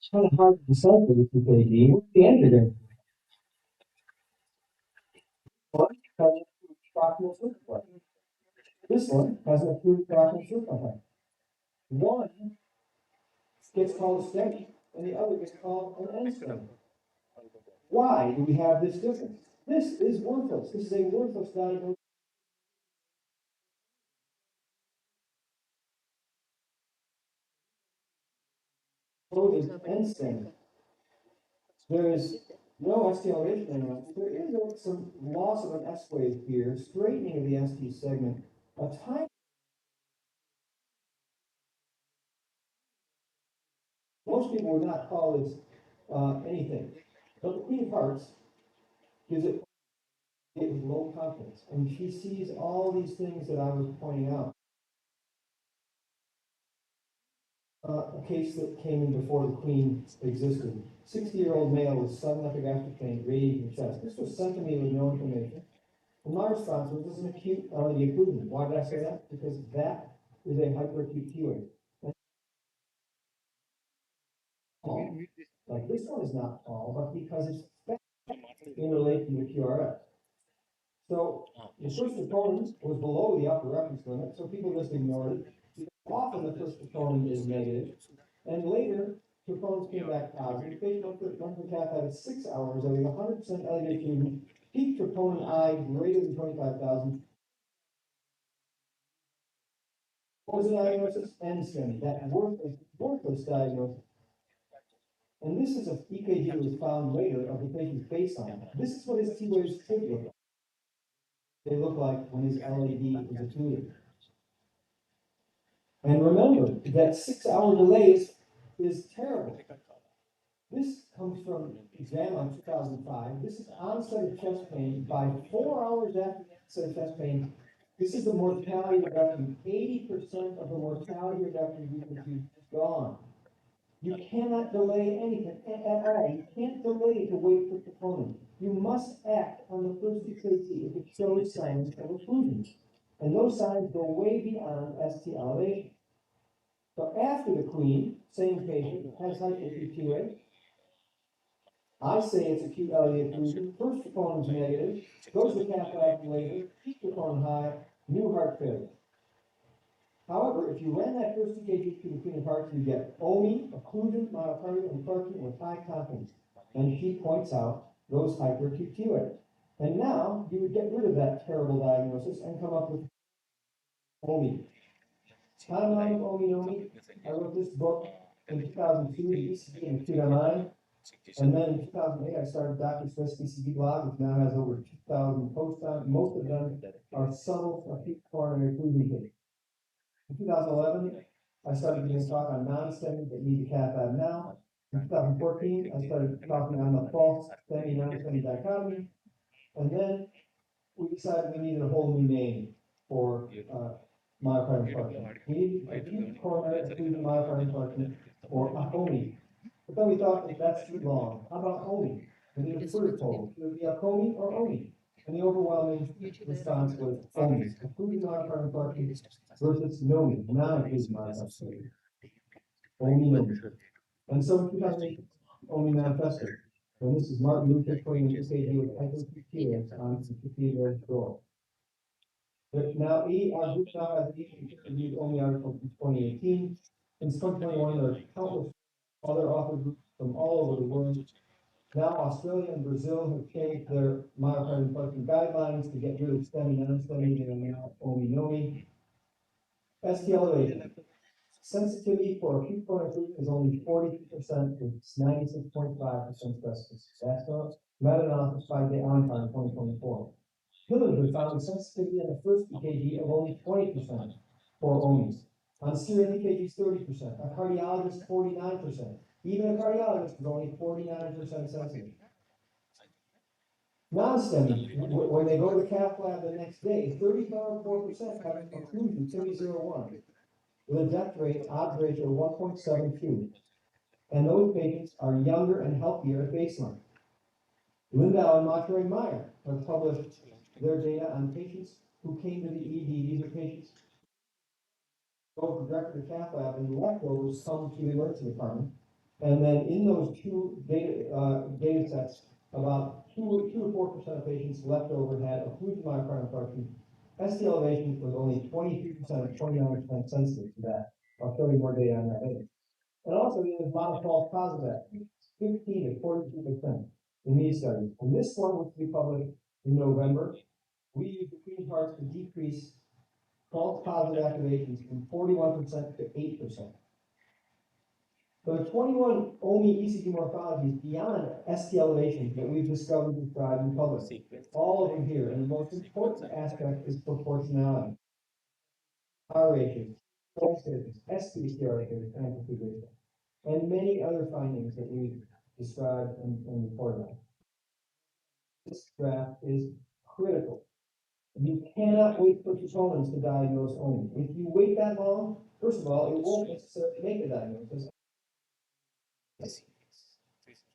It's kind of hard to decipher this EKG. What's the end one has an approved proximal circumference. This one has an approved proximal circumference. One gets called a STEMI, and the other gets called an NSTEMI. Why do we have this difference? This is worthless. This is a worthless diagnosis. Is NSTEMI. There is no ST elevation anymore. There is some loss of an S wave here, straightening of the ST segment, a tiny. Most people would not call this anything, but the Queen of Hearts gives it with low confidence, and she sees all these things that I was pointing out. A case that came in before the Queen existed. 60-year-old male with sudden epigastric pain radiating chest. This was sent to me with no information. And my response was, this is an acute LAD occlusion. Why did I say that? Because that is a hyperacute T wave. Like this one is not tall, but because it's in relation to QRS. So the first troponin was below the upper reference limit, so people just ignored it. Often the first troponin is negative, and later troponins came back positive. The patient went to the cath lab at 6 hours, having 100% LAD occlusion, peak troponin I greater than 25,000. What was the diagnosis? NSTEMI, that worthless diagnosis. And this is a EKG that was found later of the patient's baseline. This is what his T waves should look like. They look like when his LAD is occluded. And remember that 6 hour delay is terrible. This comes from exam on 2005. This is onset of chest pain by 4 hours after the onset of chest pain. This is the mortality reduction. 80% of the mortality reduction is gone. You cannot delay anything at all. You can't delay to wait for troponin. You must act on the first EKG if it shows signs of occlusion. And those signs go way beyond ST elevation. So after the Queen, same patient, has hyperacute T wave. I say it's acute LAD occlusion. First troponin is negative, goes to cath lab later, peak troponin high, new heart failure. However, if you ran that first EKG through the Queen of Hearts, you get OMI, occlusion, myocardial infarction with high confidence. And she points out those hyperacute T waves. And now you would get rid of that terrible diagnosis and come up with OMI. Timeline of OMI. I wrote this book in 2002, ECG and acute MI. And then in 2008, I started Dr. Smith's ECG blog, which now has over 2,000 posts on it. Most of them are subtle acute coronary occlusion cases. In 2011, I started giving a talk on non-STEMI that need the cath lab now. In 2014, I started talking on the false STEMI non-STEMI dichotomy. And then we decided we needed a whole new name for myocardial infarction. We needed acute coronary occlusion myocardial infarction, or ACOMI. But then we thought that that's too long. How about OMI? We need a third poll. Should it be ACOMI or OMI? And the overwhelming response was OMI, occlusion myocardial infarction versus NOMI, non-occlusion myocardial infarction. OMI, NOMI. And so in 2008, OMI manifested. And this is Martin Luther putting an EKG with hyperacute on the catheter door. But now, our group now has reviewed OMI article from 2018. In 2021, there are countless other author groups from all over the world. Now, Australia and Brazil have changed their myocardial infarction guidelines to get rid of STEMI, non-STEMI, and now OMI, NOMI. ST elevation. Sensitivity for acute coronary occlusion is only 42% with 96.5% specificity. That's not meta-analysis by De Anton in 2024. Hillary found a sensitivity in the first EKG of only 20% for OMIs. On serial EKGs, 30%. A cardiologist, 49%. Even a cardiologist is only 49% sensitive. Non-STEMI, when they go to the cath lab the next day, 34% have occlusion 301 with a death rate, odds ratio of 1.72. And those patients are younger and healthier at baseline. Lindau and Monterey Meyer have published their data on patients who came to the ED. These are patients who go directly to the cath lab, and leftovers come to the emergency department. And then in those two data sets, about 2 to 4% of patients left over had occluded myocardial infarction. ST elevation was only 23% and 29% sensitive to that. I'll show you more data on that later. And also, there's a lot of false positives, 15 to 42% in these studies. And this one, which we published in November, we used the clean parts to decrease false positive activations from 41% to 8%. There are 21 OMI ECG morphologies beyond ST elevation that we've discovered, described, and published. All of them here. And the most important aspect is proportionality. R ratios, SPCR ratios, and configuration, and many other findings that we've described and reported on. This graph is critical. You cannot wait for troponins to diagnose OMI. If you wait that long, first of all, it won't necessarily make a diagnosis.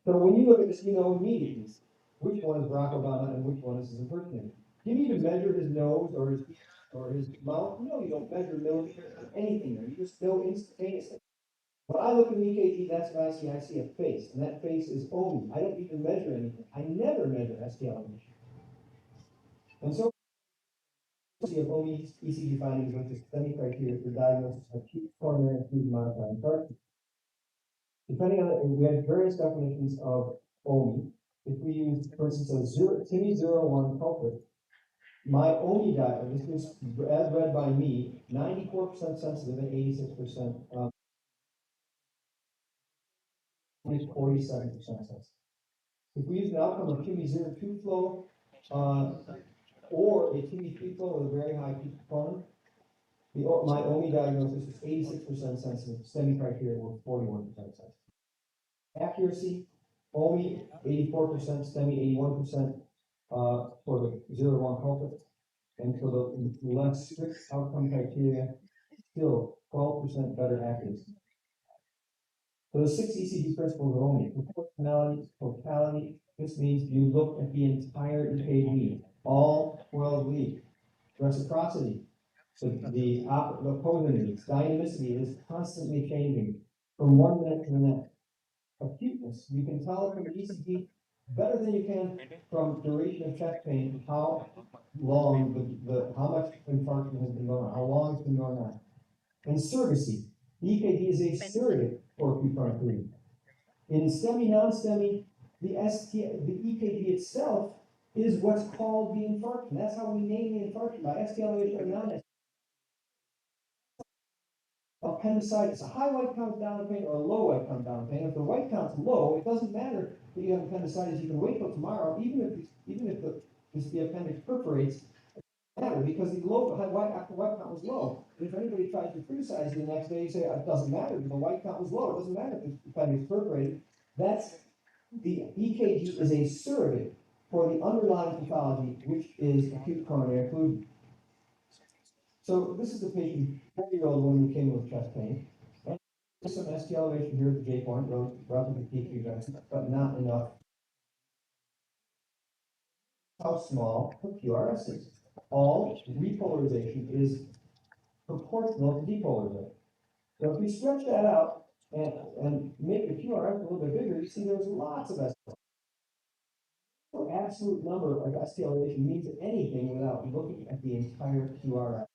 So when you look at this, you know immediately which one is Barack Obama and which one is his impersonator. Do you need to measure his nose or his mouth? No, you don't measure millimeters or anything there. You just know instantaneously. When I look at an EKG, that's what I see. I see a face, and that face is OMI. I don't need to measure anything. I never measure ST elevation. And so, see of OMI ECG findings with the STEMI criteria for diagnosis of acute coronary occlusive myocardial infarction. Depending on it, we had various definitions of OMI. If we use, for instance, a TIMI 01 culprit, my OMI diagnosis, this was as read by me, 94% sensitive and 86% 47% sensitive. If we use an outcome of TIMI 02 flow or a TIMI 3 flow with a very high peak troponin, my OMI diagnosis is 86% sensitive. STEMI criteria were 41% sensitive. Accuracy, OMI 84%, STEMI 81% for the 01 culprit, and for the less strict outcome criteria, still 12% better accuracy. So the 6 ECG principles of OMI: proportionality, totality. This means you look at the entire EKG, all 12 leads. Reciprocity, the opposing leads. Dynamicity is constantly changing from one minute to the next. Acuteness, you can tell from the ECG better than you can from duration of chest pain how long how much infarction has been going on, how long it's been going on. And surrogacy, the EKG is a surrogate for acute coronary occlusion. In STEMI, non-STEMI, the EKG itself is what's called the infarction. That's how we name the infarction, by ST elevation or non-ST. Appendicitis, a high white count down pain or a low white count down pain. If the white count's low, it doesn't matter that you have appendicitis. You can wait till tomorrow, even if the appendix perforates. It doesn't matter, because the white count was low. And if anybody tries to criticize you the next day, you say it doesn't matter. The white count was low. It doesn't matter if the appendix perforated. That's the EKG is a surrogate for the underlying pathology, which is acute coronary occlusion. So this is the patient, 40-year-old woman who came with chest pain. And there's some ST elevation here at the J point, relatively peak events, but not enough. How small the QRS is. All repolarization is proportional to depolarization. So if we stretch that out and make the QRS a little bit bigger, you see there's lots of ST. No absolute number of ST elevation means anything without looking at the entire QRS.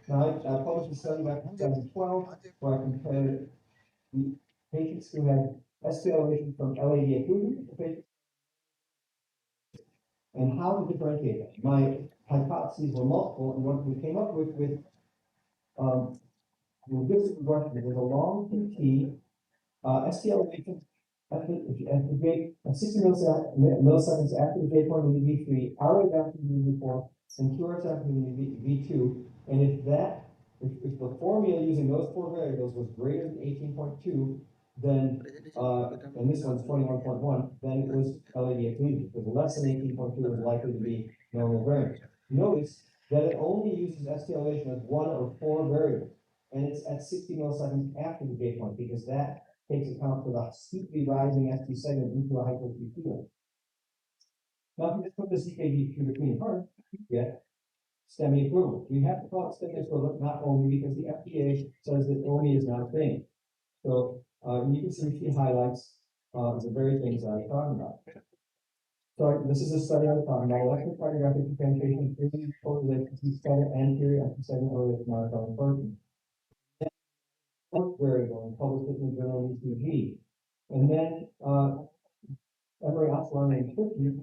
Now, I published a study back in 2012 where I compared the patients who had ST elevation from LAD occlusion to patients and how to differentiate them. My hypotheses were multiple, and what we came up with this regression is a long QT, ST elevation at the J, 60 milliseconds after the J point in the V3, hourly after the V4, and QRS after the V2, and if the formula using those four variables was greater than 18.2, then, and this one's 21.1, then it was LAD occlusion. If it was less than 18.2, it was likely to be normal variance. Notice that it only uses ST elevation as one of four variables, and it's at 60 milliseconds after the J point, because that takes account for the steeply rising ST segment into a hyperacute field. Now, if you just put this EKG through the clean heart, you get STEMI equivalent. We have to call it STEMI equivalent, not OMI, because the FDA says that OMI is not a thing. So you can see a few highlights of the very things I was talking about. So this is a study I was talking about. Electrocardiographic differentiation correlates to study anterior and segment related monoclonal protein. Variable and published it in the journal ECG. And then Emory Oslan and Turkey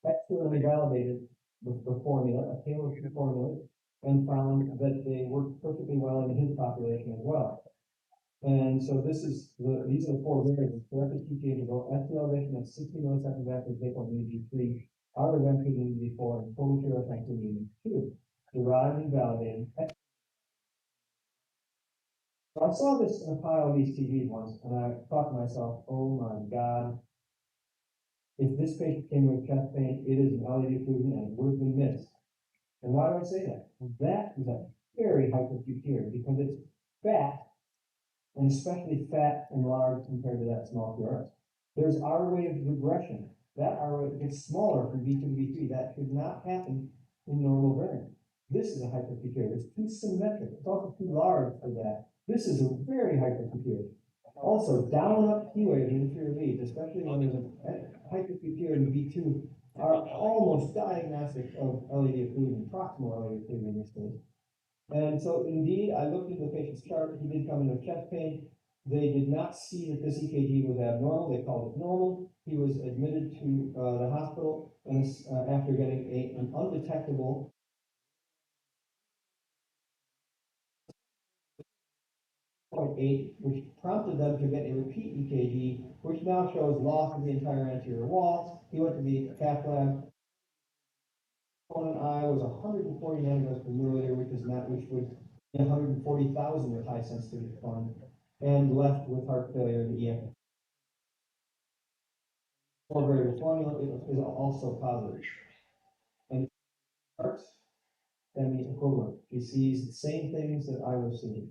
externally validated the formula, a tailored formula, and found that they worked perfectly well in his population as well. And so these are the four variables: corrected PK result, ST elevation at 60 milliseconds after take-home EG3, outer event peak EG4, and total QRS activity EG2, derived and validated. So I saw this in a pile of these TVs once, and I thought to myself, oh my God, if this patient came with chest pain, it is an LAD occlusion and it would have been missed. And why do I say that? Well, that is a very hyperacute here because it's fat, and especially fat and large compared to that small QRS. There's our way of regression. That our way gets smaller from B2 to B3. That should not happen in normal variant. This is a hyperacute here. It's too symmetric. It's also too large for that. This is a very hyperacute. Also, down up P wave in inferior leads, especially when there's a hyperacute here in B2, are almost diagnostic of LAD occlusion, proximal LAD occlusion in this case. And so, indeed, I looked at the patient's chart. He did come in with chest pain. They did not see that this EKG was abnormal. They called it normal. He was admitted to the hospital and after getting an undetectable 0.8, which prompted them to get a repeat EKG, which now shows loss of the entire anterior wall. He went to the cath lab. Troponin I was 140 nanograms per milliliter, which would be 140,000 with high sensitivity troponin, and left with heart failure in the EF. For variable formula is also positive. And charts and the equivalent. He sees the same things that I was seeing.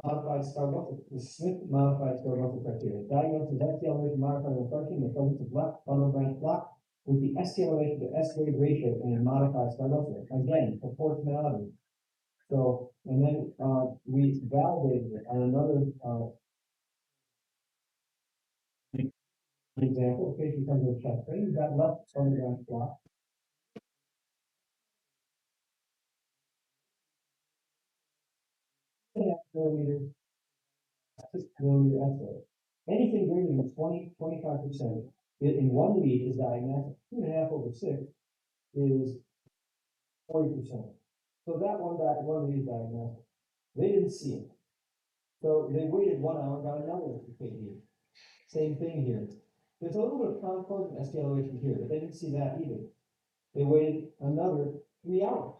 Modified Scarbosa, the Smith modified Scarbosa criteria. Diagnosed as ST elevation modified with 13 in the presence of left bundle branch block with the ST elevation to S grade ratio in a modified Scarbosa. Again, proportionality. So, and then we validated it on another example. Okay, patient comes with chest pain, you've got left bundle branch block. 2.5 millimeters, 6 millimeter estimate. Anything greater than 25% in one lead is diagnostic. 2.5 over 6 is 40%. So that one lead is diagnostic. They didn't see it. So they waited 1 hour, got another EKG. Same thing here. There's a little bit of concordant ST elevation here, but they didn't see that either. They waited another 3 hours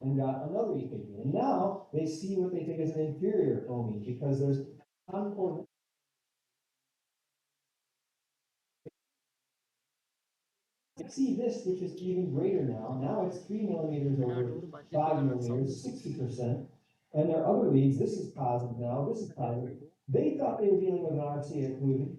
and got another EKG. And now they see what they think is an inferior OMI because there's concordant. See this, which is even greater now. Now it's 3 millimeters over 5 millimeters, 60%. And their other leads, this is positive now, this is positive. They thought they were dealing with an RCA occlusion,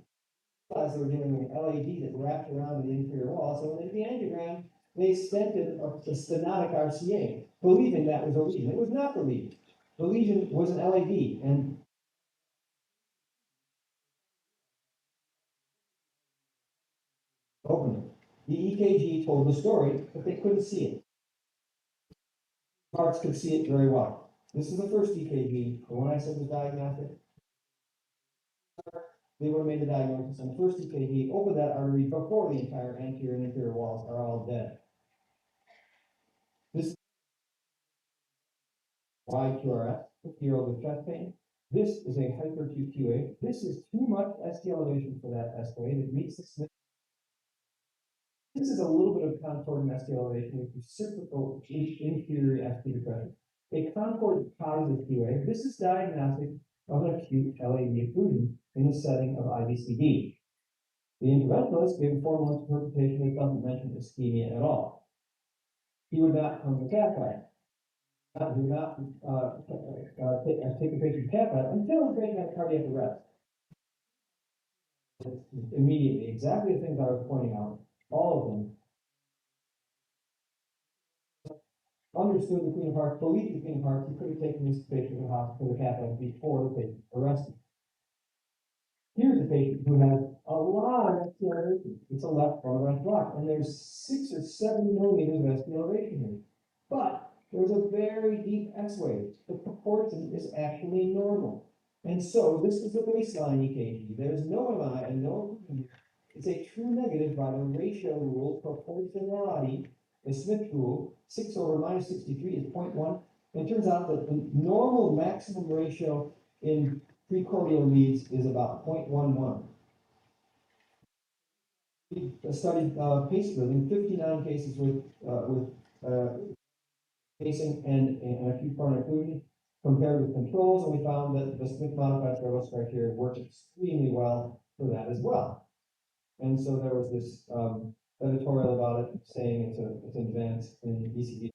realized they were dealing with an LAD that wrapped around the inferior wall. So when they did the angiogram, they stented a stenotic RCA, believing that was a lesion. It was not the lesion. The lesion was an LAD, and opened it. The EKG told the story, but they couldn't see it. Parts could see it very well. This is the first EKG. The one I said was diagnostic. They would have made the diagnosis on the first EKG. Open that artery before the entire anterior and inferior walls are all dead. This is YQRS, 50-year-old with chest pain. This is a hyperacute QA. This is too much ST elevation for that escalate. It meets the Smith. This is a little bit of concordant ST elevation with reciprocal inferior ST depression. A concordant positive QA. This is diagnostic of an acute LAD occlusion in the setting of IVCD. The interventionalist gave a formal interpretation that doesn't mention ischemia at all. He would not come to cath lab. Do not take a patient to cath lab until the patient had cardiac arrest. Immediately, exactly the things I was pointing out, all of them. understood the Queen of Hearts, believed the Queen of Hearts, he could have taken this patient to the hospital, the cath lab before the patient arrested. Here's a patient who has a lot of ST elevation. It's a left photographs block, and there's 6 or 7 millimeters of ST elevation here. But there's a very deep S wave. The proportion is actually normal. And so this is the baseline EKG. There's no MI and no here. It's a true negative by the ratio rule, proportionality, the Smith rule, 6 over minus 63 is 0.1. And it turns out that the normal maximum ratio in precordial leads is about 0.11. We studied pacing in 59 cases with pacing and acute coronary occlusion compared with controls, and we found that the Smith modified Sclerosis criteria worked extremely well for that as well. And so there was this editorial about it saying it's an advance in ECG.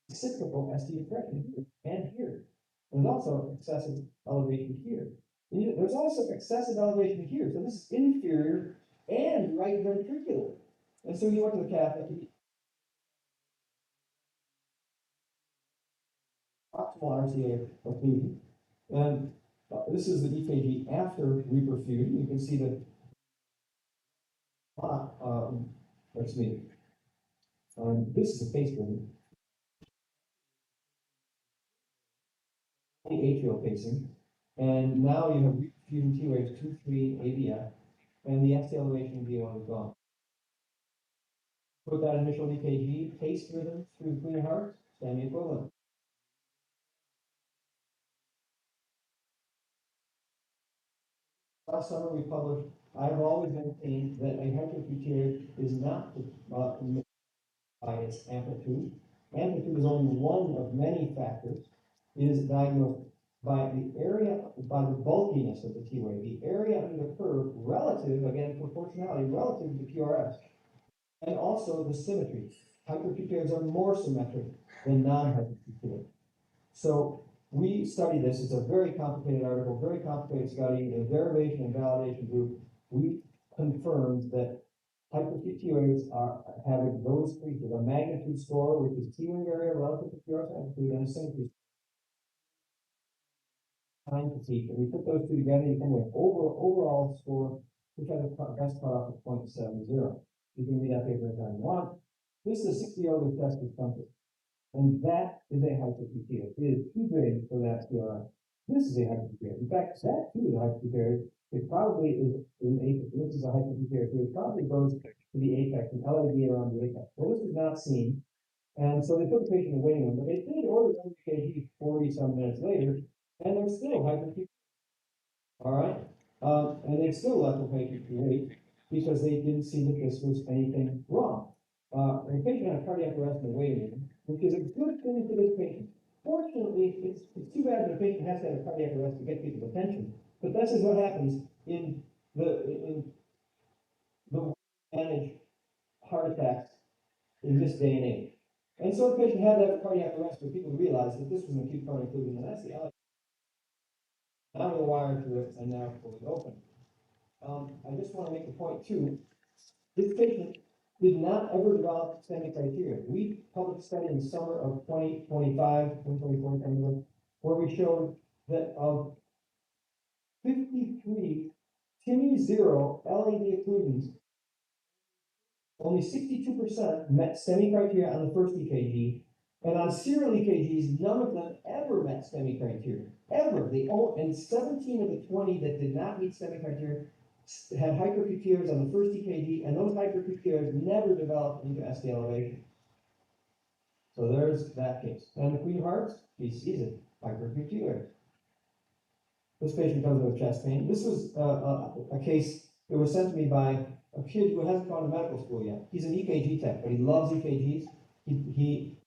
Cyclical ST depression here and here. There's also excessive elevation here. There's also excessive elevation here. So this is inferior and right ventricular. And so you went to the cath optimal RCA occlusion. And this is the EKG after reperfusion. You can see that this is a face movement. The atrial pacing, and now you have reperfusion T waves 2, 3, AVF, and the ST elevation V1 is gone. Put that initial EKG pace rhythm through the Queen of Hearts, STEMI equivalent. Last summer we published, I've always maintained that a hyperpituitary is not by its amplitude. Amplitude is only one of many factors. It is diagnosed by the area, by the bulkiness of the T wave, the area under the curve relative, again, proportionality relative to QRS, and also the symmetry. Hyperpituitaries are more symmetric than non-hyperpituitary. So we study this. It's a very complicated article, very complicated study. In a derivation and validation group, we confirmed that hyperpituitaries are having those features, a magnitude score, which is T wave area relative to QRS amplitude, and a symmetry time fatigue, and we put those two together, you come with overall score, which has a best cutoff of 0.70. You can read that paper anytime you want. This is a 60-year-old with chest discomfort, and that is a hyperpituitary. It is too big for that CRI. This is a hyperpituitary. In fact, that too is a hyperpituitary. It probably is an apex. This is a hyperpituitary, so it probably goes to the apex, and LAD around the apex. Well, this is not seen, and so they put the patient in the waiting room, but they did order the EKG 40-some minutes later, and they're still hyperpituitary. All right, and they still left the patient to wait because they didn't see that this was anything wrong. The patient had a cardiac arrest in the waiting room, which is a good thing for this patient. Fortunately, it's too bad that the patient has to have a cardiac arrest to get people's attention. But this is what happens in the managed heart attacks in this day and age. And so the patient had to have a cardiac arrest for people to realize that this was an acute coronary occlusion, and that's the other. Now we're wired to it, and now it's fully open. I just want to make a point too. This patient did not ever develop STEMI criteria. We published a study in the summer of 2025, 2024, where we showed that of 53 TIMI 0 LAD occlusions, only 62% met STEMI criteria on the first EKG, and on serial EKGs, none of them ever met STEMI criteria. Ever. And 17 of the 20 that did not meet STEMI criteria had hyperpituitaries on the first EKG, and those hyperpituitaries never developed into ST elevation. So there's that case. And the Queen of Hearts, he sees it, hyperpituitary. This patient comes with chest pain. This was a case that was sent to me by a kid who hasn't gone to medical school yet. He's an EKG tech, but he loves EKGs. He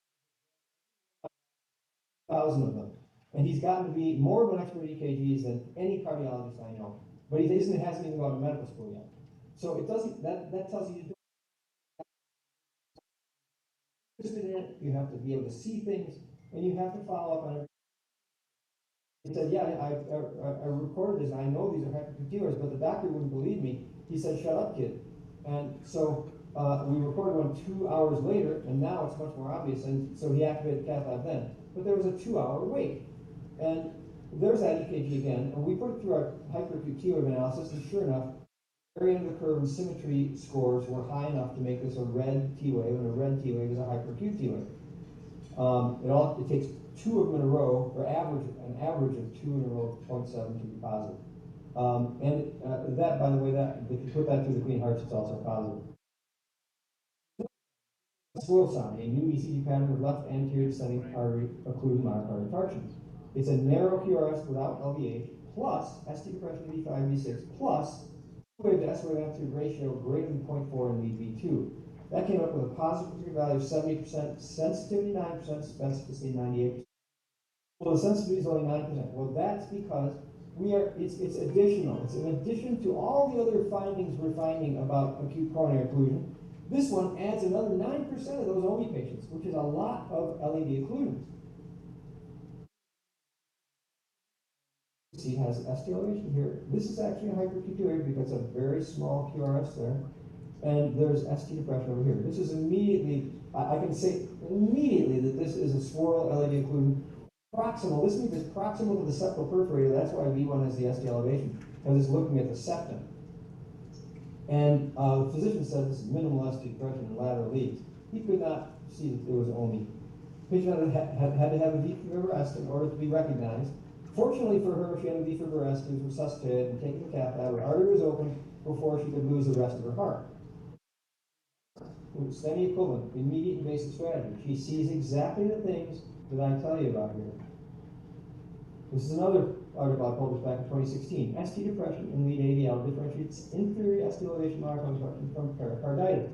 1,000 of them. And he's gotten to be more of an expert at EKGs than any cardiologist I know. But he hasn't even gone to medical school yet. So it doesn't, that tells you interested in it, you have to be able to see things, and you have to follow up on it. He said, yeah, I recorded this, and I know these are hyperpituitars, but the doctor wouldn't believe me. He said, shut up, kid. And so we recorded one 2 hours later, and now it's much more obvious, and so he activated the cath lab then. But there was a 2-hour wait. And there's that EKG again, and we put it through our hyperpituitary analysis, and sure enough, area under the curve and symmetry scores were high enough to make this a red T wave, and a red T wave is a hyperacute T wave. It takes 2 of them in a row, or an average of 2 in a row, 0.7 to be positive. That, by the way, that if you put that through the Queen Hearts, it's also positive. Swirl sound, a new ECG pattern of left anterior descending artery occluded myocardial infarction. It's a narrow QRS without LVH plus ST depression V5, V6 plus wave to S wave amplitude ratio greater than 0.4 in lead V2. That came up with a positive predictive value of 70%, sensitivity 9%, specificity 98%. Well, the sensitivity is only 9%. Well, that's because it's additional. It's in addition to all the other findings we're finding about acute coronary occlusion. This one adds another 9% of those OMI patients, which is a lot of LED occlusions. See, it has ST elevation here. This is actually a hyperpituitary because it's a very small QRS there. And there's ST depression over here. This is immediately, I can say immediately that this is a swirl LED occlusion. Proximal, this means it's proximal to the septal perforator. That's why V1 has the ST elevation, because it's looking at the septum. And the physician said this is minimal ST depression in lateral leads. He could not see that there was OMI. The patient had to have a V arrest in order to be recognized. Fortunately for her, she had a V arrest, she was resuscitated and taken the cath lab. Her artery was open before she could lose the rest of her heart. STEMI equivalent, immediate invasive strategy. She sees exactly the things that I tell you about here. This is another article I published back in 2016. ST depression in lead AVL differentiates inferior ST elevation myocardial infarction from pericarditis.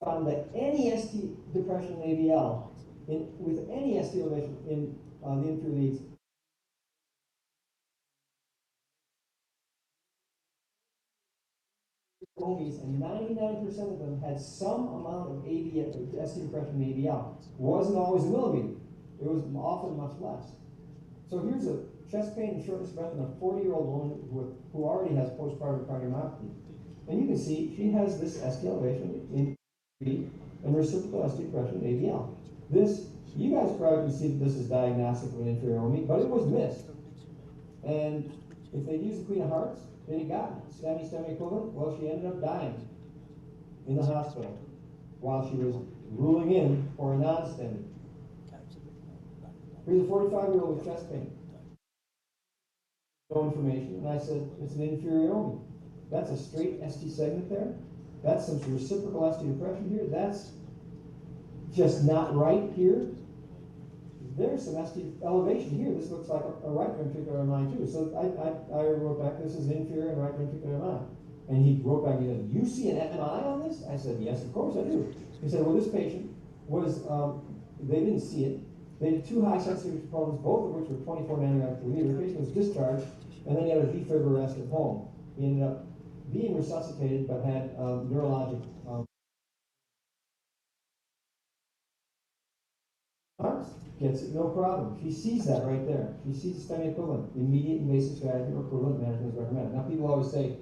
Found that any ST depression in AVL, with any ST elevation in the inferior leads, and 99% of them had some amount of ST depression in AVL. It wasn't always a millimeter. It was often much less. So here's a chest pain and shortness of breath in a 40-year-old woman who already has postpartum cardiomyopathy. And you can see she has this ST elevation in and reciprocal ST depression in AVL. This, you guys probably can see that this is diagnostic of an inferior OMI, but it was missed. And if they'd used the Queen of Hearts, they'd have gotten it. STEMI equivalent, well, she ended up dying in the hospital while she was ruling in for a non-STEMI. Here's a 45-year-old with chest pain. No information, and I said, it's an inferior OMI. That's a straight ST segment there. That's some reciprocal ST depression here. That's just not right here. There's some ST elevation here. This looks like a right ventricular MI too. So I wrote back, this is inferior and right ventricular MI. And he wrote back, he said, you see an MI on this? I said, yes, of course I do. He said, well, this patient was, they didn't see it. They did 2 high sensitivity troponins, both of which were 24 nanograms per liter. The patient was discharged, and then he had a V-fib arrest at home. He ended up being resuscitated, but had neurologic gets it, no problem. She sees that right there. She sees the STEMI equivalent. Immediate invasive strategy or equivalent management is recommended. Now, people always say,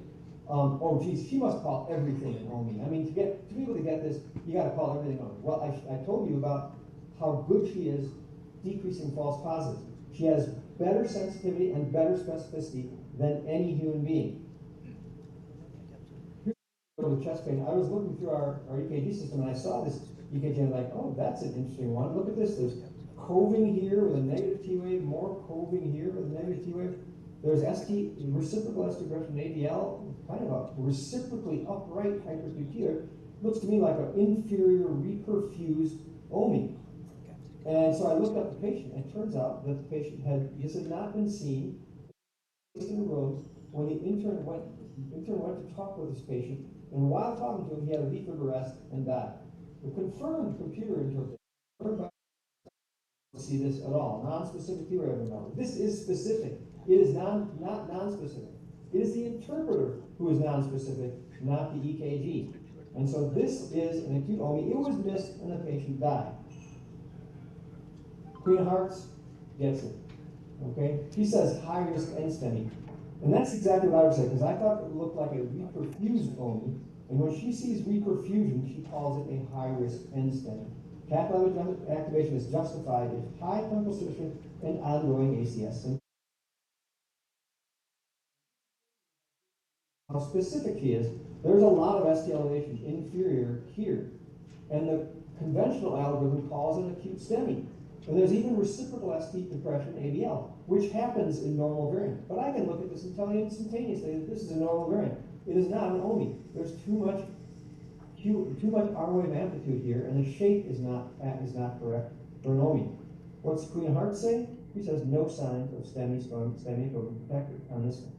oh, geez, she must call everything an OMI. I mean, to be able to get this, you got to call everything OMI. Well, I told you about how good she is decreasing false positives. She has better sensitivity and better specificity than any human being. Here's the chest pain. I was looking through our EKG system and I saw this EKG and I'm like, oh, that's an interesting one. Look at this. There's coving here with a negative T wave, more coving here with a negative T wave. There's reciprocal ST depression ADL, kind of a reciprocally upright hyperpituitary. Looks to me like an inferior reperfused OMI. And so I looked up the patient, and it turns out that the patient had not been seen in the room when the intern went to talk with this patient, and while talking to him, he had a V-fib arrest and died. The confirmed computer interpretation see this at all. Non-specific T wave abnormality. This is specific. It is not non-specific. It is the interpreter who is non-specific, not the EKG. And so this is an acute OMI. It was missed and the patient died. Queen of Hearts gets it. Okay? She says high risk NSTEMI. And that's exactly what I would say, because I thought it looked like a reperfused OMI. And when she sees reperfusion, she calls it a high risk NSTEMI. Catheter activation is justified if high clinical suspicion and ongoing ACS. How specific he is, there's a lot of ST elevation inferior here. And the conventional algorithm calls it acute STEMI. And there's even reciprocal ST compression, ABL, which happens in normal variant. But I can look at this and tell you instantaneously that this is a normal variant. It is not an OMI. There's too much R wave amplitude here, and the shape is not correct for an OMI. What's Queen of Hearts say? He says no signs of STEMI equivalent protector on this one.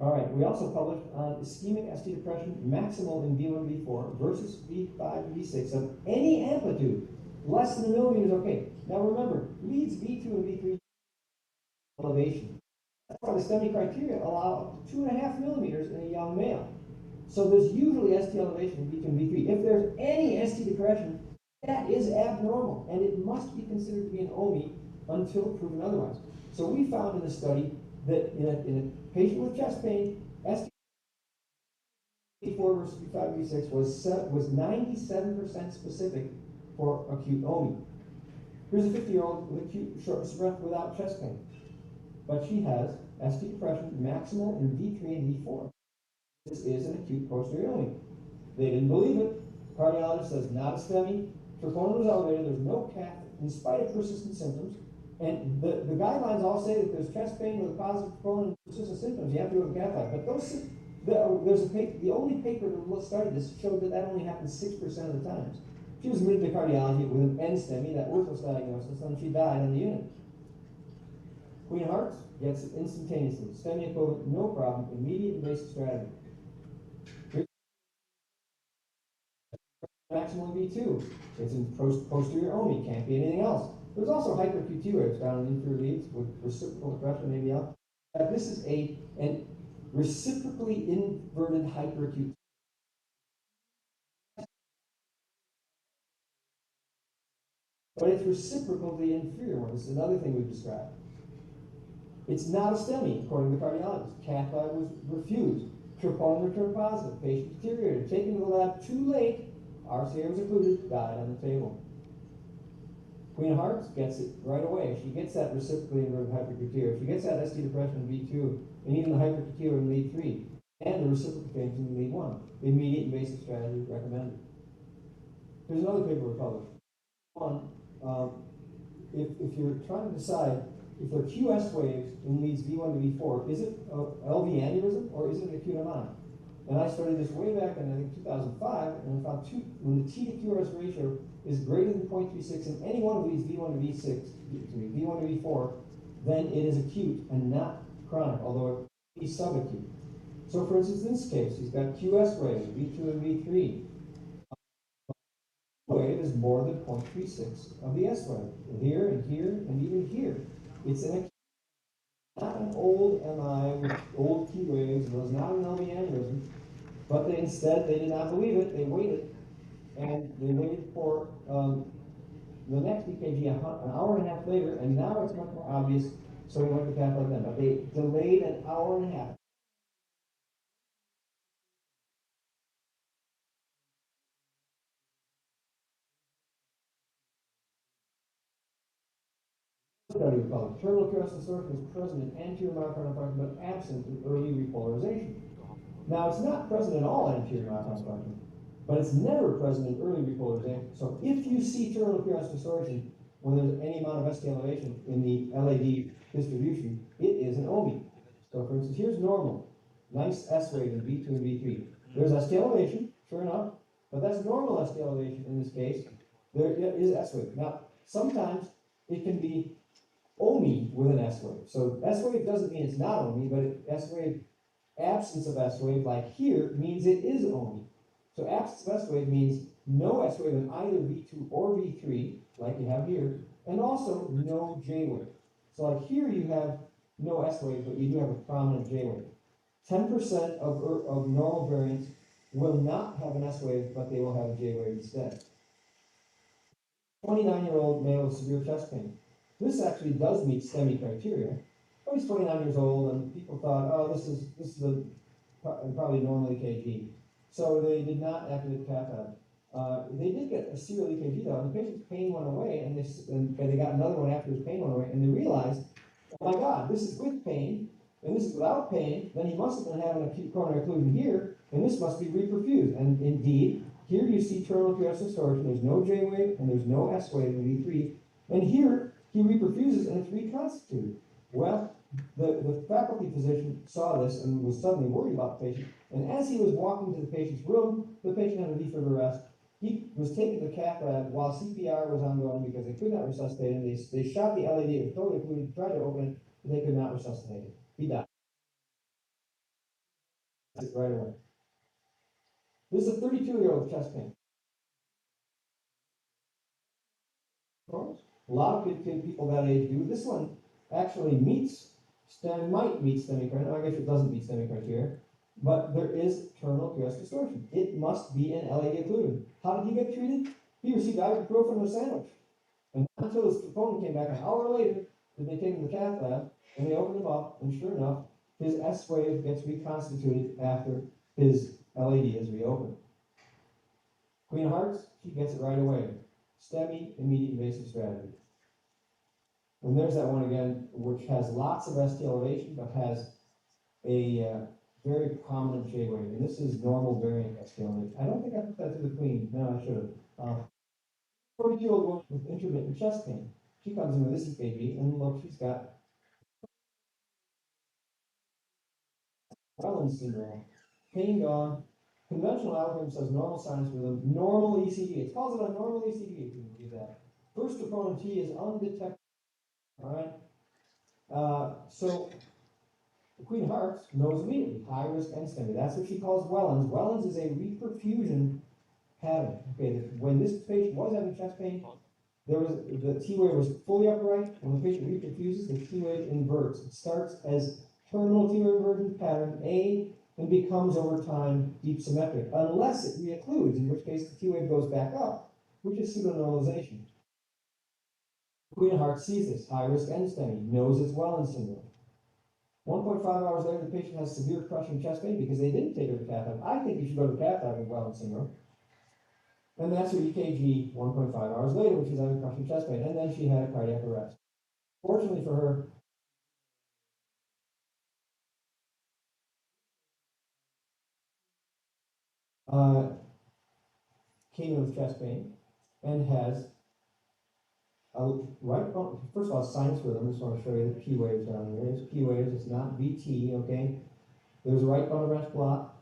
All right, we also published on ischemic ST depression maximal in V1, V4 versus V5, V6 of any amplitude. Less than a millimeter is okay. Now remember, leads V2 and V3 elevation. That's why the STEMI criteria allow up to 2.5 millimeters in a young male. So there's usually ST elevation in V2 and V3. If there's any ST depression, that is abnormal, and it must be considered to be an OMI until proven otherwise. So we found in the study that in a patient with chest pain, ST V4 versus V5, V6 was 97% specific for acute OMI. Here's a 50-year-old with acute shortness of breath without chest pain. But she has ST depression maximal in V3 and V4. This is an acute posterior OMI. They didn't believe it. Cardiologist says not a STEMI. Troponin was elevated. There's no cath in spite of persistent symptoms. And the guidelines all say that there's chest pain with a positive troponin and persistent symptoms. You have to go to the cath lab. But the only paper that studied this showed that only happens 6% of the times. She was admitted to cardiology with an NSTEMI, that worthless diagnosis, and she died on the unit. Queen of Hearts gets it instantaneously. STEMI equivalent, no problem, immediate invasive strategy. Maximal V2. It's in posterior OMI, can't be anything else. There's also hyper-QT waves found in inferior leads with reciprocal depression, ABL. This is an reciprocally inverted hyper-QT. But it's reciprocal to the inferior one. This is another thing we've described. It's not a STEMI, according to the cardiologist. Cath lab was refused. Troponin returned positive. Patient deteriorated. Taken to the lab too late. RCA was included. Died on the table. Queen of Hearts gets it right away. She gets that reciprocally inverted hypercutineous. She gets that ST depression in V2, and even the hypercutineous in lead 3, and the reciprocal change in lead 1. Immediate invasive strategy recommended. Here's another paper we published. One, if you're trying to decide if there are QS waves in leads V1 to V4, is it LV aneurysm or is it acute MI? And I studied this way back in, I think, 2005, and I found when the T to QRS ratio is greater than 0.36 in any one of these V1 to V6, V1 to V4, then it is acute and not chronic, although it is subacute. So for instance, in this case, he's got QS waves, V2 and V3. Wave is more than 0.36 of the S wave. Here and here and even here. It's not an old MI with old T waves. It was not an LV aneurysm. But they did not believe it. They waited. And they waited for the next EKG an hour and a half later. And now it's much more obvious. So we went to cath lab then. But they delayed an hour and a half. Study called terminal QRS distortion is present in anterior myocardial infarction but absent in early repolarization. Now it's not present in all anterior myocardial infarction, but it's never present in early repolarization. So if you see terminal QRS distortion when there's any amount of ST elevation in the LAD distribution, it is an OMI. So for instance, here's normal. Nice S wave in V2 and V3. There's ST elevation, sure enough, but that's normal ST elevation in this case. There is S wave. Now, sometimes it can be OMI with an S wave. So S wave doesn't mean it's not OMI, but S wave, absence of S wave, like here, means it is OMI. So absence of S wave means no S wave in either V2 or V3, like you have here, and also no J wave. So like here you have no S wave, but you do have a prominent J wave. 10% of normal variance will not have an S wave, but they will have a J wave instead. 29-year-old male with severe chest pain. This actually does meet STEMI criteria. But he's 29 years old, and people thought, oh, this is probably normal EKG. So they did not activate the cath lab. They did get a serial EKG though, and the patient's pain went away, and they got another one after his pain went away, and they realized, oh my God, this is with pain, and this is without pain, then he must have been having acute coronary occlusion here, and this must be reperfused. And indeed, here you see terminal QS distortion, there's no J wave, and there's no S wave in V3, and here he reperfuses and it's reconstituted. Well, the faculty physician saw this and was suddenly worried about the patient, and as he was walking to the patient's room, the patient had a defib arrest. He was taken to the cath lab while CPR was ongoing because they could not resuscitate him. They shot the LAD, it was totally occluded, tried to open it, but they could not resuscitate him. He died right away. This is a 32-year-old with chest pain. Of course, a lot of people that age do. This one actually might meet STEMI criteria. I guess it doesn't meet STEMI criteria, but there is terminal QS distortion. It must be an LAD occluded. How did he get treated? He received ibuprofen with a sandwich. And not until his troponin came back an hour later did they take him to the cath lab, and they opened him up, and sure enough, his S wave gets reconstituted after his LAD is reopened. Queen of Hearts, she gets it right away. STEMI, immediate invasive strategy. And there's that one again, which has lots of ST elevation, but has a very prominent J wave. And this is normal variant ST elevation. I don't think I put that to the Queen. No, I should have. 42-year-old woman with intermittent chest pain. She comes in with this EKG, and look, she's got Wellens syndrome. Pain gone. Conventional algorithm says normal sinus rhythm, normal ECG. It calls it a normal ECG, if you can believe that. First troponin T is undetectable. All right. So the Queen of Hearts knows immediately high risk NSTEMI. That's what she calls Wellens. Wellens is a reperfusion pattern. Okay, when this patient was having chest pain, the T wave was fully upright. When the patient reperfuses, the T wave inverts. It starts as terminal T wave inversion pattern A and becomes over time deep symmetric, unless it reoccludes, in which case the T wave goes back up, which is pseudonormalization. Queen of Hearts sees this, high risk NSTEMI, knows it's Wellens syndrome. 1.5 hours later, the patient has severe crushing chest pain because they didn't take her to cath lab. I think you should go to cath lab with Wellens syndrome. And that's her EKG 1.5 hours later, when she's having crushing chest pain, and then she had a cardiac arrest. Fortunately for her, came in with chest pain and has a right bone. First of all, sinus rhythm. I just want to show you the P waves down here. There's P waves. It's not VT. Okay. There's a right bone branch block.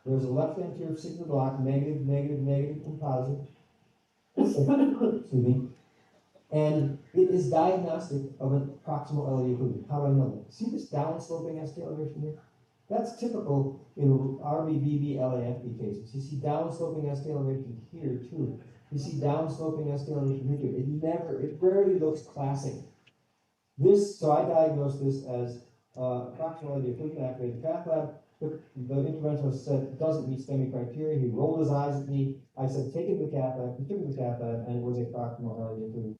There's a left anterior sigma block, negative, negative, negative, and positive. Excuse me. And it is diagnostic of an proximal LAD occlusion. How do I know that? See this downsloping ST elevation here? That's typical in RBBB LAFB cases. You see downsloping ST elevation here too. You see downsloping ST elevation here too. It rarely looks classic. So I diagnosed this as proximal LAD occlusion, activated cath lab. The interventionist said it doesn't meet STEMI criteria. He rolled his eyes at me. I said, take him to the cath lab. He took him to the cath lab, and it was a proximal LAD occlusion.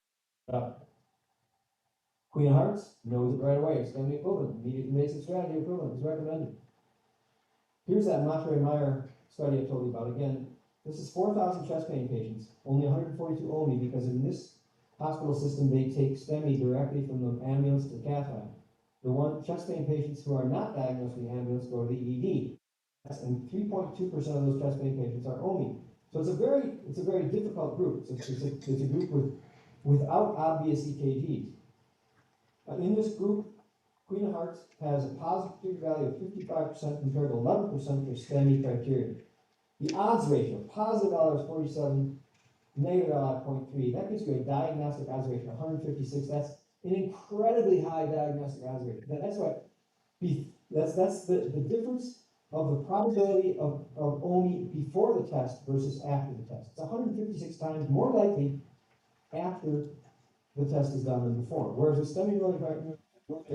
Queen of Hearts knows it right away. STEMI equivalent. Immediate invasive strategy equivalent is recommended. Here's that Matre-Meyer study I told you about. Again, this is 4,000 chest pain patients, only 142 OMI, because in this hospital system they take STEMI directly from the ambulance to the cath lab. The chest pain patients who are not diagnosed in the ambulance go to the ED. And 3.2% of those chest pain patients are OMI. So it's a very difficult group. It's a group without obvious EKGs. In this group, Queen of Hearts has a positive value of 55% compared to 11% for STEMI criteria. The odds ratio, positive value is 47, negative value is 0.3. That gives you a diagnostic odds ratio of 156. That's an incredibly high diagnostic odds ratio. That's the difference of the probability of OMI before the test versus after the test. It's 156 times more likely after the test is done than before. Whereas with STEMI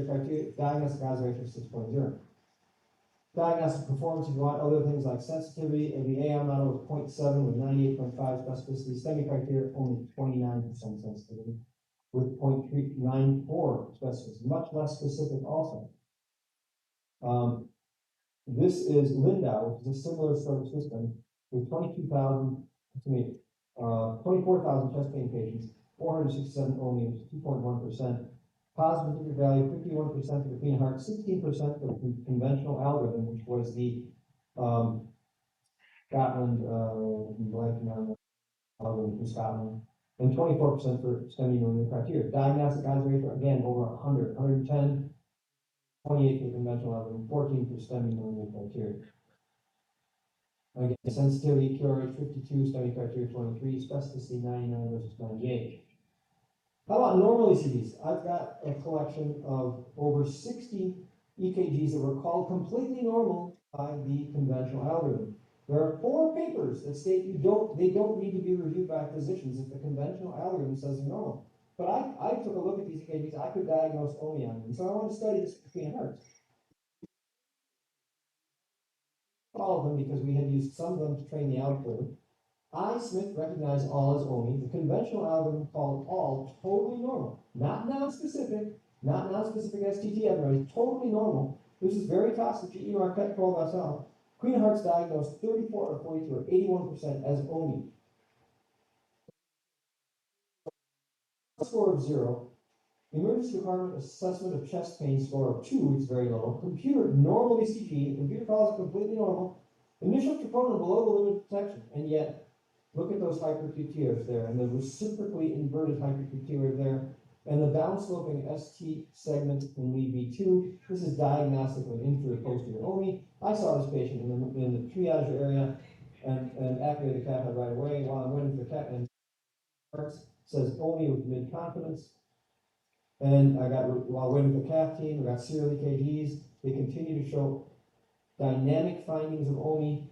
criteria, diagnostic odds ratio is 6.0. Diagnostic performance, if you want other things like sensitivity, and the AM model was 0.7 with 98.5 specificity. STEMI criteria, only 29% sensitivity with 0.394 specificity, much less specific also. This is Lindau, which is a similar sort of system with 24,000 chest pain patients, 467 only, which is 2.1%. Positive predictive value, 51% for the clean heart, 16% for the conventional algorithm, which was the Scotland, blanking on the algorithm from Scotland, and 24% for STEMI normal criteria. Diagnostic odds ratio, again, over 100, 110, 28 for the conventional algorithm, 14 for STEMI normal criteria. Again, sensitivity, QRH 52, STEMI criteria 23, specificity 99 versus 98. How about normal ECGs? I've got a collection of over 60 EKGs that were called completely normal by the conventional algorithm. There are 4 papers that state they don't need to be reviewed by physicians if the conventional algorithm says they're normal. But I took a look at these EKGs. I could diagnose OMI on them. So I want to study this between hearts. All of them because we had used some of them to train the algorithm. Smith recognized all as OMI. The conventional algorithm called all totally normal, not non-specific, not non-specific STT abnormalities, totally normal. This is Veritas, the GE Marquette called myself. Queen of Hearts diagnosed 34 or 42 or 81% as OMI. Score of 0. Emergency department assessment of chest pain score of 2, which is very low. Computer normal ECG, the computer calls it completely normal. Initial troponin below the limit of detection, and yet look at those hyperQTRs there, and the reciprocally inverted hyperQTR there, and the downsloping ST segment in lead B2. This is diagnostic of inferior posterior OMI. I saw this patient in the triage area and activated the catheter right away while I'm waiting for the catheter. And says OMI with mid-confidence. And while waiting for the cath team, we got serial EKGs. They continue to show dynamic findings of OMI.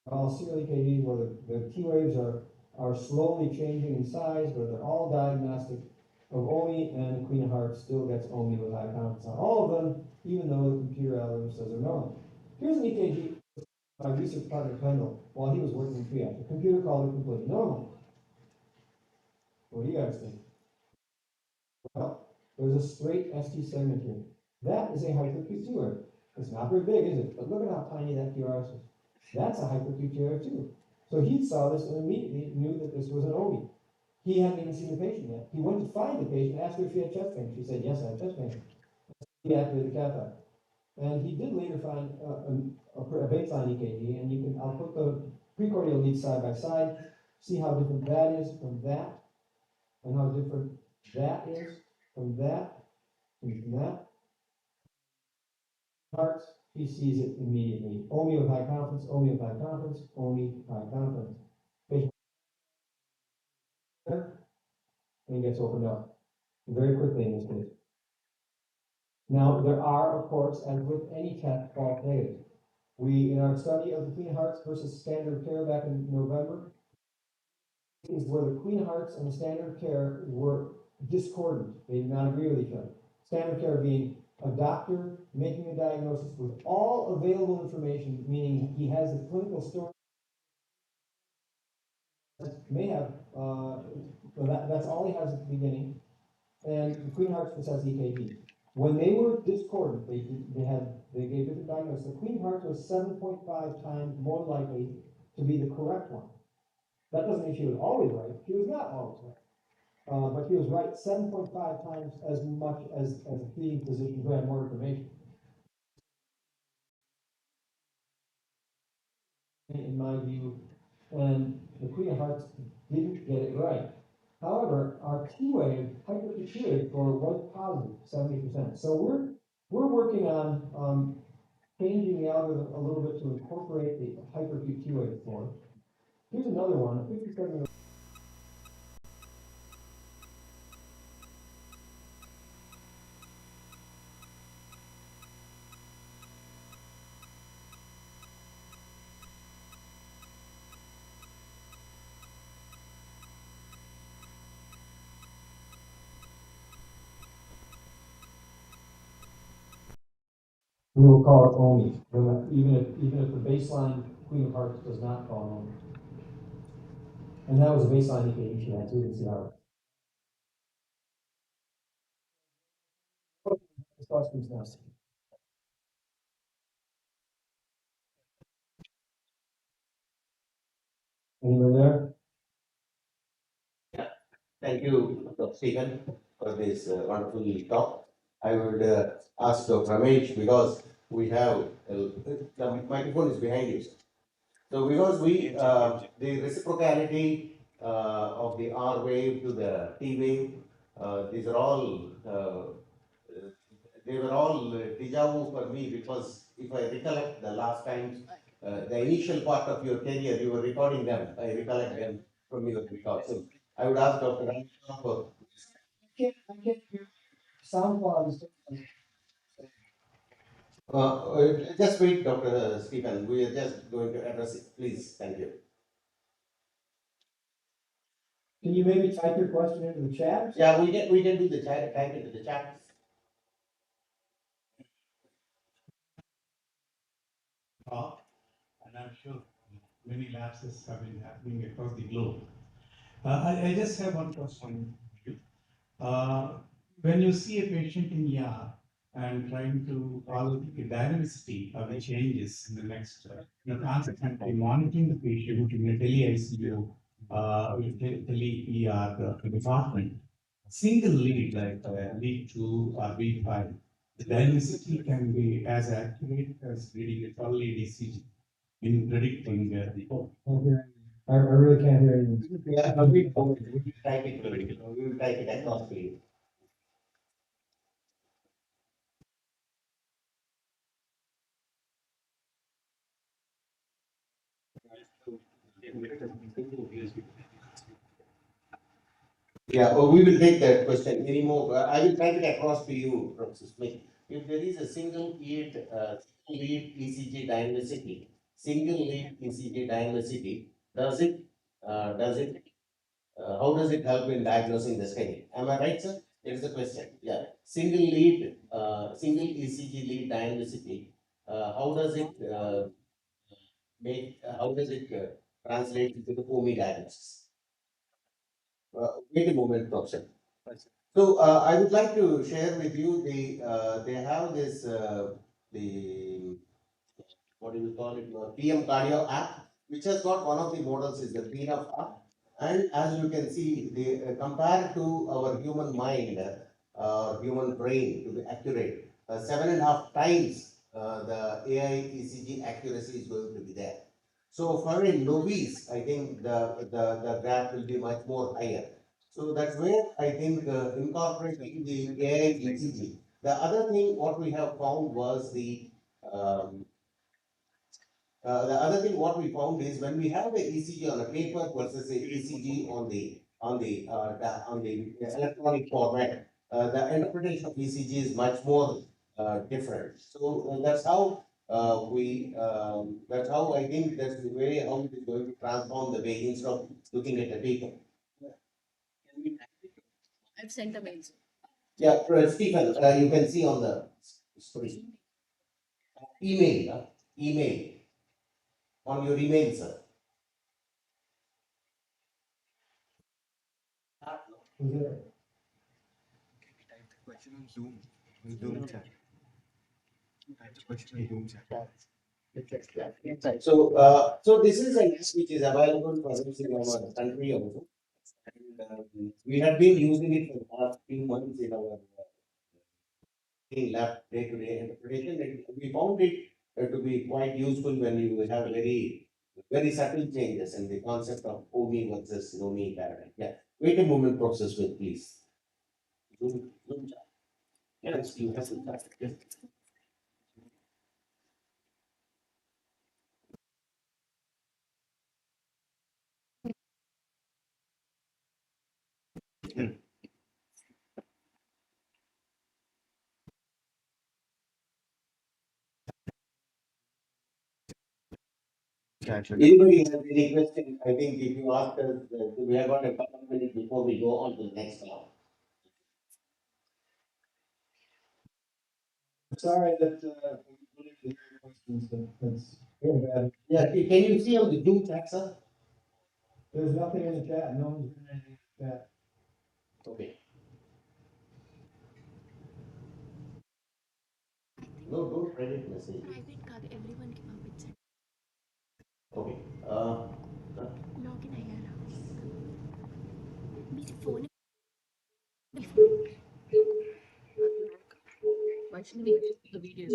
All serial EKGs where the T waves are slowly changing in size, but they're all diagnostic of OMI, and Queen of Hearts still gets OMI with high confidence on all of them, even though the computer algorithm says they're normal. Here's an EKG by research partner Kendall while he was working in triage. The computer called it completely normal. What do you guys think? Well, there's a straight ST segment here. That is a hyperQTR. It's not very big, is it? But look at how tiny that QRS is. That's a hyperQTR too. So he saw this and immediately knew that this was an OMI. He hadn't even seen the patient yet. He went to find the patient, asked her if she had chest pain. She said, yes, I have chest pain. He activated the catheter. And he did later find a baseline EKG, and I'll put the precordial leads side by side, see how different that is from that, and how different that is from that, and from that. Hearts, he sees it immediately. OMI with high confidence, OMI with high confidence, OMI high confidence. Patient and gets opened up very quickly in this case. Now, there are, of course, as with any test, false negatives. We, in our study of the Queen Hearts versus standard care back in November, is where the Queen Hearts and the standard care were discordant. They did not agree with each other. Standard care being a doctor making a diagnosis with all available information, meaning he has the clinical story, may have, that's all he has at the beginning, and the Queen Hearts just has EKG. When they were discordant, they gave different diagnoses. The Queen Hearts was 7.5 times more likely to be the correct one. That doesn't mean she was always right. She was not always right. But he was right 7.5 times as much as a treating physician who had more information. In my view, and the Queen of Hearts didn't get it right. However, our T-wave hyperQTR score was positive, 70%. So we're working on changing the algorithm a little bit to incorporate the hyperQTR score. Here's another one, 57. we will call it OMI, even if the baseline Queen of Hearts does not fall OMI. And that was a baseline EKG she had, so we can see how. Questions now. Anyone there? Thank you, Dr. Stephen, for this wonderful talk. I would ask Dr. Ramesh, because we have, the microphone is behind you. So because we, the reciprocality of the R wave to the T wave, these are all, they were all deja vu for me, because if I recollect the last times, the initial part of your career, you were recording them. I recollect them from your record. So I would ask Dr. Ramesh for. I can't hear sound quality. Just wait, Dr. Stephen. We are just going to address it. Please, thank you. Can you maybe type your question into the chat? Yeah, we can do the chat, type into the chat. And I'm sure many lapses have been happening across the globe. I just have one question for you. When you see a patient in ER and trying to follow the dynamicity of the changes in the next, consequently monitoring the patient in a tele-ICU, tele-ER department, single lead like lead 2 or lead 5, the dynamicity can be as accurate as reading a 12 lead ECG in predicting the. I really can't hear you. Yeah, we will type it. We will type it across to you. Yeah, we will take that question anymore. I will type it across to you, Professor Smith. If there is a single lead ECG dynamicity, single lead ECG dynamicity, how does it help in diagnosing the STEMI? Am I right, sir? That is the question. Yeah, single ECG lead dynamicity. How does it how does it translate into the OMI diagnosis? Wait a moment, Professor. So I would like to share with you they have this the what do you call it, PM Cardio app, which has got one of the models is the Clean Up app. And as you can see, they compared to our human mind, human brain to be accurate, 7.5 times the AI ECG accuracy is going to be there. So for a novice, I think the graph will be much more higher. So that's where I think incorporating the AI ECG. The other thing what we have found was um, the other thing what we found is when we have the ECG on a paper versus the ECG on the electronic format, the interpretation of ECG is much more different. So that's how I think that's the way how it is going to transform the way instead of looking at the paper. I've sent a mail. Yeah, Stephen, you can see on the screen. Email on your email, sir. Is there? Type the question on Zoom. On Zoom chat. Type the question on Zoom chat. So this is an app which is available for use in our country also. And we have been using it for the past few months in our lab day-to-day interpretation. And we found it to be quite useful when you have very subtle changes in the concept of OMI versus NOMI paradigm. Yeah. Wait a moment, Professor Smith, please. Zoom chat. Yes, you have to type. Yes. Anybody has any question? I think if you ask us, we have got a couple of minutes before we go on to the next one. Sorry that That's very bad. Yeah, can you see on the Zoom chat, sir? There's nothing in the chat, no one's doing anything in the chat. Okay. No, don't credit message. Private కాదు everyoneకి పంపించండి. Okay. Login అయ్యారా? మీ phone Vaishnavi the videos.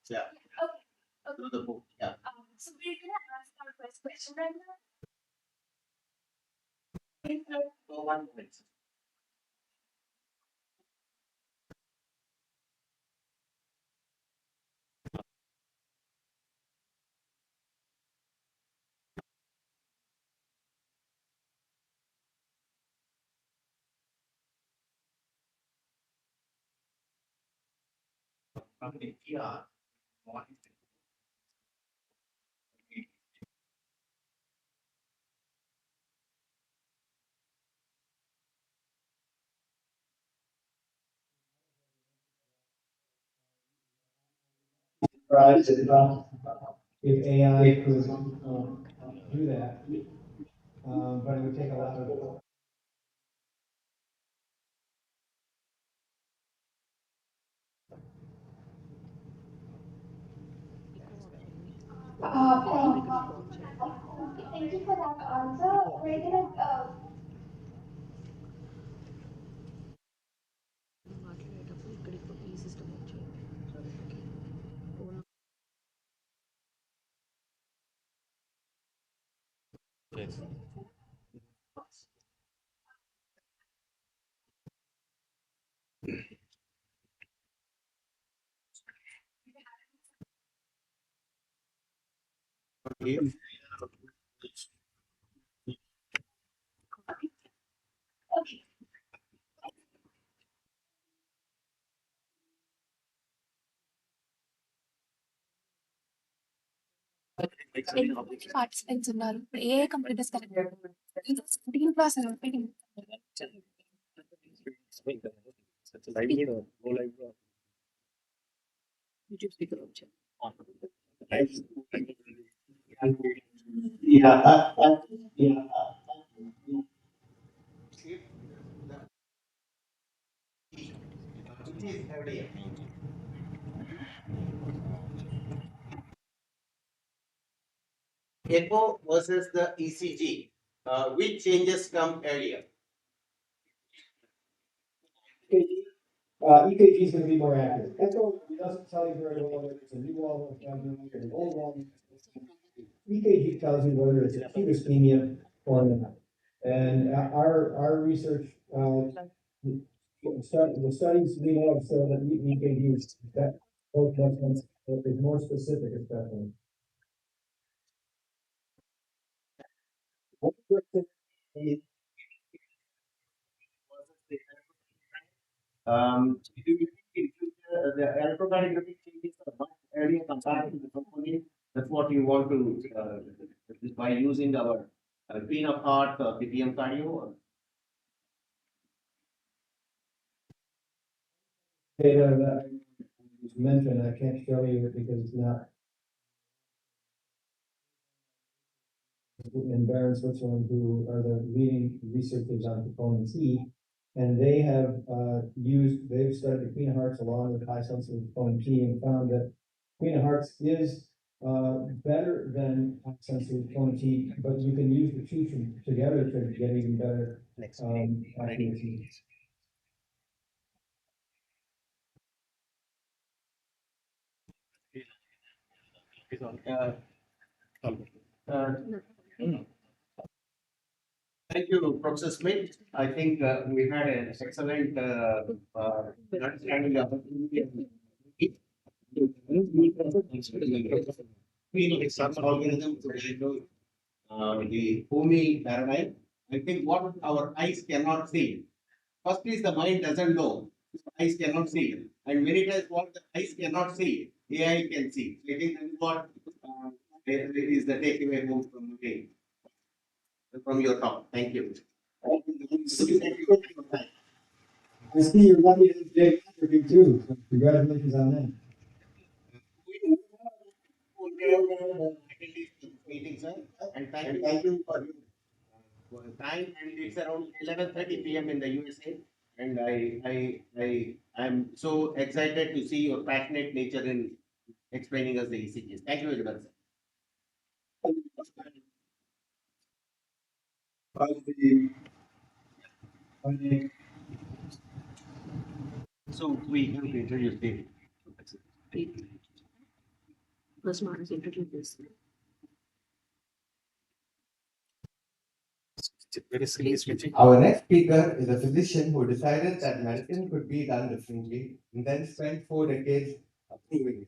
Yeah. Okay. Through the book. Yeah. So we're gonna ask our first question right now. So 1 minute. Surprised if AI could do that, but it would take a lot of. Thank you for that answer. We're gonna మాట్లాడేటప్పుడు ఇక్కడికి ఈ system వచ్చేయండి. okay. Participants ఉన్నారు. ఇప్పుడు ఏ computers correct class YouTube speaker వచ్చారు. Echo versus the ECG. Which changes come earlier? EKG is going to be more accurate. Echo doesn't tell you very well whether it's a new wall of or an old wall. EKG tells you whether it's acute ischemia or not. And our research, the studies we know of show that EKG is more specific, especially. Do you think in future the electromagnetic changes are much earlier compared to the troponin? That's what you want to by using our Queen of Heart or PM cardio? Data that I mentioned, I can't show you because it's not. In Bern, Switzerland, who are the leading researchers on troponin T, and they have they've studied the Queen of Hearts along with high sensitive troponin T and found that Queen of Hearts is better than high sensitive troponin T, but you can use the two together to get even better accuracy. Thank you, Professor Smith. I think we had an excellent understanding of the organism, the OMI paradigm. I think what our eyes cannot see. First is the mind doesn't know. Eyes cannot see. And many times what the eyes cannot see, AI can see. I think that is what is the takeaway home from your talk. Thank you. I see you're lucky to take interview too, so congratulations on that. Meeting, sir, and thank you for your time. And it's around 11:30 p.m. in the USA, and I'm so excited to see your passionate nature in explaining us the ECGs. Thank you very much, sir. So we have to introduce David. First one is introduce. Our next speaker is a physician who decided that medicine could be done differently and then spent 4 decades proving it.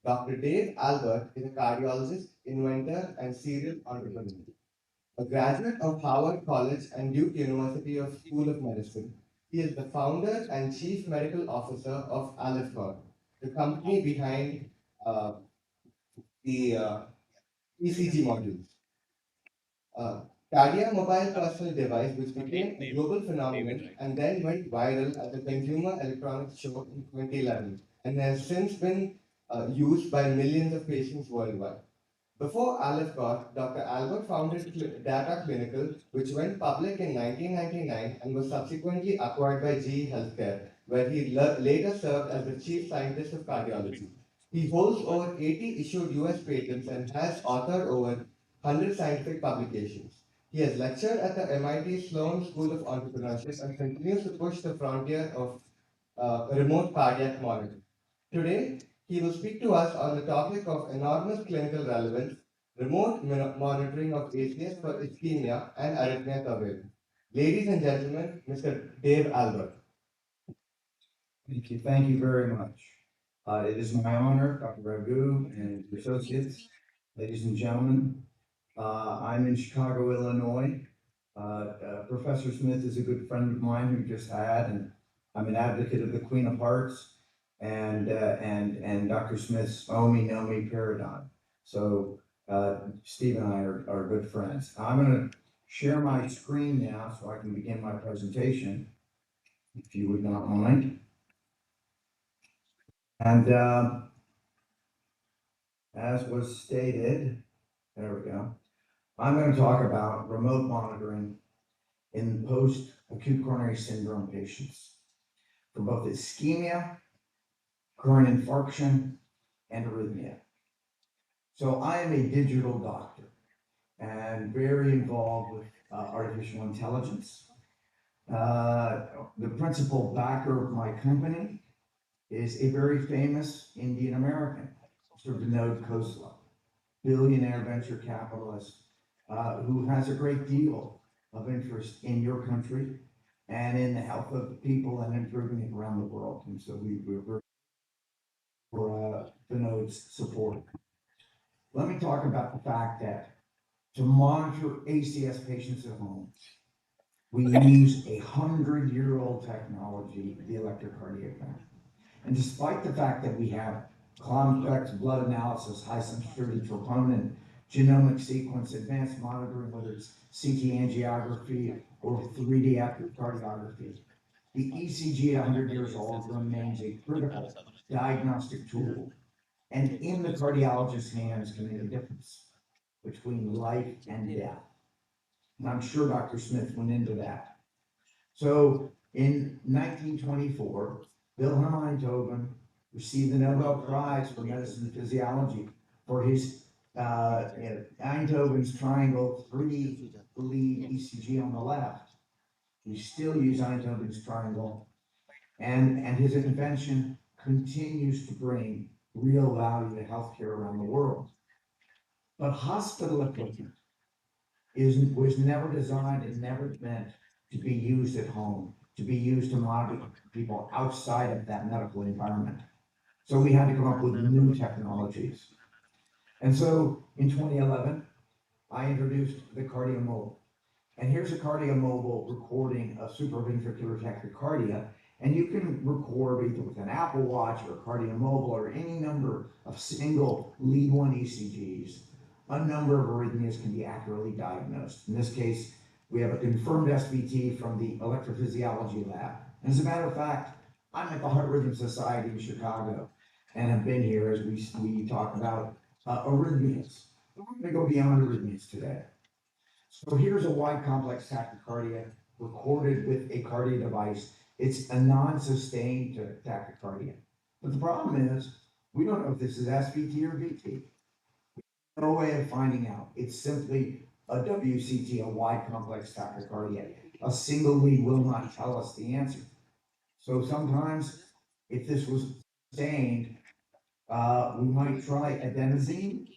Dr. Dave Albert is a cardiologist, inventor, and serial entrepreneur. A graduate of Howard College and Duke University of School of Medicine, he is the founder and chief medical officer of Aleph Corp, the company behind the ECG modules. Uh, Cardia Mobile Personal Device, which became a global phenomenon and then went viral at the Consumer Electronics Show in 2011 and has since been used by millions of patients worldwide. Before Aleph Corp, Dr. Albert founded Data Clinical, which went public in 1999 and was subsequently acquired by GE Healthcare, where he later served as the chief scientist of cardiology. He holds over 80 issued US patents and has authored over 100 scientific publications. He has lectured at the MIT Sloan School of Entrepreneurship and continues to push the frontier of remote cardiac monitoring. Today, he will speak to us on the topic of enormous clinical relevance, remote monitoring of ACS for ischemia and arrhythmia surveillance. Ladies and gentlemen, Mr. Dave Albert. Thank you very much. It is my honor, Dr. Raghu and his associates, ladies and gentlemen. I'm in Chicago, Illinois. Professor Smith is a good friend of mine who just had, and I'm an advocate of the Queen of Hearts and Dr. Smith's OMI NOMI paradigm. So Steve and I are good friends. I'm going to share my screen now so I can begin my presentation, if you would not mind. And as was stated, there we go. I'm going to talk about remote monitoring in post-acute coronary syndrome patients for both ischemia, coronary infarction, and arrhythmia. So I am a digital doctor and very involved with artificial intelligence. The principal backer of my company is a very famous Indian American, Mr. Vinod Khosla, billionaire venture capitalist who has a great deal of interest in your country and in the health of the people and improving it around the world. And so we're very for Vinod's support. Let me talk about the fact that to monitor ACS patients at home, we use a 100-year-old technology, the electrocardiogram. And despite the fact that we have complex blood analysis, high sensitivity troponin, genomic sequence, advanced monitoring, whether it's CT angiography or 3D echocardiography, the ECG at 100 years old remains a critical diagnostic tool, and in the cardiologist's hands can make a difference between life and death. And I'm sure Dr. Smith went into that. So in 1924, Wilhelm Einthoven received the Nobel Prize for Medicine and Physiology for his Einthoven's triangle 3 lead ECG on the left. We still use Einthoven's triangle, and his invention continues to bring real value to healthcare around the world. But hospital equipment was never designed and never meant to be used at home, to be used to monitor people outside of that medical environment. So we had to come up with new technologies. And so in 2011, I introduced the CardioMobile. And here's a cardiomobile recording of supraventricular tachycardia. And you can record either with an Apple Watch or cardiomobile or any number of single lead 1 ECGs. A number of arrhythmias can be accurately diagnosed. In this case, we have a confirmed SVT from the electrophysiology lab. And as a matter of fact, I'm at the Heart Rhythm Society in Chicago and have been here as we talk about arrhythmias. We're going to go beyond arrhythmias today. So here's a wide complex tachycardia recorded with a cardia device. It's a non-sustained tachycardia. But the problem is, we don't know if this is SVT or VT. No way of finding out. It's simply a WCT, a wide complex tachycardia. A single lead will not tell us the answer. So sometimes, if this was sustained, we might try adenosine,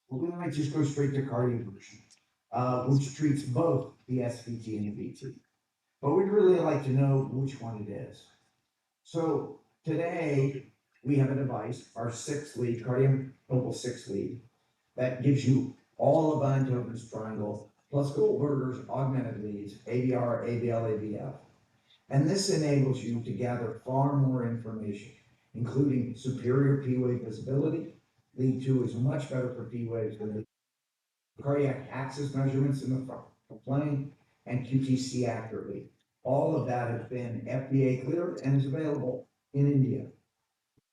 or we might just go straight to cardioversion, which treats both the SVT and the VT. But we'd really like to know which one it is. So today, we have a device, our 6-lead, cardiomobile 6-lead, that gives you all of Einthoven's triangle, plus Goldberger's augmented leads, ABR, ABL, ABF. And this enables you to gather far more information, including superior P-wave visibility. Lead 2 is much better for P-waves than the cardiac axis measurements in the frontal plane and QTC accurately. All of that has been FDA cleared and is available in India.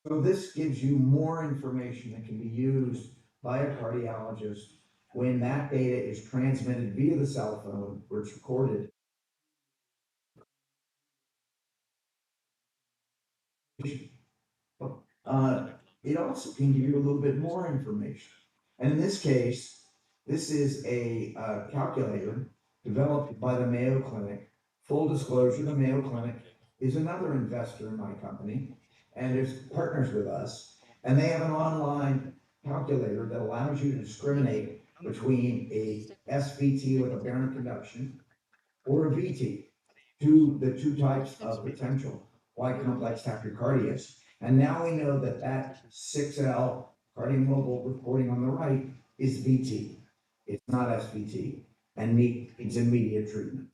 So this gives you more information that can be used by a cardiologist when that data is transmitted via the cell phone, where it's recorded. It also can give you a little bit more information. And in this case, this is a calculator developed by the Mayo Clinic. Full disclosure, the Mayo Clinic is another investor in my company and is partners with us. And they have an online calculator that allows you to discriminate between a SVT with aberrant conduction or a VT, the two types of potential wide complex tachycardias. And now we know that that 6L cardiomobile recording on the right is VT. It's not SVT and needs immediate treatment.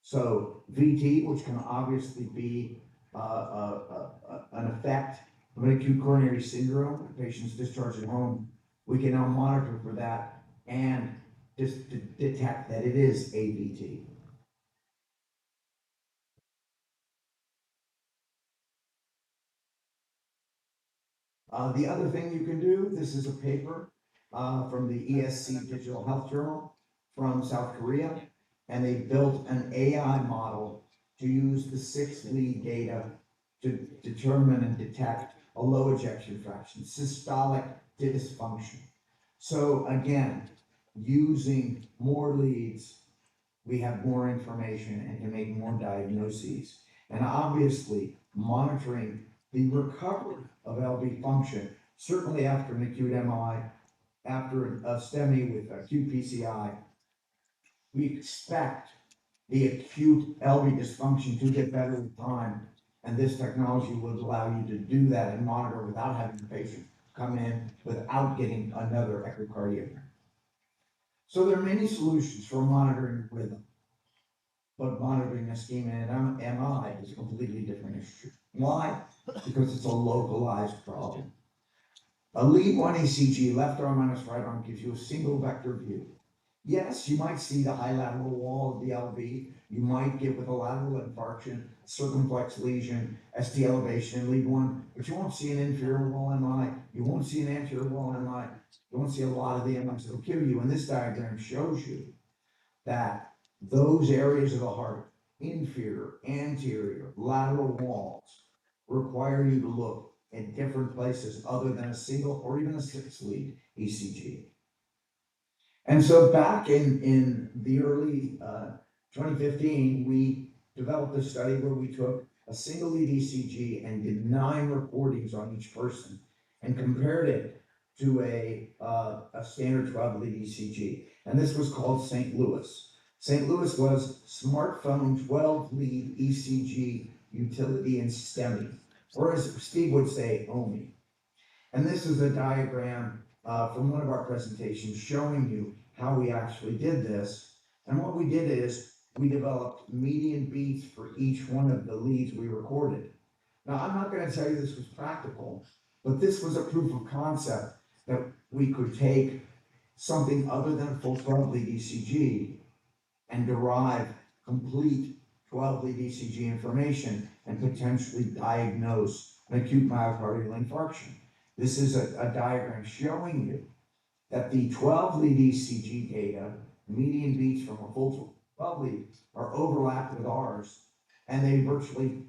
So VT, which can obviously be an effect of an acute coronary syndrome, the patient's discharged at home, we can now monitor for that and just detect that it is AVT. The other thing you can do, this is a paper from the ESC Digital Health Journal from South Korea, and they built an AI model to use the 6-lead data to determine and detect a low ejection fraction, systolic dysfunction. So again, using more leads, we have more information and can make more diagnoses. And obviously, monitoring the recovery of LV function, certainly after an acute MI, after a STEMI with acute PCI, we expect the acute LV dysfunction to get better with time. And this technology will allow you to do that and monitor without having the patient come in without getting another echocardiogram. So there are many solutions for monitoring rhythm. But monitoring ischemia and MI is a completely different issue. Why? Because it's a localized problem. A lead 1 ECG, left arm minus right arm, gives you a single vector view. Yes, you might see the high lateral wall of the LV. You might get with a lateral infarction, circumflex lesion, ST elevation in lead 1, but you won't see an inferior wall MI. You won't see an anterior wall MI. You won't see a lot of the MIs that will kill you. And this diagram shows you that those areas of the heart, inferior, anterior, lateral walls, require you to look in different places other than a single or even a 6-lead ECG. And so back in the early 2015, we developed a study where we took a single lead ECG and did 9 recordings on each person and compared it to a standard 12-lead ECG. And this was called St. Louis. St. Louis was smartphone 12-lead ECG utility in STEMI, or as Steve would say, OMI. And this is a diagram from one of our presentations showing you how we actually did this. And what we did is we developed median beats for each one of the leads we recorded. Now, I'm not going to tell you this was practical, but this was a proof of concept that we could take something other than a full 12-lead ECG and derive complete 12-lead ECG information and potentially diagnose an acute myocardial infarction. This is a diagram showing you that the 12-lead ECG data, median beats from a full 12-lead, are overlapped with ours, and they virtually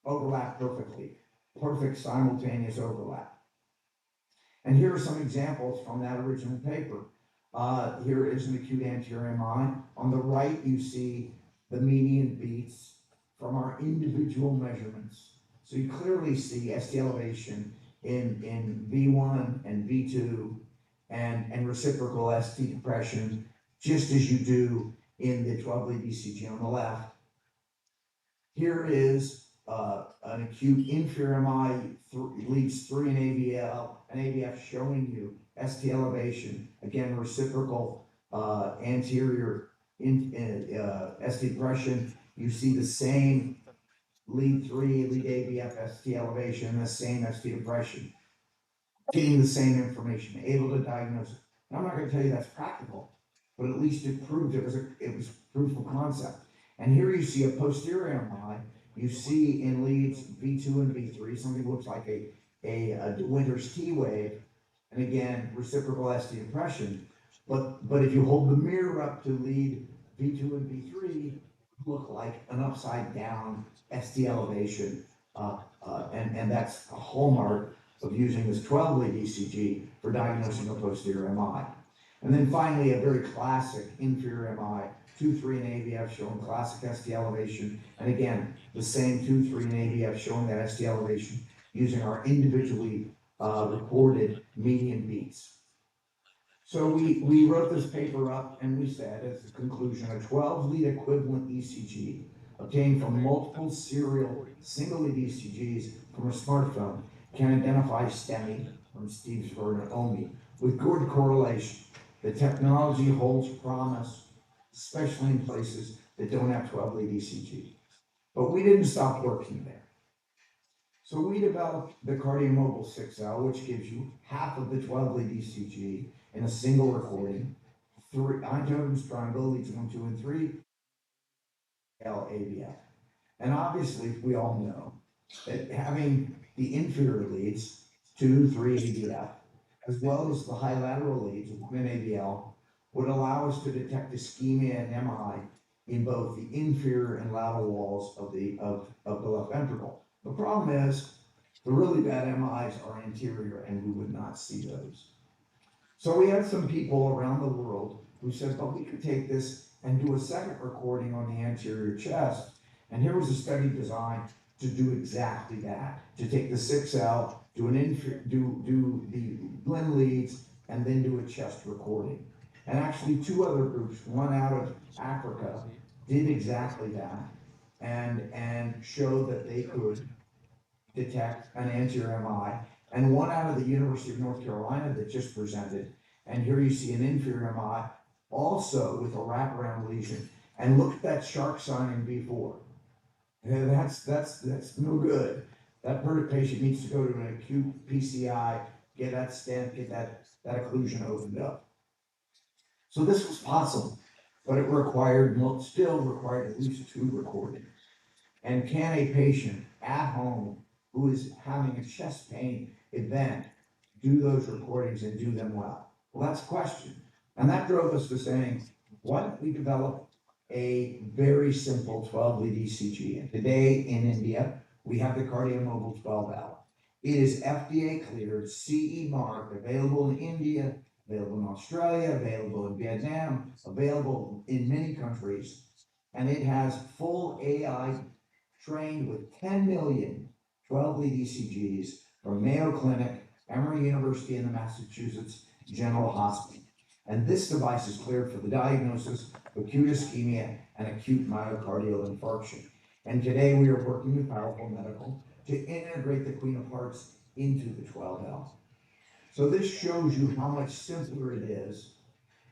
overlap perfectly, perfect simultaneous overlap. And here are some examples from that original paper. Here is an acute anterior MI. On the right, you see the median beats from our individual measurements. So you clearly see ST elevation in V1 and V2 and reciprocal ST depression, just as you do in the 12-lead ECG on the left. Here is an acute inferior MI, leads 3 in AVL, and AVF showing you ST elevation, again, reciprocal anterior ST depression. You see the same lead 3, lead AVF, ST elevation, and the same ST depression, getting the same information, able to diagnose it. And I'm not going to tell you that's practical, but at least it proved it was proof of concept. And here you see a posterior MI. You see in leads V2 and V3 something looks like a Winter's T wave, and again reciprocal ST depression. But if you hold the mirror up to lead V2 and V3, look like an upside down ST elevation, and that's a hallmark of using this 12-lead ECG for diagnosing a posterior MI. And then finally, a very classic inferior MI, 2-3 in AVF showing classic ST elevation, and again, the same 2-3 in AVF showing that ST elevation using our individually recorded median beats. So we wrote this paper up and we said, as a conclusion, a 12-lead equivalent ECG obtained from multiple serial single-lead ECGs from a smartphone can identify STEMI, from Steve's word, and OMI, with good correlation. The technology holds promise, especially in places that don't have 12-lead ECG. But we didn't stop working there. So we developed the cardiomobile 6L, which gives you half of the 12-lead ECG in a single recording. Angio-derived triangle leads 1, 2, and 3, AVF. And obviously, we all know that having the inferior leads, 2, 3 AVF, as well as the high lateral leads, 1 AVL, would allow us to detect ischemia and MI in both the inferior and lateral walls of the left ventricle. The problem is, the really bad MIs are anterior, and we would not see those. So we had some people around the world who said, but we could take this and do a second recording on the anterior chest. And here was a study designed to do exactly that, to take the 6L, do the limb leads, and then do a chest recording. And actually 2 other groups, one out of Africa, did exactly that and showed that they could detect an anterior MI, and one out of the University of North Carolina that just presented. And here you see an inferior MI, also with a wraparound lesion. And look at that shark sign in V4. And that's no good. That patient needs to go to an acute PCI, get that stent, get that occlusion opened up. So this was possible, but it still required at least 2 recordings. And can a patient at home who is having a chest pain event do those recordings and do them well? Well, that's the question. And that drove us to saying, why don't we develop a very simple 12-lead ECG? And today in India, we have the cardiomobile 12L. It is FDA cleared, CE marked, available in India, available in Australia, available in Vietnam, available in many countries. And it has full AI trained with 10 million 12-lead ECGs from Mayo Clinic, Emory University, and the Massachusetts General Hospital. And this device is cleared for the diagnosis of acute ischemia and acute myocardial infarction. And today we are working with Powerful Medical to integrate the Queen of Hearts into the 12L. So this shows you how much simpler it is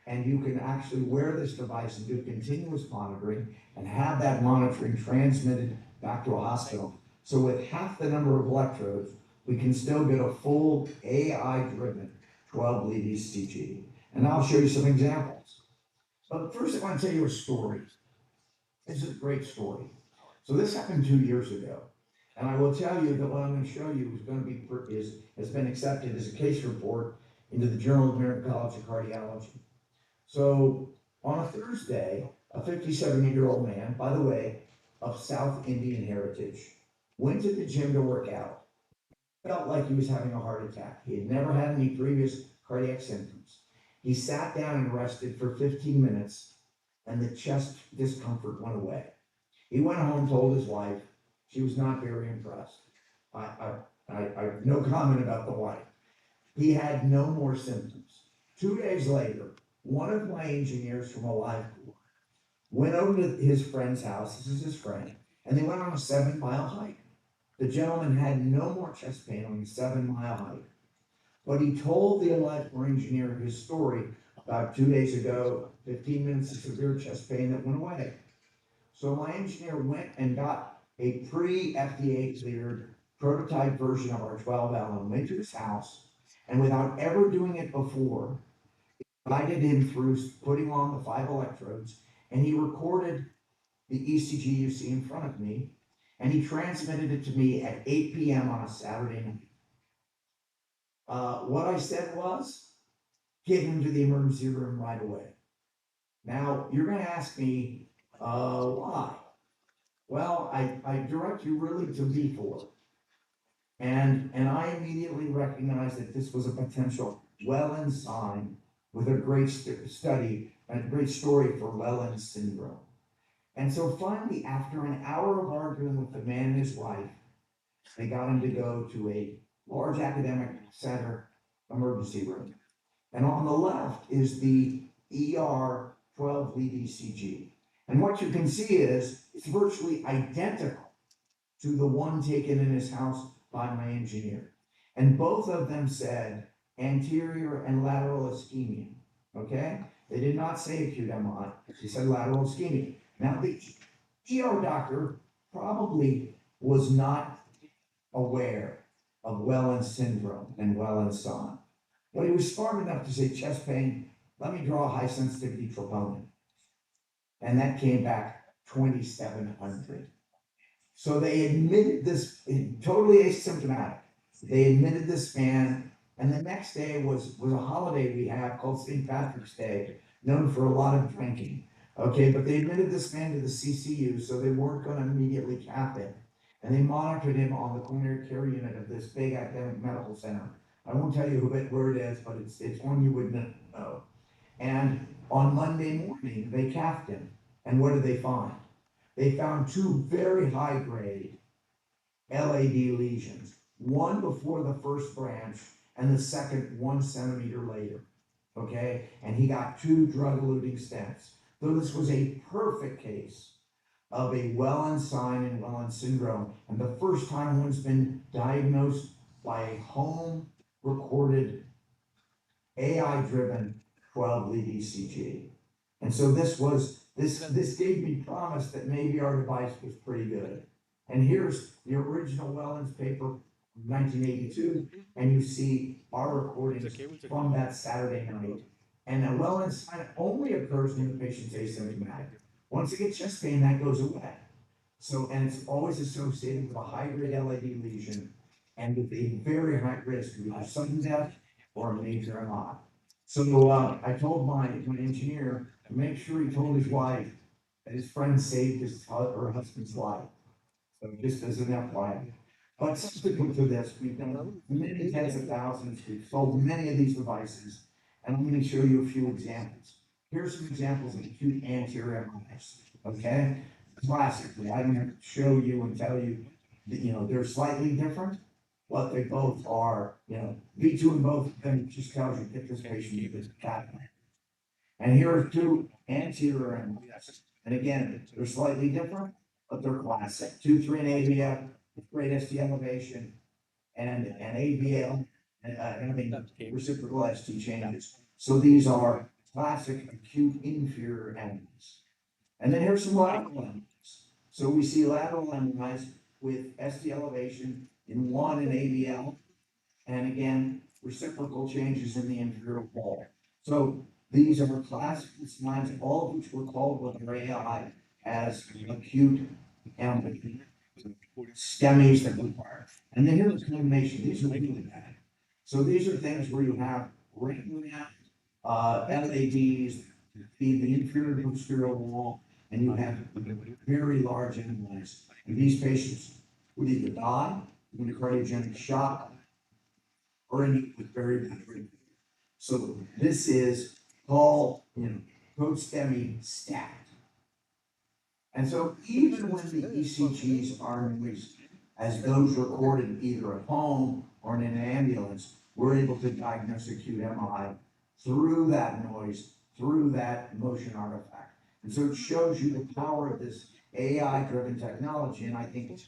And you can actually wear this device and do continuous monitoring and have that monitoring transmitted back to a hospital. So with half the number of electrodes, we can still get a full AI-driven 12-lead ECG. And I'll show you some examples. But first, I want to tell you a story. This is a great story. So this happened 2 years ago. And I will tell you that what I'm going to show you is going to be has been accepted as a case report into the Journal of American College of Cardiology. So on a Thursday, a 57-year-old man, by the way, of South Indian heritage, went to the gym to work out. Felt like he was having a heart attack. He had never had any previous cardiac symptoms. He sat down and rested for 15 minutes, and the chest discomfort went away. He went home, told his wife. She was not very impressed. I no comment about the wife. He had no more symptoms. 2 days later, one of my engineers from a live corps went over to his friend's house. This is his friend, and they went on a 7-mile hike. The gentleman had no more chest pain on the 7-mile hike, but he told the live corps engineer his story about 2 days ago, 15 minutes of severe chest pain that went away. So my engineer went and got a pre-FDA cleared prototype version of our 12L and went to his house, and without ever doing it before, guided him through putting on the 5 electrodes, and he recorded the ECG you see in front of me, and he transmitted it to me at 8 p.m. on a Saturday night. What I said was, get him to the emergency room right away. Now, you're going to ask me, why? Well, I direct you really to V4. And I immediately recognized that this was a potential Wellens sign with a great study and a great story for Wellens syndrome. And so finally, after an hour of arguing with the man and his wife, they got him to go to a large academic center emergency room. And on the left is the ER 12-lead ECG. And what you can see is it's virtually identical to the one taken in his house by my engineer. And both of them said anterior and lateral ischemia, okay? They did not say acute MI, they said lateral ischemia. Now, the ER doctor probably was not aware of Wellens syndrome and Wellens sign, but he was smart enough to say chest pain, let me draw a high sensitivity troponin. And that came back 2,700. So they admitted this, totally asymptomatic. They admitted this man, and the next day was a holiday we have called St. Patrick's Day, known for a lot of drinking. Okay, but they admitted this man to the CCU, so they weren't going to immediately cap him. And they monitored him on the coronary care unit of this big academic medical center. I won't tell you where it is, but it's one you would know. And on Monday morning, they capped him. And what did they find? They found 2 very high-grade LAD lesions, one before the first branch and the second 1 centimeter later, okay? And he got 2 drug-eluting stents. So this was a perfect case of a Wellens sign and Wellens syndrome, and the first time one's been diagnosed by a home-recorded, AI-driven 12-lead ECG. And so this gave me promise that maybe our device was pretty good. And here's the original Wellens paper from 1982, and you see our recordings from that Saturday night. And a Wellens sign only occurs when the patient's asymptomatic. Once they get chest pain, that goes away. So, and it's always associated with a high-grade LAD lesion and with a very high risk of either sudden death or a major MI. So I told my engineer to make sure he told his wife that his friend saved her husband's life. So just as an FYI. But subsequent to this, we've done many tens of thousands, we've sold many of these devices, and I'm going to show you a few examples. Here's some examples of acute anterior MIs, okay? Classically, I don't have to show you and tell you that, they're slightly different, but they both are, V2 in both of them just tells you that this patient is catheter. And here are 2 anterior MIs. And again, they're slightly different, but they're classic. 2-3 in AVF, with great ST elevation, and AVL, having reciprocal ST changes. So these are classic acute inferior MIs. And then here's some lateral MIs. So we see lateral MIs with ST elevation in one in ABL, and again, reciprocal changes in the inferior wall. So these are classical signs, all of which were called with our AI as acute MI. STEMIs that require. And then here's the combination. These are really bad. So these are things where you have LADs, the inferior to posterior wall, and you have very large MIs. And these patients would either die with a cardiogenic shock or end up with very bad rate. So this is called, post-STEMI stacked. And so even when the ECGs are noisy, as those recorded either at home or in an ambulance, we're able to diagnose acute MI through that noise, through that motion artifact. And so it shows you the power of this AI-driven technology. And I think,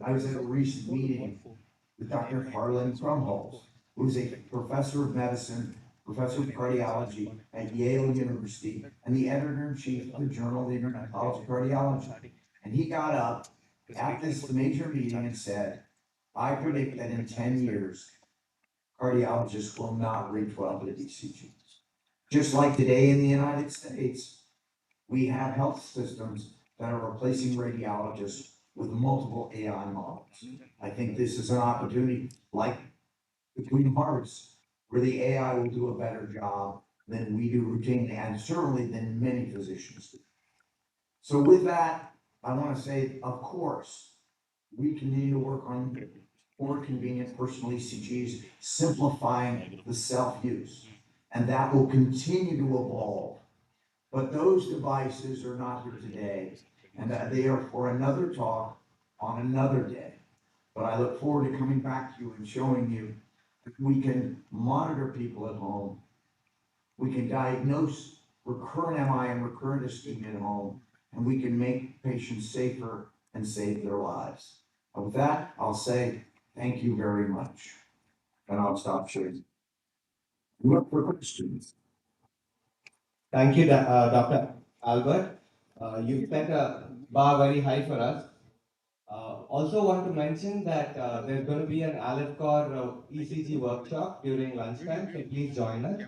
I was at a recent meeting with Dr. Harlan Krumholz, who's a professor of medicine, professor of cardiology at Yale University, and the editor-in-chief of the Journal of the American College of Cardiology. And he got up at this major meeting and said, I predict that in 10 years, cardiologists will not read 12-lead ECGs. Just like today in the United States, we have health systems that are replacing radiologists with multiple AI models. I think this is an opportunity like the Queen Hearts, where the AI will do a better job than we do routinely, and certainly than many physicians do. So with that, I want to say, of course, we continue to work on more convenient personal ECGs, simplifying the self-use, and that will continue to evolve. But those devices are not here today, and they are for another talk on another day. But I look forward to coming back to you and showing you that we can monitor people at home. We can diagnose recurrent MI and recurrent ischemia at home, and we can make patients safer and save their lives. And with that, I'll say thank you very much. And I'll stop sharing. Look for questions. Thank you, Dr. Albert. You set a bar very high for us. Also want to mention that there's going to be an ALIFCOR ECG workshop during lunchtime, so please join us.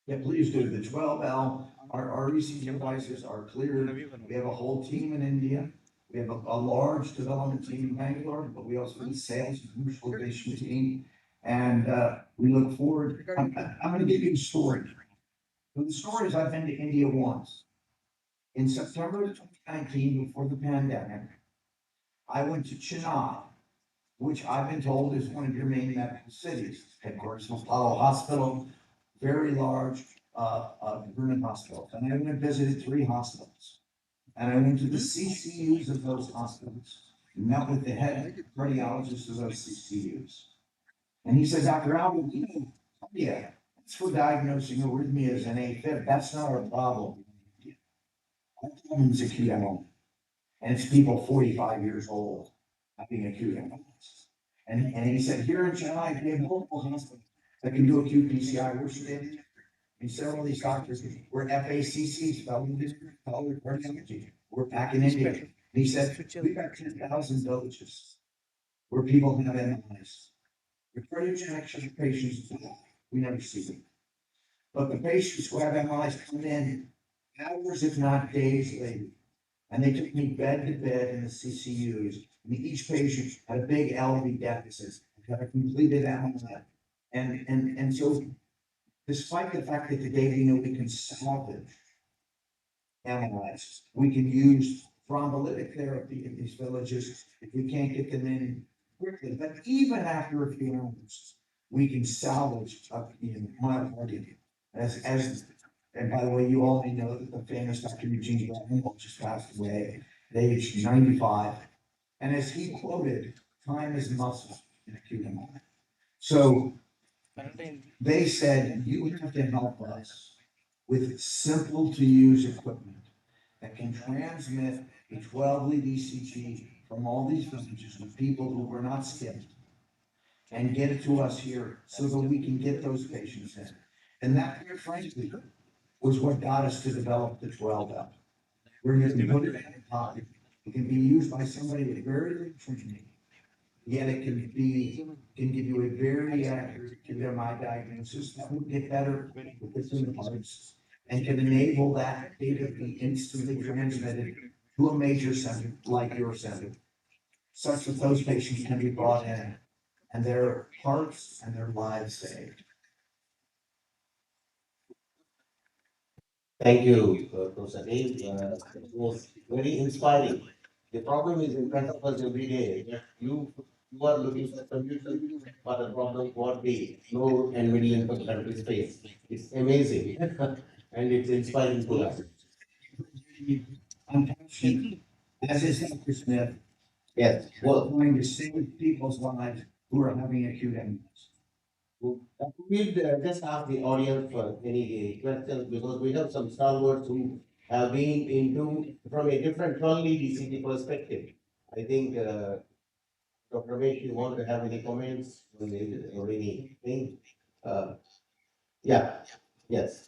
Yeah, please do. The 12L, our ECG devices are cleared. We have a whole team in India. We have a large development team in Bangalore, but we also have a sales and commercialization team. And we look forward. I'm going to give you a story. So the story is I've been to India once. In September of 2019, before the pandemic, I went to Chennai, which I've been told is one of your main medical cities. Headquarters of Apollo Hospital, very large government hospital. And I went and visited 3 hospitals. And I went to the CCUs of those hospitals, and met with the head cardiologist of those CCUs. And he says, Dr. Albert, yeah, it's for diagnosing arrhythmias and AFib. That's not our problem. Our problem is acute MI. And it's people 45 years old having acute MI. And he said, here in Chennai, we have multiple hospitals that can do acute PCI. We're standing. And several of these doctors were FACCs, fellow cardiology. We're back in India. And he said, we've got 10,000 villages where people have MIs. The cardiogenic patients, we never see them. But the patients who have MIs come in hours, if not days later. And they took me bed to bed in the CCUs. And each patient had a big LV deficit, had a completed MI. And so, despite the fact that today we know we can salvage MIs, we can use thrombolytic therapy in these villages if we can't get them in quickly. But even after a few hours, we can salvage myocardium. And by the way, you all may know that the famous Dr. Eugene Brown just passed away at age 95. And as he quoted, time is muscle in acute MI. So they said, you have to help us with simple to use equipment that can transmit a 12-lead ECG from all these villages with people who were not skilled and get it to us here so that we can get those patients in. And that, quite frankly, was what got us to develop the 12L. Where you can put it in a pocket. It can be used by somebody with very little training. Yet it can give you a very accurate QMI diagnosis that will get better with different parts and can enable that data to be instantly transmitted to a major center like your center, such that those patients can be brought in and their hearts and their lives saved. Thank you, Professor Dave. It was very inspiring. The problem is in front of us every day. That you are looking for solutions for the problem what the low and middle income countries face. It's amazing and it's inspiring to us. I'm passionate, as is Dr. Smith, Yes. we're Well, going to save people's lives who are having acute MS. we'll just ask the audience for any questions because we have some stalwarts who have been into from a different 12-lead ECG perspective. I think Dr. Ramesh, you want to have any comments or anything? Uh, yeah, yes.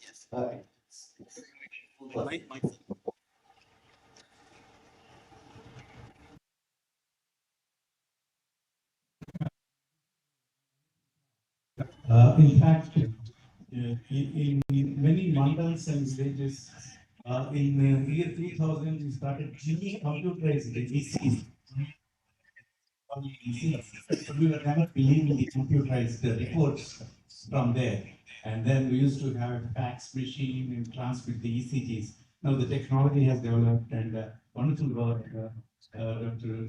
In fact, in many mandals and villages, in year 2000, we started computerized the ECGs. We were never believing the computerized reports from there. And then we used to have fax machine and transmit the ECGs. Now the technology has developed and wonderful work, Dr.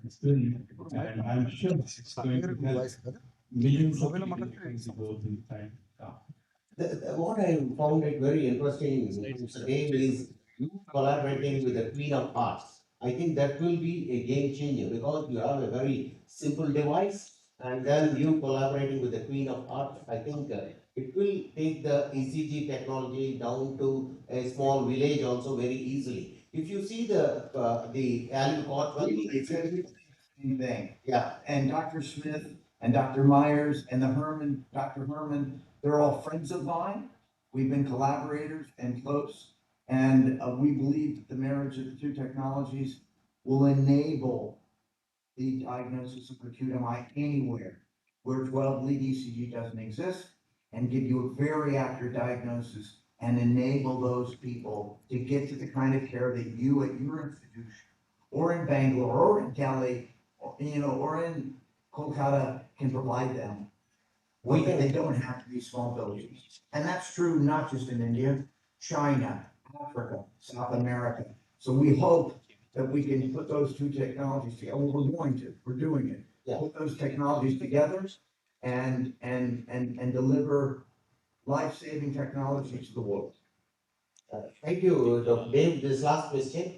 Spin, and I'm sure it's going to help millions of people across the globe in time to come. What I found it very interesting, Mr. Dave, is you collaborating with the Queen of Hearts. I think that will be a game changer because you have a very simple device and then you collaborating with the Queen of Hearts. I think it will take the ECG technology down to a small village also very easily. If you see the Allen Court, It's a same thing. yeah, And Dr. Smith and Dr. Myers and Dr. Herman, they're all friends of mine. We've been collaborators and close. And we believe that the marriage of the two technologies will enable the diagnosis of acute MI anywhere where 12-lead ECG doesn't exist and give you a very accurate diagnosis and enable those people to get to the kind of care that you at your institution or in Bangalore or in Delhi, or, or in Kolkata can provide them. They don't have to be small villages. And that's true not just in India, China, Africa, South America. So we hope that we can put those two technologies together. Well, we're doing it. Yeah. Put those technologies together and deliver life-saving technology to the world. Thank you, Dr. Dave. This last question.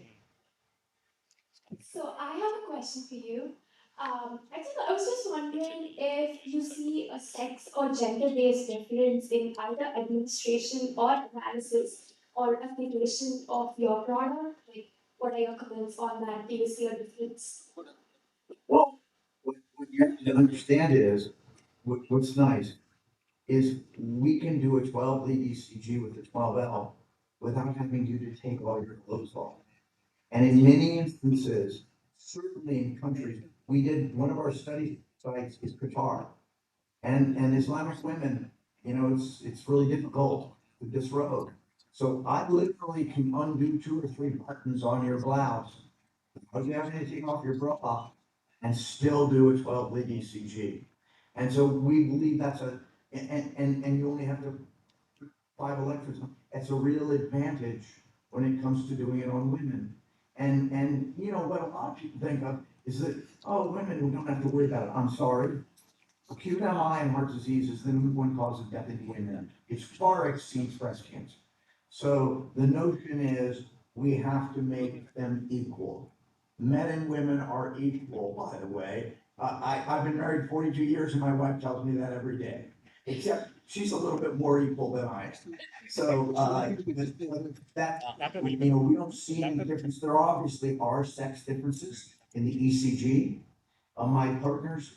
So I have a question for you. Actually, I was just wondering if you see a sex or gender-based difference in either administration or analysis or application of your product. Like, what are your comments on that? Do you see a difference? Well, what you have to understand is, what's nice is we can do a 12-lead ECG with the 12L without having you to take all your clothes off. And in many instances, certainly in countries, we did, one of our study sites is Qatar. And Islamic women, it's really difficult to disrobe. So I literally can undo 2 or 3 buttons on your blouse without you having to take off your bra and still do a 12-lead ECG. And so we believe that's and you only have to 5 electrodes. That's a real advantage when it comes to doing it on women. And what a lot of people think of is that, oh, women, we don't have to worry about it. I'm sorry. Acute MI and heart disease is the number 1 cause of death in women. It far exceeds breast cancer. So the notion is we have to make them equal. Men and women are equal, by the way. I've been married 42 years and my wife tells me that every day. Except she's a little bit more equal than I am. So we don't see any difference. There obviously are sex differences in the ECG. My partners,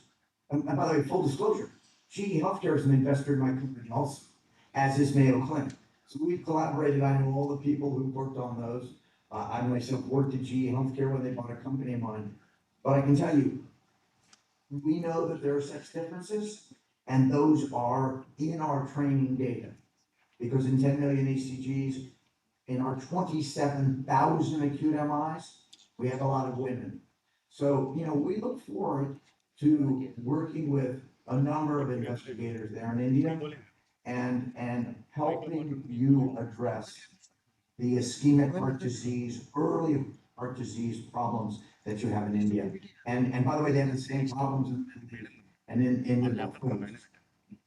and by the way, full disclosure, GE Healthcare is an investor in my company also. as is Mayo Clinic. So we've collaborated. I know all the people who worked on those. I myself worked at GE Healthcare when they bought a company of mine. But I can tell you, we know that there are sex differences, and those are in our training data. Because in 10 million ECGs, in our 27,000 acute MIs, we have a lot of women. So, we look forward to working with a number of investigators there in India and helping you address the ischemic heart disease, early heart disease problems that you have in India. And by the way, they have the same problems in the Gulf Coast.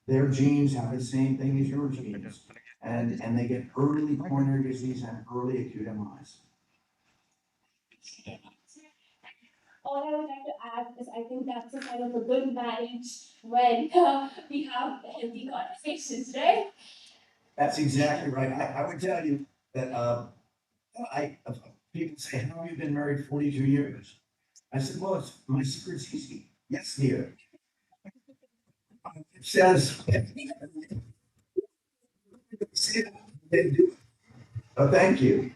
Their genes have the same thing as your genes. And they get early coronary disease and early acute MIs. All I would like to add is I think that's a kind of a good marriage when we have healthy conversations, right? That's exactly right. I would tell you that people say, how have you been married 42 years? I said, well, my secret's easy. Yes, dear. It says, oh, thank you.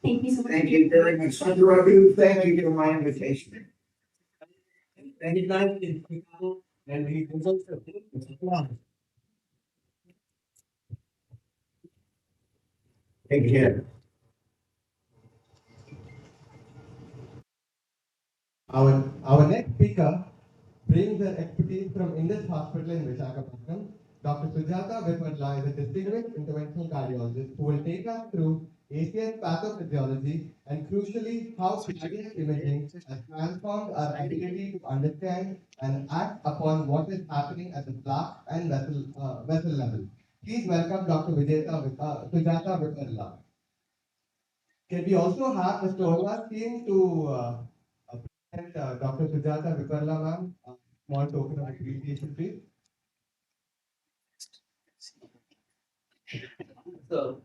Thank you so much. Thank you very much. Dr. Ragu, thank you for my invitation. And it nice in Chicago, and he can also. Take care. Our next speaker brings her expertise from Indus Hospital in Visakhapatnam. Dr. Sujata Vipadla is a distinguished interventional cardiologist who will take us through ACS pathophysiology and crucially how cardiac imaging has transformed our ability to understand and act upon what is happening at the plaque and vessel level. Please welcome Dr. Sujata Vipadla. Can we also have Mr. Olva's team to present Dr. Sujata Vipadla, ma'am? Small token of appreciation, please. So,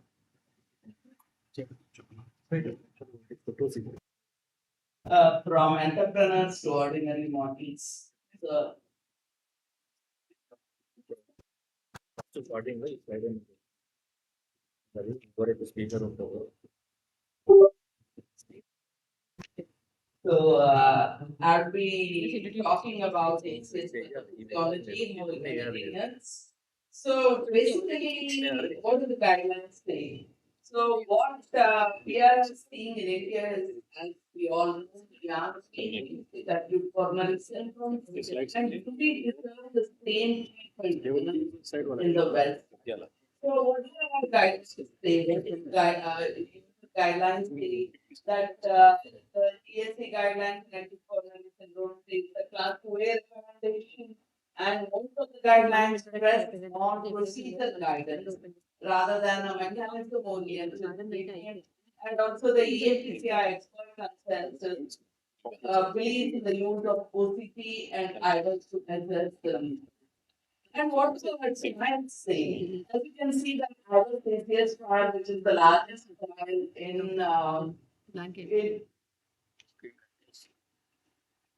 from entrepreneurs to ordinary mortals. So, I'll be talking about physiology more than anything else. So basically, what do the guidelines say? So what we are seeing in India is, as we all know, we are seeing that acute coronary syndrome, and today deserve the same treatment in the West. So what do our guidelines say? Guidelines say that the ESC guidelines and acute coronary syndrome is a class 2A recommendation, and most of the guidelines rest on procedural guidance rather than a mechanism oriented treatment. And also the EAPCI expert consensus believes in the use of OCT and idols to assess the need. And what do our science say? As you can see, that idols ACS trial, which is the largest trial in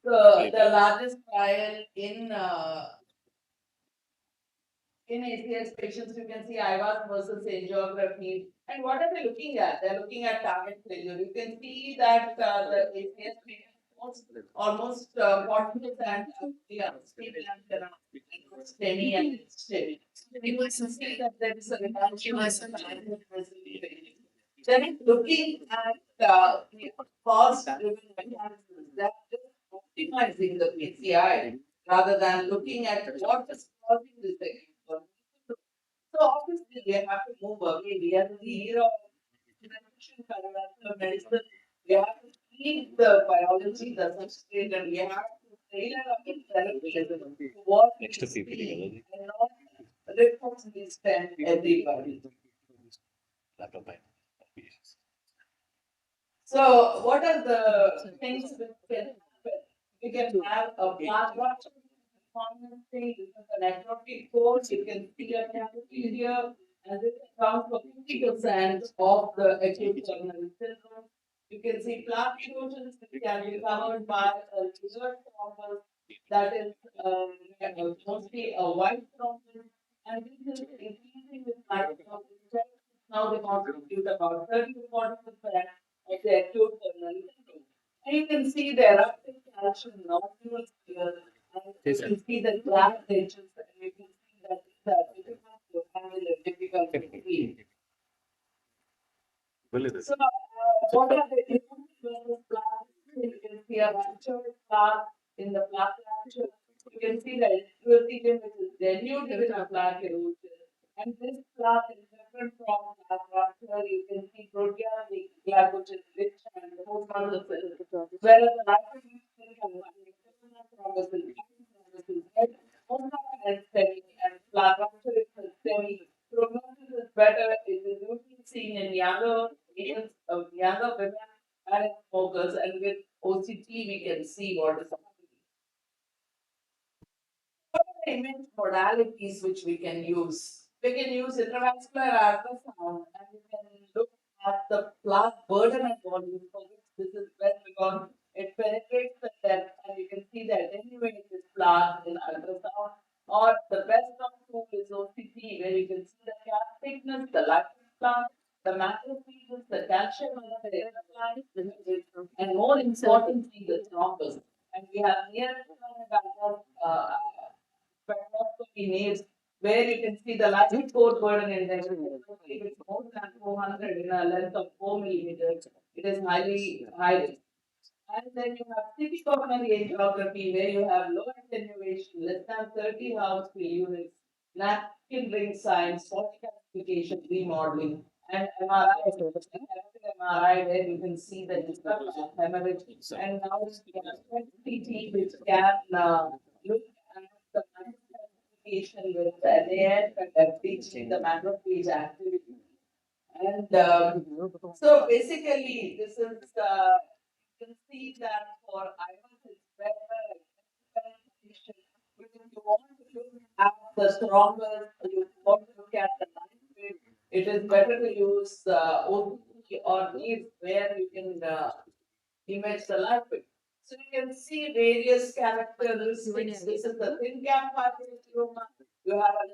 the largest trial in ACS patients, you can see IVAS versus angiography. And what are they looking at? They're looking at target failure. You can see that the ACS patients almost 40% STEMI and STEMI. You will see that there is a reduction in target resolution. Then looking at the cost-driven mechanisms that is optimizing the PCI rather than looking at what is causing this acute. So obviously we have to move away. We have to hear of nutrition, cardiovascular medicine. We have to keep the biology, the substrate, and we have to tailor our therapy to what we see and not repeatedly spend everybody. So what are the things which can happen? We can have a plaque rupture. This is the necrotic course. You can see a catheter, and this accounts for 50% of the acute coronary syndrome. You can see plaque erosion, which can be covered by a liver thrombus that is mostly a white thrombus, and this is increasing with life. Now they constitute about 30 to 40% of the acute coronary syndrome. And you can see there are calcium nodules here, and you can see the glass edges, and you can see that these are difficult to handle and difficult to treat. So, what are the different versus plaque? You can see a ruptured plaque in the plaque rupture. You can see the epithelium which is denuded in a plaque erosion. And this plaque is different from plaque rupture. You can see proteomic plaque which is rich and most of the cells. Whereas the rupture you can find thrombosis, red, most of it is STEMI, and plaque rupture is STEMI. Prognosis is better. It is usually seen in younger males, younger women, and smokers. And with OCT, we can see what is happening. What are the image modalities which we can use? We can use intravascular ultrasound, and we can look at the plaque burden and volume, for which this is best because it penetrates the depth, and you can see the attenuated plaque in ultrasound. Or the best of tool is OCT, where you can see the cap thickness, the lateral plaque, the macrophages, the calcium of the erythrocytes, and more importantly, the thrombus. And we have near spectroscopy needs, where you can see the lateral core burden index. It's more than 400 in a length of 4 millimeters. It is highly high. And then you have city coronary angiography, where you have low attenuation, less than 30 Hz per unit, napkin ring signs, spot calcification, remodeling, and MRI, MRI, where you can see the disruption, hemorrhage, and now we have CT, which can look at the calcification with NAS and FDG, the macrophage activity. And so basically, this is you can see that for iris it's better condition. If you want to look at the stronger, you want to look at the light weight, it is better to use OCT or leads where you can image the light weight. So you can see various characteristics. This is the thin cap papilloma. You have a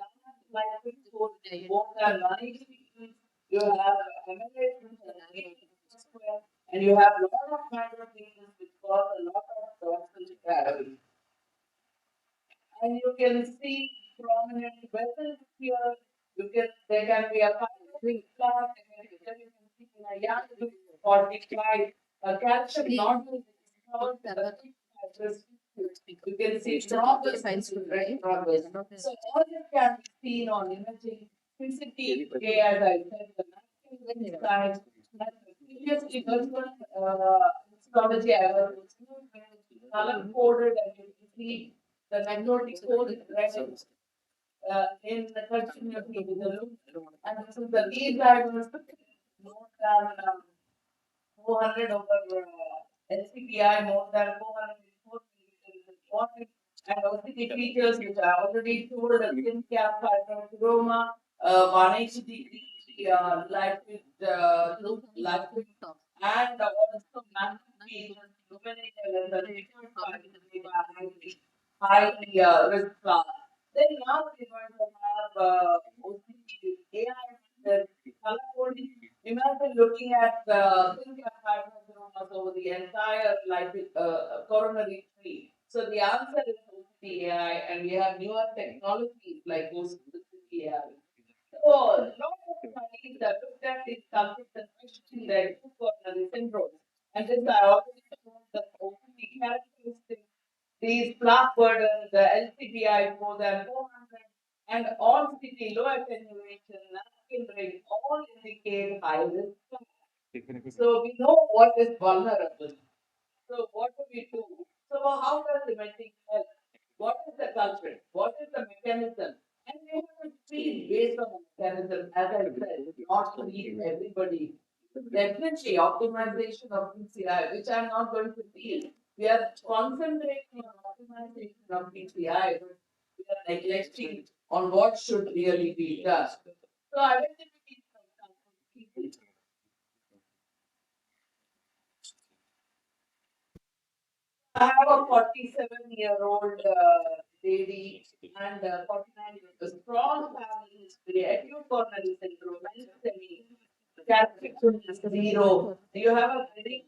light weight score more than 180 degrees. You have hemorrhage and you have a lot of microphysicians which cause a lot of dorsal travel. And you can see prominent vessels here. There can be a pyruvate plaque, and you can see in a young 45 a calcium nodule. You can see thrombus, right? Thrombus. So all this can be seen on imaging. Physically, as I said, the napkin side. Previously, histology I was color coded, and you can see the magnetic code is red in the continuity with the loop. And this is the lead drivers more than 400 over SCPI, more than 404 millimeters is important. And OCT features which I already told, a thin cap hyperchroma, 180 degree light with loop, light with, and also magnification, illuminated and the high risk class. Then now we're going to have OCT AI, the color coding. Imagine looking at thin cap hyperchromas over the entire life coronary tree. So the answer is OCT AI, and we have newer technologies like OCT AI. So, lot of studies that looked at these subjects, especially the acute coronary syndrome. And this I already showed the OCT characteristics, these plaque burden, the LCBI more than 400, and all CT low attenuation, napkin ring, all indicate high risk plaque. So we know what is vulnerable. So what do we do? So how does imaging help? What is the culprit? What is the mechanism? And we have to treat based on the mechanism, as I said, not to treat everybody. Definitely optimization of PCI, which I'm not going to deal. We are concentrating on optimization of PCI, but we are neglecting on what should really be done. So identification of I have a 47-year-old lady and 49 years, a strong family history, acute coronary syndrome, NSTEMI, calcium is 0. You have a very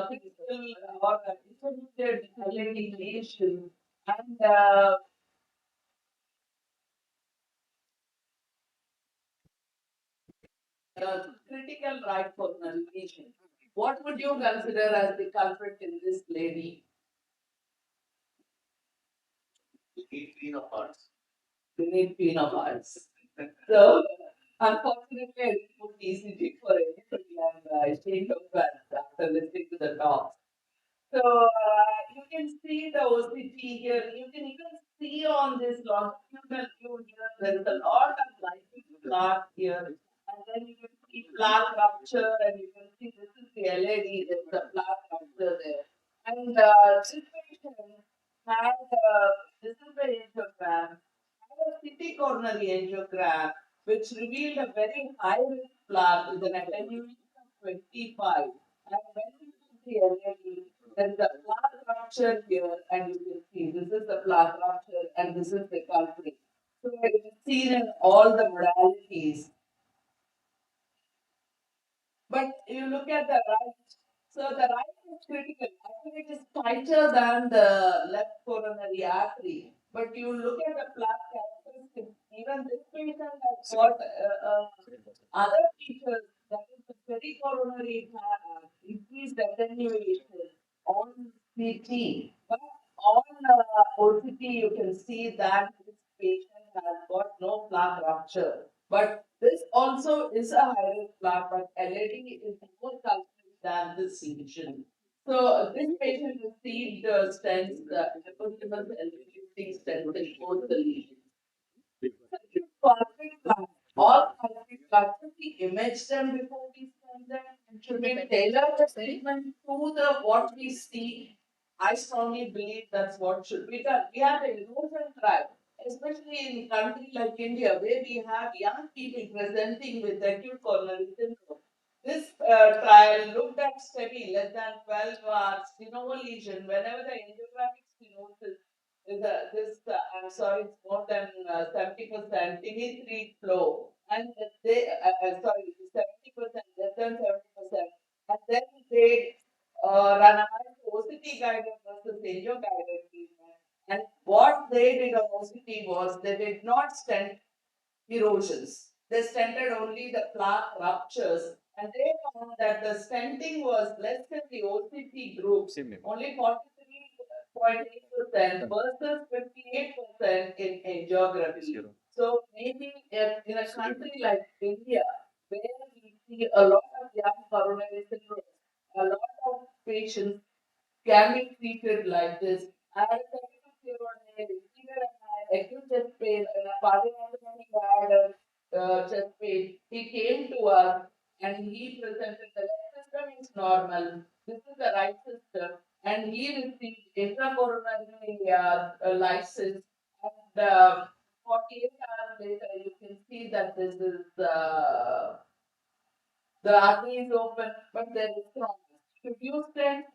critical or intermittent dilation and critical right coronary lesion. What would you consider as the culprit in this lady? You need clean of hearts. You need phenotypes. So, unfortunately, I didn't put ECG for anybody and I changed of that after listening to the talk. So, you can see the OCT here. You can even see on this longitudinal view here, there is a lot of lysis plaque here. And then you can see plaque rupture and you can see this is the LAD, there's the plaque rupture there. And this patient had, this is the angiogram, had a CT coronary angiogram, which revealed a very high risk plaque with an attenuation of 25. And when you see the LAD, there is a plaque rupture here, and you can see this is the plaque rupture, and this is the culprit. So it is seen in all the modalities. But you look at the right, so the right is critical. Actually, it is tighter than the left coronary artery. But you look at the plaque characteristics, even this patient has got other features, that is the pericoronary increased attenuation on CT. But on OCT, you can see that this patient has got no plaque rupture. But this also is a high risk plaque, but LAD is more culprit than this lesion. So this patient received stents, the epidemic LVT stents in both the lesions. All culprit plaques, we image them before we send them. Should we tailor the treatment to the what we see? I strongly believe that's what should be done. We have a erosion trial, especially in country like India, where we have young people presenting with acute coronary syndrome. This trial looked at STEMI less than 12 hours, de novo lesion, whenever the angiographic stenosis is I'm sorry, it's more than 70% TB3 flow, and they, sorry, 70%, less than 70%, and then they randomized OCT guided versus angio guided treatment. And what they did on OCT was they did not stent erosions. They stented only the plaque ruptures, and they found that the stenting was less than the OCT group, only 43.8% versus 58% in angiography. So maybe if in a country like India, where we see a lot of young coronary syndrome, a lot of patients can be treated like this. I had a 32-year-old male, severe acute chest pain, and a cardiomyopathy had chest pain. He came to us and he presented the left system is normal. This is the right system, and he received intracoronary lysis. And 48 hours later, you can see that this is the artery is open, but there is thrombus. Should you stent?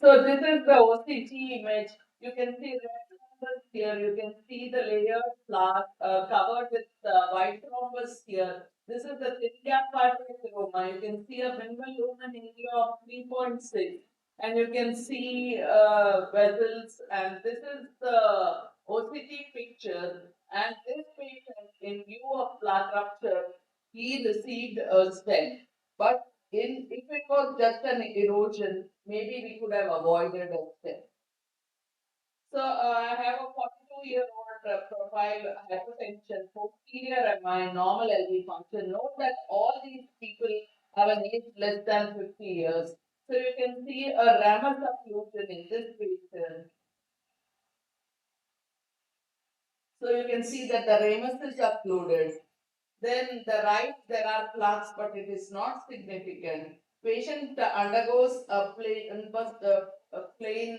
So this is the OCT image. You can see red thrombus here. You can see the layered plaque covered with white thrombus here. This is the thin gap hypertheroma. You can see a minimal lumen area of 3.6. And you can see vessels. And this is the OCT picture. And this patient, in view of plaque rupture, he received a stent. But if it was just an erosion, maybe we could have avoided a step. So I have a 42-year-old profile hypertension, posterior MI, normal LV function. Note that all these people have an age less than 50 years. So you can see a ramus occlusion in this patient. So you can see that the ramus is occluded. Then the right, there are plaques, but it is not significant. Patient undergoes a plain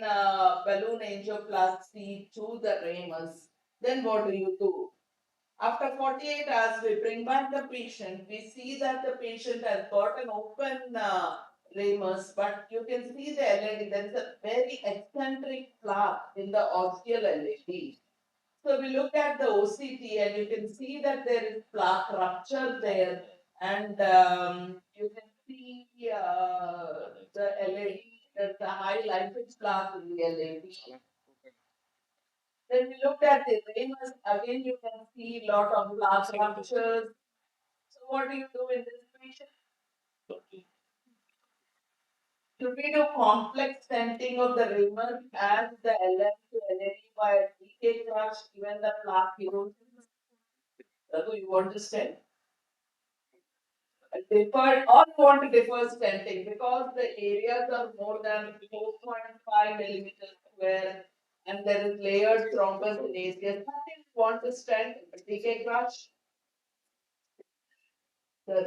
balloon angioplasty to the ramus. Then what do you do? After 48 hours, we bring back the patient. We see that the patient has got an open ramus, but you can see the LAD. There is a very eccentric plaque in the ostial LAD. So we look at the OCT and you can see that there is plaque rupture there, and you can see the LAD, there's a high lipid plaque in the LAD. Then we looked at the ramus, again you can see lot of plaque ruptures. So what do you do in this patient? Should we do complex stenting of the ramus as the LM to LAD by a DK crush given the plaque erosion? Raghu, you want to stent? Deferred or you want to defer stenting because the areas are more than 4.5 millimeters square and there is layered thrombus in ACS. You want to stent DK crush? Sir,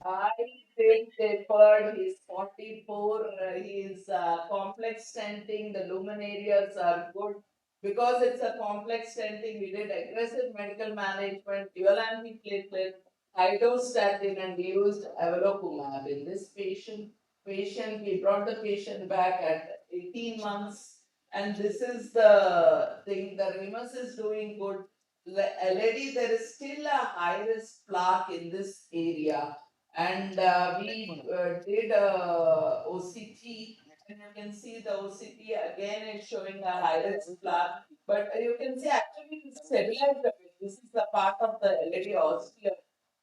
I think deferred, he's 44, his complex stenting, the lumen areas are good. Because it's a complex stenting, we did aggressive medical management, dual antiplatelet, hydrostatin, and we used avelocumab. In this patient, we brought the patient back at 18 months, and this is the thing, the ramus is doing good. LAD, there is still a high risk plaque in this area and we did OCT and you can see the OCT again is showing a high risk plaque but you can see actually it's stabilized a bit. This is the part of the LED osteo.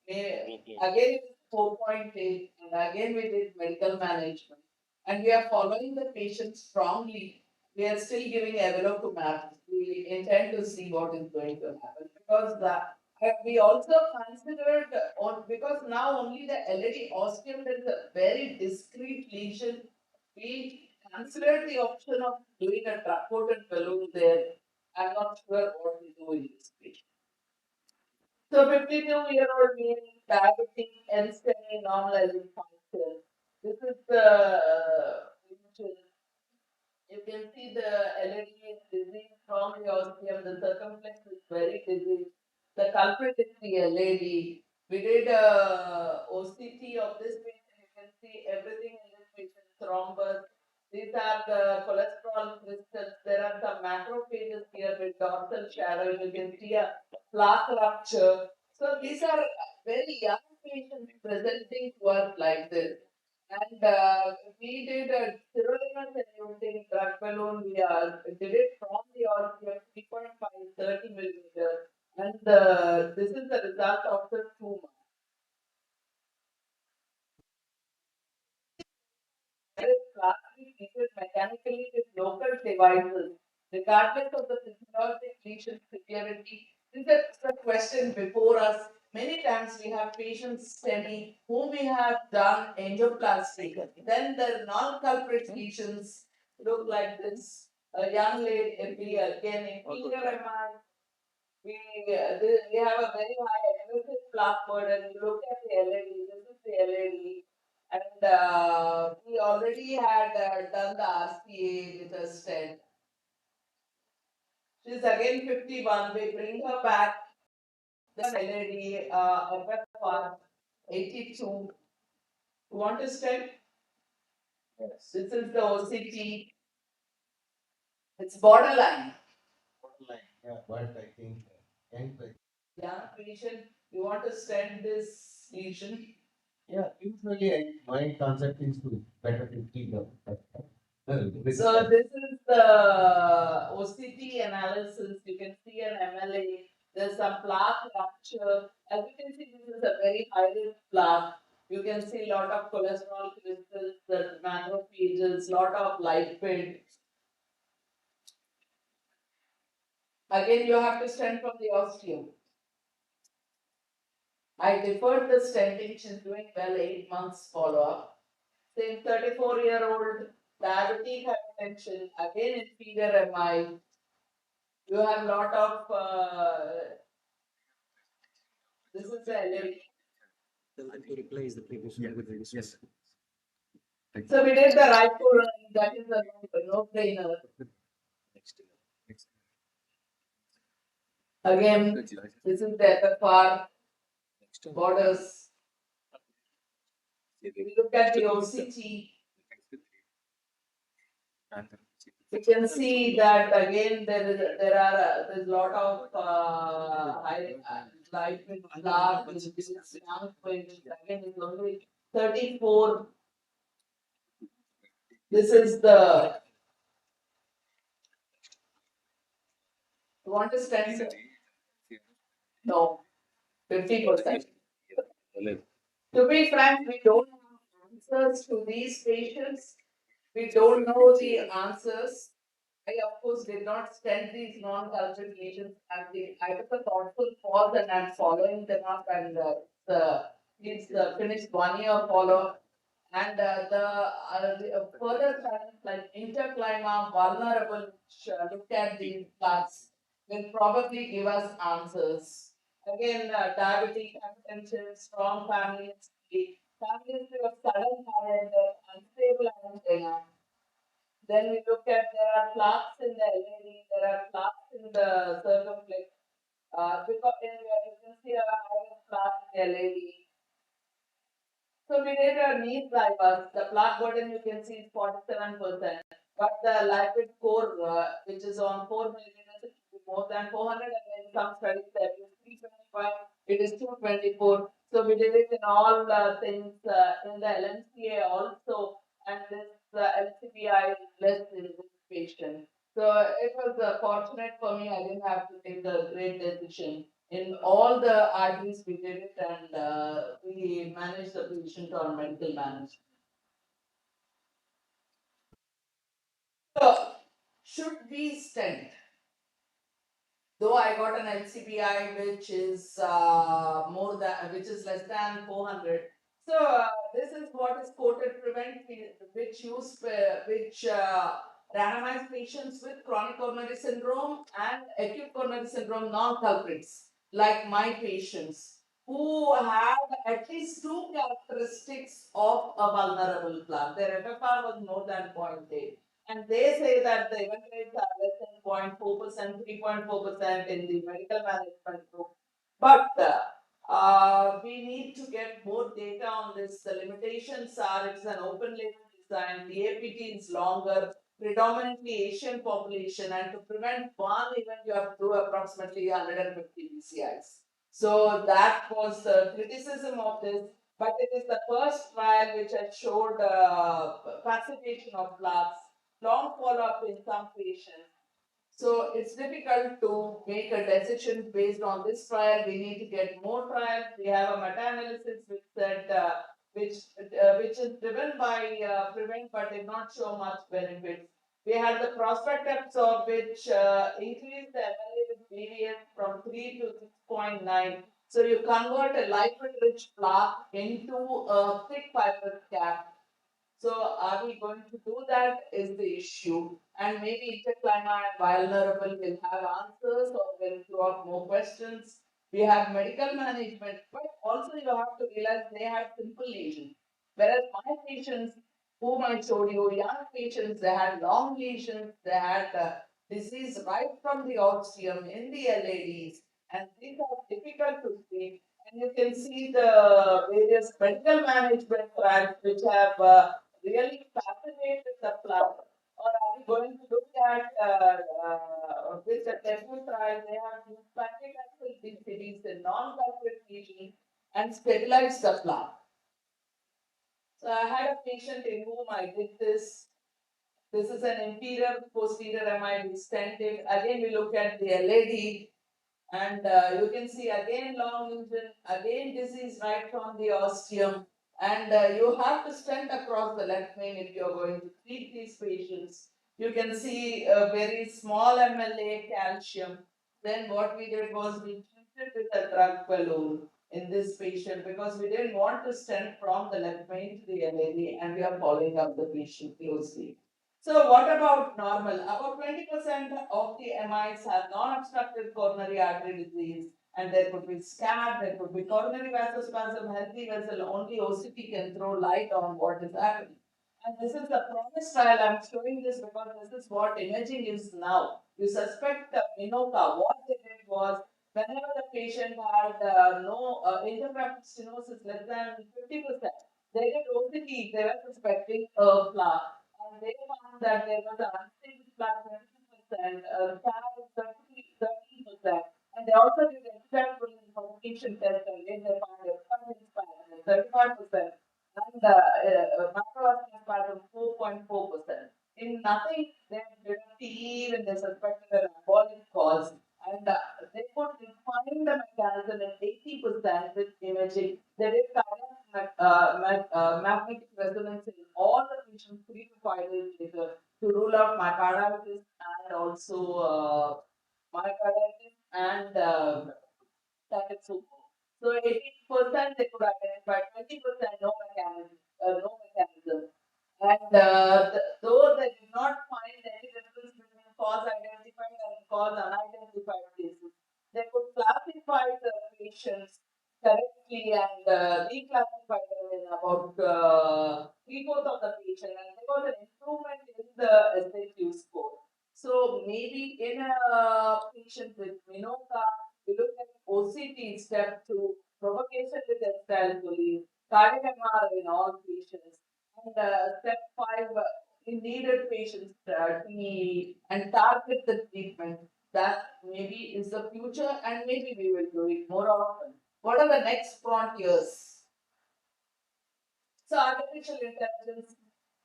Again it is 4.8 and again we did medical management and we are following the patient strongly. We are still giving avelocumab. We intend to see what is going to happen because we also considered on because now only the LED ostium there is a very discrete lesion. We considered the option of doing a drug-coated balloon there. I'm not sure what we do in this patient. So 52-year-old male diabetic NSTEMI normalizing function. This is the you can see the LED is disease from the ostium. The circumflex is very diseased. The culprit is the LED. We did OCT of this patient. You can see everything in this patient. Thrombus. These are the cholesterol crystals. There are some macrophages here with dorsal shadow. You can see a plaque rupture. So these are very young patients presenting to us like this. And we did a sirolimus and using drug balloon. We did it from the organ 3.5 30 millimeters. And this is the result of the 2 months. Classically treated mechanically with local devices, regardless of the physiologic lesion severity. This is the question before us. Many times we have patients STEMI whom we have done angioplasty. Then the non-culprit lesions look like this. A young lady, again, inferior MI. We have a very high aggressive plaque burden. You look at the LAD, this is the LAD. And we already had done the RCA with a stent. She's again 51. We bring her back. The LAD, FFR 82. You want to stent? Yes. This is the OCT. It's borderline. Borderline, yeah, but I think Young patient, you want to stent this lesion? yeah, usually my concept is to better to keep them. So this is the OCT analysis. You can see an MLA. There's some plaque rupture. As you can see, this is a very high risk plaque. You can see a lot of cholesterol crystals, the macrophages, lot of lipid. Again, you have to stent from the ostium. I deferred the stenting. She's doing well, 8 months follow up. Same 34-year-old diabetic hypertension, again inferior MI. You have lot of this is the LAD. To replace the previous one with this yes. So we did the right for that is a no brainer. Next. Again, this is the FFR borders. If you look at the OCT, you can see that again there's a lot of light with Plaque, which is young, which again is only 34. This is the you want to stand no 50%. To be frank, we don't have answers to these patients. We don't know the answers. I, of course, did not stent these non-cultured lesions, and I took a thoughtful pause and I'm following them up, and it's the finished 1 year follow. And the further studies like interclima, vulnerable, which look at these plaques, will probably give us answers. Again, diabetic, hypertension, strong family history, family history of sudden heart attack, unstable angina. Then we look at there are plaques in the LAD, there are plaques in the circumflex. Because you can see a higher plaque in the LAD. So we did a knee drivers. The plaque burden you can see is 47%, but the lipid core, which is on 4 millimeters, it should be more than 400, and then some studies that it is 325, it is 224. So we did it in all things in the LMCA also, and this LCBI is less in this patient. So it was fortunate for me. I didn't have to take the great decision. In all the arteries we did it, and we managed the patient on medical management. So, should we stent? Though I got an LCBI which is which is less than 400. So this is what is quoted prevent, which randomized patients with chronic coronary syndrome and acute coronary syndrome non-culprits, like my patients, who have at least two characteristics of a vulnerable plaque. Their FFR was more than 0.8. And they say that the event rates are less than 0.4%, 3.4% in the medical management group. But we need to get more data on this. The limitations are it's an open label design, the DAPT is longer, predominantly Asian population, and to prevent one event, you have to do approximately 150 BCIs. So that was the criticism of this. But it is the first trial which had showed passivation of plaques, long follow-up in some patients. So it's difficult to make a decision based on this trial. We need to get more trials. We have a meta-analysis which said which is driven by prevent but did not show much benefits. We had the prospectus of which increased the MLA with BVS from 3 to 6.9. So you convert a lipid-rich plaque into a thick fibrous cap. So are we going to do that is the issue, and maybe interclima and vulnerable will have answers or will throw up more questions. We have medical management, but also you have to realize they have simple lesions. Whereas my patients, whom I showed you, young patients, they had long lesions, they had disease right from the ostium in the LADs, and these are difficult to treat. And you can see the various medical management trials which have really fascinated the plaque. Or are we going to look at with the TESMO trial, they have used pactic acid DCDs in non-culprit lesions and stabilized the plaque. So I had a patient in whom I did this. This is an inferior posterior MI stented. Again, we look at the LAD, and you can see again long lesion, again disease right from the ostium. And you have to stent across the left main if you're going to treat these patients. You can see a very small MLA calcium. Then what we did was we treated with a drug balloon in this patient because we didn't want to stent from the left main to the LAD, and we are following up the patient closely. So what about normal? About 20% of the MIs have non-obstructive coronary artery disease, and there could be scar, there could be coronary vasospasm, healthy vessel. Only OCT can throw light on what is happening. And this is the promise trial. I'm showing this because this is what imaging is now. You suspect the Minoka. What they did was whenever the patient had no intercranial stenosis less than 50%, they did OCT, they were suspecting a plaque. And they found that there was an unstable plaque 22%, CAD 13%, and they also did extract publication test and then they found expansion pattern 35% and macrovascular pattern 4.4%. In nothing, they didn't even they suspected an embolic cause, and they could define the mechanism in 80% with imaging. They did magnetic resonance in all the patients 3 to 5 days later to rule out myocarditis and also myocarditis and Takatsubo. So 80% they could identify, 20% no mechanism, And though they did not find any difference between cause identified and cause unidentified cases, they could classify the patients correctly and reclassify them in about 3/4 of the patient, and there was an improvement in the SAQ score. So maybe in a patient with Minoka, we look at OCT step 2, provocation with acetylcholine, cardiac MRI in all patients, and step 5, in needed patients, and target the treatment. That maybe is the future, and maybe we will do it more often. What are the next frontiers? So artificial intelligence,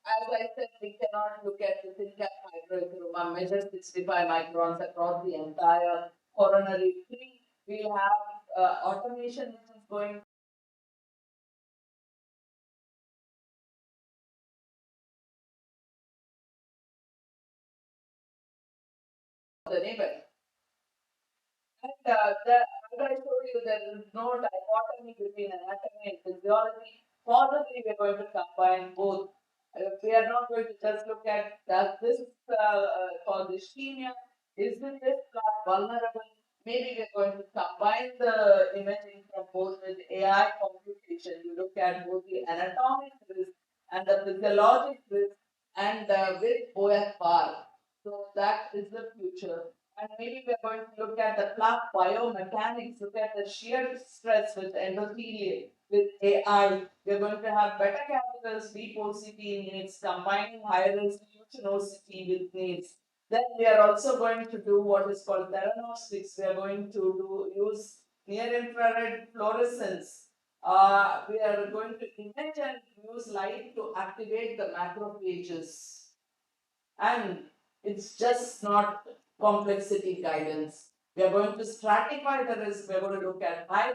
as I said, we cannot look at the thin cap hydroaroma, measure 65 microns across the entire coronary tree. We'll have automation which is going to the neighbor. And as I told you, there is no dichotomy between anatomy and physiology. Possibly we are going to combine both. We are not going to just look at does this cause ischemia, is this plaque vulnerable? Maybe we are going to combine the imaging from both with AI computation. You look at both the anatomic risk and the physiologic risk and with OFR. So that is the future. And maybe we're going to look at the plaque biomechanics, look at the shear stress with endothelium, with AI. We're going to have better catheters, deep OCT needs, combining high resolution OCT with needs. Then we are also going to do what is called diagnostics. We are going to use near infrared fluorescence. We are going to image and use light to activate the macrophages. And it's just not complexity guidance. We are going to stratify the risk. We are going to look at high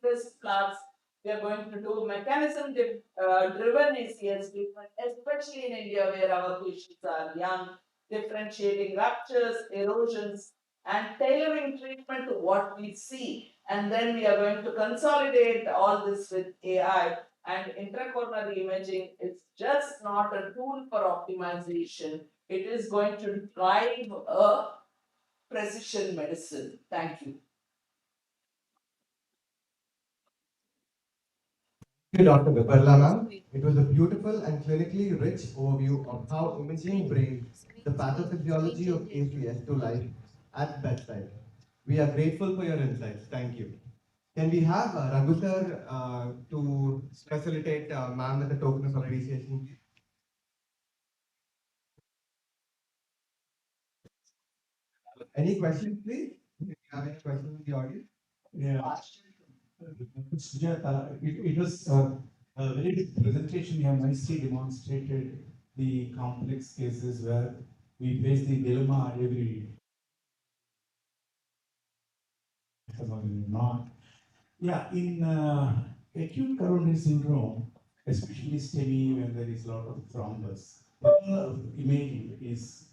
risk plaques. We are going to do mechanism driven ACS treatment, especially in India where our patients are young, differentiating ruptures, erosions, and tailoring treatment to what we see. And then we are going to consolidate all this with AI and intracoronary imaging. It's just not a tool for optimization. It is going to drive a precision medicine. Thank you. Thank you, Dr. Viparla ma'am. It was a beautiful and clinically rich overview of how imaging brings the pathophysiology of ACS to life at bedside. We are grateful for your insights. Thank you. Can we have Raghu sir to facilitate ma'am with a token of appreciation? Any questions, please? Do you have any questions in the audience? Yeah. Sujata, it was a very good presentation. You have nicely demonstrated the complex cases where we face the dilemma every not. Yeah, in acute coronary syndrome, especially STEMI when there is a lot of thrombus, the imaging is,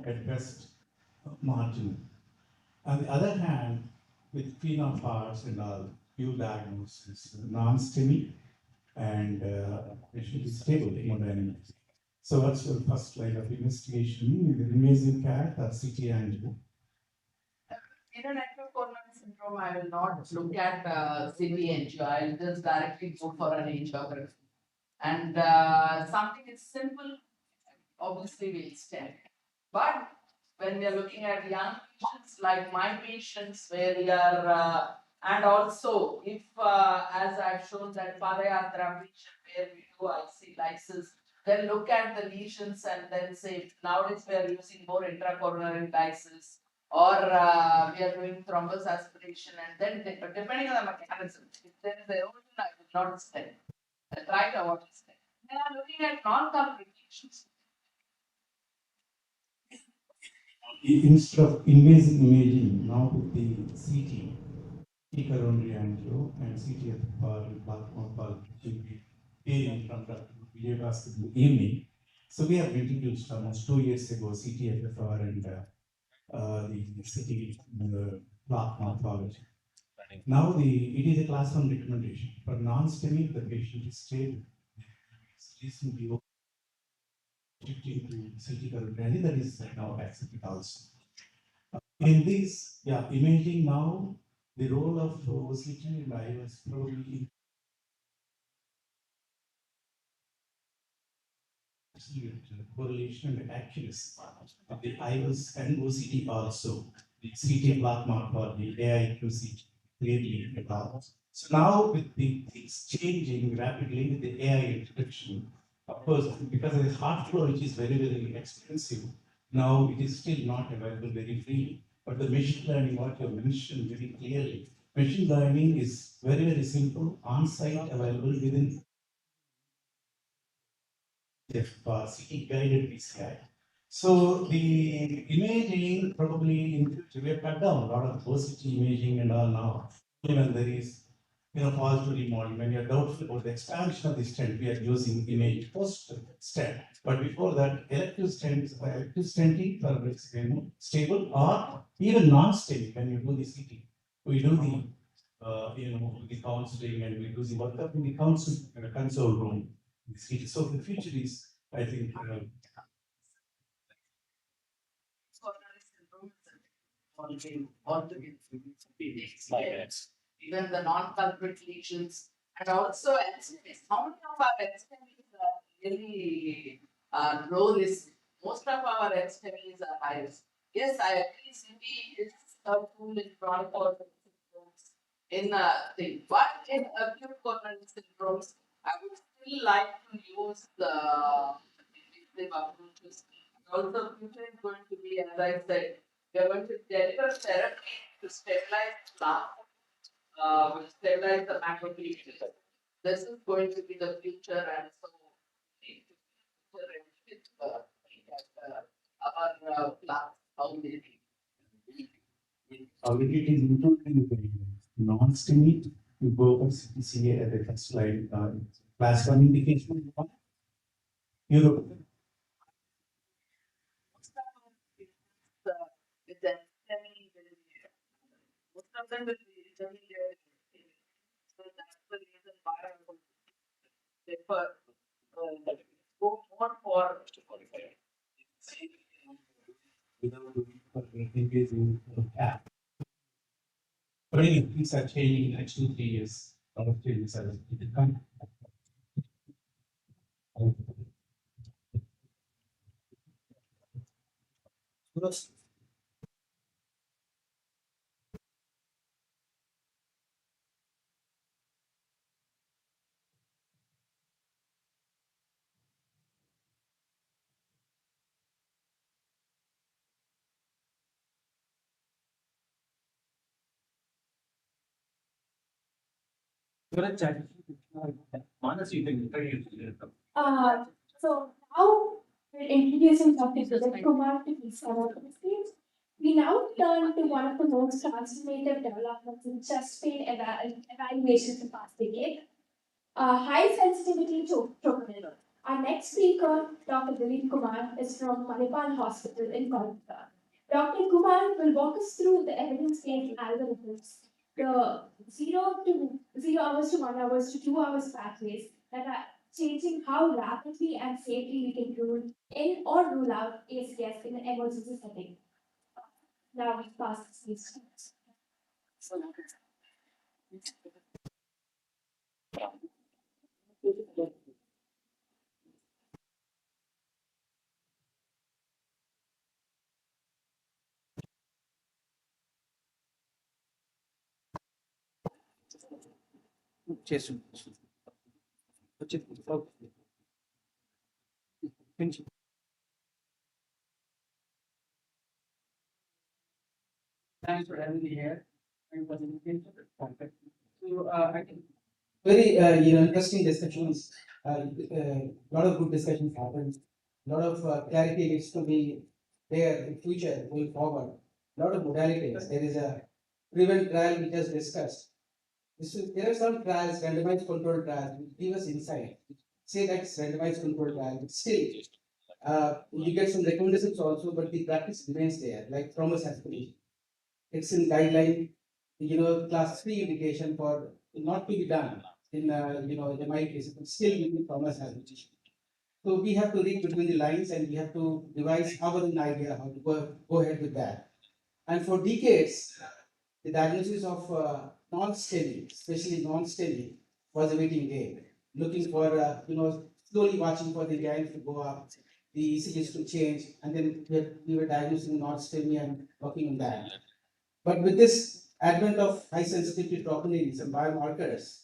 at best marginal. On the other hand, with clean of hearts and all, you diagnose non-STEMI and actually stable hemodynamics. So what's your first line of investigation? Invasive cath or CT angio? In an acute coronary syndrome, I will not look at CT angio. I will just directly go for an angiography. And something is simple, obviously we'll stent. But when we are looking at young patients like my patients where we are, and also if, as I've shown that Padayatra patient where we do IC lysis, then look at the lesions and then say, nowadays we are using more intracoronary lysis or we are doing thrombus aspiration and then depending on the mechanism, if there is erosion, I will not stent. I try to avoid stent. Then I'm looking at non-complications. Instead of invasive imaging, now with the CT coronary angio and CT at the plaque morphology, which will be airing from Dr. Diagnostic in the evening. So we have introduced almost 2 years ago CT-FFR and the CT plaque morphology. Now it is a class 1 recommendation. For non-STEMI, the patient is stable. Recently shifting to CT coronary, that is now accepted also. In this, imaging now, the role of OCT and I was probably correlation and accuracy of the IOS and OCT also. The CT plaque morphology, AIQCT, clearly about. So now with the things changing rapidly with the AI introduction, of course, because of the hardware which is very, very expensive, now it is still not available very freely. But the machine learning, what you mentioned very clearly, machine learning is very, very simple, on-site available within CT guided PCI. So the imaging probably in future we have cut down a lot of OCT imaging and all now. Even there is false to remodeling. When you are doubtful about the expansion of the stent, we are using image post stent. But before that, elective stenting for stable or even non-stable when you do the CT. We do the counseling and we do the workup in the console room. So the future is, I think, even the non-culprit lesions, and also NSTEMIs. How many of our NSTEMIs are really low risk? Most of our NSTEMIs are high risk. Yes, I agree. CT is a tool in chronic coronary syndromes in a thing, but in acute coronary syndromes, I would still like to use the invasive approaches. Also, future is going to be, as I said, we are going to deliver therapy to stabilize plaque, will stabilize the macrophages. This is going to be the future, and so we need to our plaque, how they be. already it is included in the guidelines. Non-STEMI, you go for CPCA at the first slide, class 1 indication. Europe. With the STEMI, most of them will be intermediate. So that's the reason why I would prefer go more for Without engaging gap. But anyway, things are changing in the next 2-3 years. A lot of changes are coming. So now we're introducing Dr. Vivek Kumar to please come out on the stage. We now turn to one of the most transformative developments in chest pain evaluation in the past decade, high sensitivity to troponin. Our next speaker, Dr. Dilip Kumar, is from Manipal Hospital in Kolkata. Dr. Kumar will walk us through the evidence-based algorithms, the 0 hours to 1 hours to 2 hours pathways that are changing how rapidly and safely we can rule in or rule out ACS in an emergency setting. Now we pass this. Thanks for having me here. And for the invitation. So I think very interesting discussions. Lot of good discussions happened. Lot of clarity needs to be there in future going forward. Lot of modalities. There is a prevent trial we just discussed. There are some trials, randomized controlled trials, which give us insight. Say that's randomized controlled trial, but still, you get some recommendations also, but the practice remains there, like Thomas has been. It's in guideline, class 3 indication for not to be done in, in my case, but still within Thomas has been. So we have to read between the lines and we have to devise our own idea how to go ahead with that. And for decades, the diagnosis of non-STEMI, especially non-STEMI, was a waiting game, looking for, slowly watching for the lines to go up, the ECGs to change, and then we were diagnosing non-STEMI and working on that. But with this advent of high sensitivity troponins and biomarkers,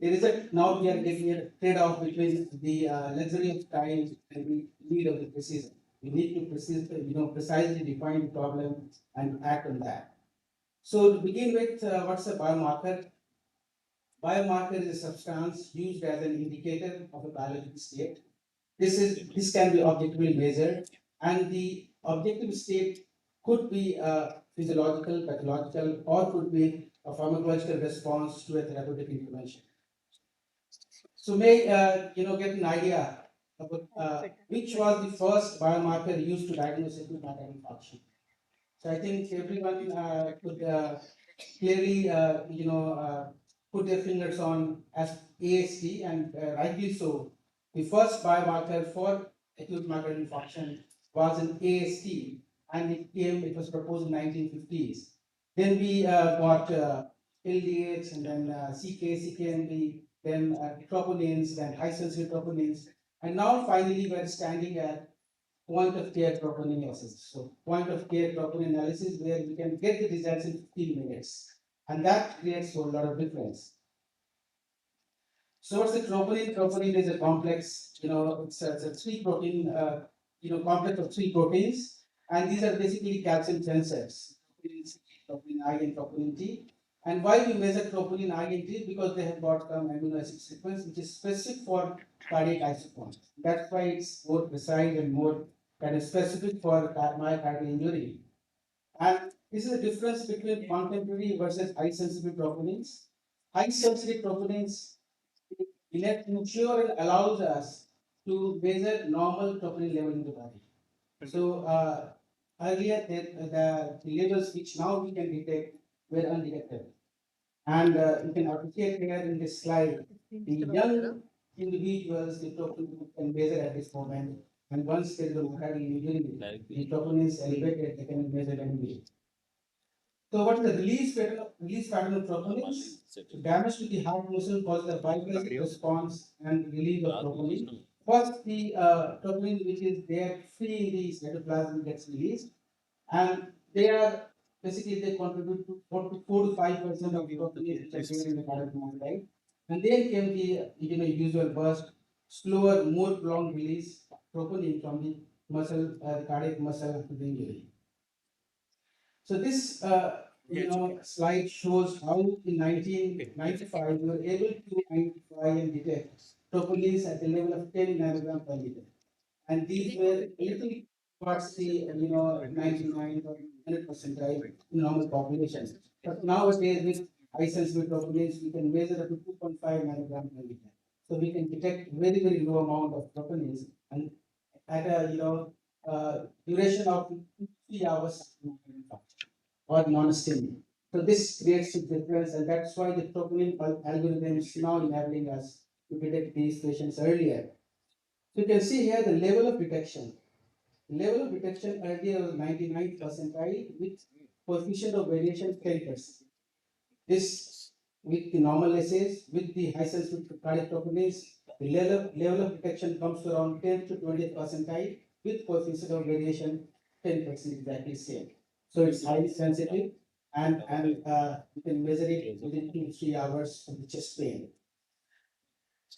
there is now we are getting a trade-off between the luxury of time and the need of the precision. We need to precisely define the problem and act on that. So to begin with, what's a biomarker? Biomarker is a substance used as an indicator of a biological state. This can be objectively measured, and the objective state could be physiological, pathological, or could be a pharmacological response to a therapeutic intervention. So may get an idea about which was the first biomarker used to diagnose acute myocardial infarction. So I think everyone could clearly put their fingers on as AST, and rightly so. The first biomarker for acute myocardial infarction was an AST, and it was proposed in 1950s. Then we got LDH, and then CKNB, then troponins, then high sensitivity troponins, and now finally we're standing at point of care troponin analysis. So point of care troponin analysis where we can get the results in 15 minutes, and that creates a lot of difference. So what's the troponin? Troponin is a complex, it's a three protein, complex of three proteins, and these are basically calcium sensors. Troponin I and troponin T. And why we measure troponin I and T? Because they have got some amino acid sequence which is specific for cardiac isoforms. That's why it's more precise and more kind of specific for myocardial injury. And this is the difference between contemporary versus high sensitivity troponins. High sensitivity troponins mature and allows us to measure normal troponin level in the body. So earlier the levels which now we can detect were undetectable. And you can appreciate here in this slide the young individuals the troponin can measure at this moment. And once there is a myocardial injury, the troponin is elevated, they can measure anyway. So what is the release pattern of troponins? So damage to the heart muscle causes a bypass response and release of troponin. First, the troponin which is there free in the cytoplasm gets released, and they are basically they contribute to 4 to 5% of the troponin which are there in the cardiac muscle, and then came the usual burst, slower, more prolonged release troponin from the muscle, the cardiac muscle after the injury. So this slide shows how in 1995 we were able to identify and detect troponins at the level of 10 nanogram per liter, and these were little towards the 99 or 100 percentile in normal populations. But nowadays with high sensitivity troponins we can measure up to 2.5 nanogram per liter, so we can detect very low amount of troponins and at a duration of 3 hours or non-STEMI. So this creates a difference, and that's why the troponin algorithm is now enabling us to detect these patients earlier. So you can see here the level of detection. The level of detection earlier was 99 percentile with coefficient of variation 10%. This with the normal assays, with the high sensitivity cardiac troponins, the level of detection comes to around 10 to 20 percentile with coefficient of variation 10% exactly same. So it's highly sensitive, and you can measure it within 2 to 3 hours of the chest pain.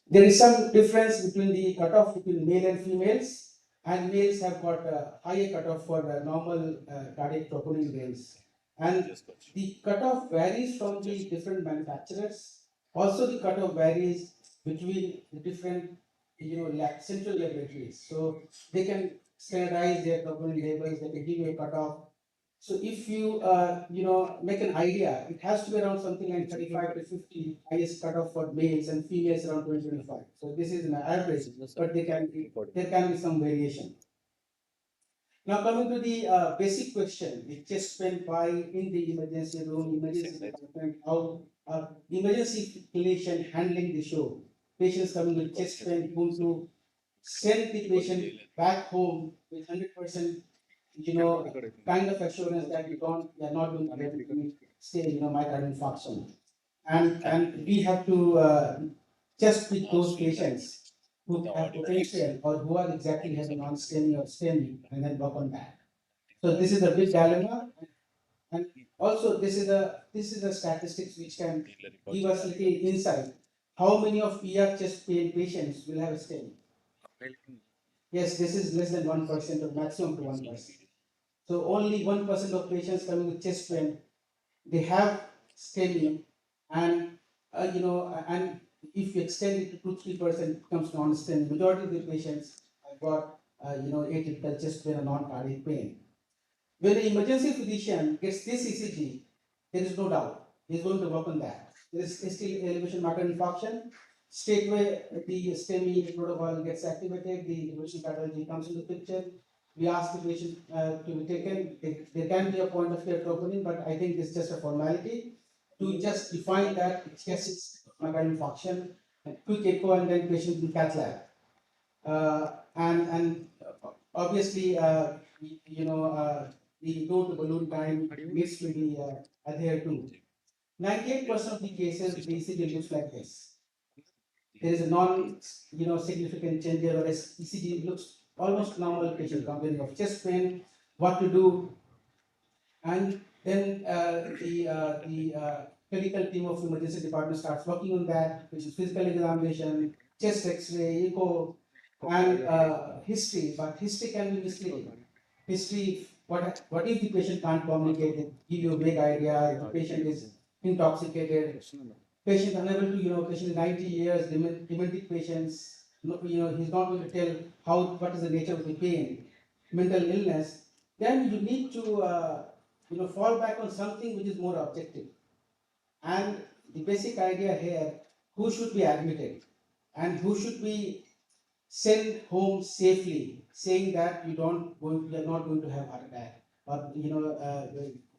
There is some difference between the cutoff between male and females, and males have got a higher cutoff for normal cardiac troponin range. And the cutoff varies from the different manufacturers. Also, the cutoff varies between the different, central laboratories. So they can standardize their troponin labels. They can give you a cutoff. So if you make an idea, it has to be around something like 35 to 50 highest cutoff for males and females around 20-25. So this is an average, but there can be some variation. Now coming to the basic question, the chest pain by in the emergency room, emergency department, how emergency clinician handling the show. Patients coming with chest pain, whom to send the patient back home with 100%, kind of assurance that they are not going to get any stage, myocardial infarction. And we have to just pick those patients who have potential or who are exactly having non-STEMI or STEMI and then work on that. So this is a big dilemma, and also this is a statistics which can give us a little insight. How many of ER chest pain patients will have a STEMI? Yes, this is less than 1% or maximum to 1%. So only 1% of patients coming with chest pain, they have STEMI, and and if you extend it to 2-3%, it becomes non-STEMI. Majority of the patients have got atypical chest pain or non-cardiac pain. When the emergency physician gets this ECG, there is no doubt he is going to work on that. There is still elevation myocardial infarction. Straightway, the STEMI protocol gets activated. The emergency cardiology comes into the picture. We ask the patient to be taken. There can be a point of care troponin, but I think it's just a formality to just define that yes, it's myocardial infarction, quick echo, and then patient in cath lab. And obviously, the low to balloon time needs to be adhered to. 98% of the cases, the ECG looks like this. There is a significant change there, whereas ECG looks almost normal. Patient complaining of chest pain, what to do, and then the clinical team of emergency department starts working on that, which is physical examination, chest X-ray, echo, and history. But history can be misleading. History, what if the patient can't communicate? They give you a vague idea. If the patient is intoxicated, patient unable to, patient 90 years, demented patients, he's not going to tell what is the nature of the pain, mental illness. Then you need to, fall back on something which is more objective. And the basic idea here, who should be admitted and who should be sent home safely, saying that you are not going to have heart attack or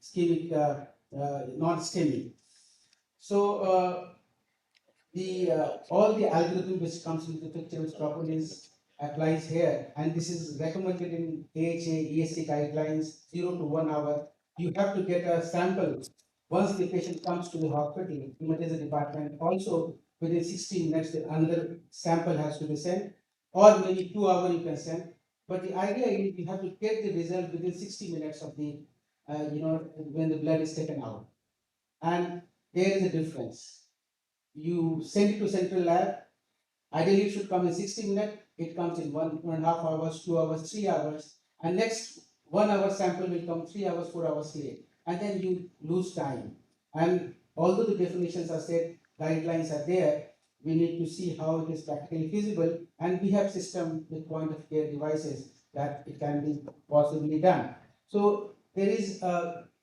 ischemic, non-ischemic. So all the algorithm which comes into the picture, which Troponins applies here, and this is recommended in AHA ESC guidelines, 0 to 1 hour. You have to get a sample once the patient comes to the hospital, emergency department. Also, within 16 minutes, another sample has to be sent, or maybe 2 hours you can send. But the idea is you have to get the result within 60 minutes of the, when the blood is taken out. And there is a difference. You send it to central lab. Ideally, it should come in 60 minutes. It comes in 1.5 hours, 2 hours, 3 hours, and next 1 hour sample will come 3 hours, 4 hours late, and then you lose time. And although the definitions are set, guidelines are there, we need to see how it is practically feasible, and we have system with point of care devices that it can be possibly done. So there is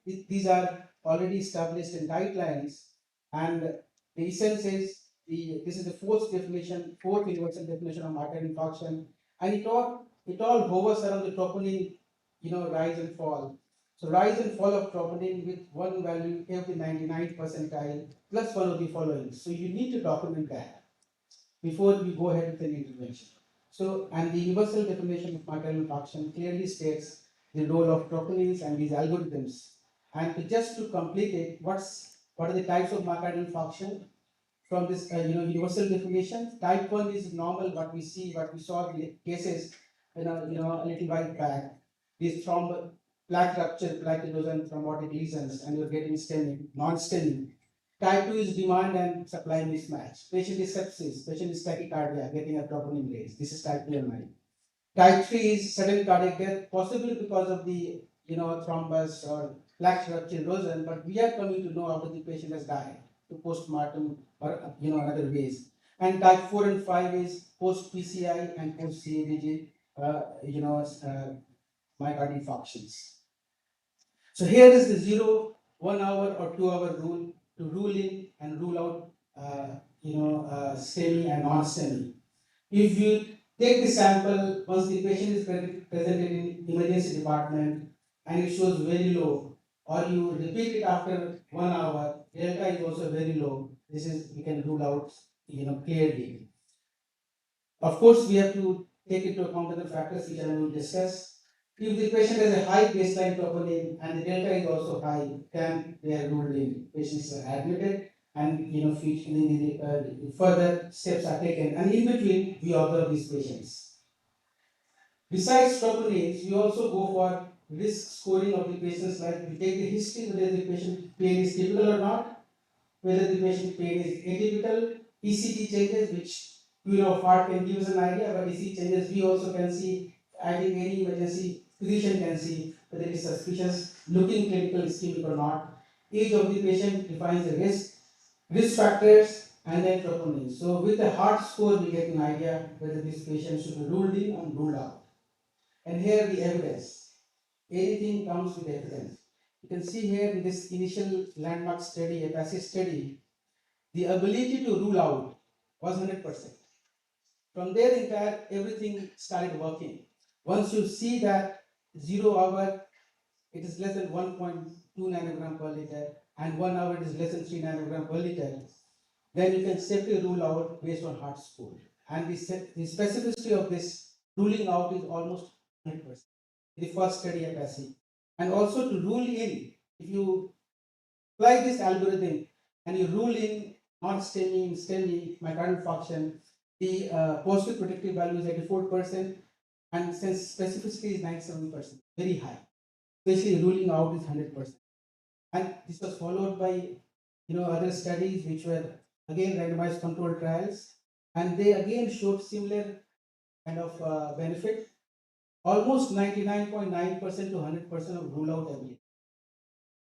these are already established in guidelines, and the essence is this is the fourth universal definition of myocardial infarction, and it all hovers around the troponin, rise and fall. So rise and fall of troponin with one value every 99th percentile plus one of the following. So you need to document that before we go ahead with an intervention. So, and the universal definition of myocardial infarction clearly states the role of troponins and these algorithms. And just to complete it, what are the types of myocardial infarction? From this universal definition, type 1 is normal, what we saw in cases a little while back. These plaque rupture, plaque erosion, thrombotic lesions, and you're getting STEMI, non-STEMI. Type 2 is demand and supply mismatch. Patient is sepsis, patient is tachycardia, getting a troponin raise. This is type 2 MI. Type 3 is sudden cardiac death, possibly because of the thrombus or plaque rupture erosion, but we are coming to know after the patient has died to postmortem or other ways. And type 4 and 5 is post PCI and post CABG, myocardial infarctions. So here is the 0, 1 hour or 2 hour rule to rule in and rule out, STEMI and non-STEMI. If you take the sample, once the patient is presented in emergency department and it shows very low, or you repeat it after 1 hour, delta is also very low. This is, we can rule out, clearly. Of course, we have to take into account other factors which I will discuss. If the patient has a high baseline troponin and the delta is also high, then they are ruled in. Patients are admitted, and further steps are taken. And in between, we observe these patients. Besides troponins, we also go for risk scoring of the patients, like we take the history whether the patient pain is typical or not, whether the patient pain is atypical, ECG changes, which of heart can give us an idea, but ECG changes we also can see. I think any emergency physician can see whether it is suspicious, looking clinical ischemic or not. Age of the patient defines the risk factors, and then troponin. So with the heart score, we get an idea whether this patient should be ruled in or ruled out. And here the evidence. Anything comes with evidence. You can see here in this initial landmark study, a passive study, the ability to rule out was 100%. From there, everything started working. Once you see that 0 hour, it is less than 1.2 nanogram per liter, and 1 hour it is less than 3 nanogram per liter, then you can safely rule out based on heart score. And the specificity of this ruling out is almost 100%. The first study at ACS. And also to rule in, if you apply this algorithm and you rule in non-STEMI, STEMI, myocardial infarction, the positive predictive value is 84%, and since specificity is 97%, very high. Especially ruling out is 100%. And this was followed by other studies which were again randomized controlled trials, and they again showed similar kind of benefit, almost 99.9% to 100% of rule out ability.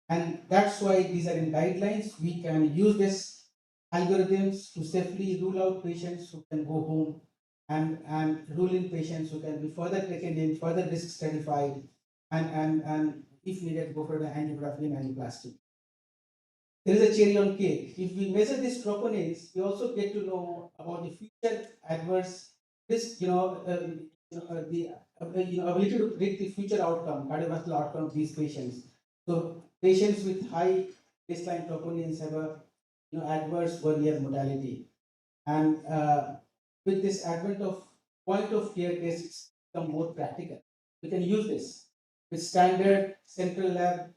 And that's why these are in guidelines. We can use this algorithms to safely rule out patients who can go home, and rule in patients who can be further taken in, further risk stratified, and if needed, go for the angiography and angioplasty. There is a cherry on cake. If we measure these troponins, we also get to know about the future adverse risk, the ability to predict the future outcome, cardiovascular outcome of these patients. So patients with high baseline troponins have a adverse 1-year mortality, and with this advent of point of care tests become more practical. We can use this with standard central lab,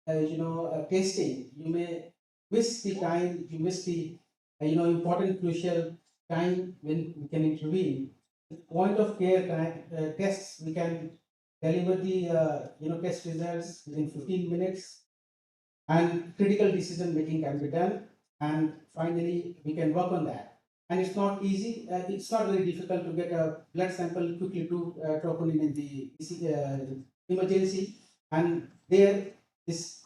testing. You may miss the time, you miss the important crucial time when we can intervene. With point of care tests, we can deliver the test results within 15 minutes, and critical decision making can be done, and finally we can work on that. And it's not easy, it's not very difficult to get a blood sample quickly to troponin in the emergency, and there this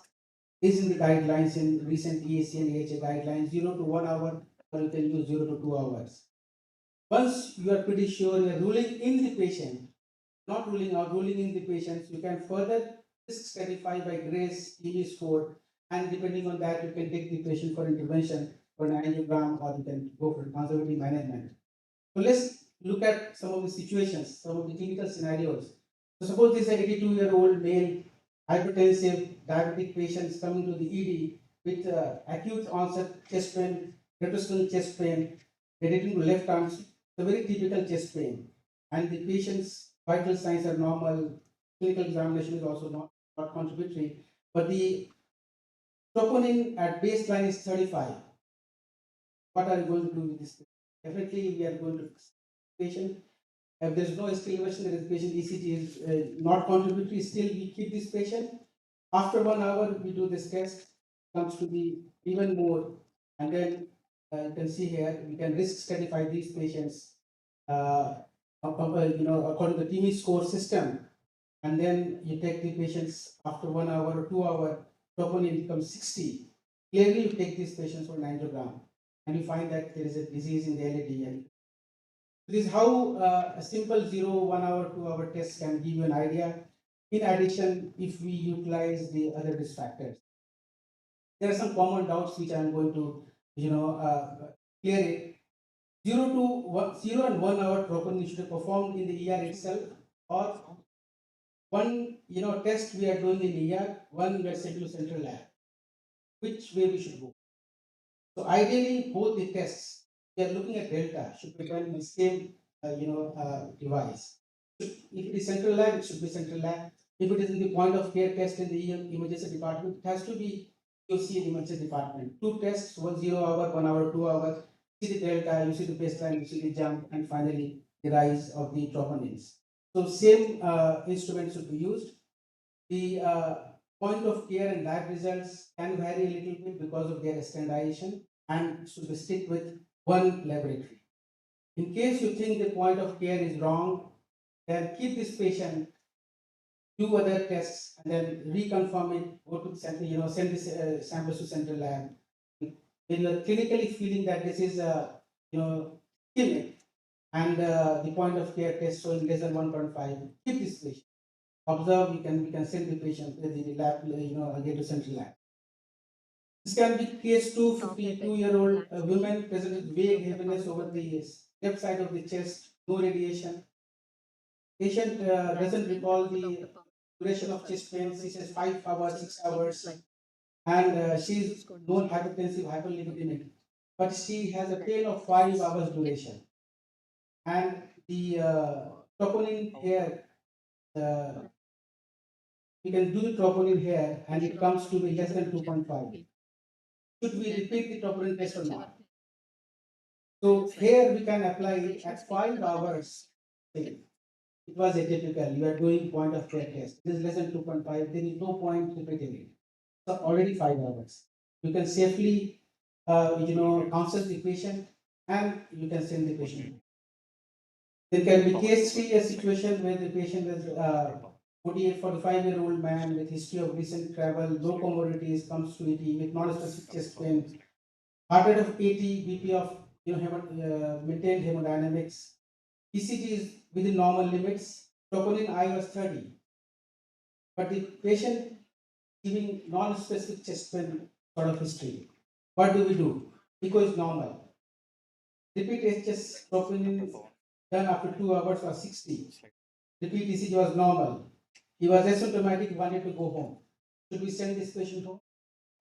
is in the guidelines in recent EAC and AHA guidelines, 0 to 1 hour, or you can use 0 to 2 hours. Once you are pretty sure you are ruling in the patient, not ruling out, ruling in the patients, you can further risk stratify by Grace EV score, and depending on that, you can take the patient for intervention for an angiogram, or you can go for conservative management. So let's look at some of the situations, some of the clinical scenarios. So suppose this is an 82-year-old male, hypertensive, diabetic patients coming to the ED with acute onset chest pain, retrosternal chest pain, relating to left arm, it's a very typical chest pain, and the patient's vital signs are normal, clinical examination is also not contributory, but the troponin at baseline is 35. What are you going to do with this? Definitely, we are going to patient If there is no ST elevation, there is patient ECG is not contributory, still we keep this patient. After 1 hour, we do this test, comes to be even more. And then you can see here, we can risk stratify these patients, according to the TIMI score system. And then you take the patients after 1 hour or 2 hour, troponin becomes 60. Clearly, you take these patients for an angiogram and you find that there is a disease in the LAD. This is how a simple 1 hour, 2 hour test can give you an idea. In addition, if we utilize the other risk factors, there are some common doubts which I am going to, clear it. 0 and 1 hour troponin should be performed in the ER itself, or one test we are doing in ER, one we are sent to central lab. Which way we should go? So ideally, both the tests we are looking at delta should be done in the same device. If it is central lab, it should be central lab. If it is in the point of care test in the emergency department, it has to be QC in the emergency department. Two tests, 1 hour, 1 hour, 2 hours. See the delta, you see the baseline, you see the jump, and finally the rise of the troponins. So same instrument should be used. The point of care and lab results can vary a little bit because of their standardization and should stick with one laboratory. In case you think the point of care is wrong, then keep this patient, do other tests, and then reconfirm it, go to center, send this samples to central lab. When you are clinically feeling that this is ischemic and the point of care test showing less than 1.5, keep this patient. Observe, we can send the patient to the lab, again to central lab. This can be case 2, 52-year-old women present with vague heaviness over the left side of the chest, no radiation. Patient doesn't recall the duration of chest pain. She says 5 hours, 6 hours, and she's non-hypertensive, hyperlipidemic, but she has a pain of 5 hours duration. And the troponin here, we can do the troponin here, and it comes to be less than 2.5. Should we repeat the troponin test or not? So here we can apply it at 5 hours. It was atypical. You are doing point of care test. This is less than 2.5. There is no point repeating it. So already 5 hours. You can safely, counsel the patient, and you can send the patient. There can be case 3, a situation where the patient is 45-year-old man with history of recent travel, no comorbidities, comes to ET with non-specific chest pain, heart rate of 80, BP of maintained hemodynamics, ECG is within normal limits, troponin I was 30, but the patient giving non-specific chest pain sort of history. What do we do? Echo is normal. Repeat HS troponin done after 2 hours was 60. Repeat ECG was normal. He was asymptomatic, wanted to go home. Should we send this patient home?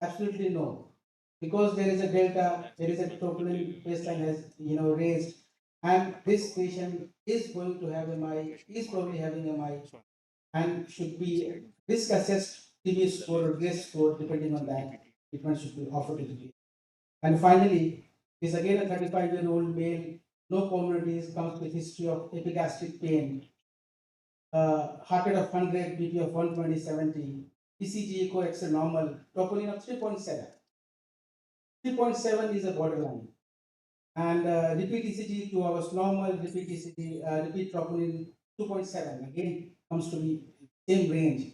Absolutely no. Because there is a delta, there is a troponin baseline has raised, and this patient is going to have MI, is probably having MI, and should be risk assessed TB score or risk score depending on that. Treatment should be offered to the patient. And finally, is again a 35-year-old male, no comorbidities, comes with history of epigastric pain, heart rate of 100, BP of 120/70, ECG echo X normal, troponin of 3.7. 3.7 is a borderline. And repeat ECG 2 hours normal, repeat ECG, repeat troponin 2.7. Again, comes to the same range.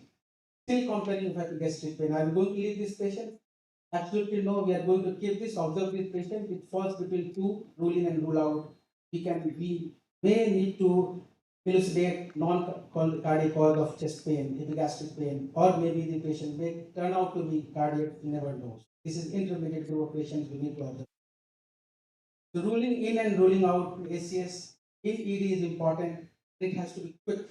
Still complaining of epigastric pain. Are we going to leave this patient? Absolutely no. We are going to keep this, observe this patient. It falls between 2, rule in and rule out. We may need to elucidate non-cardiac cause of chest pain, epigastric pain, or maybe the patient may turn out to be cardiac, you never know. This is intermediate group of patients we need to observe. The ruling in and ruling out ACS in ED is important. It has to be quick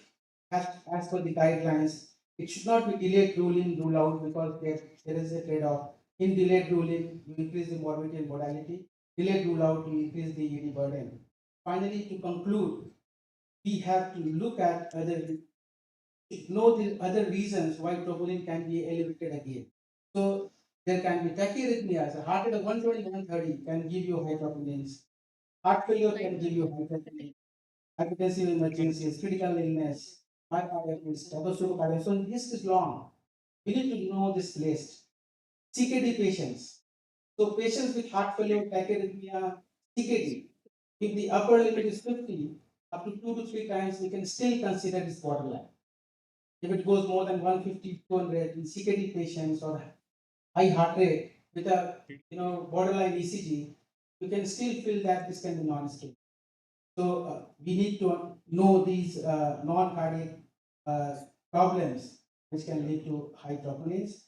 as per the guidelines. It should not be delayed ruling, rule out, because there is a trade-off. In delayed ruling, you increase the morbidity and mortality. Delayed rule out, you increase the ED burden. Finally, to conclude, we have to look at know the other reasons why troponin can be elevated again. So there can be tachyarrhythmias. A heart rate of 120, 130 can give you high troponins. Heart failure can give you high troponin. hypertensive emergencies, critical illness, myocarditis, stethoscope. So this is long. We need to know this list. CKD patients. So patients with heart failure, tachyarrhythmia, CKD, if the upper limit is 50, up to 2 to 3 times, we can still consider this borderline. If it goes more than 150, 200 in CKD patients or high heart rate with a borderline ECG, you can still feel that this can be non-ischemic. So we need to know these non-cardiac problems which can lead to high troponins.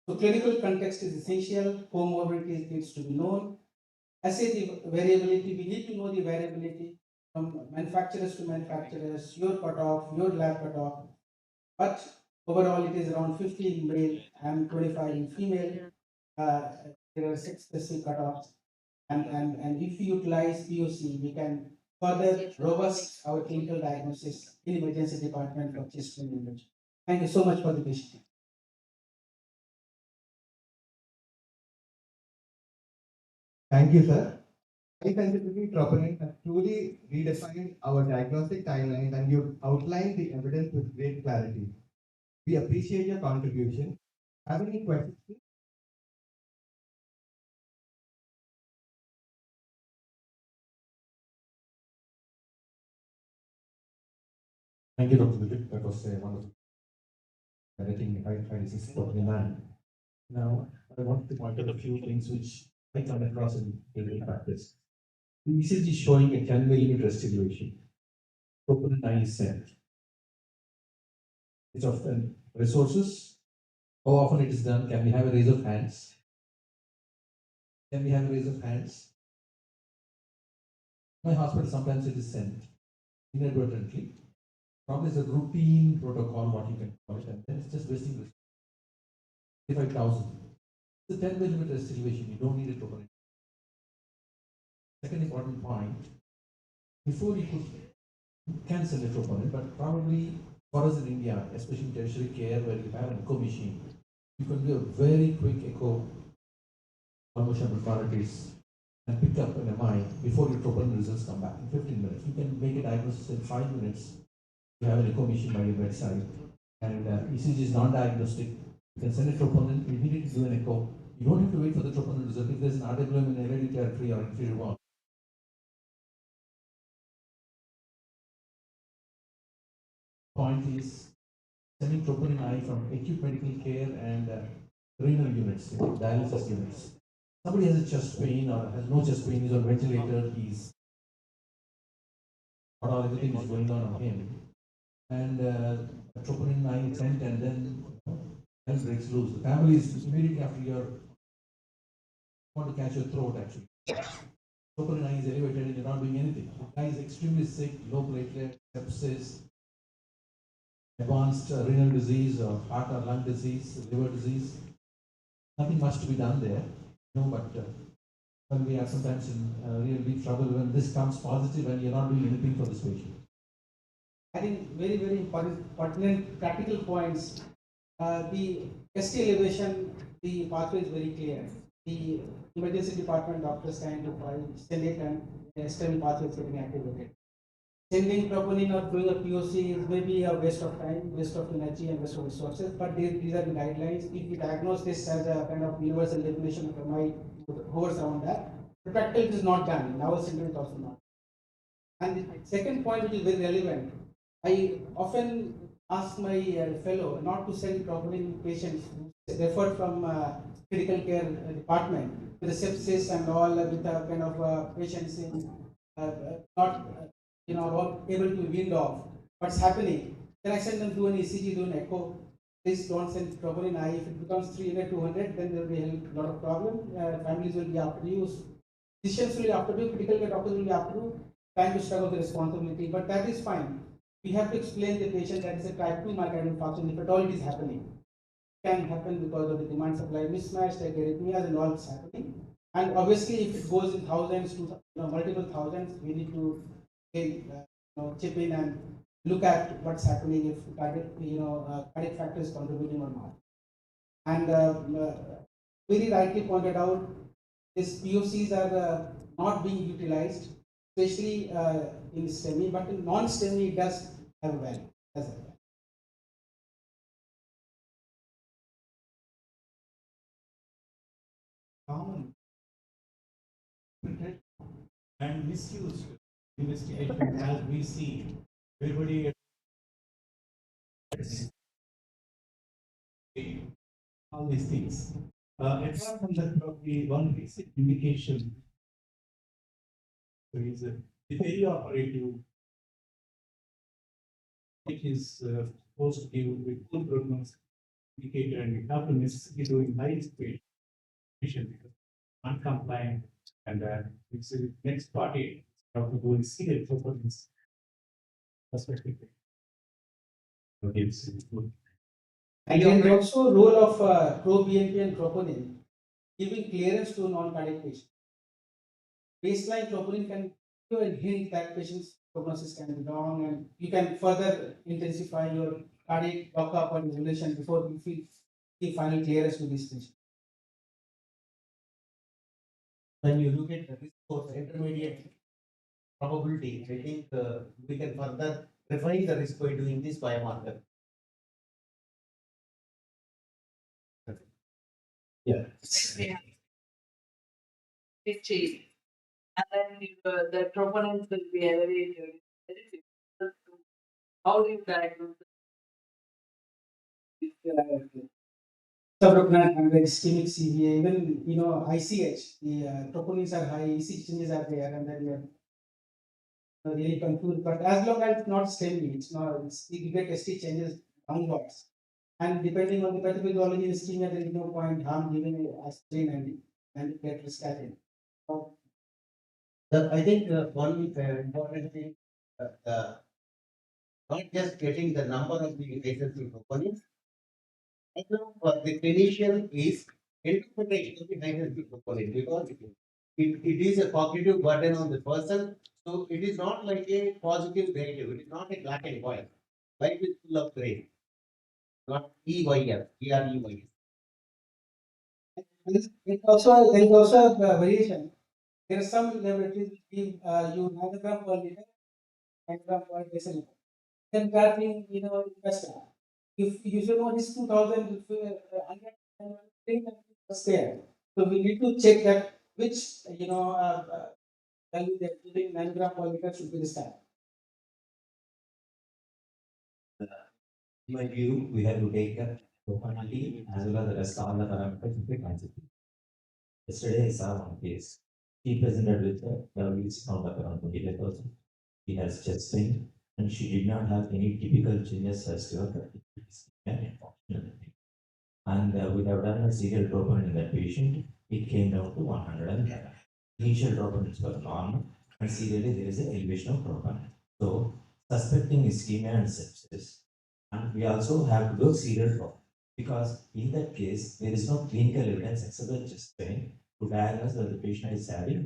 So clinical context is essential. Comorbidities needs to be known. Assay the variability. We need to know the variability from manufacturers to manufacturers, your cutoff, your lab cutoff. But overall, it is around 50 in male and 25 in female. There are 6 specific cutoffs. And if we utilize POC, we can further robust our clinical diagnosis in emergency department for chest pain image. Thank you so much for the patient. Thank you, sir. High-sensitivity troponin has truly redefined our diagnostic timelines, and you've outlined the evidence with great clarity. We appreciate your contribution. Have any questions, please? Thank you, Dr. Vivek. That was a wonderful. I think I this is totally man. Now, I want to point out a few things which I come across in daily practice. The ECG is showing a 10 millimeter restitution. Troponin 9 is sent. It's often resources. How often it is done? Can we have a raise of hands? Can we have a raise of hands? My hospital sometimes it is sent inadvertently. Probably it's a routine protocol, what you can call it, and then it's just wasting 35,000. It's a 10 millimeter stimulation, you don't need a troponin. Second important point, before you can send a troponin, but probably for us in India, especially in tertiary care where you have an echo machine, you can do a very quick echo, almost morphologies, and pick up an MI before your troponin results come back in 15 minutes. You can make a diagnosis in 5 minutes. You have an echo machine by your bedside, and ECG is non-diagnostic. You can send a troponin, immediately do an echo. You don't have to wait for the troponin result if there's an RWM in hereditary territory or inferior wall. Point is sending troponin I from acute medical care and renal units, dialysis units. Somebody has a chest pain or has no chest pain, he's on ventilator, he's what all everything is going on him. And troponin I sent, and then hell breaks loose. The family is immediately after your want to catch your throat actually. Troponin I is elevated and you're not doing anything. The guy is extremely sick, low platelet, sepsis, advanced renal disease or heart or lung disease, liver disease. Nothing much to be done there, but when we are sometimes in real deep trouble when this comes positive and you're not doing anything for this patient. I think very, very important, pertinent practical points. The ST elevation, the pathway is very clear. The emergency department doctors can send it and the STEMI pathway is getting activated. Sending troponin or doing a POC is maybe a waste of time, waste of energy, and waste of resources. But these are the guidelines. If we diagnose this as a kind of universal definition of MI hovers around that, the practical is not done. In our center is also not. And the second point, which is very relevant, I often ask my fellow not to send troponin patients referred from critical care department with the sepsis and all with a kind of patients in not able to be weaned off. What's happening? Then I send them to an ECG, do an echo. Please don't send troponin I. If it becomes 300, 200, then there will be a lot of problem. Families will be after you. Physicians will be after you. Critical care doctors will be after you. Trying to struggle the responsibility, but that is fine. We have to explain the patient that is a type 2 myocardial infarction if at all it is happening. It can happen because of the demand supply mismatch, like arrhythmias and all is happening. And obviously, if it goes in thousands to multiple thousands, we need to chip in and look at what's happening if cardiac factor is contributing or not. And very rightly pointed out, these POCs are not being utilized. especially in STEMI, but in non-STEMI it does have a value. Common and misuse investigation as we see everybody all these things. Apart from that, probably one basic indication is the perioperative. It is supposed to give with good prognosis indicator, and we have to necessarily do in high speed patient because uncompliant, and it's the next party have to go and see it for this perspective. It's good. And there is also role of pro-BNP and troponin giving clearance to non-cardiac patients. Baseline troponin can give a hint that patient's prognosis can be wrong, and you can further intensify your cardiac lockup or evolution before you feel the final clearance to this patient. When you look at the risk for intermediate probability, I think we can further refine the risk by doing this biomarker. Yeah. Pitchy. And then the troponins will be elevated. How do you diagnose Subtroponin and the ischemic CVA, even ICH, the troponins are high, ECG changes are there, and then you're really confused. But as long as it's not STEMI, you get ST changes downwards. And depending on the pathophysiology in ischemia, there is no point harm giving aspirin and get riskatin. So, I think one important thing, not just getting the number of the cases in troponins, also for the clinician is interpretation of the high-sensitive troponin, because it is a cognitive burden on the person. So it is not like a positive negative. It is not a black and white. Life is full of gray. Not EYS, EREYS. There is also a variation. There are some laboratories which give you nanogram per liter, nanogram per deciliter. Then that means investor. If you should know this 2000 there. So we need to check that which value they're giving nanogram per liter should be the standard. In my view, we have to take a proportionality as well as the rest all the parameters into consideration. Yesterday I saw one case. She presented with a WBC count of around 25%. She has chest pain and she did not have any typical changes as to her functionality. And we have done a serial troponin in that patient. It came down to 111. Initial troponins were normal, and serially there is an elevation of troponin. So suspecting ischemia and sepsis. And we also have to do serial troponin, because in that case there is no clinical evidence except the chest pain to diagnose that the patient is having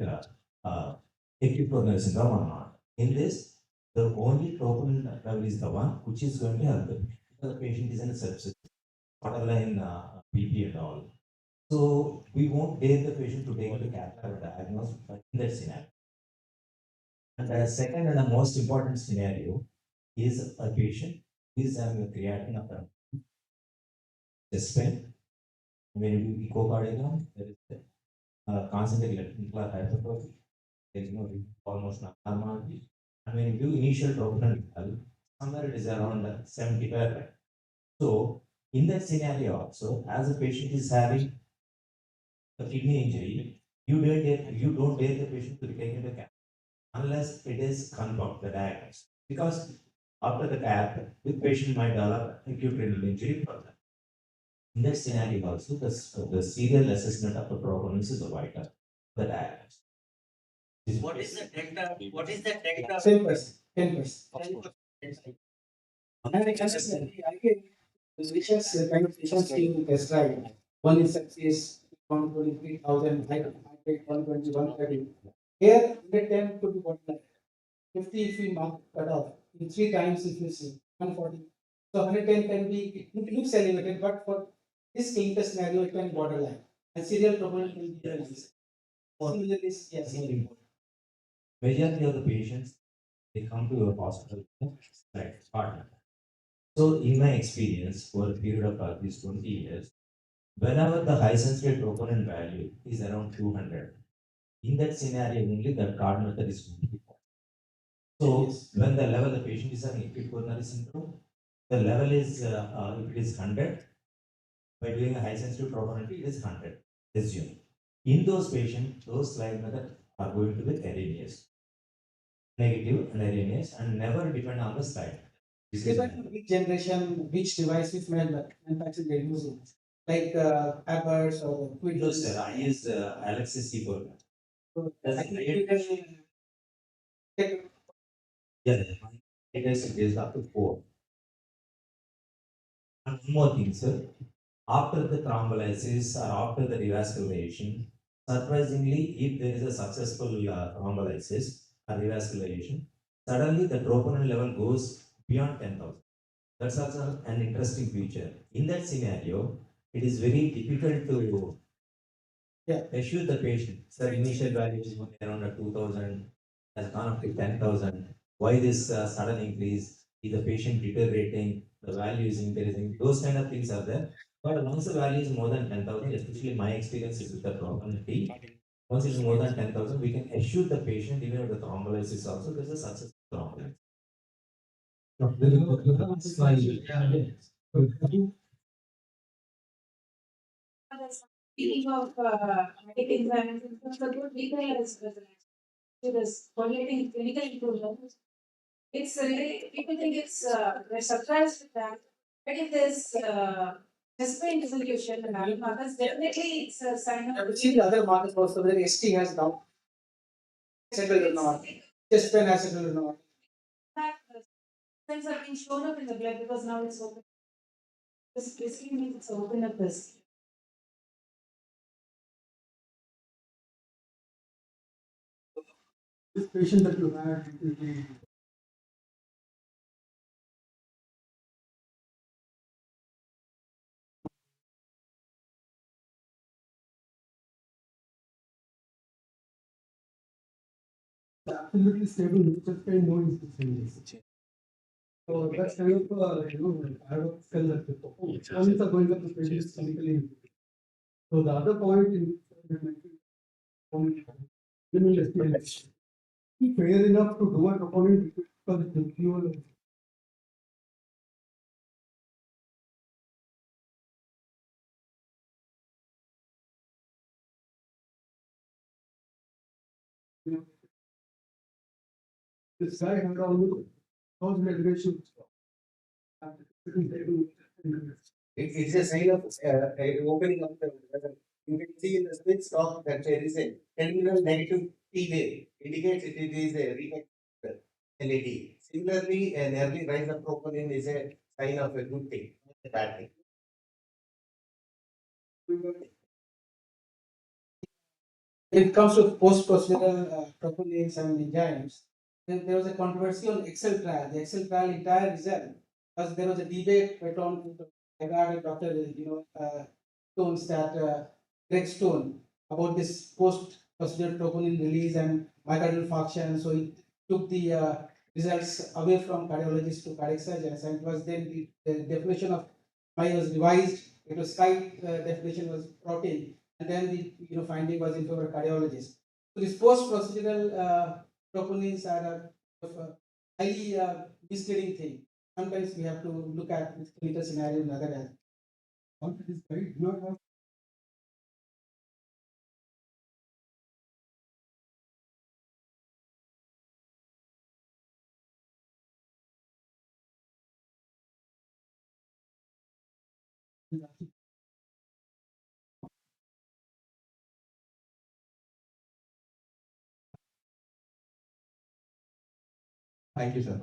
acute coronary syndrome or not. In this, the only troponin level is the one which is going to help the patient is in a sepsis, borderline BP and all. So we won't dare the patient to take the catheter or diagnose in that scenario. And the second and the most important scenario is a patient who is having a creatinine of chest pain. When you do echocardiogram, there is a concentrated electrical hypertrophy. There is no almost no abnormality. And when you do initial troponin level, somewhere it is around 75. So in that scenario also, as a patient is having a kidney injury, you don't dare the patient to be taken to CAP unless it is confirmed the diagnosis. Because after the CAP, the patient might develop acute renal injury further. In that scenario also, the serial assessment of the troponins is vital. The diagnosis. What is the delta? What is the delta? 10%. And I can patients kind of patients to test drive. One is sepsis, 123,000, high 120, 130. Here, 110 could be 49. 50 if we mark cut off. In 3 times if you see 140. So 110 can be, it looks elevated, but for this clinical scenario, it can borderline. And serial troponin will be analyzed. Similarly, yes. Majority of the patients, they come to your hospital, right, partner. So in my experience, for a period of at least 20 years, whenever the high sensitive troponin value is around 200, in that scenario only the card method is going to be possible. So when the level the patient is having acute coronary syndrome, the level is, if it is 100, by doing a high sensitive troponin, it is 100, assume. In those patients, those slide method are going to be erroneous, negative and erroneous, and never depend on the slide. This is Depends on which generation, which device, which manufacturer they're using. Like Abbott or Quick. No, sir, I use Alexis keyboard. So That's I think great. you can take Yeah, it is up to 4. And one more thing, sir. After the thrombolysis or after the revascularization, surprisingly, if there is a successful thrombolysis or revascularization, suddenly the troponin level goes beyond 10,000. That's also an interesting feature. In that scenario, it is very difficult to assure the patient. Sir, initial value is only around 2,000, has gone up to 10,000. Why this sudden increase? Is the patient deteriorating? The value is increasing? Those kind of things are there. But once the value is more than 10,000, especially my experience is with the property, once it is more than 10,000, we can assure the patient even with the thrombolysis also, there's a successful thrombolysis. Speaking of medical examinations, the good detail is to this correlating clinical improvement. It's really, people think it's, they're surprised with that. But if there's chest pain resolution and other markers, definitely it's a sign of. see the other markers also whether ST has down settled or not, chest pain has settled or not. Cells are being shown up in the blood because now it's open. This basically means it's open up this. This patient that you had is the absolutely stable chest pain, no insufficiency. So that's kind of paradoxical that the performance are going up, the patient is clinically improved. So the other point in fair enough to do a troponin because it's fuel. This guy had almost 1,000 regulations. It's a sign of opening up the weapon. You can see in the split stop that there is a terminal negative T wave, indicates it is a reflector LED. Similarly, an early rise of troponin is a sign of a good thing, not a bad thing. When it comes to post-procedural troponins and enzymes, there was a controversy on Excel trial. The Excel trial entire result, because there was a debate between Dr. Stone's Greg Stone about this post-procedural troponin release and myocardial function. So he took the results away from cardiologists to cardiac surgeons, and it was then the definition of MI was revised. It was slight definition was brought in, and then the finding was in favor of cardiologists. So these post-procedural troponins are a highly misleading thing. Sometimes we have to look at this clinical scenario in other aspects. This guy did not have Thank you, sir.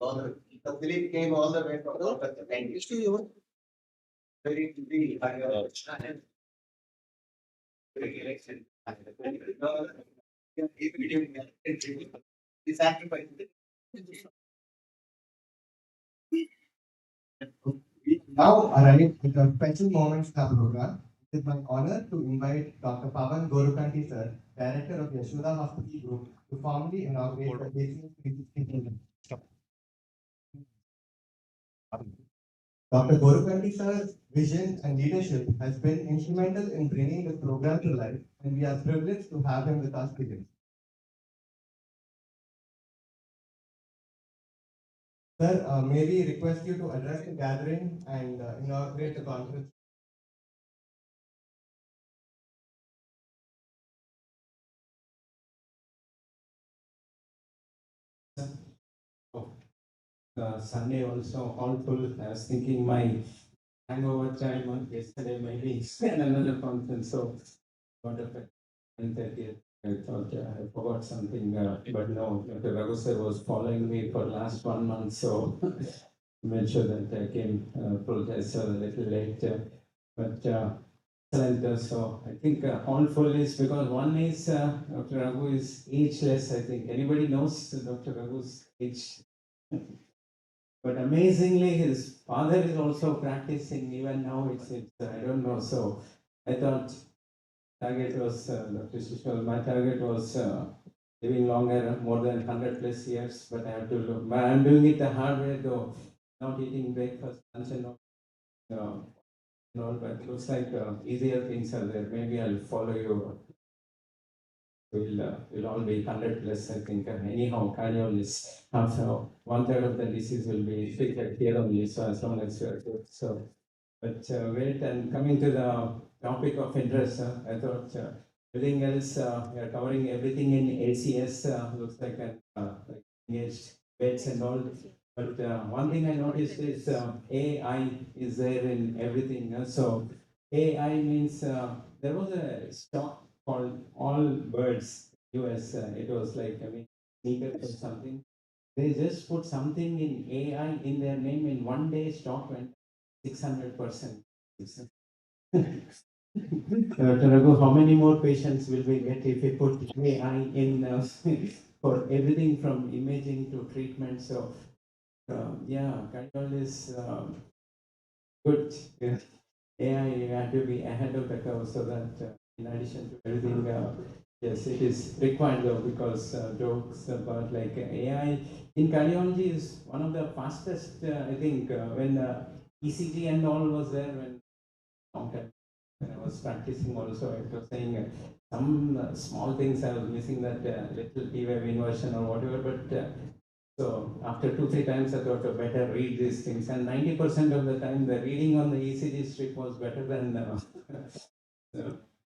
The Philip came all the way from Kolkata. Thank you. Very busy. Election. Even during the sacrifice. We now arrive at a special moment in our program. It is my honor to invite Dr. Pavan Gorukanti sir, Director of Yashoda Hospital Group, to formally inaugurate the ACS 360 program. Dr. Gorukanti sir's vision and leadership has been instrumental in bringing the program to life, and we are privileged to have him with us today. Sir, may we request you to address the gathering and inaugurate the conference? Sunday also all full. I was thinking my hangover time on yesterday maybe and another conference. So got up at 9:30. I thought I forgot something, but no, Dr. Raghu sir was following me for last 1 month, so made sure that I came apologize a little late, but excellent. So I think all full is because one is Dr. Raghu is ageless. I think anybody knows Dr. Raghu's age. But amazingly, his father is also practicing even now. It's I don't know. So I thought target was Dr. Sushmal. My target was living longer, more than 100 plus years. But I have to look. But I'm doing it the hard way though. Not eating breakfast, lunch, and all. But it looks like easier things are there. Maybe I'll follow you. We'll all be 100 plus, I think. Anyhow, cardiologists, half 1/3 of the disease will be treated here only. So as long as you are good. So, but wait, and coming to the topic of interest, I thought everything else, we are covering everything in ACS. Looks like like engaged beds and all. But one thing I noticed is AI is there in everything. So AI means there was a stock called All Birds US. It was like, I mean, sneakers or something. They just put something in AI in their name. In one day, stock went 600%. Raghu, how many more patients will we get if we put AI in for everything from imaging to treatment? So, yeah, cardiology is good. Yeah. AI had to be ahead of the curve so that in addition to everything, yes, it is required though because jokes about like AI in cardiology is one of the fastest. I think when ECG and all was there when long time when I was practicing also, I was saying some small things I was missing that little T-wave inversion or whatever, but so after 2-3 times, I thought I better read these things, and 90% of the time, the reading on the ECG strip was better than.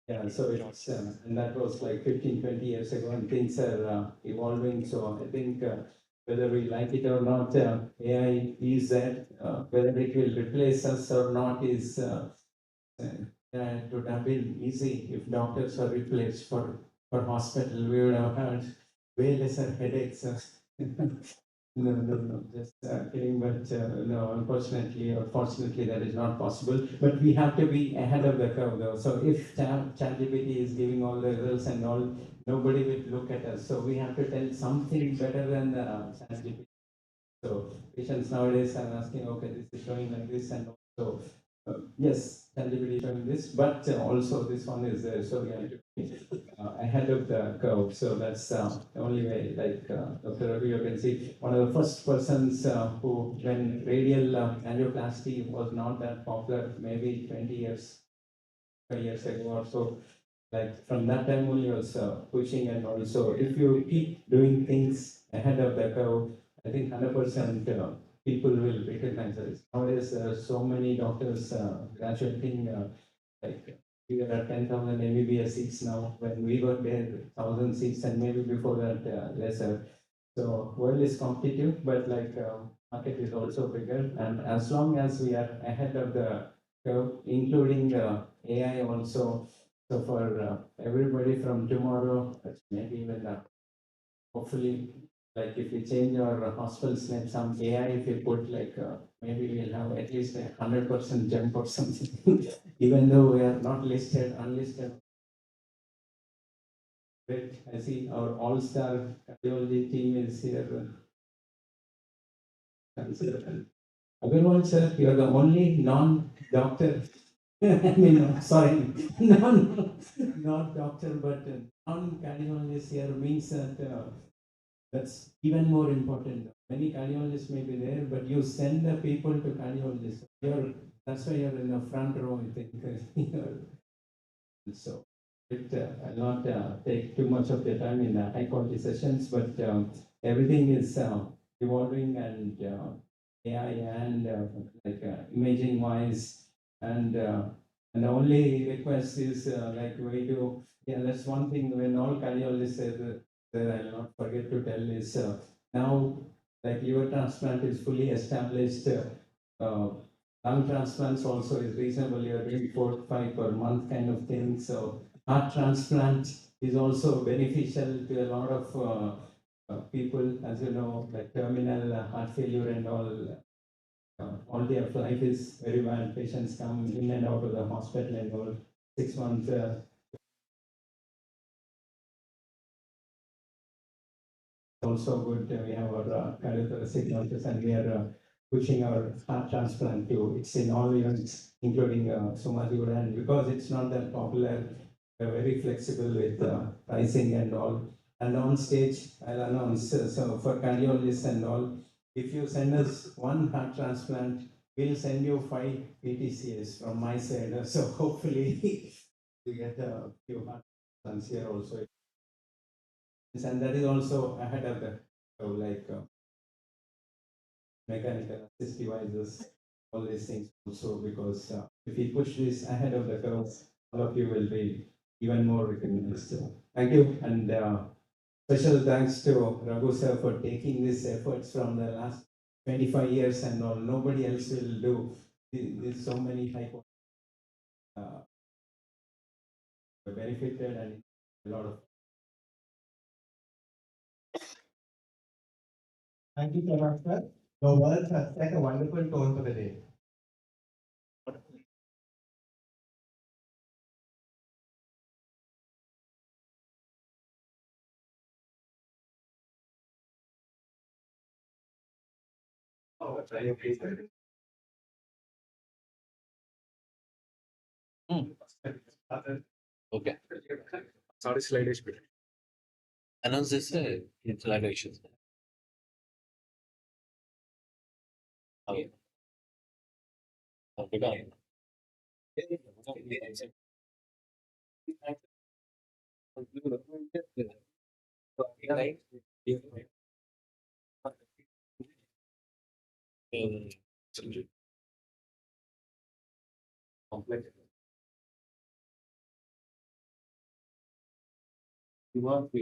Yeah, so it's and that was like 15-20 years ago, and things are evolving. So I think whether we like it or not, AI is there. Whether it will replace us or not is it would have been easy if doctors were replaced for hospital. We would have had way lesser headaches. No, just kidding. But no, unfortunately or fortunately, that is not possible. But we have to be ahead of the curve, though. So if ChatGPT is giving all the results and all, nobody will look at us. So we have to tell something better than the ChatGPT. So patients nowadays are asking, okay, this is showing like this, and also yes, ChatGPT is showing this, but also this one is there. So we have to be ahead of the curve. So that's the only way. Like Dr. Ravi, you can see one of the first persons who, when radial angioplasty was not that popular, maybe 20 years, 20 years ago or so. Like from that time only was pushing, and also if you keep doing things ahead of the curve, I think 100% people will recognize this. Nowadays, there are so many doctors graduating, like we are at 10,000 MBBS seats now. When we were there, 1,000 seats, and maybe before that lesser. So world is competitive, but like market is also bigger. And as long as we are ahead of the curve, including AI also. So for everybody from tomorrow, maybe even hopefully, like if we change our hospital's name, some AI, if we put like maybe we'll have at least 100% jump or something, even though we are not listed, unlisted. Great. I see our all-star cardiology team is here. Agarwal sir, you are the only non-doctor, I mean, sorry, not doctor, but non-cardiologist here means that that's even more important. Many cardiologists may be there, but you send the people to cardiologists. That's why you're in the front row, I think. So I'll not take too much of your time in high quality sessions, but everything is evolving and AI and imaging wise and the only request is like we do. Yeah, that's one thing when all cardiologists say that I'll not forget to tell is now like liver transplant is fully established. Lung transplants also is reasonable. You're doing 4 5 per month kind of thing. So heart transplant is also beneficial to a lot of people, as you know, like terminal heart failure and all their life is very bad. Patients come in and out of the hospital and all 6 months. Also good. We have our cardiothoracic nurses and we are pushing our heart transplant to it's in all units, including Somalia. And because it's not that popular, we're very flexible with pricing and all. And on stage, I'll announce so for cardiologists and all, if you send us one heart transplant, we'll send you 5 PTCS from my side. So hopefully you get a few heart transplants here also. And that is also ahead of the like mechanical assist devices, all these things also, because if we push this ahead of the curve, all of you will be even more recognized. So, thank you, and special thanks to Raghu sir for taking these efforts from the last 25 years and all. Nobody else will do. There's so many type of benefited and a lot of. Thank you so much, sir. Your words have set a wonderful tone for the day. Okay. Sorry, slide is better. Announce this installation. Okay. Okay. Complex. You want to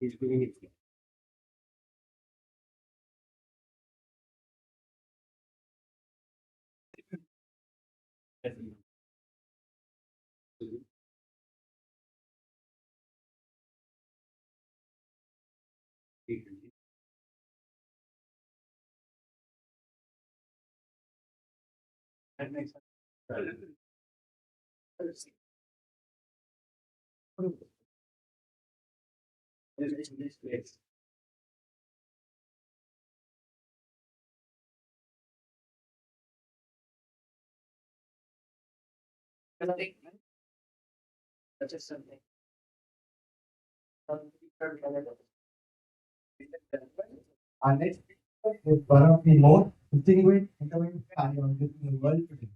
he's doing it. That makes sense. This place. That's just something. Our next speaker is one of the most distinguished interventional cardiologists in the world today.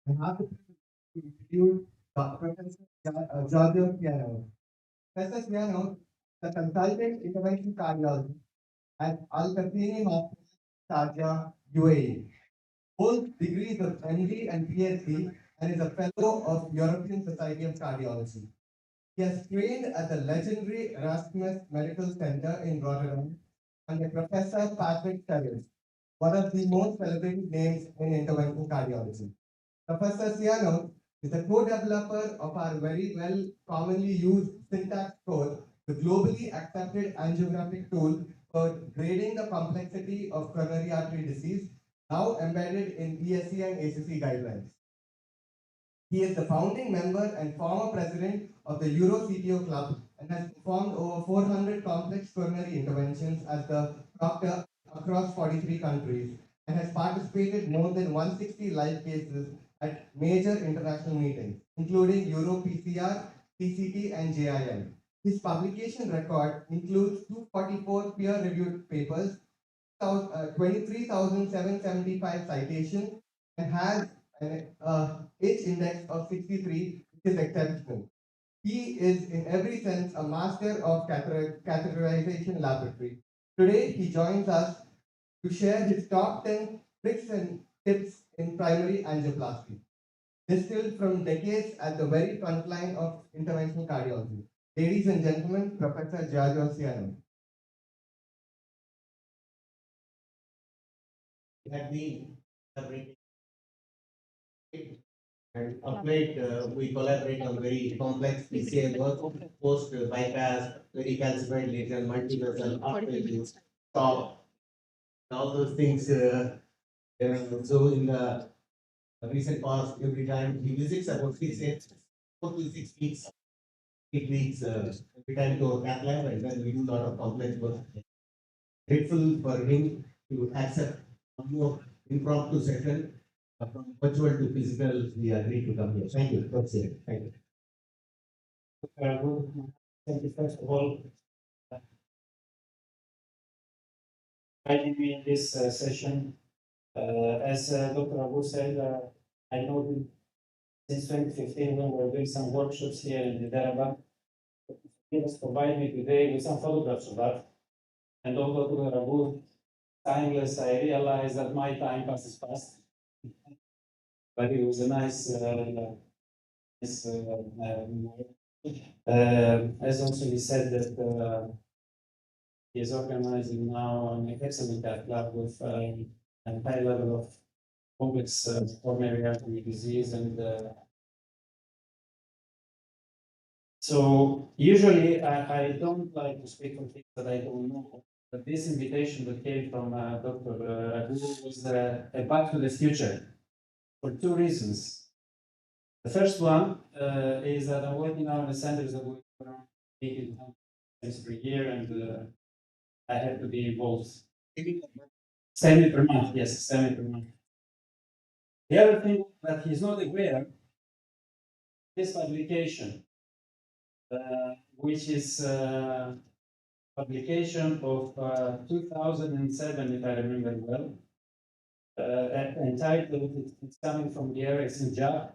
I have the privilege to introduce Professor Giorgio Piano. Professor Piano is a consultant interventional cardiologist at Al Qassimi Hospital, Sharjah, UAE. Holds degrees of MD and PhD and is a fellow of European Society of Cardiology. He has trained at the legendary Erasmus Medical Center in Rotterdam under Professor Patrick Sellis, one of the most celebrated names in interventional cardiology. Professor Ciano is a co-developer of our very well commonly used syntax code, the globally accepted angiographic tool for grading the complexity of coronary artery disease, now embedded in ESC and ACC guidelines. He is the founding member and former president of the EuroCTO Club and has performed over 400 complex coronary interventions as the proctor across 43 countries and has participated more than 160 live cases at major international meetings, including EuroPCR, TCT, and JIM. His publication record includes 244 peer-reviewed papers, 23,775 citations, and has an H index of 63, which is exceptional. He is in every sense a master of catheterization laboratory. Today, he joins us to share his top 10 tricks and tips in primary angioplasty, distilled from decades at the very front line of interventional cardiology. Ladies and gentlemen, Professor Giorgio Ciano. We have been collaborating and applied, we collaborate on very complex PCI work, post bypass, very calcified lesion, multi-vessel, upgrade, stop, all those things. So in the recent past, every time he visits about 4 to 6 weeks, 8 weeks, every time to a cath lab, and then we do a lot of complex work. Grateful for him to accept one more impromptu session from virtual to physical. We agreed to come here. Thank you. That's it. Thank you. Thank you, first of all, inviting me in this session. As Dr. Abu said, I know him since 2015 when we were doing some workshops here in Hyderabad. He has provided me today with some photographs of that. And although Dr. Abu timeless, I realized that my time passes fast. But it was a nice, as also he said that he is organizing now an excellent cath lab with a high level of complex coronary artery disease. And so usually I don't like to speak on things that I don't know. But this invitation that came from Dr. Abu was a back to the future for two reasons. The first one is that I'm working now in the centers that we around 80 times per year, and I have to be involved. STEMI per month, yes, STEMI per month. The other thing that he's not aware is publication, which is publication of 2007, if I remember well, entitled, it's coming from the areas in JAG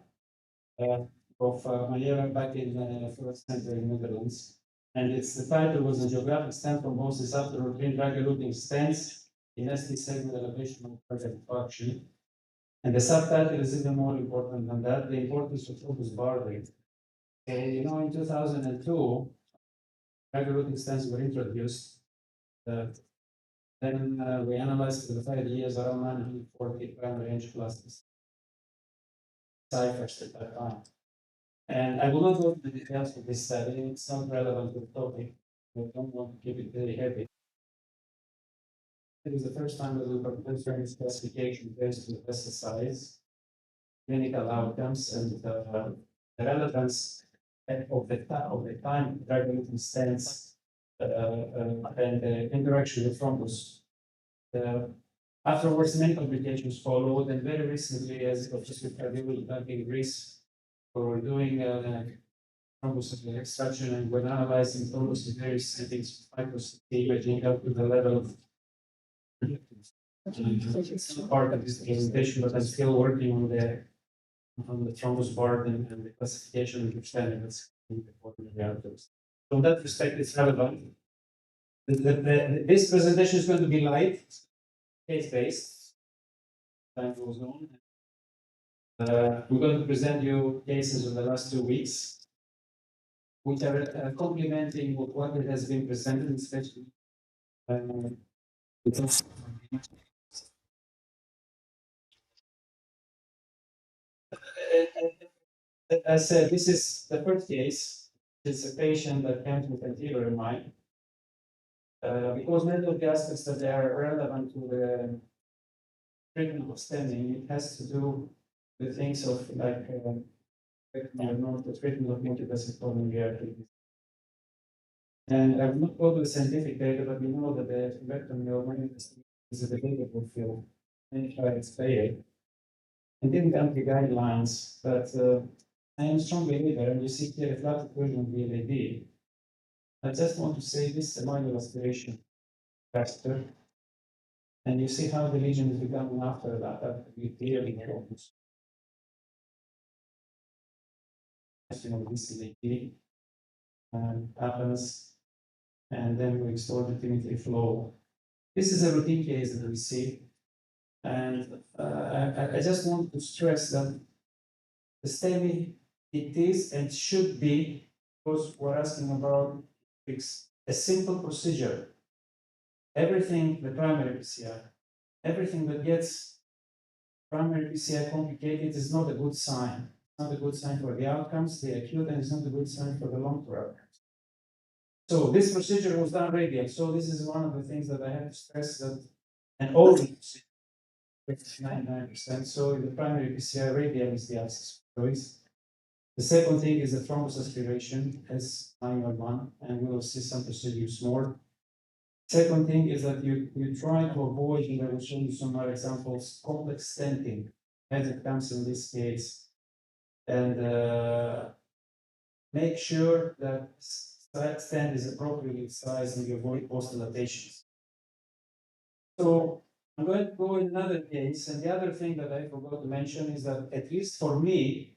of Malaysia back in the first center in Netherlands. And its the title was Angiographic stent thrombosis after routine drug-eluting stents in ST segment elevation of cardiac infarction. And the subtitle is even more important than that, the importance of focus bar rate. And you know, in 2002, drug-eluting stents were introduced. Then we analyzed for the 5 years around 940 primary angioplasties ciphers at that time. And I will not go into the details of this study, it's not relevant to the topic. I don't want to keep it very heavy. It is the first time that we propose this classification based on the pesticides, clinical outcomes, and the relevance of the time drug-eluting stents and the interaction with thrombus. Afterwards, many publications followed, and very recently, as Professor Kardil back in Greece, we were doing thrombus extraction, and we're analyzing thrombus in various settings, microscopy imaging up to the level of part of this presentation, but I'm still working on the thrombus bar and the classification and understanding that's important in the outcomes. From that respect, it's relevant. This presentation is going to be live, case-based. Time goes on. We're going to present you cases of the last 2 weeks, which are complementing what it has been presented, especially. As I said, this is the first case. It's a patient that comes with anterior MI. Because many of the aspects that are relevant to the treatment of STEMI, it has to do with things of like the treatment of multiple sectoral. And I will not go to the scientific data, but we know that the thrombectomy or manifestation is a debatable field. Many trials failed. And didn't come to guidelines, but I am a strong believer, and you see here a flat version of the LAD. I just want to say this is a minor aspiration faster. And you see how the lesion is becoming after that, that we clearly shows. This LAD happens, and then we extort the symmetry flow. This is a routine case that we see. And I just want to stress that the STEMI, it is and should be, because we're asking about a simple procedure. Everything, the primary PCI, everything that gets primary PCI complicated is not a good sign. It's not a good sign for the outcomes, the acute, and it's not a good sign for the long-term. So this procedure was done radial. So this is one of the things that I have to stress that, and all the 99%. So in the primary PCI, radial is the access choice. The second thing is the thrombus aspiration, as minor one, and we will see some procedures more. Second thing is that you try to avoid, and I will show you some more examples, complex stenting, as it comes in this case, and make sure that stent is appropriately sized and you avoid post-dilatations. So I'm going to go in another case, and the other thing that I forgot to mention is that, at least for me,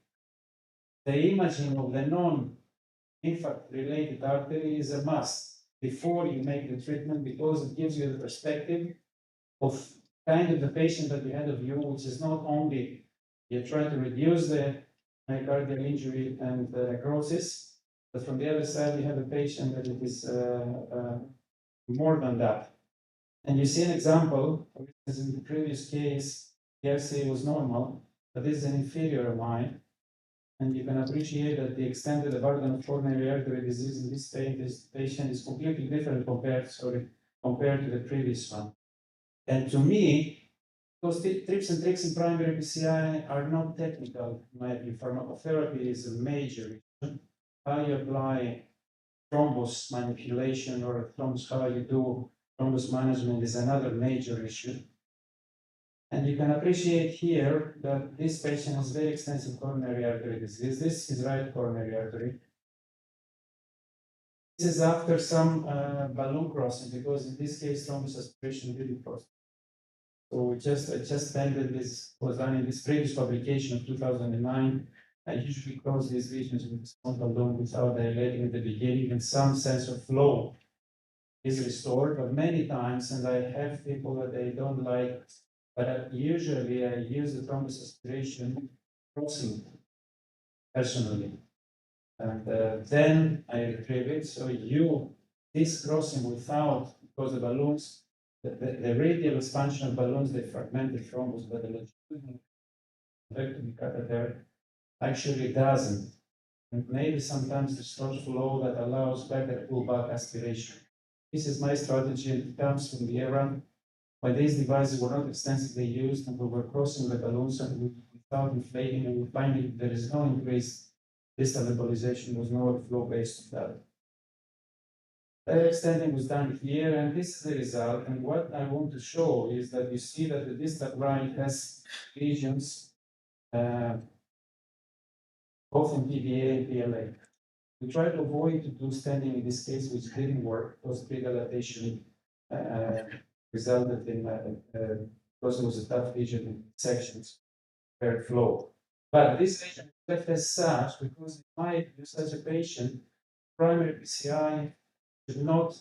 the imaging of the non-infarct-related artery is a must before you make the treatment, because it gives you the perspective of kind of the patient that you had of you, which is not only you're trying to reduce the myocardial injury and the necrosis, but from the other side, you have a patient that it is more than that. And you see an example, for instance, in the previous case, the RCA was normal, but this is an inferior MI. And you can appreciate that the extent of the burden of coronary artery disease in this patient is completely different compared to the previous one. And to me, those tips and tricks in primary PCI are not technical, in my view. Pharmacotherapy is a major issue. How you apply thrombus manipulation or thrombus, how you do thrombus management is another major issue. And you can appreciate here that this patient has very extensive coronary artery disease. This is right coronary artery. This is after some balloon crossing, because in this case, thrombus aspiration didn't cross. So I just ended this, was done in this previous publication of 2009. I usually close these lesions with a small balloon without dilating at the beginning, and some sense of flow is restored, but many times, and I have people that they don't like, but usually I use the thrombus aspiration crossing personally. And then I retrieve it. So this crossing without, because the balloons, the radial expansion of balloons, they fragment the thrombus, but the longitudinal vectomy catheter actually doesn't. And maybe sometimes restores flow that allows better pullback aspiration. This is my strategy, and it comes from the era when these devices were not extensively used, and we were crossing the balloons and without inflating, and we finding there is no increased distal embolization, was no flow based on that. Extending was done here, and this is the result. And what I want to show is that you see that the distal right has lesions, both in PVA and PLA. We tried to avoid to do standing in this case, which didn't work, because pre-dilatation resulted in, because it was a tough lesion in sections, paired flow. But this lesion is left as such because it might do such a patient, primary PCI should not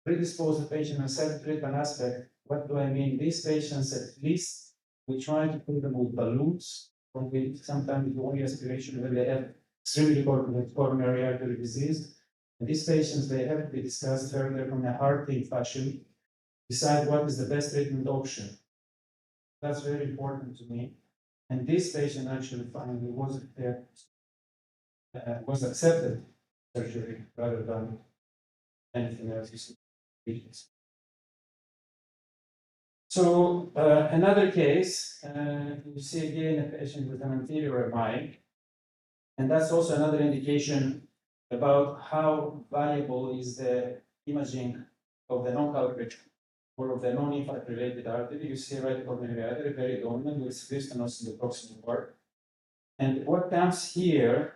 predispose the patient on certain treatment aspect. What do I mean? These patients, at least, we try to put them with balloons, or with sometimes the only aspiration when they have extremely coronary artery disease. And these patients, they have to be discussed further from a heart-team fashion, decide what is the best treatment option. That's very important to me. And this patient actually finally was accepted surgery rather than anything else. So another case, you see again a patient with an anterior MI, and that's also another indication about how valuable is the imaging of the non-culprit or of the non-infarct related artery. You see right coronary artery, very dominant with stenosis in the proximal part. And what comes here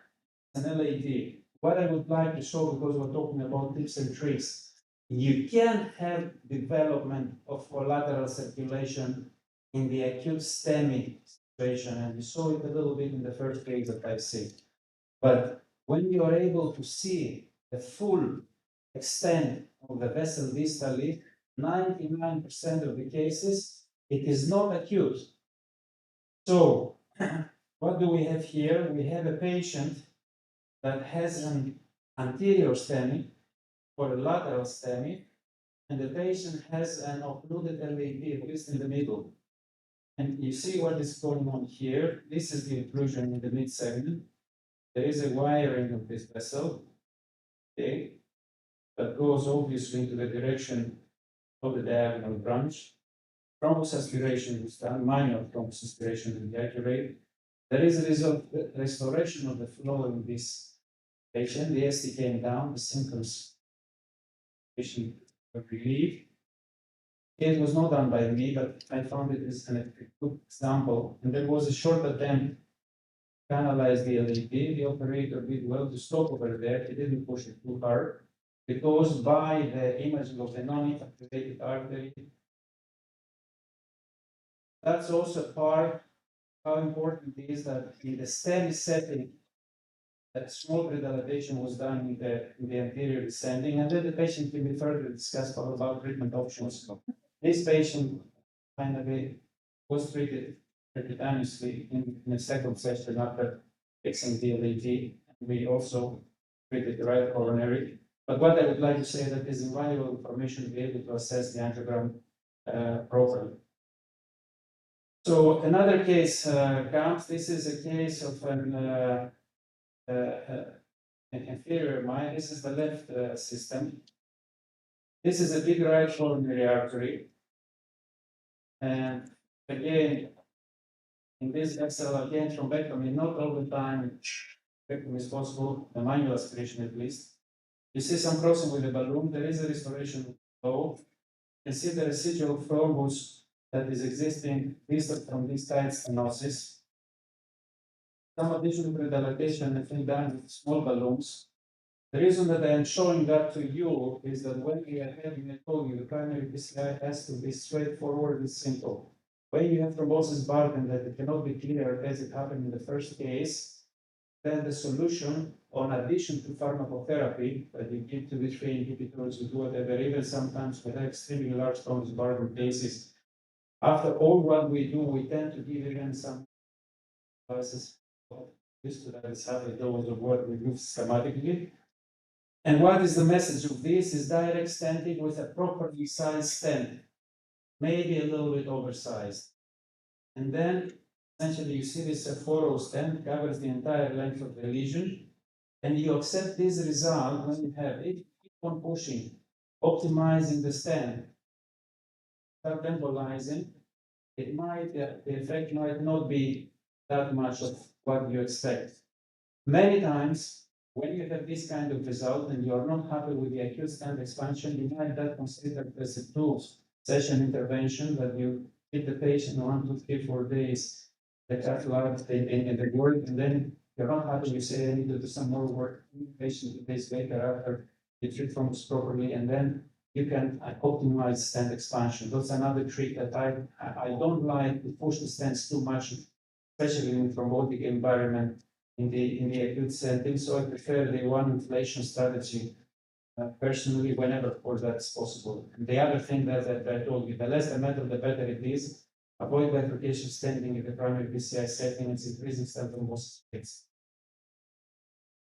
is an LAD. What I would like to show, because we're talking about tips and tricks, you can have development of collateral circulation in the acute STEMI situation, and you saw it a little bit in the first case that I see. But when you are able to see the full extent of the vessel distally, 99% of the cases, it is not acute. So, what do we have here? We have a patient that has an anterior STEMI or a lateral STEMI, and the patient has an occluded LAD, at least in the middle. And you see what is going on here. This is the occlusion in the mid segment. There is a wiring of this vessel, okay, that goes obviously into the direction of the diagonal branch. Thrombus aspiration is done, manual thrombus aspiration will be accurate. There is a restoration of the flow in this patient. The ST came down, the symptoms patient were relieved. It was not done by me, but I found it as a good example. And there was a short attempt to analyze the LAD. The operator did well to stop over there. He didn't push it too hard, because by the imaging of the non-infarct artery, that's also part how important it is that in the STEMI setting, that small redilatation was done in the anterior descending, and then the patient can be further discussed about treatment options. This patient finally was treated percutaneously in a second session after fixing the LAD. We also treated the right coronary. But what I would like to say that is invaluable information to be able to assess the angiogram properly. So another case comes. This is a case of an inferior MI. This is the left system. This is a big right coronary artery. And again, in this vessel, again, thrombectomy, not all the time thrombectomy is possible, a manual aspiration at least. You see some crossing with the balloon. There is a restoration of flow. You can see the residual thrombus that is existing distant from this tight stenosis. Some additional redilatation, I think, done with small balloons. The reason that I am showing that to you is that when we are having a told the primary PCI has to be straightforward and simple. When you have thrombosis burden that it cannot be clear as it happened in the first case, then the solution, on addition to pharmacotherapy, that you give to the 3 inhibitors, you do whatever, even sometimes we have extremely large thrombosis burden cases. After all what we do, we tend to give even some devices used to that is having those of what we do schematically. And what is the message of this? Is direct stenting with a properly sized stent, maybe a little bit oversized. And then essentially you see this 4 stent covers the entire length of the lesion, and you accept this result when you have it, keep on pushing, optimizing the stent, start embolizing. It might, the effect might not be that much of what you expect. Many times, when you have this kind of result and you are not happy with the acute stent expansion, you might then consider as a 2-session intervention that you keep the patient 1, 2, 3, 4 days, the cath lab in the work, and then you're not happy, you say, I need to do some more work, patient 2 days later after you treat thrombus properly, and then you can optimize stent expansion. That's another trick that I don't like to push the stents too much, especially in thrombotic environment in the acute setting. So I prefer the one inflation strategy personally, whenever of course that's possible. And the other thing that I told you, the less the metal, the better it is. Avoid bifurcation stenting in the primary PCI setting. It's increasing stent thrombosis rates.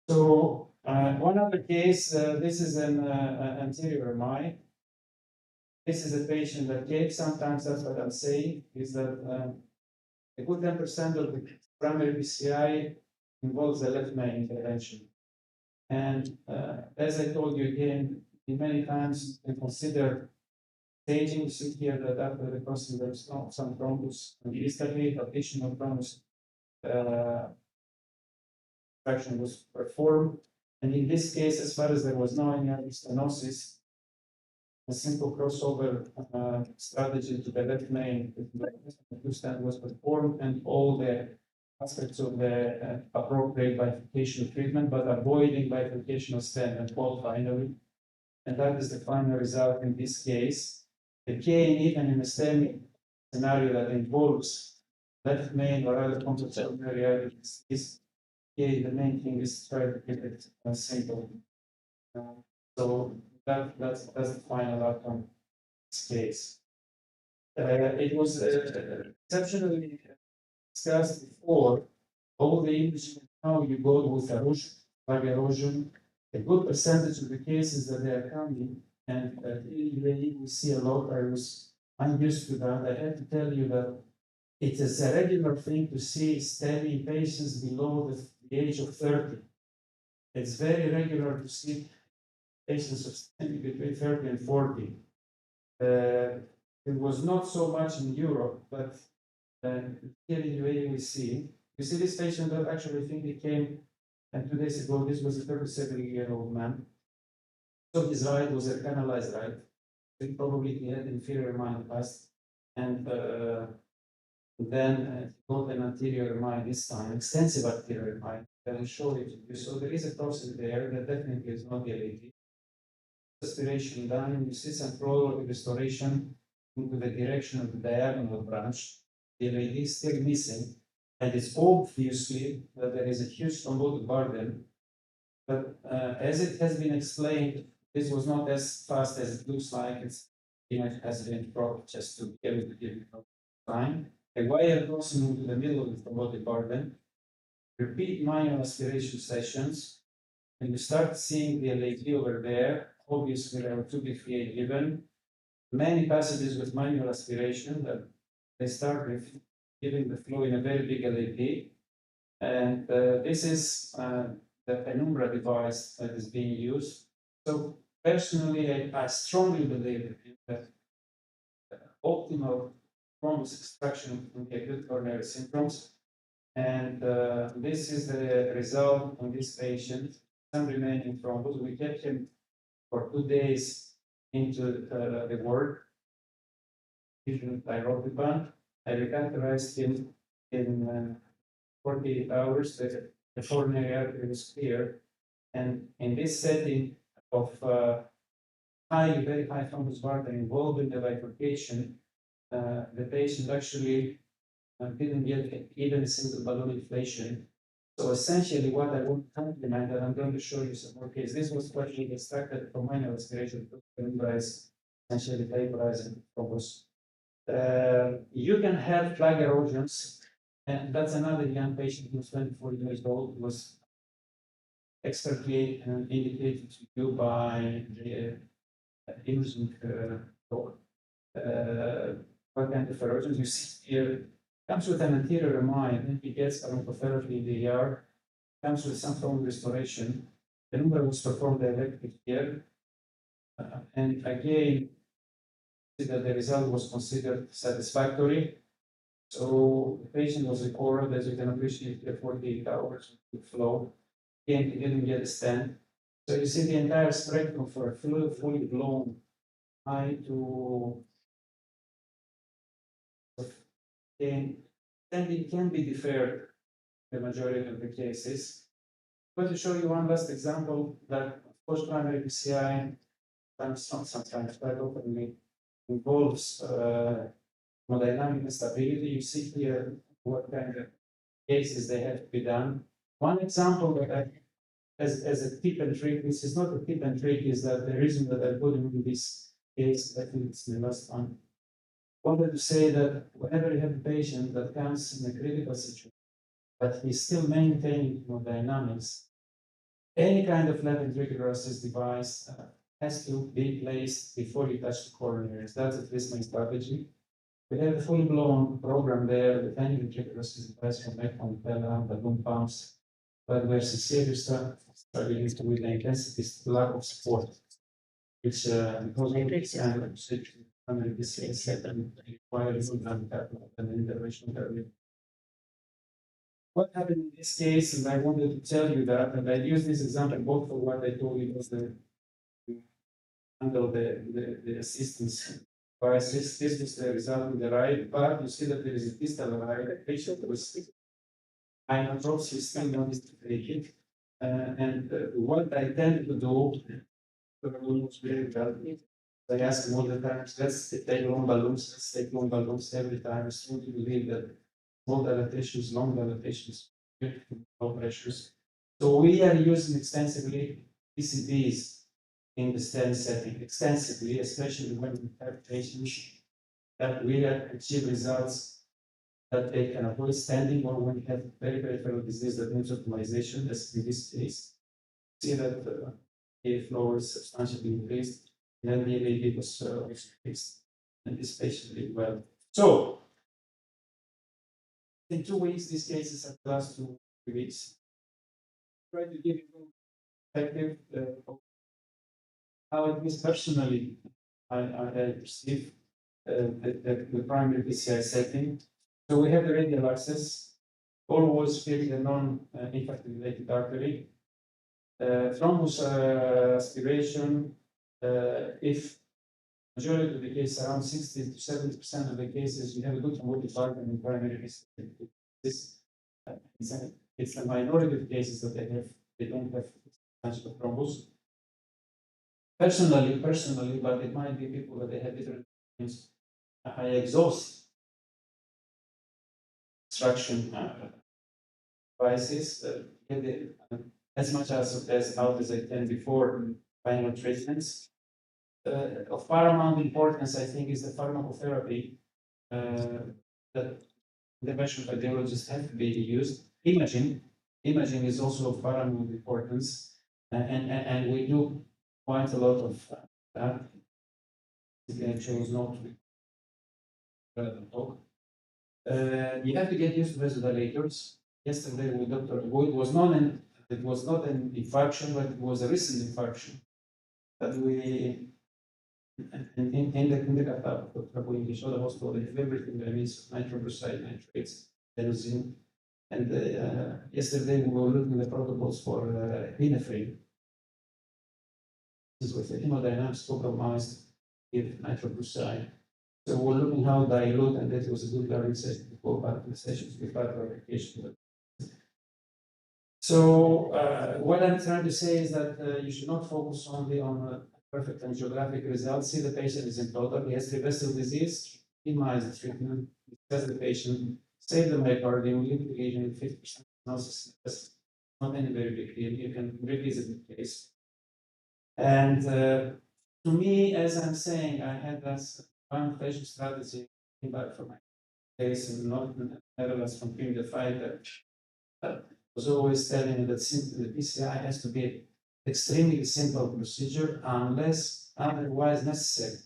So one other case, this is an anterior MI. This is a patient that came. Sometimes that's what I'm saying, is that a good 10% of the primary PCI involves the left main intervention. And as I told you again, many times you can consider staging. You see here that after the crossing there's some thrombus and instantly additional thrombus fraction was performed. And in this case, as far as there was no any other stenosis, a simple crossover strategy to the left main stent was performed, and all the aspects of the appropriate bifurcation treatment, but avoiding bifurcation of stent and wall finally. And that is the final result in this case. The gain, even in a STEMI scenario that involves left main or other complex pulmonary disease, the main thing is to try to keep it simple. So that's the final outcome in this case. It was exceptionally discussed before. All the imaging, how you go with erosion, Plaque erosion. A good percentage of the cases that they are coming, and we see a lot. I'm used to that. I have to tell you that it is a regular thing to see STEMI patients below the age of 30. It's very regular to see patients of STEMI between 30 and 40. It was not so much in Europe, but here in UAE we see this patient that actually I think he came 2 days ago. This was a 37-year-old man. So his right was a canalized right. So probably he had inferior mind past, and then he got an anterior MI this time, extensive anterior MI. I will show it to you. So there is a process there that definitely is not the LAD. Aspiration done, you see some flow restoration into the direction of the diagonal branch. The LAD is still missing, and it's obviously that there is a huge thrombotic burden. But as it has been explained, this was not as fast as it looks like. It has been brought just to be able to give you time. A wire crossing into the middle of the thrombotic burden. Repeat manual aspiration sessions, and you start seeing the LAD over there. Obviously, there are 2B3A given. Many passages with manual aspiration that they start with giving the flow in a very big LAD. And this is the penumbra device that is being used. So personally, I strongly believe that optimal thrombus extraction in the acute coronary syndromes. And this is the result on this patient. Some remaining thrombus. We kept him for 2 days into the ward. Pyropiban. I recatheterized him in 48 hours. The coronary artery was clear. And in this setting of very high thrombus burden involved in the bifurcation, the patient actually didn't get even a single balloon inflation. So essentially what I want to compliment, and I'm going to show you some more cases, this was partially extracted from manual aspiration to embrace essentially vaporizing thrombus. You can have Plaque erosions, and that's another young patient who's 24 years old, who was expertly indicated to you by the imaging talk. What kind of erosions you see here? Comes with an anterior MI, and he gets pharmacotherapy in the ER, comes with some form of restoration. The number was performed directly here. And again, that the result was considered satisfactory. So the patient was recorded, as you can appreciate, 48 hours of flow. Again, he didn't get a stent. So you see the entire spectrum for a fully blown eye to it can be deferred in the majority of the cases. I'm going to show you one last example that post-primary PCI sometimes quite openly involves hemodynamic instability. You see here what kind of cases they have to be done. One example that as a tip and trick, this is not a tip and trick, is that the reason that I put in this case, I think it's the last one. I wanted to say that whenever you have a patient that comes in a critical situation, but he's still maintaining hemodynamics, any kind of left ventricular assist device has to be placed before you touch the coronaries. That's at least my strategy. We have a full-blown program there with any ventricular device from ECMO, balloon pumps, but we're sincerely struggling with the intensity, lack of support, which because of this kind of situation, this is set and requires an intervention early. What happened in this case, and I wanted to tell you that, and I use this example both for what I told you was the handle the assistance devices. This is the result in the right part. You see that there is a distal right patient with inauguration still not distributed. And what I tend to do, balloons very well. I ask them all the time, let's take long balloons, let's take long balloons every time. I strongly believe that small dilatations, long dilatations, low pressures. So we are using extensively PCBs in the STEMI setting, extensively, especially when we have patients that really achieve results that they can avoid standing, or when we have very peripheral disease that needs optimization, as in this case. See that air flow is substantially increased, and then the AAD was also fixed, and this patient did well. So, in 2 weeks, these cases have last 2 weeks. Try to give you perspective how it is personally I perceive the primary PCI setting. So we have the radial access, always filled the non-infarct-related artery. Thrombus aspiration, if majority of the cases, around 60 to 70% of the cases, you have a good thrombotic pattern in primary PCI. This it's a minority of cases that they don't have substantial thrombus. Personally, but it might be people that they have different things. I exhaust extraction devices, as much as out as I can before final treatments. Of paramount importance, I think, is the pharmacotherapy that interventional cardiologists have to be used. Imaging is also of paramount importance, and we do quite a lot of that. I chose not to talk. You have to get used to vasodilators. Yesterday with Dr. Wood it was not an infarction, but it was a recent infarction that we in the cath of Dr. Wood, we showed the hospital they have everything that means nitroglyceride, nitrates, kerosene. And yesterday we were looking at the protocols for epinephrine. This was the hemodynamics compromised with nitroglyceride. So we're looking how dilute, and that was a good learning session before part of the sessions with application. So what I'm trying to say is that you should not focus only on perfect angiographic results. See the patient is in total, he has reversible disease, minimize the treatment, discuss the patient, save the myocardium, leave the lesion in 50% analysis. That's not any very big deal. You can revisit the case. And to me, as I'm saying, I had this one patient strategy back from my case in Northern Netherlands from Pim de Fighter. Was always telling me that the PCI has to be an extremely simple procedure unless otherwise necessary.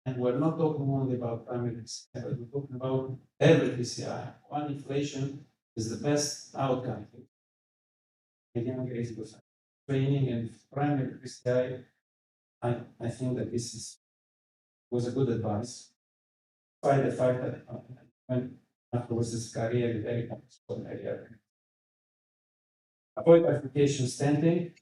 And we're not talking only about primary PCI, but we're talking about every PCI. One inflation is the best outcome. Training and primary PCI, I think that this was a good advice. Despite the fact that when afterwards his career very comfortable area. Avoid bifurcation standing.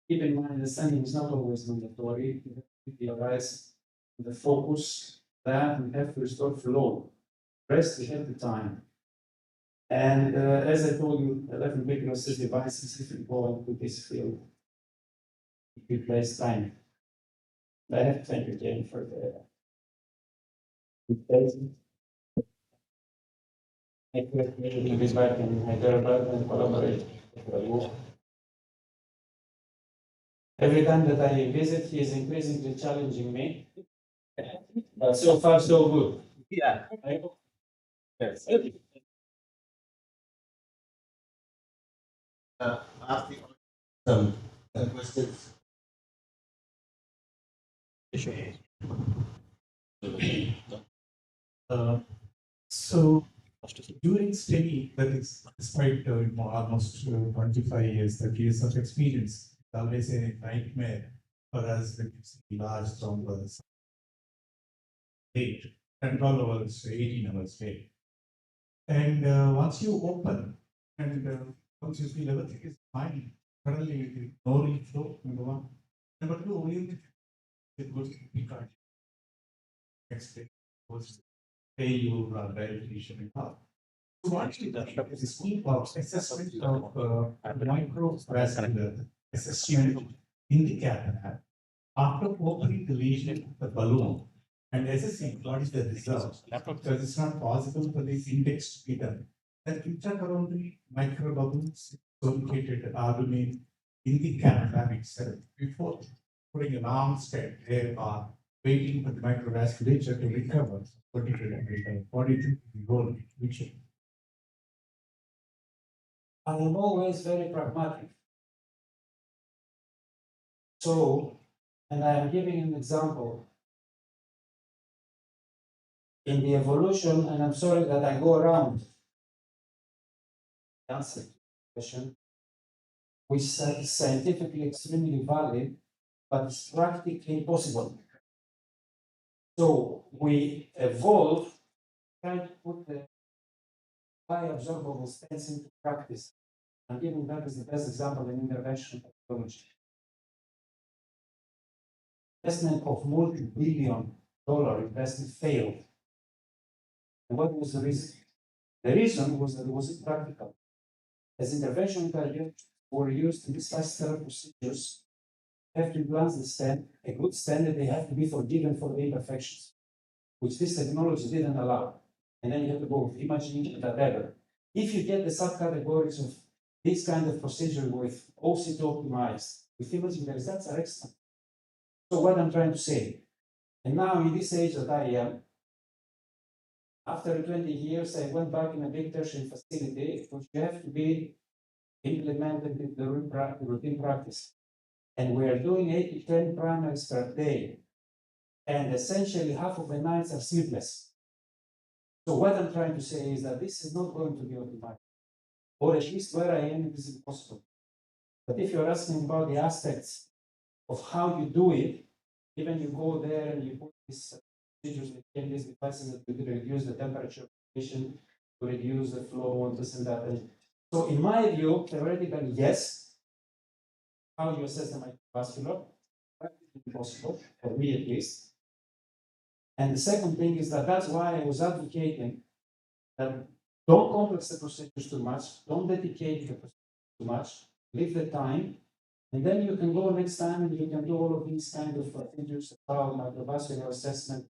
Keep in mind the standing is not always mandatory. You have to realize the focus that we have to restore flow. Rest, we have the time. And as I told you, the left ventricular assist devices, if you go into this field, it replace time. I have to thank you, Jane, for the invitation. I could be back in Hyderabad and collaborate with every time that I visit, he is increasingly challenging me. But so far, so good. Yeah. I hope. Yes. Ask some questions. So during STEMI, that is despite almost 25 years, 30 years of experience, it's always a nightmare for us when you see large thrombus, 12 hours, 18 hours late. And once you open and once you feel everything is fine, suddenly no reflow, number one. Number two, only it goes to the card. Next day goes failure or dilatation and all. So what we done is a scheme of assessment of microvascular assessment in the catheter after opening the lesion of the balloon and assessing what is the result. Because it's not possible for this index to be done. That intracoronary microbubbles located albumin in the catheter itself before putting a long step there or waiting for the microvasculature to recover. What do you think the role which I am always very pragmatic. So, and I am giving an example. In the evolution, and I'm sorry that I go around the answer to the question, which is scientifically extremely valid, but it's practically impossible. So we evolve trying to put the high absorbable stents into practice. I'm giving that as the best example in interventional technology. Investment of multi-billion dollar investment failed. And what was the reason? The reason was that it wasn't practical. As interventional cardiologists were used in these vascular procedures, have to implant the stent, a good stent that they have to be forgiven for the imperfections, which this technology didn't allow. And then you have to go with imaging and whatever. If you get the subcategories of this kind of procedure with OCT optimized, with imaging, the results are excellent. So what I'm trying to say, and now in this age that I am, after 20 years, I went back in a big tertiary facility, which you have to be implemented in the routine practice. And we are doing 8 to 10 primaries per day. And essentially half of the nights are sleepless. So what I'm trying to say is that this is not going to be optimized. Or at least where I am, it is impossible. But if you're asking about the aspects of how you do it, even you go there and you put these procedures, these devices that will reduce the temperature, to reduce the flow, and this and that. And so in my view, theoretically, yes. How you assess the microvascular? Practically impossible, for me at least. And the second thing is that that's why I was advocating that don't complex the procedures too much, don't dedicate the procedures too much, leave the time, and then you can go next time and you can do all of these kind of procedures about microvascular assessment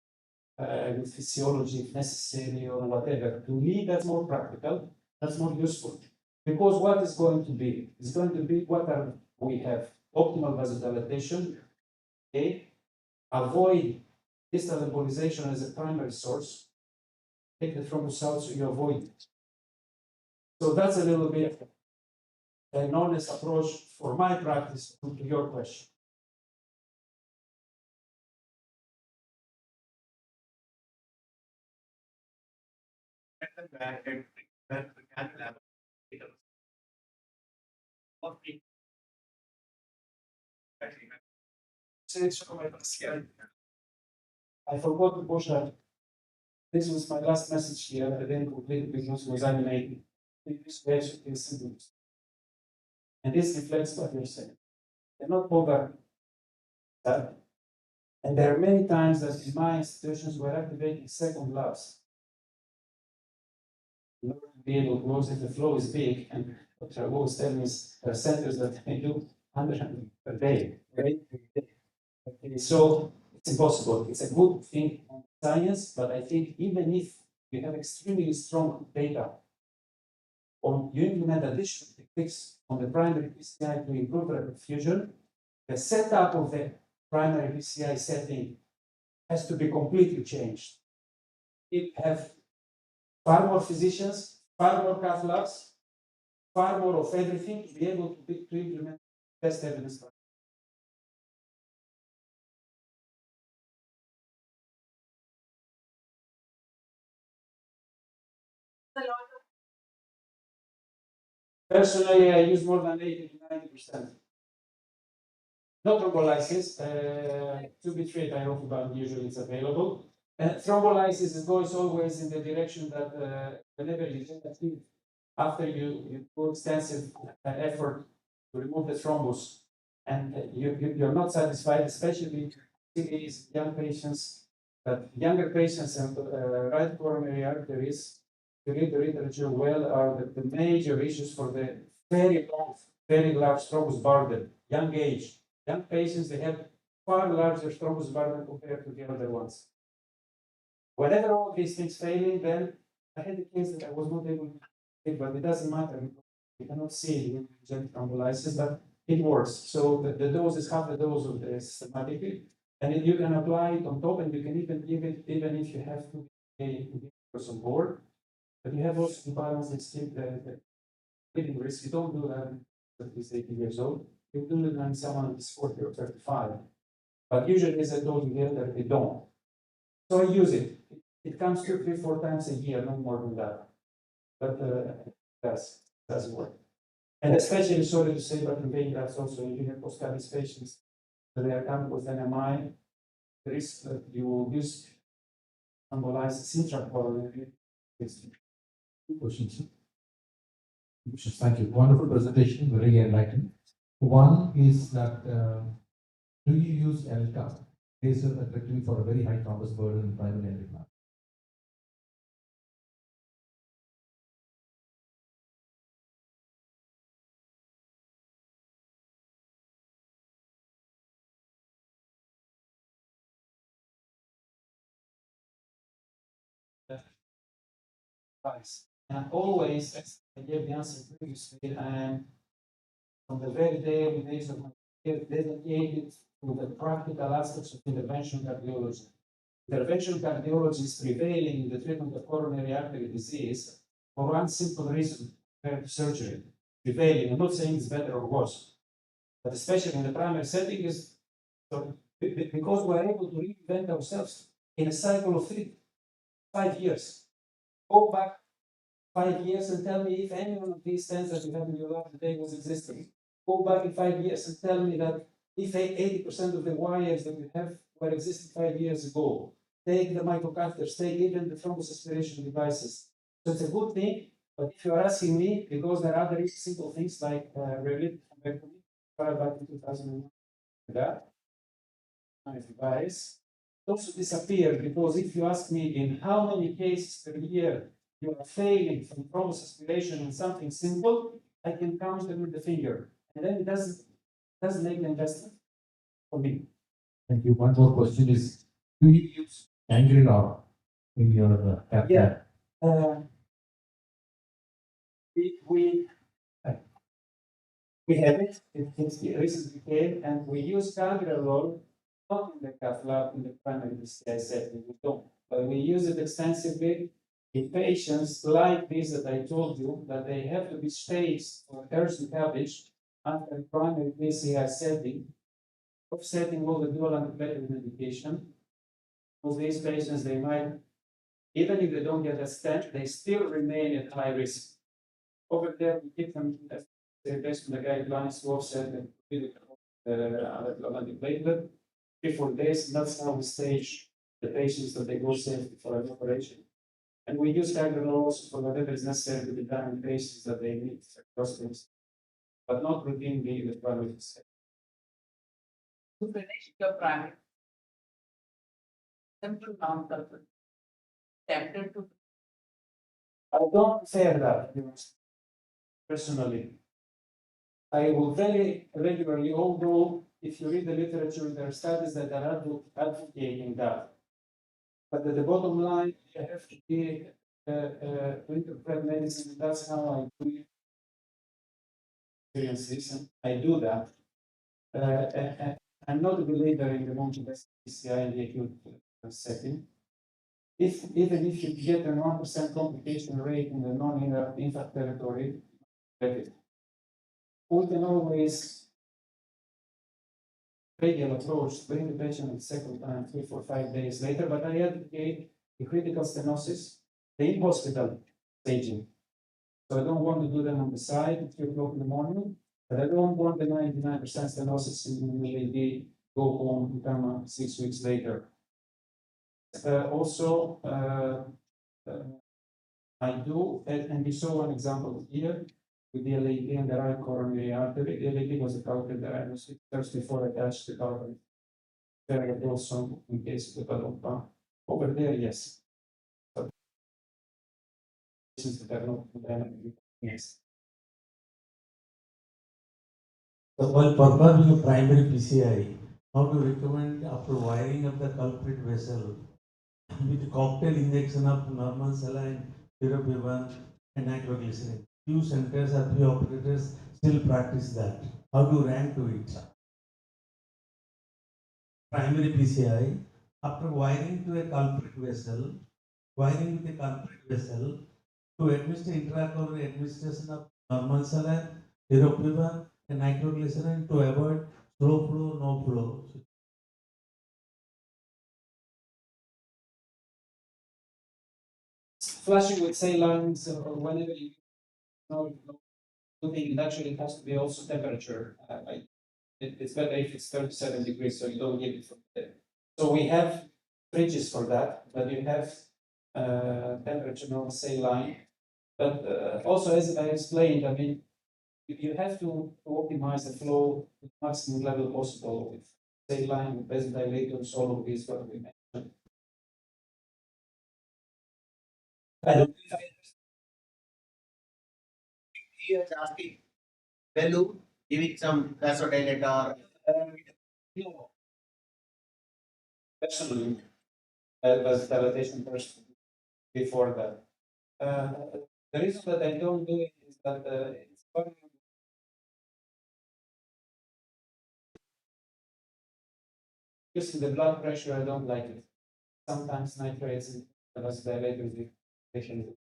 with physiology if necessary or whatever. To me, that's more practical, that's more useful. Because what is going to be? It's going to be what are we have optimal vasodilatation, okay? Avoid distal embolization as a primary source. Take the thrombus out so you avoid it. So that's a little bit an honest approach for my practice to your question. I forgot to push that. This was my last message here. I didn't complete it because it was animated. This reaction is simple. And this reflects what you're saying. They're not over that. And there are many times that in my institutions we're activating second labs in order to be able to close if the flow is big. And what I always tell me is there are centers that may do 100 per day, right? Okay, so it's impossible. It's a good thing on science, but I think even if you have extremely strong data on you implement additional techniques on the primary PCI to improve rapid fusion, the setup of the primary PCI setting has to be completely changed. You have far more physicians, far more cath labs, far more of everything to be able to implement best evidence. Personally, I use more than 80 to 90%. No thrombolysis, 2B3 thyrophobal usually is available. Thrombolysis goes always in the direction that whenever you get active, after you do extensive effort to remove the thrombus, and you're not satisfied, especially in these young patients, that younger patients and right coronary arteries, to read the literature well, are the major issues for the very long, very large thrombus burden, young age. Young patients, they have far larger thrombus burden compared to the older ones. Whenever all these things failing, then I had a case that I was not able to take, but it doesn't matter. You cannot see it in gen thrombolysis, but it works. So the dose is half the dose of the systematically, and you can apply it on top, and you can even give it even if you have to inhibitors on board. But you have also to balance the bleeding risk. You don't do that at least 80 years old. You do it when someone is 40 or 35. But usually, as I told you earlier, they don't. So I use it. It comes 2, 3, 4 times a year, no more than that. But it does work. And especially, sorry to say, but in vein grafts also, in junior post-cavis patients, that they are coming with NMI, the risk that you will use thrombolysis intracoronary. Questions? Thank you. Wonderful presentation, very enlightening. One is that do you use LCA, laser effectively, for a very high thrombus burden in primary and plaque? And always, as I gave the answer previously, and from the very early days of my career, dedicated to the practical aspects of interventional cardiology. Interventional cardiology is prevailing in the treatment of coronary artery disease for one simple reason compared to surgery. Prevailing, I'm not saying it's better or worse, but especially in the primary setting is so because we're able to reinvent ourselves in a cycle of 5 years. Go back 5 years and tell me if any one of these stents that you have in your lab today was existing. Go back in 5 years and tell me that if 80% of the wires that we have were existing 5 years ago. Take the microcatheters, take even the thrombus aspiration devices. So it's a good thing, but if you are asking me, because there are other simple things like related thrombectomy, back in 2001, that device also disappeared, because if you ask me in how many cases per year you are failing from thrombus aspiration in something simple, I can count them with the finger, and then it doesn't make the investment for me. Thank you. One more question is, do you use Angio in your catheter? Yeah. We have it. It's recently came, and we use Angio not in the cath lab in the primary PCI setting. We don't, but we use it extensively in patients like this that I told you, that they have to be staged for Harrison cabbage after primary PCI setting, offsetting all the dual antiplatelet medication. For these patients, they might, even if they don't get a stent, they still remain at high risk. Over there, we give them based on the guidelines to offset and antiplatelet 3-4 days. And that's how we stage the patients that they go safely for an operation. And we use Angio also for whatever is necessary to be done in patients that they need across things, but not within the primary setting. To finish your primary, simple non-culprit, tempted to. I don't fear that, personally. I will very regularly, although if you read the literature, there are studies that are advocating that. But at the bottom line, you have to be to interpret medicine, and that's how I do experiences, and I do that. I'm not a believer in the multi-best PCI in the acute setting. Even if you get a 1% complication rate in the non-infant territory, we can always radial approach, bring the patient the second time, 3, 4, 5 days later, but I advocate the critical stenosis, the in-hospital staging. So I don't want to do them on the side at 3 o'clock in the morning, but I don't want the 99% stenosis in the AD go home to come up 6 weeks later. Also, I do, and you saw one example here with the LAD and the right coronary artery. The LAD was a carotid diagnostic first before attached to carotid. Very also in case of the balloon pump. Over there, yes. So, this is the dynamic. Yes. So while performing a primary PCI, how to recommend after wiring of the culprit vessel with cocktail injection of normal saline, tiropivan, and nitroglycerin? Few centers or few operators still practice that. How to rank to it? Primary PCI, after wiring to a culprit vessel, wiring with a culprit vessel to administer intracoronary administration of normal saline, tiropivan, and nitroglycerin to avoid slow flow, no flow. Flushing with salines or whenever you know, it actually has to be also temperature. It's better if it's 37 degrees, so you don't give it from there. So we have fridges for that, but you have temperature normal saline. But also, as I explained, I mean, you have to optimize the flow to the maximum level possible with saline, with vasodilators, all of these what we mentioned. He is asking balloon giving some vasodilator. No. Personally, as dilatation first before that. The reason that I don't do it is that it's fun. Using the blood pressure, I don't like it. Sometimes nitrates and vasodilators patient.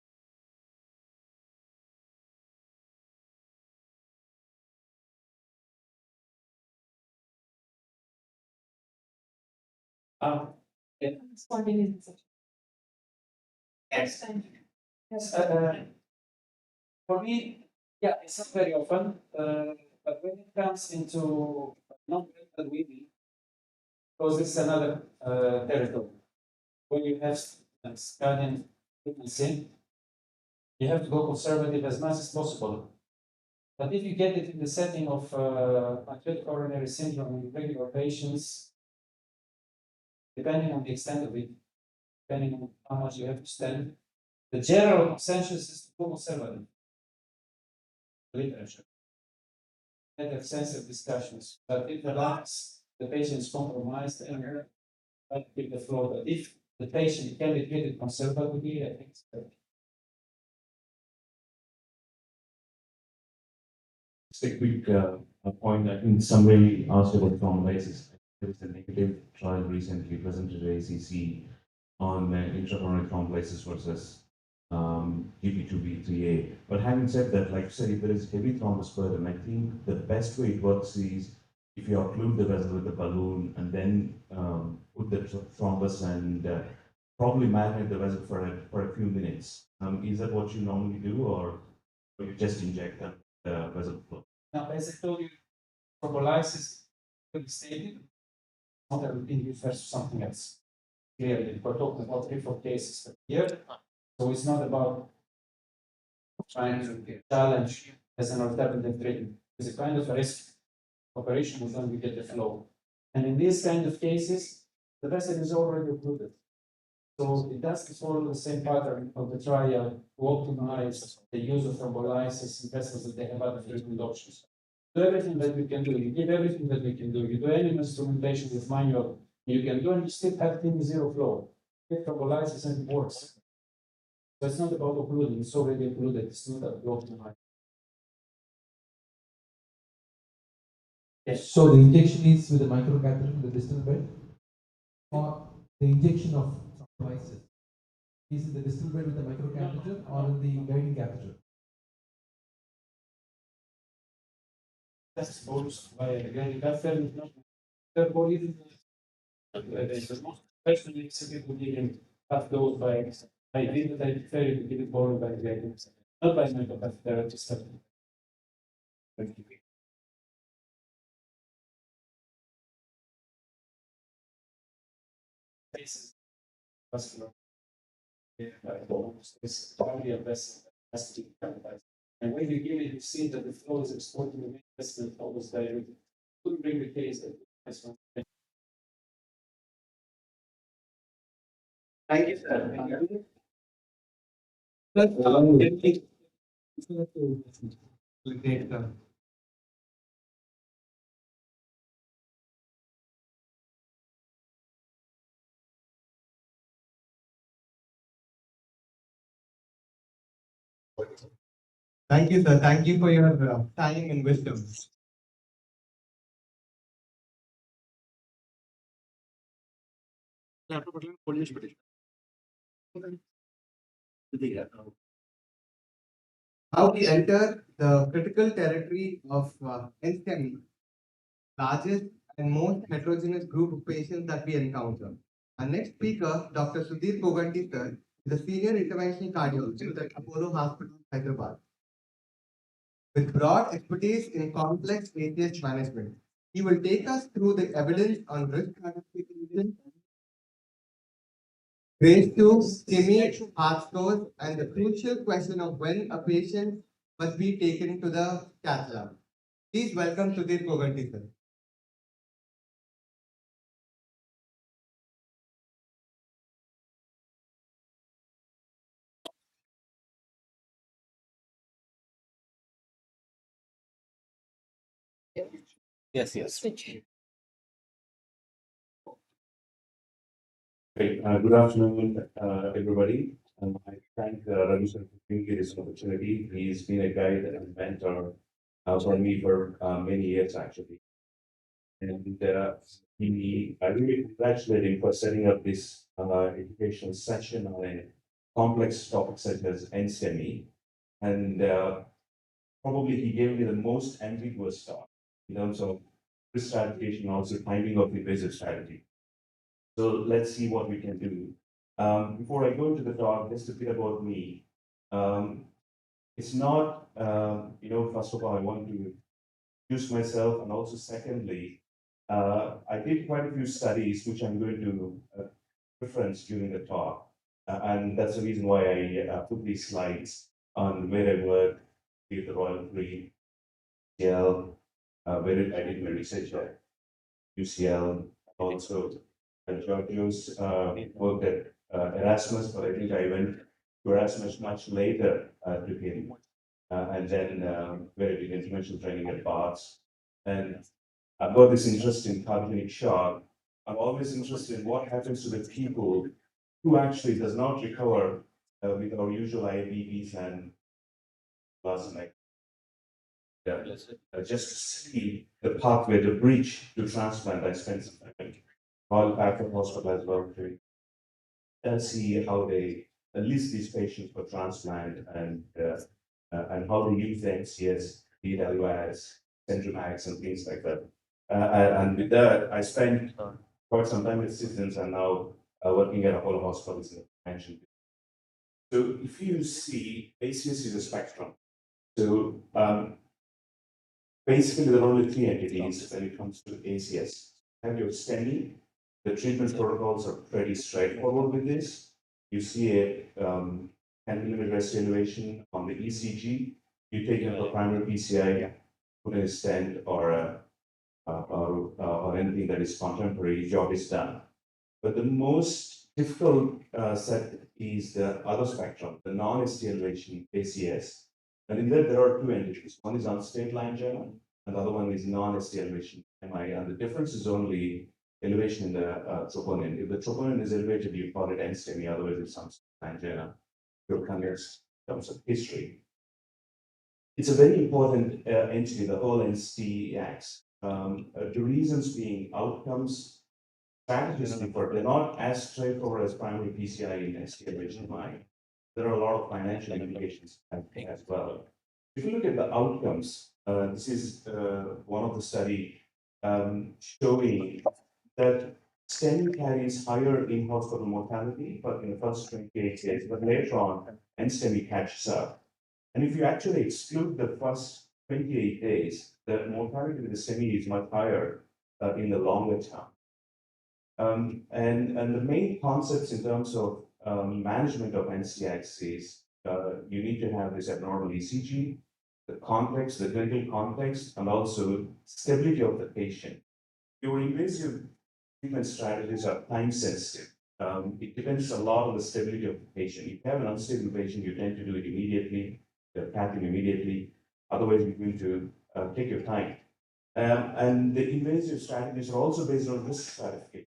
Yeah. Yes. Yes. For me, yeah, it's not very often, but when it comes into non-medical weaving, because this is another territory, when you have scanning pregnancy, you have to go conservative as much as possible. But if you get it in the setting of acute coronary syndrome in regular patients, depending on the extent of it, depending on how much you have to spend, the general consensus is to go conservative. Literature. And extensive discussions, but if the lungs, the patient is compromised and keep the flow. But if the patient can be treated conservatively, I think it's better. Just a quick point that in summary asked about thrombolysis. There was a negative trial recently presented at ACC on intracoronary thrombolysis versus GP2B3A. But having said that, like you said, if there is heavy thrombus burden, I think the best way it works is if you occlude the vessel with a balloon and then put the thrombus and probably marinate the vessel for a few minutes. Is that what you normally do, or you just inject the vessel flow? Now, as I told you, thrombolysis will be stated, not everything refers to something else. Clearly, we're talking about 3-4 cases per year, so it's not about trying to challenge as an alternative treatment. It's a kind of a risk operation when we get the flow. And in these kind of cases, the vessel is already occluded. So it doesn't follow the same pattern of the trial to optimize the use of thrombolysis in vessels that they have other treatment options. Do everything that we can do. You give everything that we can do. You do any instrumentation with manual. You can do, and you still have thin zero flow. Get thrombolysis and it works. So it's not about occluding. It's already occluded. It's not about optimizing. Yes. So the injection is with a microcatheter in the distal bed, or the injection of thrombolysis is in the distal bed with a microcatheter or in the guiding catheter? That's exposed by a guiding catheter. Therefore, even especially if people didn't have those by I did that I prefer to give it borrowed by the guiding catheter. not by medical catheter, just a faces, vascular, this quality of vessel has to be paralyzed. And when you give it, you see that the flow is exporting the main vessel and flow is diluted. Couldn't bring the case that this one. Thank you, sir. Thank you, sir. Thank you for your time and wisdom. How we enter the critical territory of NSTEMI, largest and most heterogeneous group of patients that we encounter. Our next speaker, Dr. Sudhir Koganti sir, is a senior interventional cardiologist at Apollo Hospital, Hyderabad. With broad expertise in complex ACS management, he will take us through the evidence on risk stratification, grade 2 STEMI heart scores, and the crucial question of when a patient must be taken to the cath lab. Please welcome Sudhir Koganti sir. Yes, yes. Okay, good afternoon, everybody. I thank Ravi sir for giving me this opportunity. He's been a guide and mentor for me for many years, actually. And I really congratulate him for setting up this educational session on a complex topic such as NSTEMI. And probably he gave me the most ambiguous talk in terms of risk stratification, also finding of invasive strategy. So let's see what we can do. Before I go into the talk, just a bit about me. It's not, first of all, I want to introduce myself, and also secondly, I did quite a few studies which I'm going to reference during the talk. And that's the reason why I put these slides on where I work with the Royal Free, UCL, where I did my research at UCL, also Georgios worked at Erasmus, but I think I went to Erasmus much later to him. And then where I did international training at Barts. And I've got this interest in cardiogenic shock. I'm always interested in what happens to the people who actually does not recover with our usual IVBs and plasma. Just to see the pathway, the bridge to transplant, I spent some time all back at hospital as well to see how they list these patients for transplant and how they use the NCS, DWIs, Centrimax, and things like that. And with that, I spent quite some time with citizens and now working at Apollo hospitals in the mentioned. So if you see, ACS is a spectrum. So basically, there are only three entities when it comes to ACS. You have your STEMI. The treatment protocols are pretty straightforward with this. You see a 10 millimeter elevation on the ECG. You take it for primary PCI, put in a stent or anything that is contemporary, job is done. But the most difficult set is the other spectrum, the non-ST elevation ACS. And in that, there are two entities. One is unstable angina, and the other one is non-ST elevation MI. And the difference is only elevation in the troponin. If the troponin is elevated, you call it NSTEMI, otherwise it's unstable angina. Your context in terms of history. It's a very important entity, the whole NSTEMI. The reasons being outcomes, strategies differ. They're not as straightforward as primary PCI in ST elevation MI. There are a lot of financial implications as well. If you look at the outcomes, this is one of the study showing that STEMI carries higher in-hospital mortality, but in the first 28 days, but later on, NSTEMI catches up. And if you actually exclude the first 28 days, the mortality with the STEMI is much higher in the longer term. And the main concepts in terms of management of NSTEMI is you need to have this abnormal ECG, the context, the clinical context, and also stability of the patient. Your invasive treatment strategies are time sensitive. It depends a lot on the stability of the patient. If you have an unstable patient, you tend to do it immediately, tap him immediately. Otherwise, you're going to take your time. And the invasive strategies are also based on risk stratification.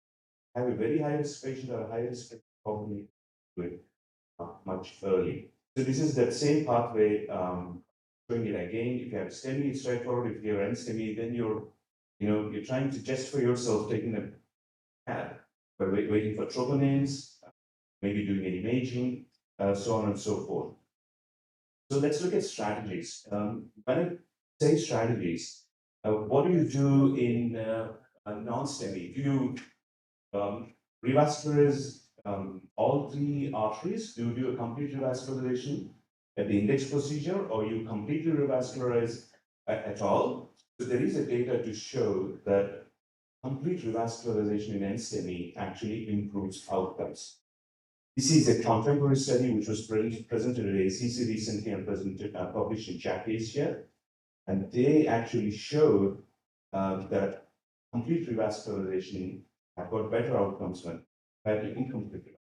Have a very high risk patient or a high risk patient, probably do it much early. So this is that same pathway. Showing it again. If you have a STEMI, it's straightforward. If you're NSTEMI, then you're trying to justify yourself taking a cab, but waiting for troponins, maybe doing an imaging, so on and so forth. So let's look at strategies. When I say strategies, what do you do in non-STEMI? Do you revascularize all three arteries? Do you do a complete revascularization at the index procedure, or you completely revascularize at all? So there is a data to show that complete revascularization in NSTEMI actually improves outcomes. This is a contemporary study which was presented at ACS recently and published in JACC Asia. And they actually showed that complete revascularization have got better outcomes when compared to incomplete revascularization.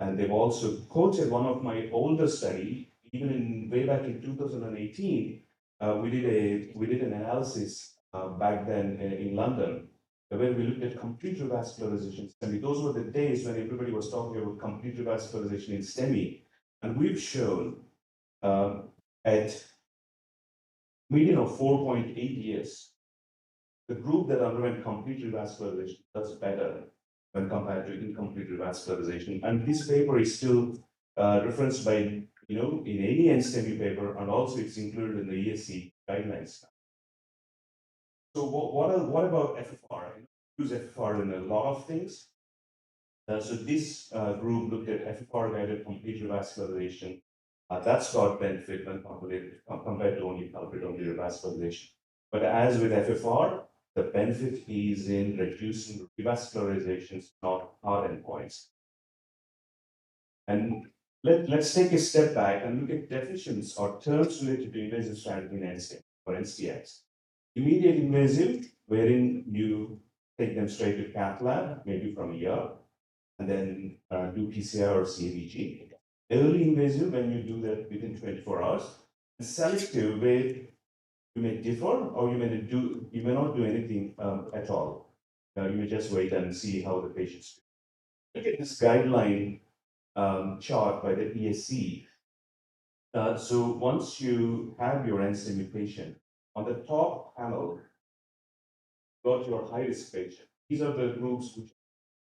And they've also quoted one of my older study, even in way back in 2018, we did an analysis back then in London, where we looked at complete revascularization STEMI. Those were the days when everybody was talking about complete revascularization in STEMI. And we've shown at median of 4.8 years, the group that underwent complete revascularization does better when compared to incomplete revascularization. And this paper is still referenced by, in any NSTEMI paper, and also it's included in the ESC guidelines. So what about FFR? I use FFR in a lot of things. So this group looked at FFR-guided complete revascularization. That's got benefit when compared to only culprit-only revascularization. But as with FFR, the benefit is in reducing revascularizations, not hard endpoints. And let's take a step back and look at definitions or terms related to invasive strategy in NSTEMI or NSTEMI. Immediate invasive, wherein you take them straight to cath lab, maybe from a year, and then do PCR or CABG. Early invasive, when you do that within 24 hours. And selective, where you may differ, or you may not do anything at all. You may just wait and see how the patients do. Look at this guideline chart by the ESC. So once you have your NSTEMI patient, on the top panel, got your high-risk patient. These are the groups which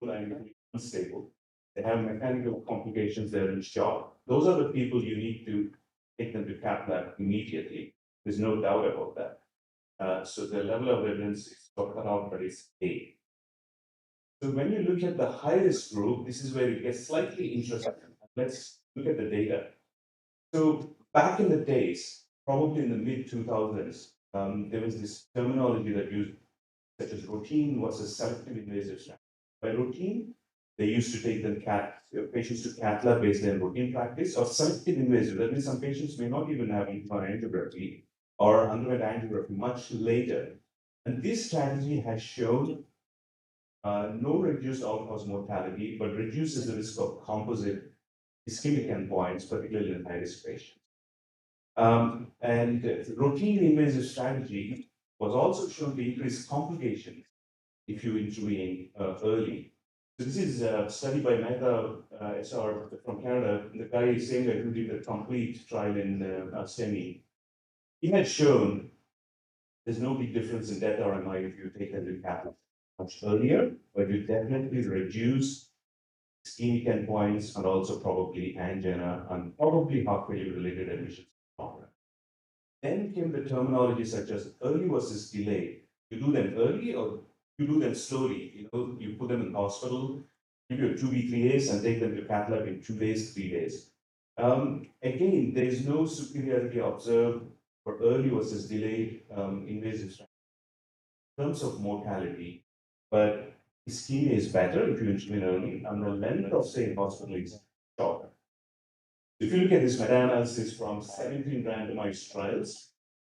are unstable. They have mechanical complications, they're in shock. Those are the people you need to take them to cath lab immediately. There's no doubt about that. So the level of evidence is cut off, but it's A. So when you look at the high-risk group, this is where it gets slightly interesting. Let's look at the data. So back in the days, probably in the mid-2000s, there was this terminology that used such as routine versus selective invasive strategy. By routine, they used to take patients to cath lab based on routine practice, or selective invasive. That means some patients may not even have angiography or underwent angiography much later. And this strategy has shown no reduced all-cause mortality, but reduces the risk of composite ischemic endpoints, particularly in high-risk patients. And routine invasive strategy was also shown to increase complications if you intervene early. So this is a study by Mehta SR from Canada. The guy is saying that who did a complete trial in STEMI. He had shown there's no big difference in death RMI if you take them to cath lab much earlier, but you definitely reduce ischemic endpoints and also probably angina and probably heart failure related admissions. Then came the terminology such as early versus delayed. You do them early or you do them slowly. You put them in hospital, give you a 2 week 3 days and take them to cath lab in 2 days, 3 days. Again, there is no superiority observed for early versus delayed invasive strategy in terms of mortality, but ischemia is better if you intervene early, and the length of stay in hospital is shorter. If you look at this meta-analysis from 17 randomized trials,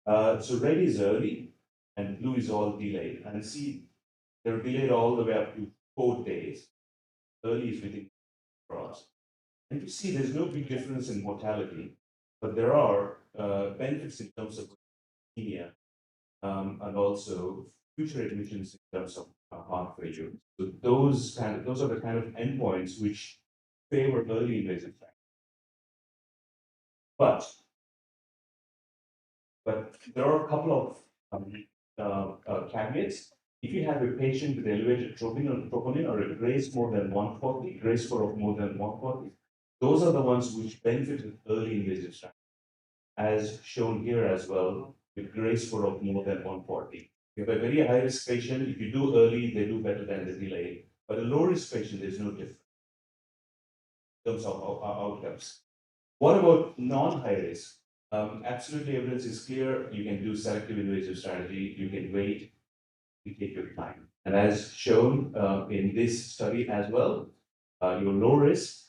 so red is early and blue is all delayed, and see they're delayed all the way up to 4 days. Early is within 4 hours. And you see there's no big difference in mortality, but there are benefits in terms of ischemia and also future admissions in terms of heart failure. So those are the kind of endpoints which favor early invasive therapy. But there are a couple of caveats. If you have a patient with elevated troponin or a grace more than 140, grace score of more than 140, those are the ones which benefit with early invasive strategy, as shown here as well, with grace score of more than 140. You have a very high risk patient, if you do early, they do better than the delay. But a low risk patient, there's no difference in terms of outcomes. What about non-high risk? Absolutely, evidence is clear. You can do selective invasive strategy. You can wait. You take your time. And as shown in this study as well, your low risk,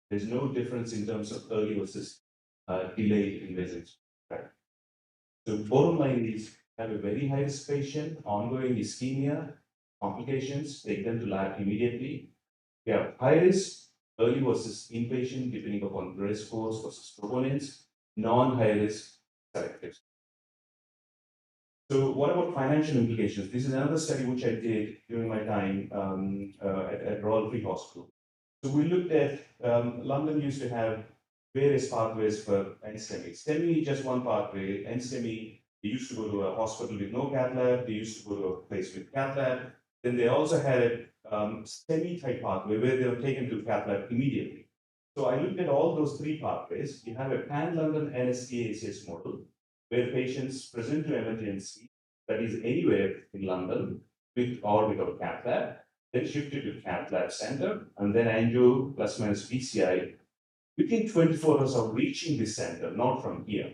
there's no difference in terms of early versus delayed invasive strategy. So bottom line is, have a very high risk patient, ongoing ischemia, complications, take them to lab immediately. You have high risk, early versus inpatient, depending upon grace scores versus troponins, non-high risk, selective. So what about financial implications? This is another study which I did during my time at Royal Free Hospital. So we looked at, London used to have various pathways for NSTEMI. STEMI is just one pathway. NSTEMI, they used to go to a hospital with no cath lab. They used to go to a place with cath lab. Then they also had a STEMI type pathway where they were taken to cath lab immediately. So I looked at all those three pathways. You have a pan-London NSTA ACS model where patients present to emergency, that is anywhere in London, with or without cath lab, then shifted to cath lab center, and then angio plus minus PCI within 24 hours of reaching this center, not from here.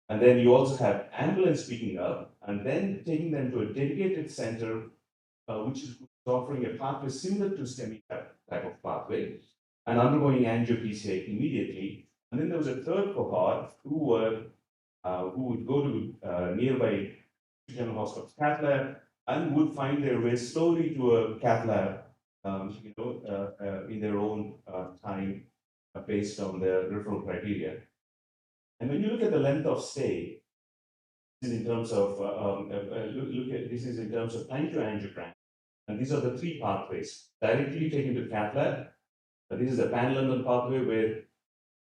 And then you also have ambulance picking up and then taking them to a dedicated center, which is offering a pathway similar to STEMI type of pathway, and undergoing angio PCI immediately. And then there was a third cohort who would go to nearby general hospital cath lab and would find their way slowly to a cath lab, in their own time, based on the referral criteria. And when you look at the length of stay, this is in terms of this is in terms of time to angiogram, and these are the three pathways directly taken to cath lab. This is the pan-London pathway where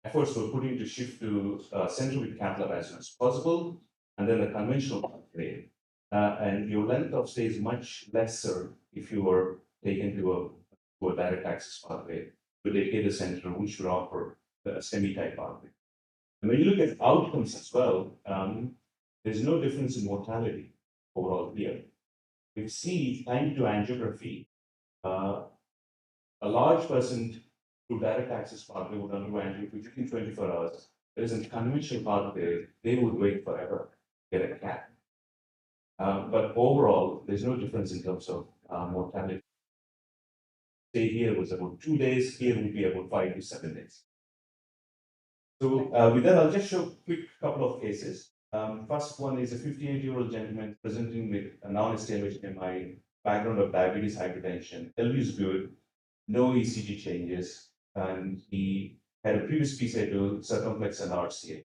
efforts were put in to shift to central with cath lab as soon as possible, and then the conventional pathway. And your length of stay is much lesser if you were taken to a direct access pathway to a dedicated center, which would offer a STEMI type pathway. And when you look at outcomes as well, there's no difference in mortality overall here. We see time to angiography, a large percent through direct access pathway would undergo angiography within 24 hours. Whereas in conventional pathway, they would wait forever to get a CAT. But overall, there's no difference in terms of mortality. Stay here was about 2 days, here would be about 5 to 7 days. So with that, I'll just show a quick couple of cases. First one is a 58-year-old gentleman presenting with a non-STEMI background of diabetes, hypertension. LV is good, no ECG changes, and he had a previous PCI2 circumflex and RCA.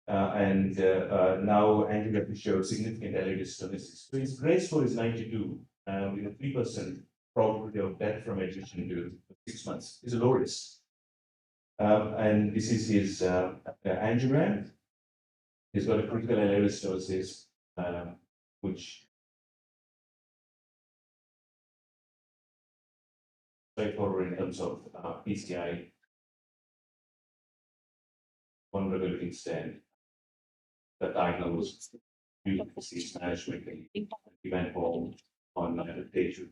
Now angiography showed significant LV stenosis. So his grace score is 92, with a 3% probability of death from admission to 6 months. It's a low risk. And this is his angiogram. He's got a critical Aneurysm, which straightforward in terms of PCI, one regulating stent, the diagnosed disease management, event home on day 2.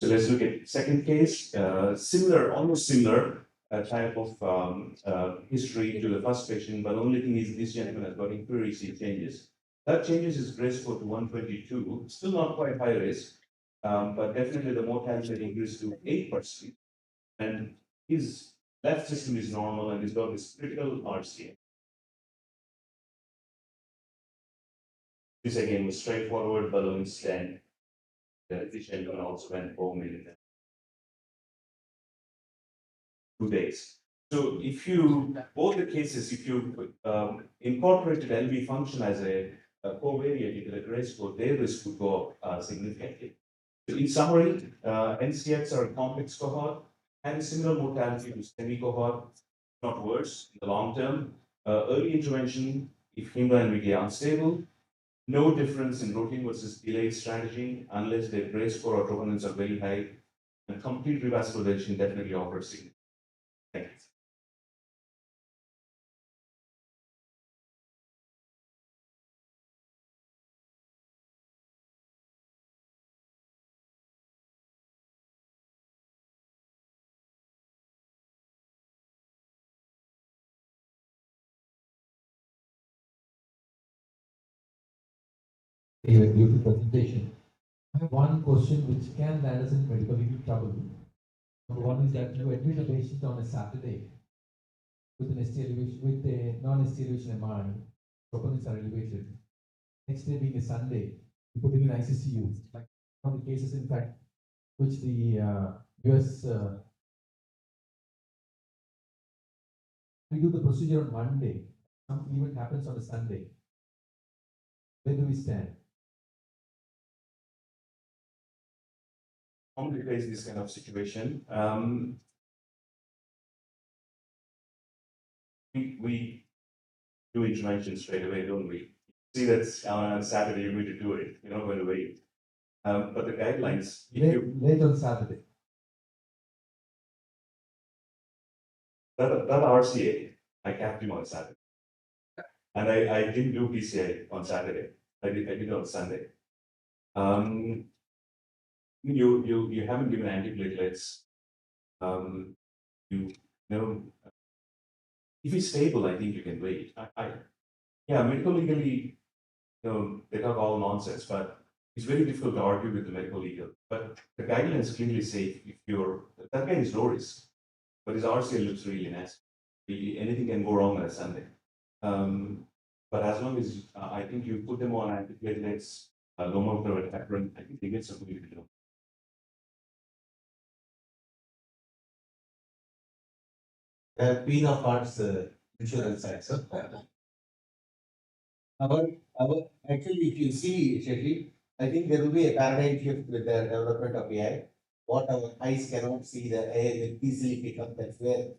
So let's look at second case, similar, almost similar. type of history to the first patient, but the only thing is this gentleman has got inferiority changes. That changes his graceful to 122, still not quite high risk, but definitely the mortality increased to 8%. And his left system is normal and he's got this critical RCA. This again was straightforward balloon stent. This gentleman also went home in 2 days. So if you, both the cases, if you incorporated LV function as a covariate into the gray score, their risk would go up significantly. So in summary, NCX are a complex cohort and a similar mortality to STEMI cohort, not worse in the long term. Early intervention, if hemodynamically are unstable, no difference in routine versus delayed strategy unless their gray score or troponins are very high, and complete revascularization definitely offers significant. Thank you. A beautiful presentation. I have one question which can land us in medical legal trouble. Number one is that you admit a patient on a Saturday with an ST elevation, with a non-ST elevation MRI, troponins are elevated. Next day being a Sunday, you put him in ICCU. Like one of the cases, in fact, which the US we do the procedure on Monday. Some event happens on a Sunday. Where do we stand? Commonly face this kind of situation. We do intervention straight away, don't we? See that on Saturday you need to do it. You're not going to wait. But the guidelines, late on Saturday. That RCA, I capped him on Saturday. And I didn't do PCI on Saturday. I did it on Sunday. You haven't given antiplatelets. You know, if it's stable, I think you can wait. Yeah, medical legally, they talk all nonsense, but it's very difficult to argue with the medical legal. But the guidelines clearly say if that guy is low risk, but his RCA looks really nasty. Anything can go wrong on a Sunday. But as long as I think you put them on antiplatelets, low molecular heparin, I think they get something to do. Queen of Hearts insurance side. Actually, if you see, Shetty, I think there will be a paradigm shift with the development of AI. What our eyes cannot see, the AI will easily pick up. That's where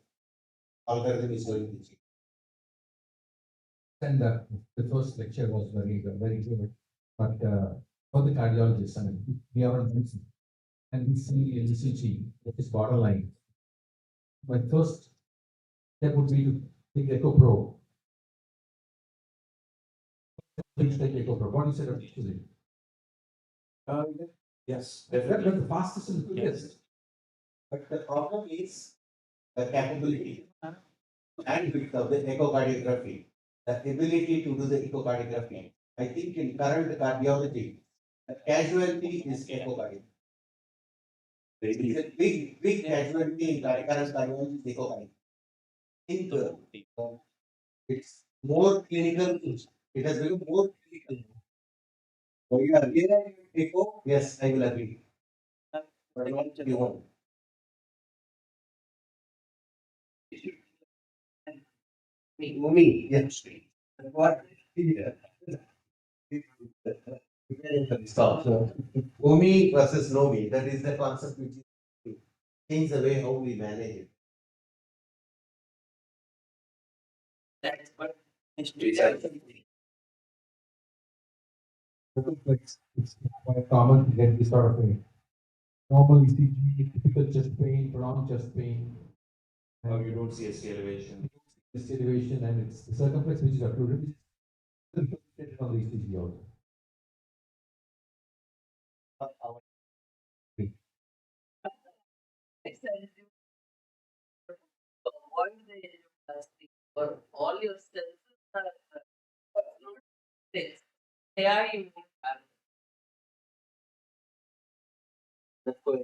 algorithm is going to change. And the first lecture was very good. But for the cardiologists, I mean, we are on medicine and we see a ECG that is borderline. My first step would be to take echo probe. Please take echo probe. What you said of choosing? Yes, definitely. That's the fastest and quickest. But the problem is the capability and width of the echocardiography, the ability to do the echocardiography. I think in current cardiology, the casualty is echocardiography. There is a big casualty in current cardiology is echocardiography. I think it's more clinical. It has become more clinical. So you are here echo? Yes, I will agree. But not you want. OMI, yes. What? Stop. So, OMI versus NOMI, that is the concept which is change the way how we manage it. That's what It's quite common to get this sort of thing. Normal ECG, typical chest pain, prolonged chest pain. Or you don't see ST elevation. ST elevation and it's the circumflex which is occluded, which is on the ECG also. for all your senses are not things. They are in That's why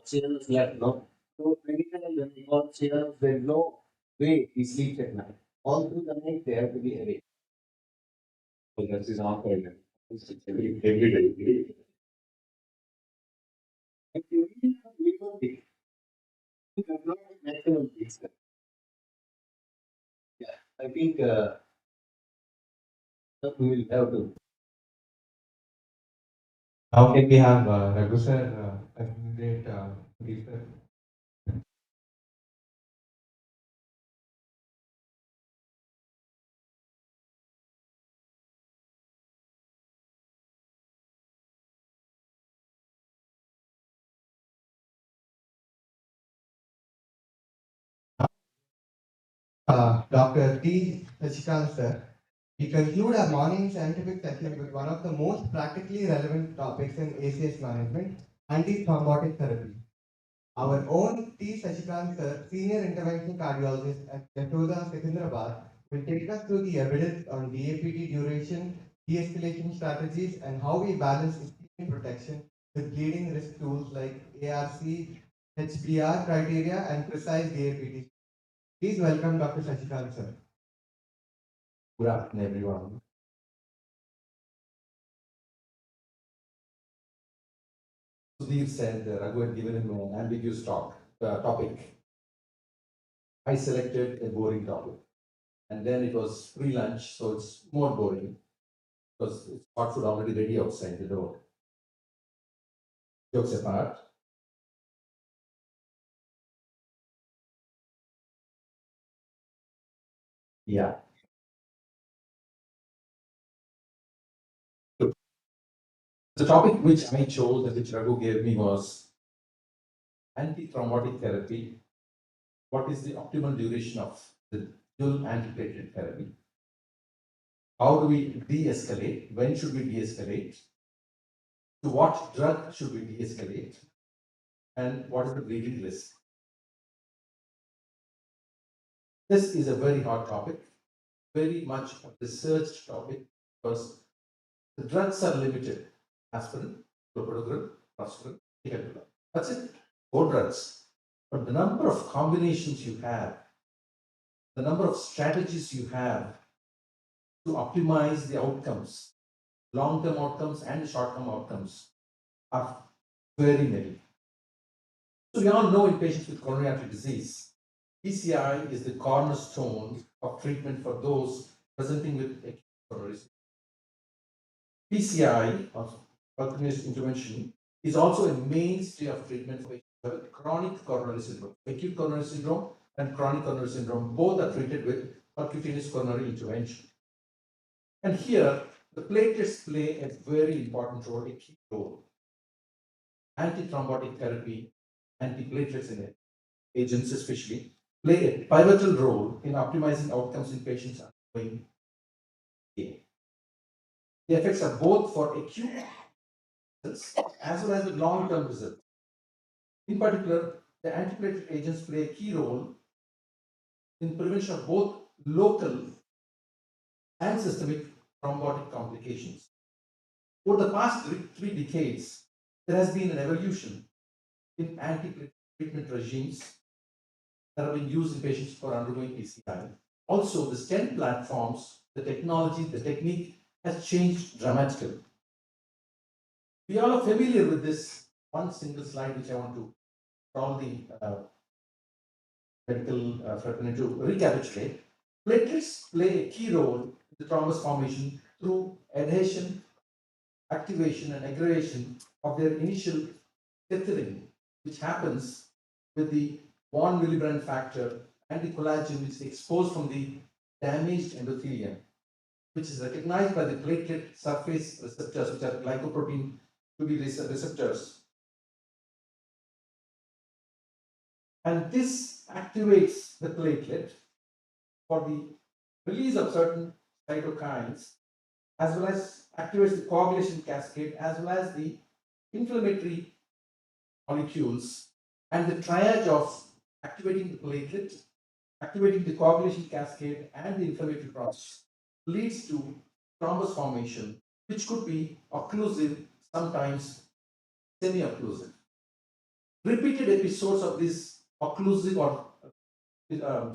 children left, no? So many times when we call children, there's no way he sleeps at night. All through the night they have to be awake. So that's his on-call. Every day. If you really have liberty, you cannot maximum things. Yeah, I think we will have to. How can we have Raghu sir accommodate these Dr. T. Sachikant sir, we conclude our morning scientific session with one of the most practically relevant topics in ACS management, antithrombotic therapy. Our own T. Sachikant sir, senior interventional cardiologist at Yashoda, Secunderabad, will take us through the evidence on DAPT duration, de-escalation strategies, and how we balance ischemic protection with bleeding risk tools like ARC, HBR criteria, and precise DAPT. Please welcome Dr. Sachikant sir. Good afternoon, everyone. Sudhir said Raghu had given him an ambiguous topic. I selected a boring topic. And then it was free lunch, so it's more boring because it's hot food already ready outside the door. Jokes apart. Yeah. The topic which I chose and which Raghu gave me was antithrombotic therapy. What is the optimal duration of the dual antiplatelet therapy? How do we de-escalate? When should we de-escalate? To what drug should we de-escalate? And what is the bleeding risk? This is a very hot topic, very much a researched topic because the drugs are limited. Aspirin, clopidogrel, prostaglandin, ticagrelor. That's it. 4 drugs. But the number of combinations you have, the number of strategies you have to optimize the outcomes, long-term outcomes and short-term outcomes are very many. So we all know in patients with coronary artery disease, PCI is the cornerstone of treatment for those presenting with acute coronary syndrome. PCI, or continuous intervention, is also a mainstay of treatment for with chronic coronary syndrome. Acute coronary syndrome and chronic coronary syndrome both are treated with percutaneous coronary intervention. And here, the platelets play a very important role, a key role. Antithrombotic therapy, antiplatelets in it, agents especially, play a pivotal role in optimizing outcomes in patients undergoing ACS. The effects are both for acute results as well as long-term results. In particular, the antiplatelet agents play a key role in prevention of both local and systemic thrombotic complications. Over the past three decades, there has been an evolution in antiplatelet treatment regimes that have been used in patients who are undergoing PCI. Also, the stent platforms, the technology, the technique has changed dramatically. We all are familiar with this one single slide, which I want to probably medical fraternity to recapitulate. Platelets play a key role in the thrombus formation through adhesion, activation, and aggregation of their initial tethering, which happens with the von Willebrand factor and the collagen which is exposed from the damaged endothelium, which is recognized by the platelet surface receptors, which are glycoprotein 2B receptors. And this activates the platelet for the release of certain cytokines, as well as activates the coagulation cascade, as well as the inflammatory molecules, and the triage of activating the platelet, activating the coagulation cascade and the inflammatory process, leads to thrombus formation, which could be occlusive, sometimes semi-occlusive. Repeated episodes of this occlusive or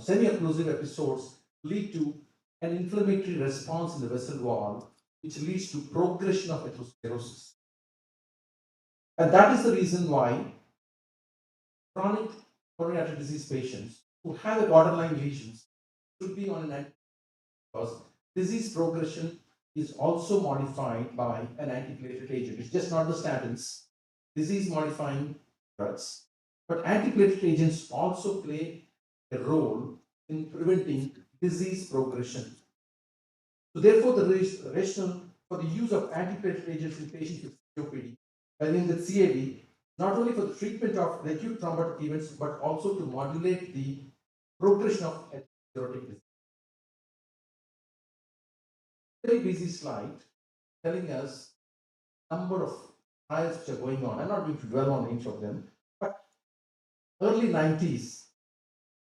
semi-occlusive episodes lead to an inflammatory response in the vessel wall, which leads to progression of atherosclerosis. And that is the reason why chronic coronary artery disease patients who have a borderline lesions should be on an because disease progression is also modified by an antiplatelet agent. It's just not the statins, disease modifying drugs. But antiplatelet agents also play a role in preventing disease progression. So therefore, the rationale for the use of antiplatelet agents in patients with COPD and in the CAD, not only for the treatment of the acute thrombotic events, but also to modulate the progression of atherosclerotic disease. Very busy slide telling us number of trials which are going on. I'm not going to dwell on each of them, but early 90s,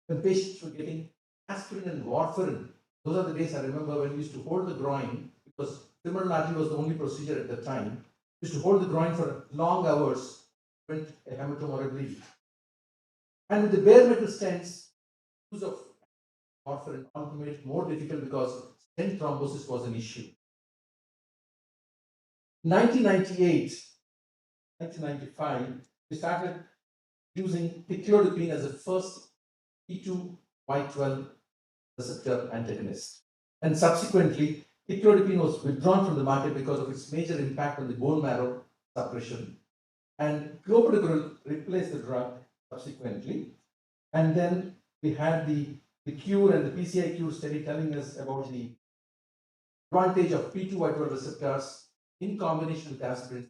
when patients were getting aspirin and warfarin, those are the days I remember when we used to hold the groin, because femoral artery was the only procedure at the time. We used to hold the groin for long hours, prevent a hematoma or a bleed. And with the bare metal stents, use of warfarin also made it more difficult because stent thrombosis was an issue. 1995, we started using piclodipine as the first P2Y12 receptor antagonist. And subsequently, piclodipine was withdrawn from the market because of its major impact on the bone marrow suppression. And clopidogrel replaced the drug subsequently. And then we had the cure and the PCI cure study telling us about the advantage of P2Y12 receptors in combination with aspirin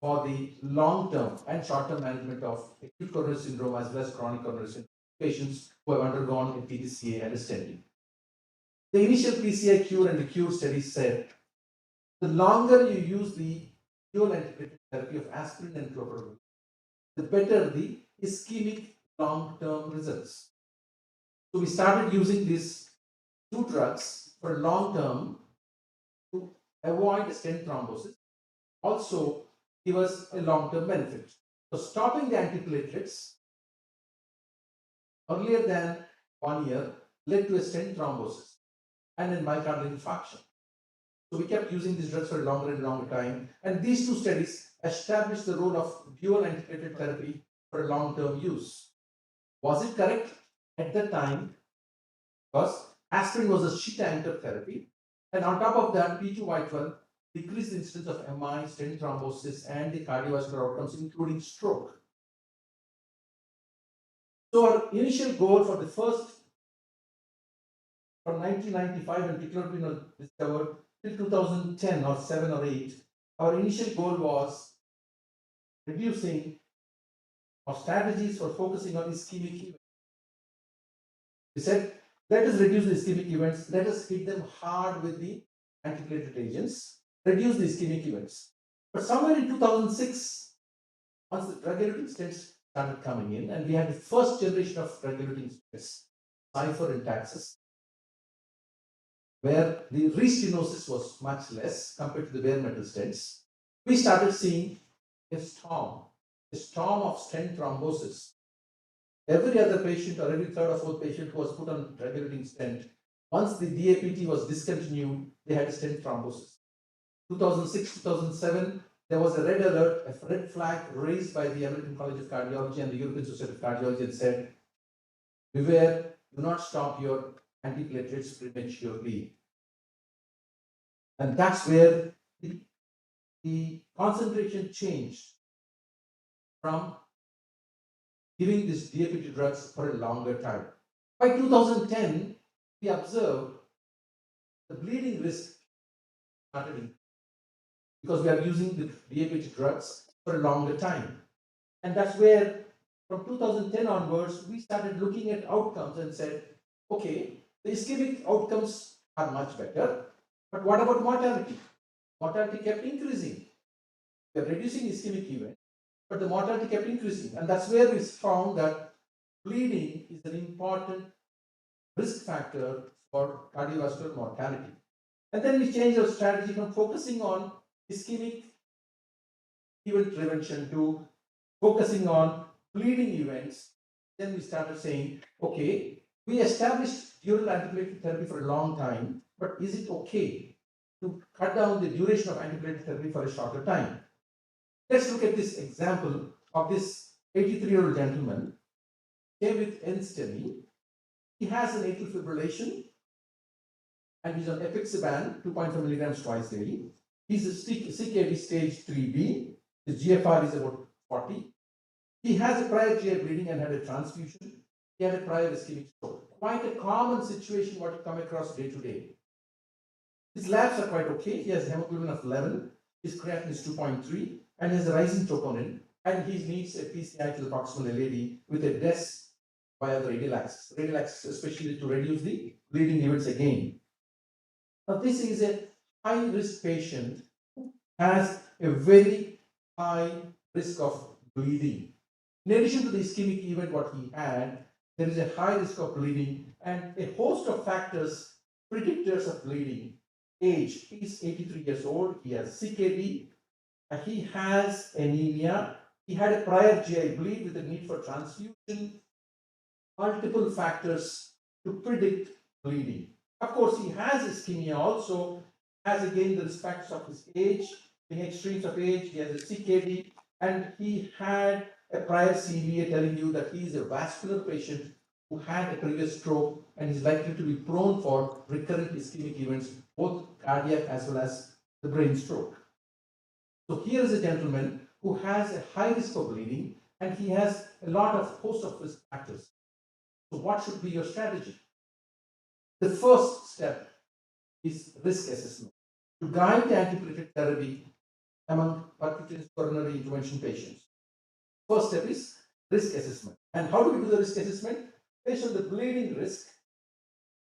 for the long-term and short-term management of acute coronary syndrome as well as chronic coronary syndrome patients who have undergone a PTCA and a stenting. The initial PCI cure and the cure studies said the longer you use the dual antiplatelet therapy of aspirin and clopidogrel, the better the ischemic long-term results. So we started using these two drugs for long-term to avoid stent thrombosis, also give us a long-term benefit. So stopping the antiplatelets earlier than 1 year led to a stent thrombosis and a myocardial infarction. So we kept using these drugs for a longer and longer time. And these two studies established the role of dual antiplatelet therapy for a long-term use. Was it correct at that time? Because aspirin was a sheet anchor therapy. And on top of that, P2Y12 decreased the incidence of MI, stent thrombosis, and the cardiovascular outcomes, including stroke. So our initial goal for the first, from 1995 when piclodipine was discovered till 2010 or 7 or 8, our initial goal was reducing our strategies for focusing on ischemic events. We said, let us reduce the ischemic events, let us hit them hard with the antiplatelet agents, reduce the ischemic events. But somewhere in 2006, once the drug-eluting stents started coming in, and we had the first generation of drug-eluting stents, Cypher and Taxus, where the restenosis was much less compared to the bare metal stents, we started seeing a storm of stent thrombosis. Every other patient or every third or fourth patient who was put on drug-eluting stent, once the DAPT was discontinued, they had a stent thrombosis. 2006, 2007, there was a red alert, a red flag raised by the American College of Cardiology and the European Society of Cardiology and said, beware, do not stop your antiplatelets prematurely. And that's where the concentration changed from giving these DAPT drugs for a longer time. By 2010, we observed the bleeding risk started increasing because we are using the DAPT drugs for a longer time. And that's where, from 2010 onwards, we started looking at outcomes and said, okay, the ischemic outcomes are much better, but what about mortality? Mortality kept increasing. We are reducing ischemic events, but the mortality kept increasing. And that's where we found that bleeding is an important risk factor for cardiovascular mortality. And then we changed our strategy from focusing on ischemic event prevention to focusing on bleeding events. Then we started saying, okay, we established dural antiplatelet therapy for a long time, but is it okay to cut down the duration of antiplatelet therapy for a shorter time? Let's look at this example of this 83-year-old gentleman came with NSTEMI. He has an atrial fibrillation and he's on efficacy 2.5 milligrams twice daily. He's a CKD stage 3B. His GFR is about 40. He has a prior GI bleeding and had a transfusion. He had a prior ischemic stroke. Quite a common situation what you come across day to day. His labs are quite okay. He has hemoglobin of 11. His creatinine is 2.3 and he has a rising troponin. And he needs a PCI to the proximal LAD with a DES via the radial axis. Radial axis especially to reduce the bleeding events again. Now this is a high risk patient who has a very high risk of bleeding. In addition to the ischemic event what he had, there is a high risk of bleeding and a host of factors, predictors of bleeding. Age, he's 83 years old, he has CKD, he has anemia, he had a prior GI bleed with a need for transfusion, multiple factors to predict bleeding. Of course, he has ischemia also, has again the risk factors of his age, the extremes of age, he has a CKD, and he had a prior CVA telling you that he is a vascular patient who had a previous stroke and is likely to be prone for recurrent ischemic events, both cardiac as well as the brain stroke. So here is a gentleman who has a high risk of bleeding and he has a lot of host of risk factors. So what should be your strategy? The first step is risk assessment. To guide the antiplatelet therapy among percutaneous coronary intervention patients. First step is risk assessment. And how do we do the risk assessment? Based on the bleeding risk,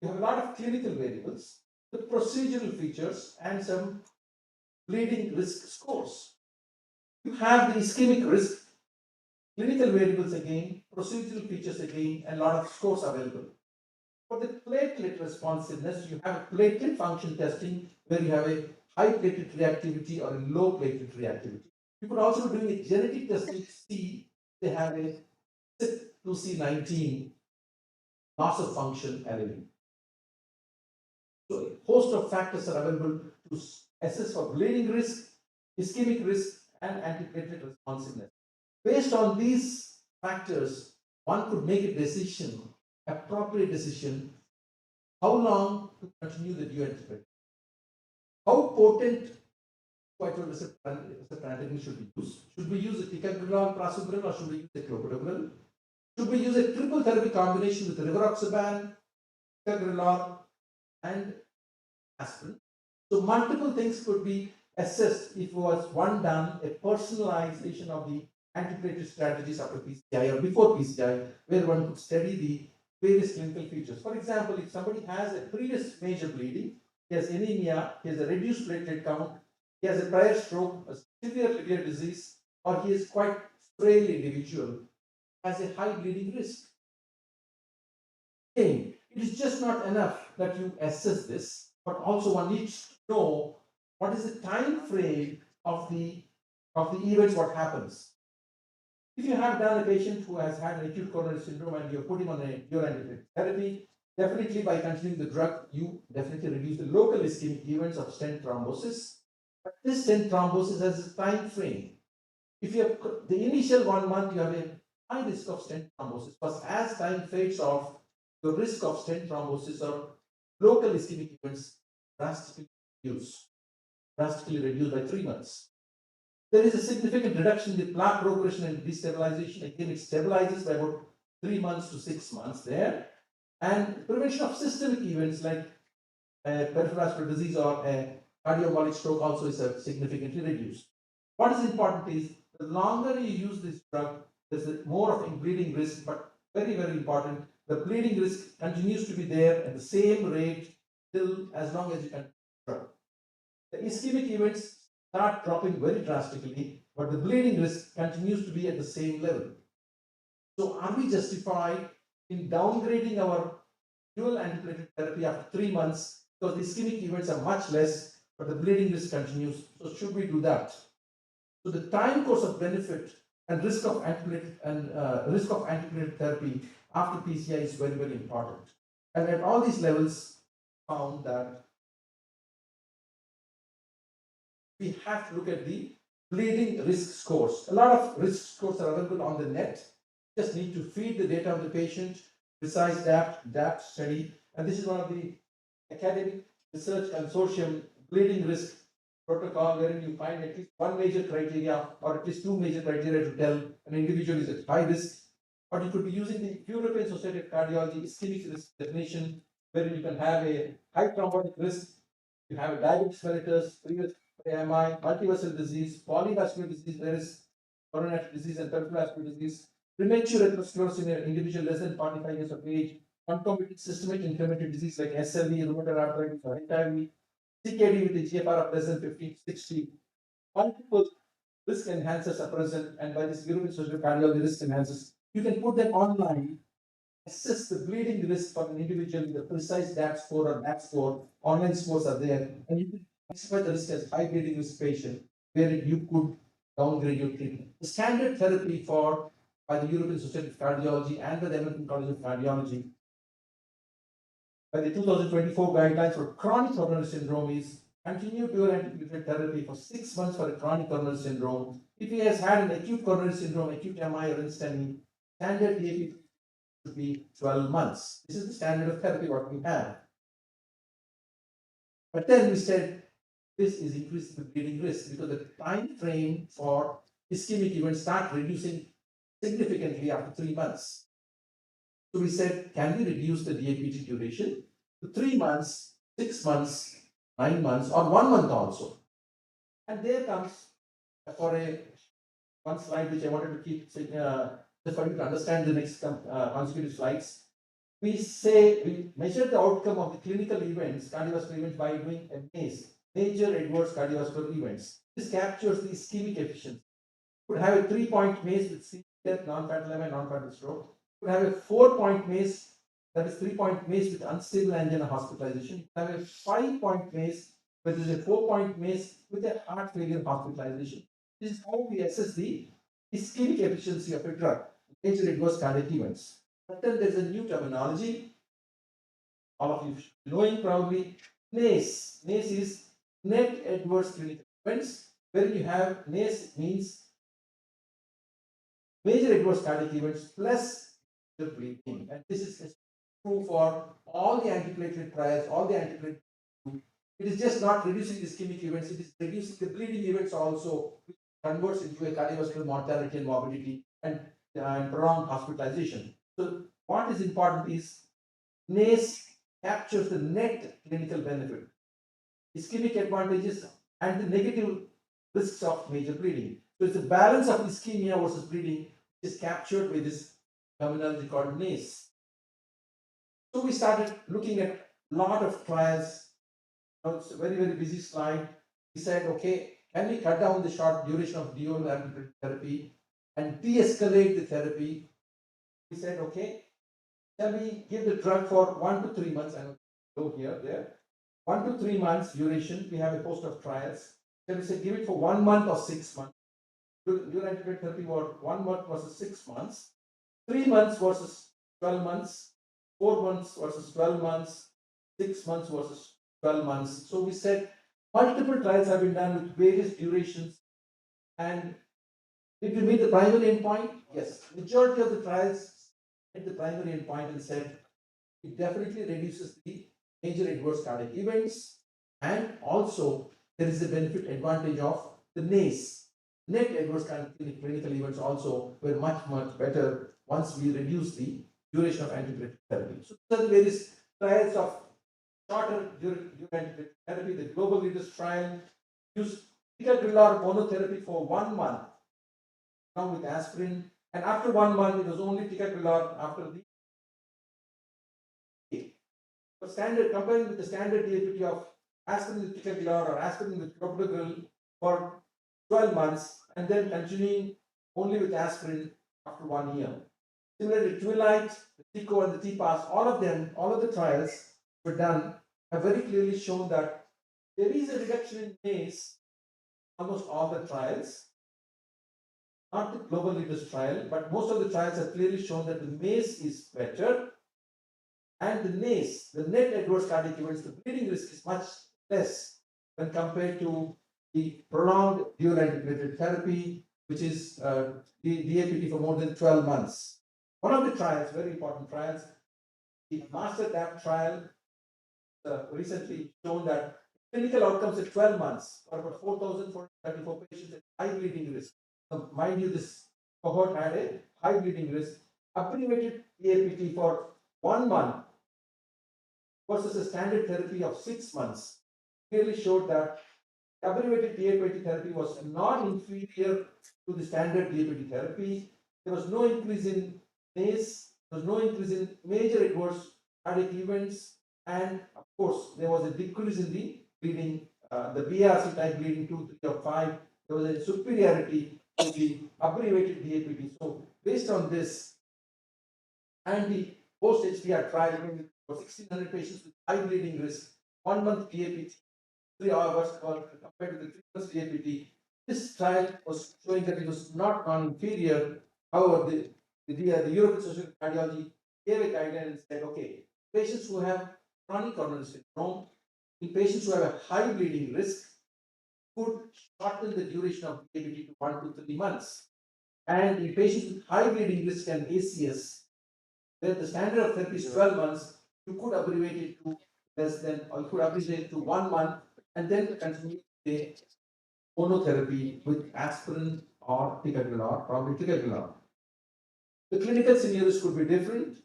you have a lot of clinical variables, the procedural features, and some bleeding risk scores. You have the ischemic risk, clinical variables again, procedural features again, and a lot of scores available. For the platelet responsiveness, you have platelet function testing where you have a high platelet reactivity or a low platelet reactivity. You could also be doing a genetic testing to see they have a CYP2C19 loss of function allele. So a host of factors are available to assess for bleeding risk, ischemic risk, and antiplatelet responsiveness. Based on these factors, one could make a decision, appropriate decision, how long to continue the antiplatelet. How potent vital receptor antagonist should be used? Should we use a ticagrelor, prasugrel, or should we use a clopidogrel? Should we use a triple therapy combination with rivaroxaban, ticagrelor, and aspirin? So multiple things could be assessed if was one done a personalization of the antiplatelet strategies after PCI or before PCI, where one could study the various clinical features. For example, if somebody has a previous major bleeding, he has anemia, he has a reduced platelet count, he has a prior stroke, a severe liver disease, or he is quite frail individual, has a high bleeding risk. Again, it is just not enough that you assess this, but also one needs to know what is the time frame of the events, what happens. If you have done a patient who has had an acute coronary syndrome and you put him on a dual antiplatelet therapy, definitely by continuing the drug, you definitely reduce the local ischemic events of stent thrombosis. But this stent thrombosis has a time frame. If you have the initial 1 month, you have a high risk of stent thrombosis, but as time fades off, the risk of stent thrombosis or local ischemic events drastically reduced by 3 months. There is a significant reduction in the plaque progression and destabilization. Again, it stabilizes by about 3 months to 6 months there. And prevention of systemic events like peripheral vascular disease or a cardiomyopathic stroke also is significantly reduced. What is important is the longer you use this drug, there's more of bleeding risk, but very, very important, the bleeding risk continues to be there at the same rate till as long as you can drug. The ischemic events start dropping very drastically, but the bleeding risk continues to be at the same level. So are we justified in downgrading our dual antiplatelet therapy after 3 months because the ischemic events are much less, but the bleeding risk continues. So should we do that? So the time course of benefit and risk of antiplatelet therapy after PCI is very, very important. And at all these levels, found that we have to look at the bleeding risk scores. A lot of risk scores are available on the net. Just need to feed the data of the patient, precise DAPT study, and this is one of the academic research consortium bleeding risk protocol wherein you find at least one major criteria or at least two major criteria to tell an individual is at high risk. Or you could be using the European Society of Cardiology ischemic risk definition, wherein you can have a high thrombotic risk, you have a diabetes mellitus, previous AMI, multivessel disease, polyvascular disease, there is coronary disease and peripheral vascular disease, premature atherosclerosis in an individual less than 45 years of age, concomitant systemic inflammatory disease like SLE, rheumatoid arthritis, or HIV, CKD with a GFR of less than 50, 60. Multiple risk enhancers are present, and by this European Society of Cardiology risk enhancers, you can put them online, assess the bleeding risk for an individual with a precise DAPT score or DAPT score. Online scores are there, and you can classify the risk as high bleeding risk patient, where you could downgrade your treatment. The standard therapy for by the European Society of Cardiology and by the American College of Cardiology by the 2024 guidelines for chronic coronary syndrome is continue dual antiplatelet therapy for 6 months for a chronic coronary syndrome. If he has had an acute coronary syndrome, acute MI or NSTEMI, standard DAPT should be 12 months. This is the standard of therapy what we have. But then we said this is increasing the bleeding risk because the time frame for ischemic events start reducing significantly after 3 months. So we said, can we reduce the DAPT duration to 3 months, 6 months, 9 months, or 1 month also? And there comes for a one slide which I wanted to keep just for you to understand the next consecutive slides. We say we measure the outcome of the clinical events, cardiovascular events, by doing a MACE, major adverse cardiovascular events. This captures the ischemic efficiency. You could have a 3-point MACE with severe non-fatal MI, non-fatal stroke. You could have a 4-point MACE, that is 3-point MACE with unstable angina hospitalization. You could have a 5-point MACE, which is a 4-point MACE with a heart failure hospitalization. This is how we assess the ischemic efficiency of a drug, major adverse cardiac events. But then there's a new terminology, all of you knowing probably, NACE. NACE is net adverse clinical events, where you have NACE means major adverse cardiac events plus the bleeding. And this is true for all the antiplatelet trials, all the antiplatelet. It is just not reducing the ischemic events, it is reducing the bleeding events also, which converts into a cardiovascular mortality and morbidity and prolonged hospitalization. So what is important is NACE captures the net clinical benefit, ischemic advantages, and the negative risks of major bleeding. So it's a balance of ischemia versus bleeding which is captured with this terminology called NACE. So we started looking at a lot of trials. Now it's a very, very busy slide. We said, okay, can we cut down the short duration of dual antiplatelet therapy and de-escalate the therapy? We said, okay, shall we give the drug for 1 to 3 months? I will go here, there. 1 to 3 months duration. We have a host of trials. Shall we say give it for 1 month or 6 months? Dual antiplatelet therapy for 1 month versus 6 months. 3 months versus 12 months. 4 months versus 12 months. 6 months versus 12 months. So we said multiple trials have been done with various durations. And did we meet the primary endpoint? Yes. Majority of the trials hit the primary endpoint and said it definitely reduces the major adverse cardiac events, and also there is a benefit advantage of the NACE. Net adverse clinical events also were much, much better once we reduce the duration of antiplatelet therapy. So these are the various trials of shorter duration antiplatelet therapy. The global leaders trial used ticagrelor monotherapy for 1 month, now with aspirin, and after 1 month it was only ticagrelor after the standard, comparing with the standard DAPT of aspirin with ticagrelor or aspirin with clopidogrel for 12 months, and then continuing only with aspirin after 1 year. Similarly, Twilight, the TICO and the TPAS, all of them, all of the trials were done, have very clearly shown that there is a reduction in MACE, almost all the trials, not the global leaders trial, but most of the trials have clearly shown that the MACE is better, and the NACE, the net adverse cardiac events, the bleeding risk is much less when compared to the prolonged dual antiplatelet therapy, which is the DAPT for more than 12 months. One of the trials, very important trials, the master DAPT trial, recently shown that clinical outcomes at 12 months for about 4,434 patients at high bleeding risk. Now, mind you, this cohort had a high bleeding risk. Abbreviated DAPT for 1 month versus a standard therapy of 6 months clearly showed that abbreviated DAPT therapy was not inferior to the standard DAPT therapy. There was no increase in MACE, there was no increase in major adverse cardiac events, and of course, there was a decrease in the bleeding, the BRC type bleeding 2, 3, or 5. There was a superiority to the abbreviated DAPT. So, based on this, and the post HDR trial for 1,600 patients with high bleeding risk, 1 month DAPT, 3 hours compared to the 3 months DAPT. This trial was showing that it was not non-inferior. However, the European Society of Cardiology gave a guideline and said, okay, patients who have chronic coronary syndrome, in patients who have a high bleeding risk, could shorten the duration of DAPT to 1 to 3 months. And in patients with high bleeding risk and ACS, where the standard of therapy is 12 months, you could abbreviate it to less than, or you could abbreviate it to 1 month, and then continue the monotherapy with aspirin or ticagrelor, probably ticagrelor. The clinical scenarios could be different.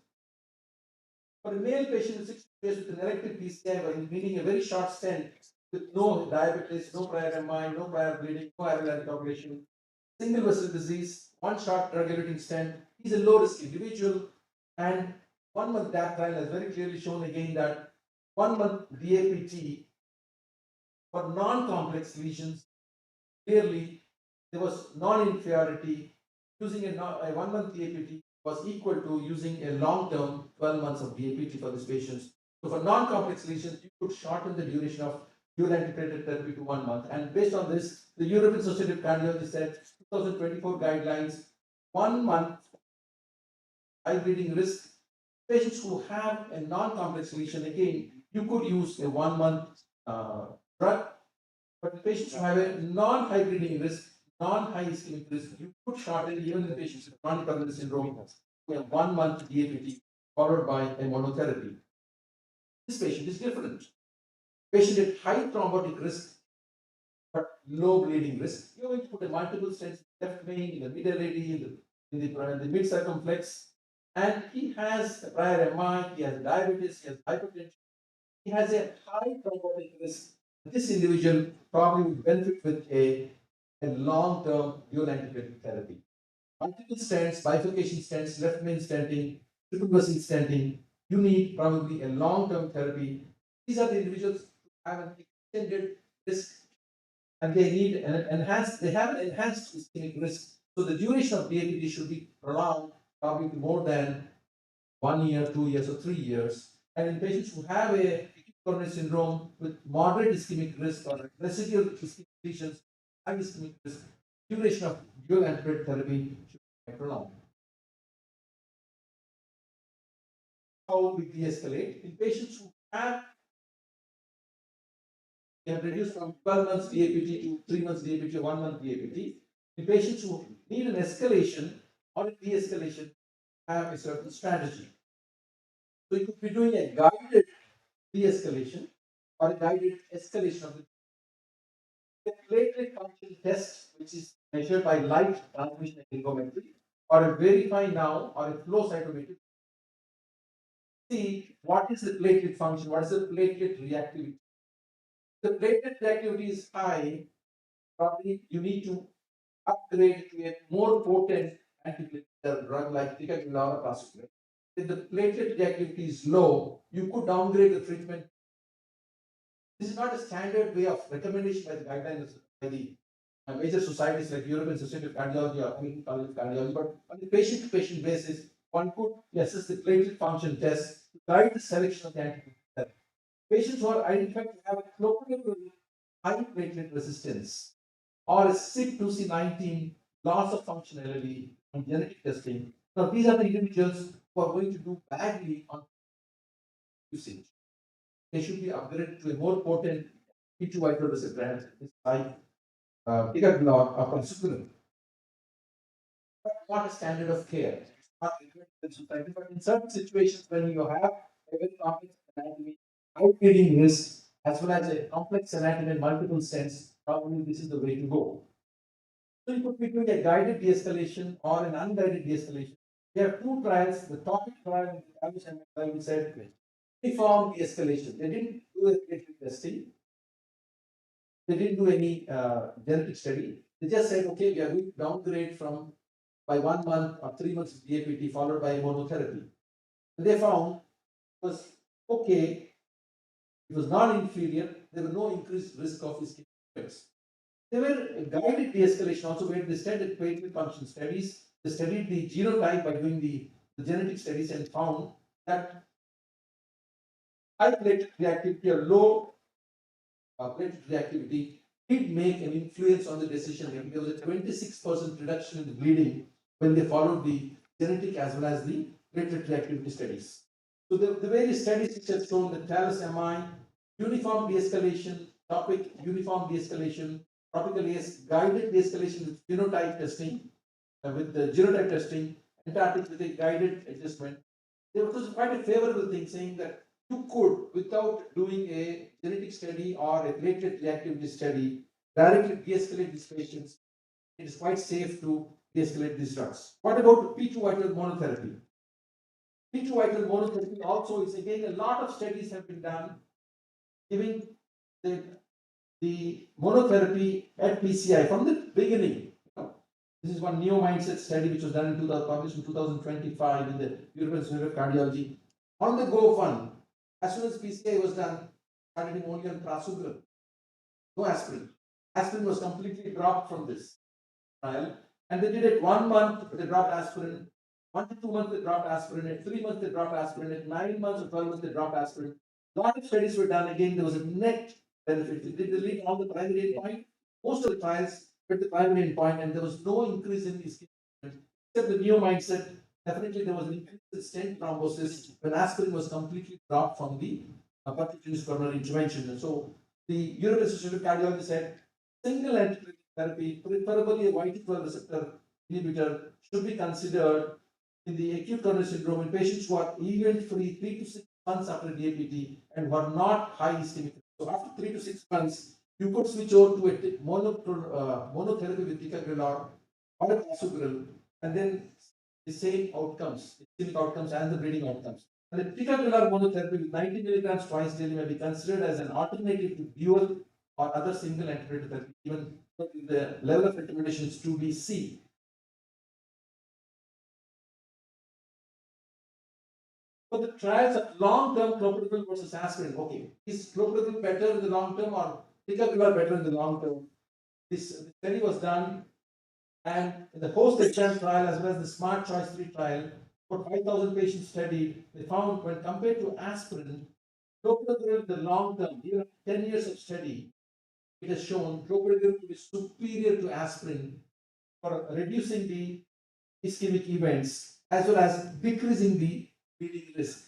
For a male patient with 60 years with an elective PCI, meaning a very short stent with no diabetes, no prior MI, no prior bleeding, no arterial coagulation, single vessel disease, 1 short drug-eluting stent, he's a low-risk individual, and 1 month DAPT trial has very clearly shown again that 1 month DAPT for non-complex lesions, clearly there was non-inferiority. Using a 1 month DAPT was equal to using a long-term 12 months of DAPT for these patients. So for non-complex lesions, you could shorten the duration of dual antiplatelet therapy to 1 month. And based on this, the European Society of Cardiology said 2024 guidelines, 1 month high bleeding risk. Patients who have a non-complex lesion, again, you could use a 1 month drug. But patients who have a non-high bleeding risk, non-high ischemic risk, you could shorten even in patients with chronic coronary syndrome to a 1 month DAPT followed by a monotherapy. This patient is different. Patient at high thrombotic risk but low bleeding risk. You're going to put a multiple stents in the left main, in the middle AD, in the mid circumflex, and he has a prior MI, he has diabetes, he has hypertension, he has a high thrombotic risk. This individual probably would benefit with a long-term dual antiplatelet therapy. Multiple stents, bifurcation stents, left main stenting, triple vessel stenting, you need probably a long-term therapy. These are the individuals who have an extended risk and they need an enhanced, they have an enhanced ischemic risk. So the duration of DAPT should be prolonged, probably more than 1 year, 2 years, or 3 years. And in patients who have a coronary syndrome with moderate ischemic risk or residual ischemic lesions, high ischemic risk, duration of dual antiplatelet therapy should be prolonged. How we de-escalate in patients who have, we have reduced from 12 months DAPT to 3 months DAPT or 1 month DAPT. In patients who need an escalation or a de-escalation, have a certain strategy. So you could be doing a guided de-escalation or a guided escalation of the platelet function test, which is measured by light transmission hygrometry, or a verify now or a flow cytometry. See what is the platelet function, what is the platelet reactivity. The platelet reactivity is high, probably you need to upgrade to a more potent antiplatelet drug like ticagrelor or prostacyclin. If the platelet reactivity is low, you could downgrade the treatment. This is not a standard way of recommendation by the guidelines by the major societies like European Society of Cardiology or American College of Cardiology, but on a patient-to-patient basis, one could assess the platelet function test to guide the selection of the antiplatelet. Patients who are identified to have a clopidogrel high platelet resistance or a CYP2C19 loss of function LLE on genetic testing. Now, these are the individuals who are going to do badly on usage. They should be upgraded to a more potent P2 vital receptor like ticagrelor or prosumeril. But not a standard of care. It's not recommended in society, but in certain situations when you have a very complex anatomy, outbreeding risk, as well as a complex anatomy and multiple stents, probably this is the way to go. So you could be doing a guided de-escalation or an unguided de-escalation. We have two trials, the topic trial and the Angio-derived trial. We said uniform de-escalation. They didn't do a platelet testing. They didn't do any genetic study. They just said, okay, we are going to downgrade from by 1 month or 3 months of DAPT followed by monotherapy. And they found it was okay, it was non-inferior, there was no increased risk of ischemic events. They were guided de-escalation also where they studied platelet function studies. They studied the genotype by doing the genetic studies and found that high platelet reactivity or low platelet reactivity did make an influence on the decision making. There was a 26% reduction in the bleeding when they followed the genetic as well as the platelet reactivity studies. So the various studies which have shown that talus MI, uniform de-escalation, topic uniform de-escalation, topical AS guided de-escalation with genotype testing, with the genotype testing, Antarctic with a guided adjustment. There was quite a favorable thing saying that you could, without doing a genetic study or a platelet reactivity study, directly de-escalate these patients. It is quite safe to de-escalate these drugs. What about P2 vital monotherapy? P2 vital monotherapy also is again a lot of studies have been done giving the monotherapy at PCI from the beginning. This is one new mindset study which was done in published in 2025 in the European Society of Cardiology. On the go fund, as soon as PCI was done, started only on prasugrel, no aspirin. Aspirin was completely dropped from this trial, and they did it 1 month, they dropped aspirin. 1 to 2 months they dropped aspirin. At 3 months they dropped aspirin. At 9 months or 12 months they dropped aspirin. A lot of studies were done. Again, there was a net benefit. Did they lead on the primary endpoint? Most of the trials hit the primary endpoint, and there was no increase in ischemic, except the new mindset. Definitely, there was an increase in stent thrombosis when aspirin was completely dropped from the percutaneous coronary intervention. And so, the European Society of Cardiology said single antiplatelet therapy, preferably a Y12 receptor inhibitor, should be considered in the acute coronary syndrome in patients who are event-free 3 to 6 months after DAPT and were not high ischemic. So after 3 to 6 months, you could switch over to a monotherapy with ticagrelor or a prasugrel, and then the same outcomes, ischemic outcomes and the bleeding outcomes. And the ticagrelor monotherapy with 90 milligrams twice daily may be considered as an alternative to dual or other single antiplatelet therapy, even the level of recommendation is 2BC. For the trials of long-term clopidogrel versus aspirin, okay, is clopidogrel better in the long term or ticagrelor better in the long term? This study was done, and in the post-exam trial as well as the Smart Choice 3 trial, for 5,000 patients studied, they found when compared to aspirin, clopidogrel in the long term, even 10 years of study, it has shown clopidogrel to be superior to aspirin for reducing the ischemic events as well as decreasing the bleeding risk.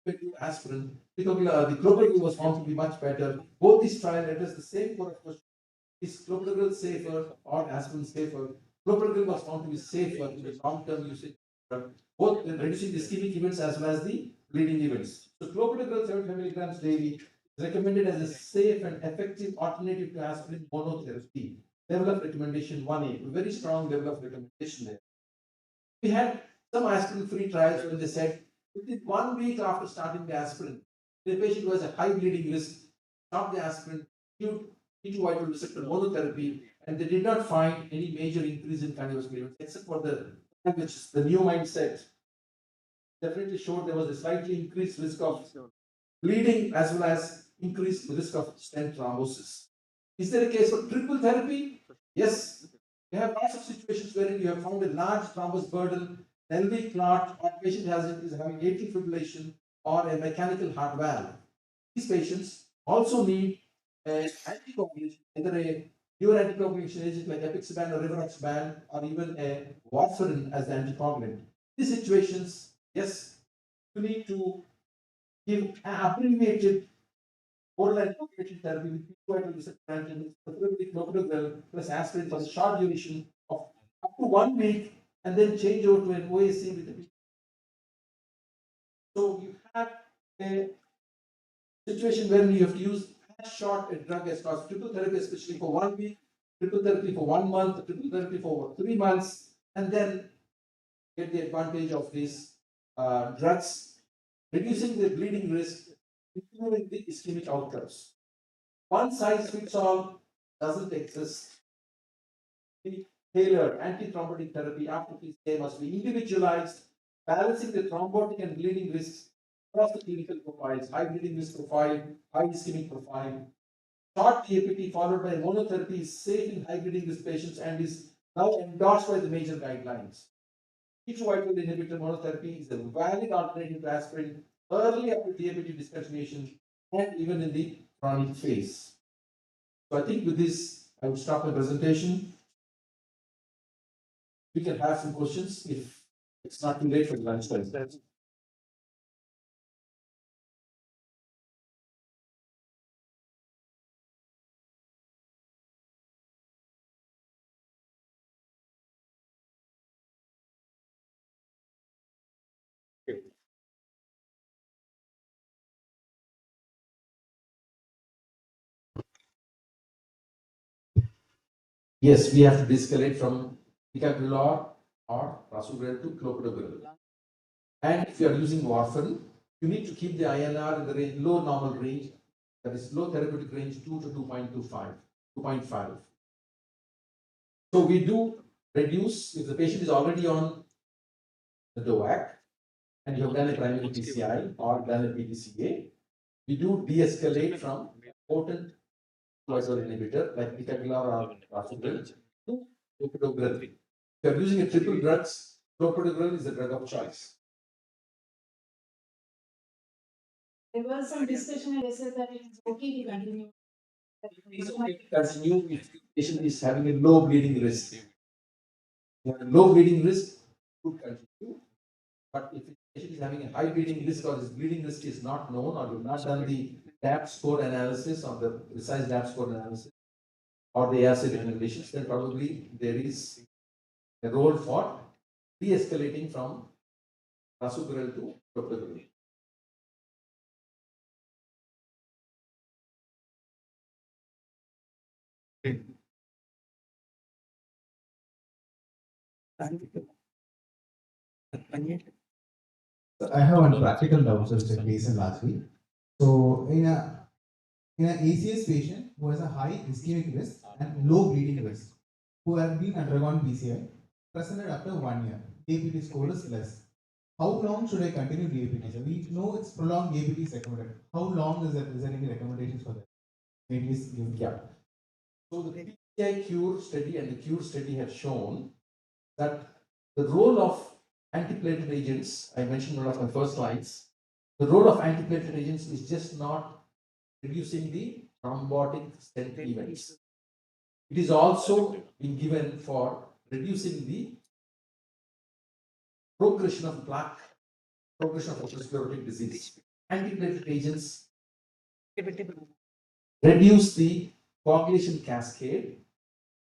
To aspirin, the clopidogrel was found to be much better. Both these trials address the same core question: is clopidogrel safer or aspirin safer? Clopidogrel was found to be safer in the long-term usage, both in reducing the ischemic events as well as the bleeding events. So clopidogrel 75 milligrams daily is recommended as a safe and effective alternative to aspirin monotherapy. Level of recommendation 1A, very strong level of recommendation there. We had some aspirin-free trials when they said within 1 week after starting the aspirin, the patient who has a high bleeding risk stopped the aspirin, give P2 vital receptor monotherapy, and they did not find any major increase in cardiovascular events, except for the new mindset. Definitely showed there was a slightly increased risk of bleeding as well as increased risk of stent thrombosis. Is there a case for triple therapy? Yes. You have lots of situations wherein you have found a large thrombus burden LV clot, or patient is having atrial fibrillation or a mechanical heart valve. These patients also need an anticoagulation, either a pure anticoagulation agent like apixaban or rivaroxaban, or even a warfarin as the anticoagulant. These situations, yes, you need to give an abbreviated oral anticoagulation therapy with vital receptor, preferably clopidogrel plus aspirin for a short duration of up to 1 week, and then change over to an OAC with a. So you have a situation where you have to use as short a drug as possible, triple therapy especially for 1 week, triple therapy for 1 month, triple therapy for 3 months, and then get the advantage of these drugs, reducing the bleeding risk, improving the ischemic outcomes. One size fits all doesn't exist. The tailored antithrombotic therapy after PCI must be individualized, balancing the thrombotic and bleeding risks across the clinical profiles, high bleeding risk profile, high ischemic profile. Short DAPT followed by monotherapy is safe in high bleeding risk patients and is now endorsed by the major guidelines. Vital inhibitor monotherapy is a valid alternative to aspirin early after DAPT discontinuation and even in the chronic phase. So I think with this, I will stop my presentation. We can have some questions if it's not too late for the lunchtime. Yes, we have to de-escalate from ticagrelor or prasugrel to clopidogrel. And if you are using warfarin, you need to keep the INR in the range, low normal range, that is low therapeutic range 2 to 2.25, 2.5. So we do reduce if the patient is already on the DOAC and you have done a primary PCI or done a PTCA, we do de-escalate from potent cloisal inhibitor like ticagrelor or prasugrel to clopidogrel. If you are using a triple drugs, clopidogrel is the drug of choice. There was some discussion and they said that it is okay to continue. It's okay to continue if the patient is having a low bleeding risk. If you have a low bleeding risk, could continue. But if the patient is having a high bleeding risk or his bleeding risk is not known or you've not done the DAPT score analysis or the precise DAPT score analysis or the ARC recommendations, then probably there is a role for de-escalating from prasugrel to clopidogrel. So I have one practical doubt which I faced in last week. So in an ACS patient who has a high ischemic risk and low bleeding risk, who have been undergone PCI, presented after 1 year, DAPT score is less. How long should I continue DAPT? So we know it's prolonged DAPT is recommended. How long is that? Is there any recommendations for that? Maybe it's given. Yeah. So the PCI cure study and the cure study have shown that the role of antiplatelet agents, I mentioned one of my first slides, the role of antiplatelet agents is just not reducing the thrombotic stent events. It is also been given for reducing the progression of plaque, progression of atherosclerotic disease. Antiplatelet agents reduce the coagulation cascade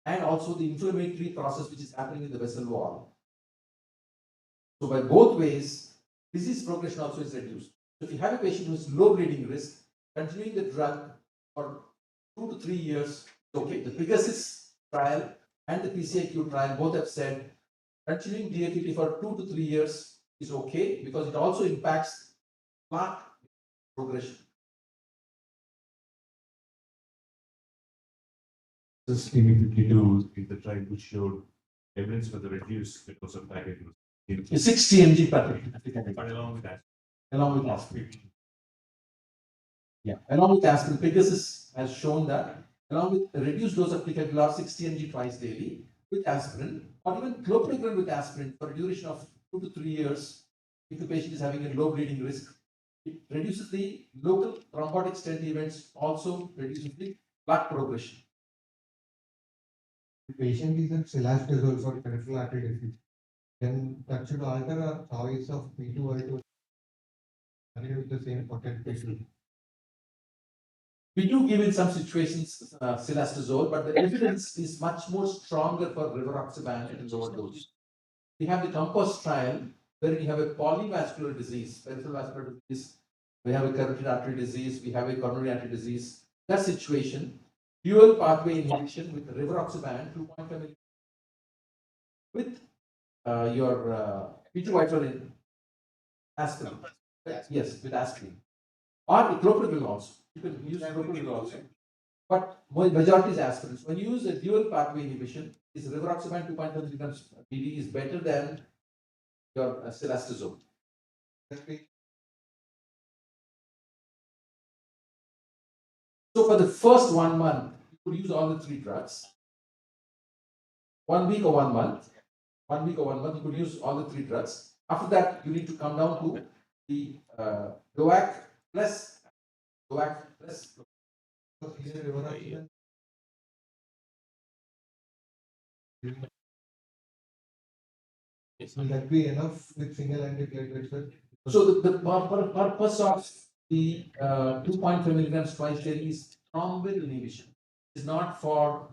and also the inflammatory process which is happening in the vessel wall. So by both ways, disease progression also is reduced. So if you have a patient who has low bleeding risk, continuing the drug for 2 to 3 years, okay. The Pegasus trial and the PCIQ trial both have said continuing DAPT for 2 to 3 years is okay because it also impacts plaque progression. The STEMI 52 is the trial which showed evidence for the reduced dose of packet. 60 mg per day. But along with that. Along with aspirin. Yeah, along with aspirin, Pegasus has shown that along with a reduced dose of ticagrelor 60 mg twice daily with aspirin or even clopidogrel with aspirin for a duration of 2 to 3 years, if the patient is having a low bleeding risk, it reduces the local thrombotic stent events, also reduces the plaque progression. The patient is in cilastazole for peripheral artery disease. Then that should alter our choice of P2 or with the same potential. We do give in some situations cilastazole, but the evidence is much more stronger for rivaroxaban at a lower dose. We have the COMPASS trial where we have a polyvascular disease, peripheral vascular disease, we have a carotid artery disease, we have a coronary artery disease. That situation, dual pathway inhibition with rivaroxaban 2.5 mg with your P2 aspirin. Yes, with aspirin. Or clopidogrel also. You can use clopidogrel also. But majority is aspirin. When you use a dual pathway inhibition, this rivaroxaban 2.5 mg BD is better than your cilastazole. So for the first 1 month, you could use all the 3 drugs. 1 week or 1 month. 1 week or 1 month, you could use all the 3 drugs. After that, you need to come down to the DOAC plus. Will that be enough with single antiplatelet? So the purpose of the 2.5 milligrams twice daily is thrombin inhibition. It's not for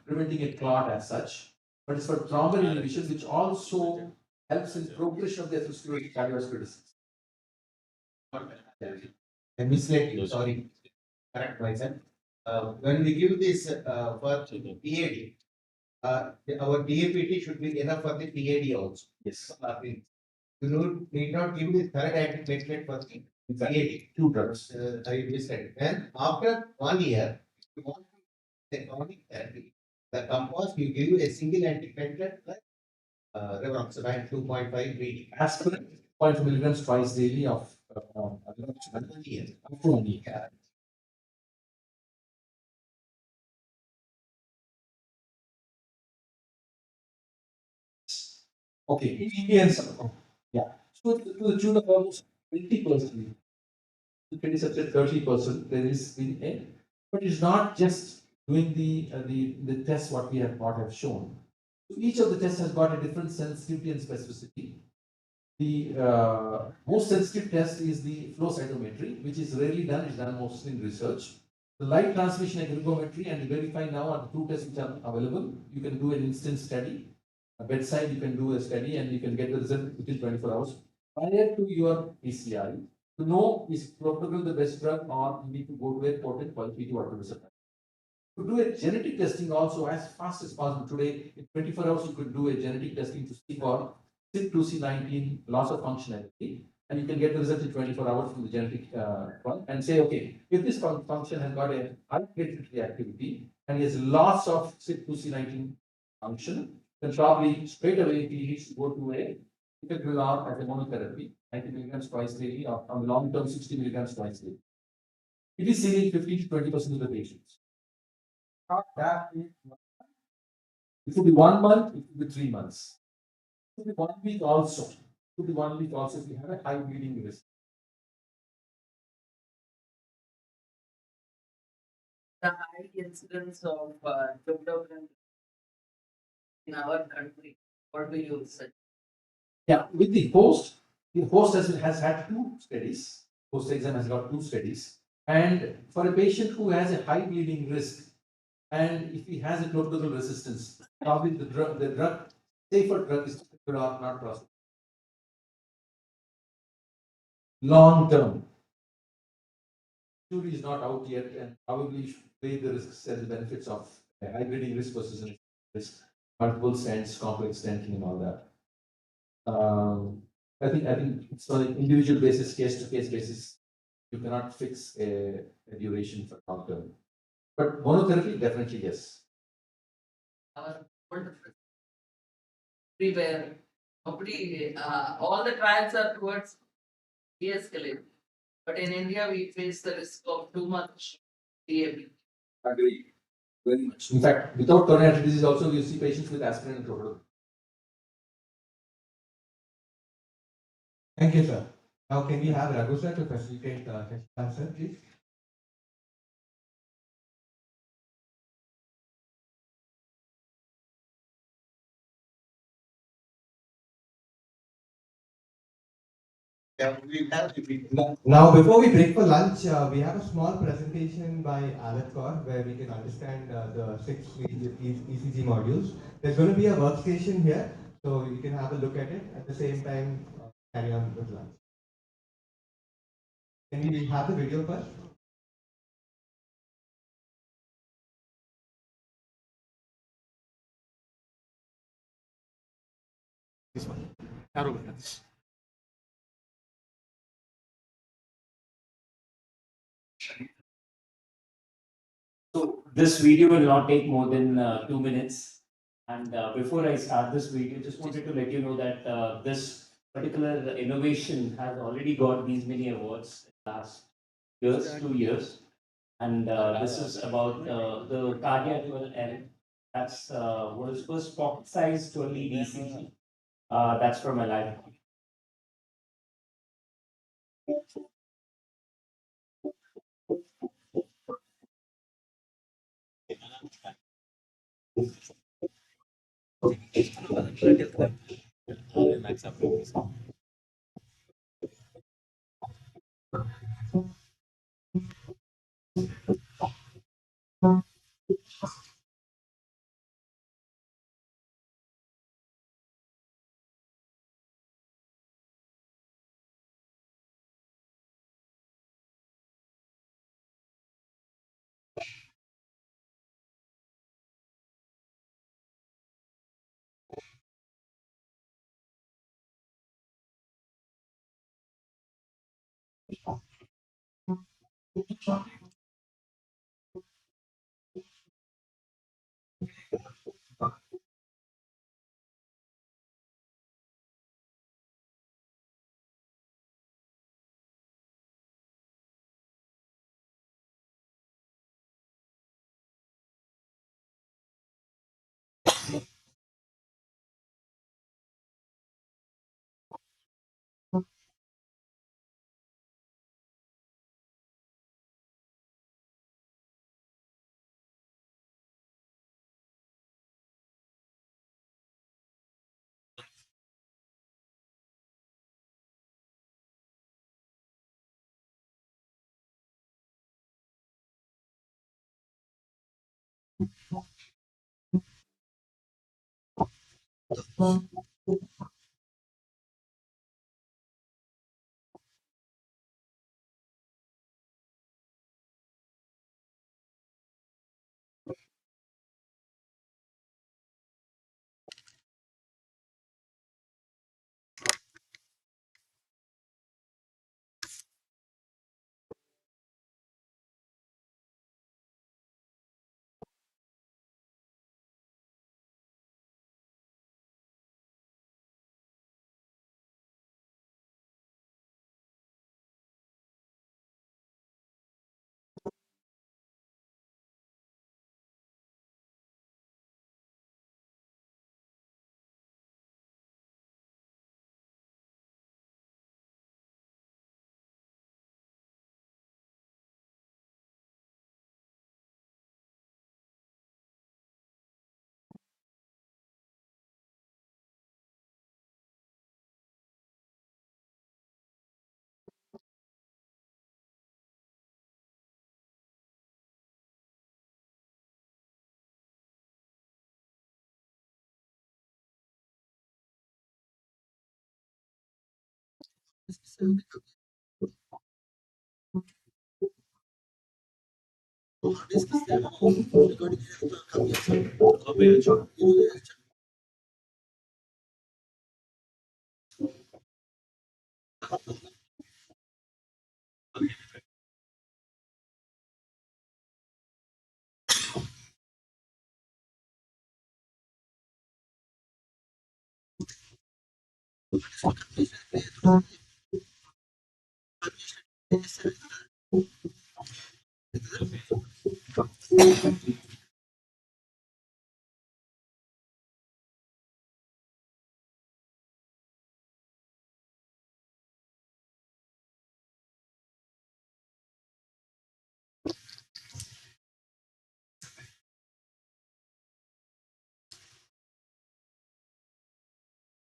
preventing a clot as such, but it's for thrombin inhibition, which also helps in progression of the atherosclerotic cardiovascular disease. I misled you, sorry. Correct myself. When we give this for PAD, our DAPT should be enough for the PAD also. Yes. You need not give the third antiplatelet for the PAD. 2 drugs. I misled. And after 1 year, you want the chronic therapy. The compost you give a single antiplatelet like rivaroxaban 2.5 BD. Aspirin 0.5 milligrams twice daily of After 1 year. After 1 year. Okay, Indians. Yeah. So to the tune of almost 20%, 30%, there is been a, but it's not just doing the test what we have shown. So each of the tests has got a different sensitivity and specificity. The most sensitive test is the flow cytometry, which is rarely done. It's done mostly in research. The light transmission aggregometry and Verify now are the 2 tests which are available. You can do an instant study. A bedside, you can do a study and you can get the result within 24 hours. Prior to your PCI, to know is clopidogrel the best drug or you need to go to a potent quality water receptor. To do a genetic testing also as fast as possible. Today, in 24 hours, you could do a genetic testing to see for CYP2C19 loss of functionality, and you can get the result in 24 hours from the genetic one and say, okay, if this function has got a high platelet reactivity and has loss of CYP2C19 function, then probably straight away he needs to go to a ticagrelor as a monotherapy, 90 milligrams twice daily, or on the long term 60 milligrams twice daily. It is seen in 15 to 20% of the patients. It could be 1 month, it could be 3 months. It could be 1 week also. It could be 1 week also if you have a high bleeding risk. The high incidence of cryptocurrency in our country, what do you say? Yeah, with the host has had 2 studies. Post exam has got 2 studies. And for a patient who has a high bleeding risk, and if he has a clopidogrel resistance, probably the safer drug is not prostate. Long term. Jury is not out yet, and probably should weigh the risks and the benefits of a high bleeding risk versus a risk, multiple stents, complex stenting, and all that. I think it's on an individual basis, case to case basis. You cannot fix a duration for long term. But monotherapy, definitely yes. Everywhere, nobody, all the trials are towards de-escalation. But in India, we face the risk of too much DAPT. Agree. Very much. In fact, without coronary artery disease, also you see patients with aspirin and clopidogrel. Thank you, sir. Now, can we have Raghu sir to facilitate the question answer, please? Yeah, we have to be. Now, before we break for lunch, we have a small presentation by Alat Kaur where we can understand the six ECG modules. There's going to be a workstation here, so you can have a look at it at the same time carry on with lunch. Can we have the video first? This one. Arrow. So this video will not take more than 2 minutes. And before I start this video, just wanted to let you know that this particular innovation has already got these many awards in the last years, 2 years. And this is about the cardiac L. That's world's first pocket-sized 12-lead ECG. That's from my life.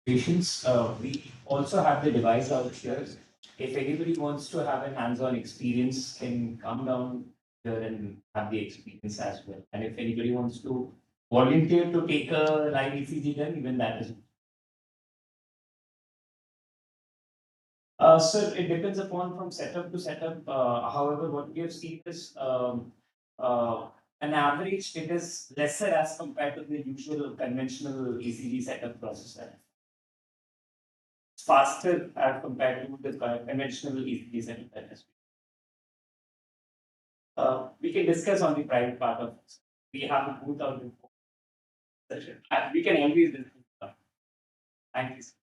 patients. We also have the device out here. If anybody wants to have a hands-on experience, can come down here and have the experience as well. And if anybody wants to volunteer to take a live ECG, then even that is. Sir, it depends upon from setup to setup. However, what we have seen is an average, it is lesser as compared to the usual conventional ECG setup processor. It's faster as compared to the conventional ECG setup that has we can discuss on the private part of this. We have a booth out in session. We can always discuss. Thank you. Sir.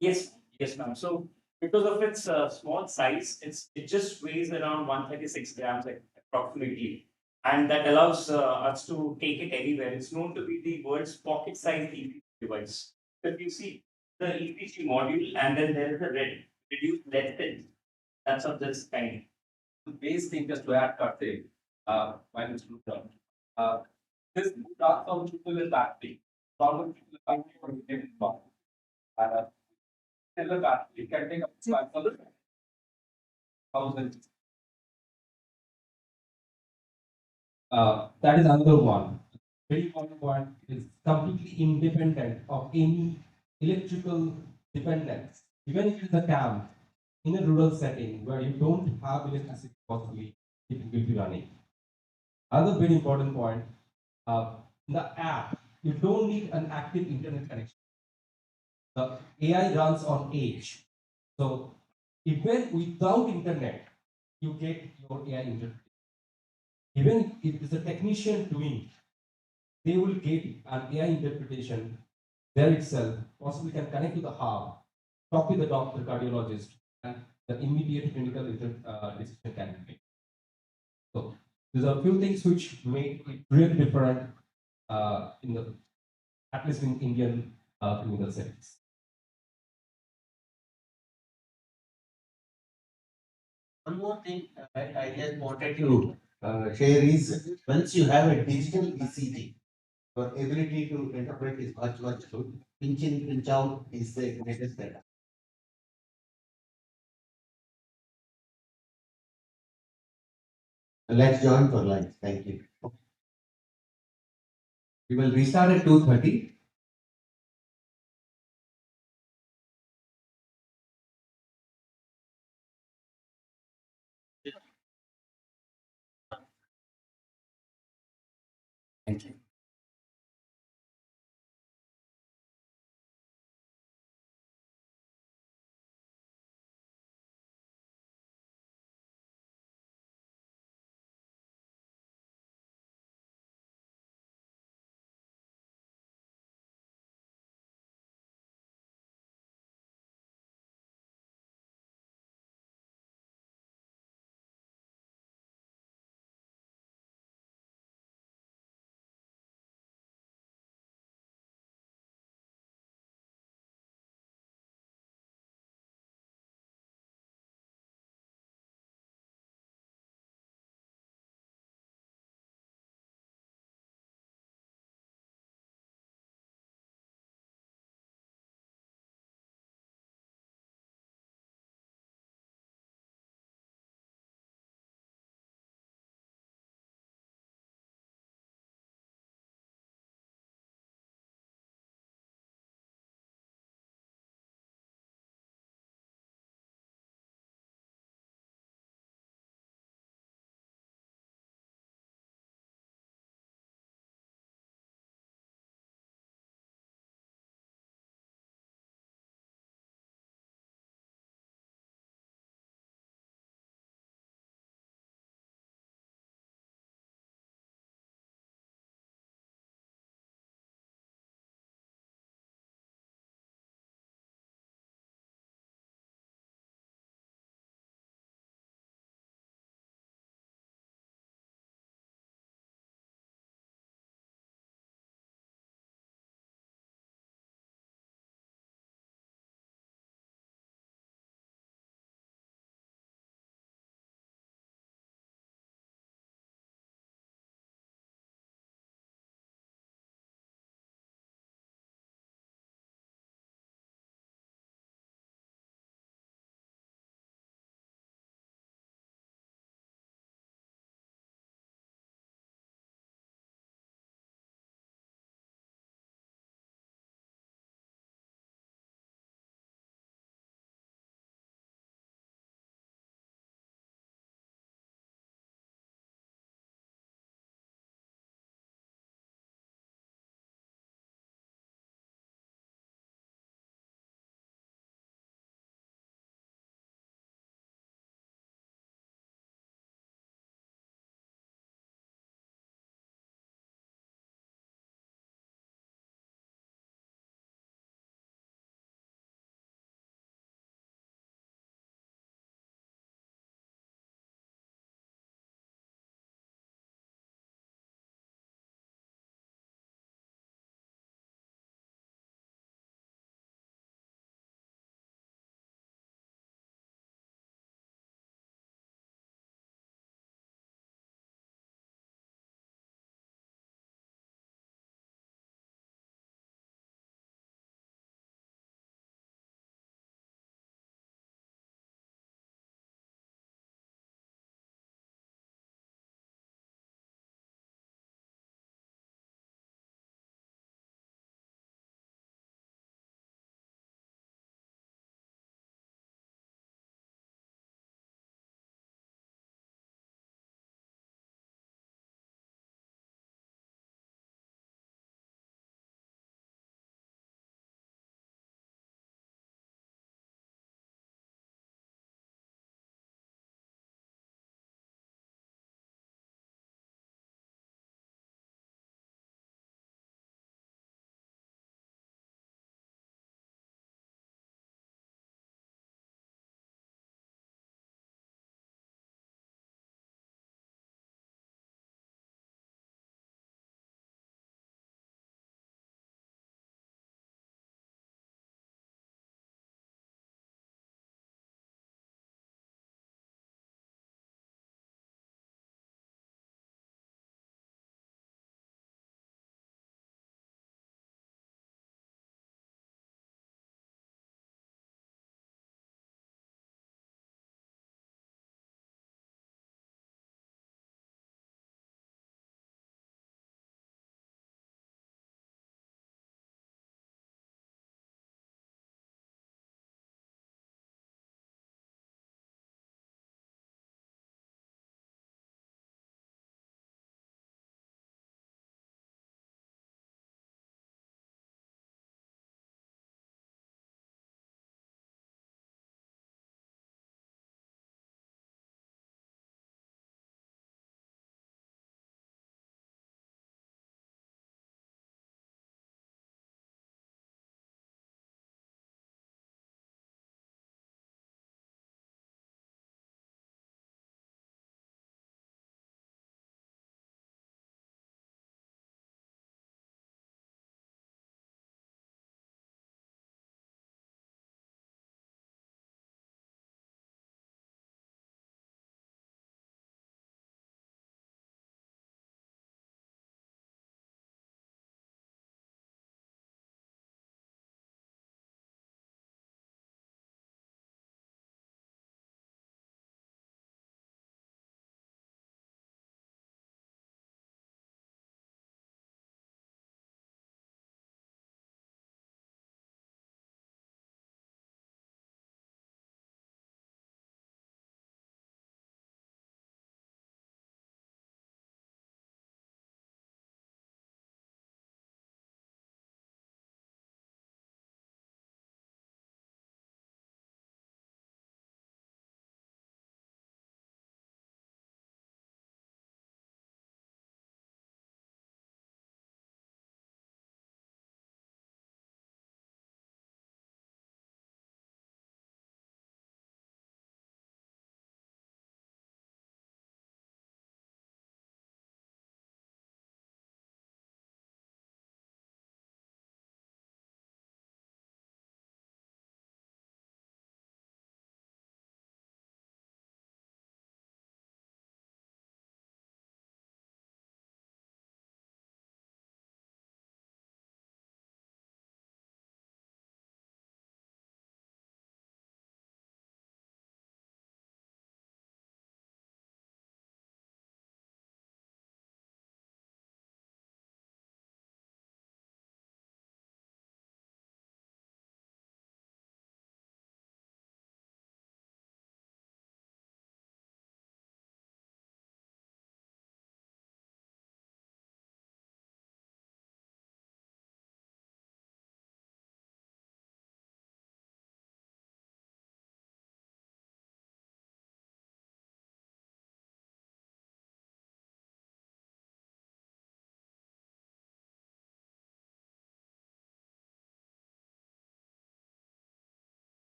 Yes, yes, ma'am. So because of its small size, it just weighs around 136 grams approximately, and that allows us to take it anywhere. It's known to be the world's pocket-sized EPG device. So if you see the EPG module, and then there is a reduced lead thin. That's of this kind. The base thing just to add Karthik, while it's looked up. This dark sound people is acting. Normal people are acting for getting involved. Tell that it can take up to 5,000. That is another one. Very important point is completely independent of any electrical dependence. Even if it's a camp in a rural setting where you don't have electricity possibly, it will be running. Another very important point, in the app, you don't need an active internet connection. The AI runs on edge. So even without internet, you get your AI interpretation. Even if it's a technician doing, they will get an AI interpretation there itself, possibly can connect to the hub, talk with the doctor, cardiologist, and the immediate clinical decision can be made. So these are a few things which make it really different in the, at least in Indian clinical settings. One more thing I just wanted to share is once you have a digital ECG, your ability to interpret is much good. Pinch in, pinch out is the greatest data. Let's join for lunch. Thank you. We will restart at 2:30. Thank you.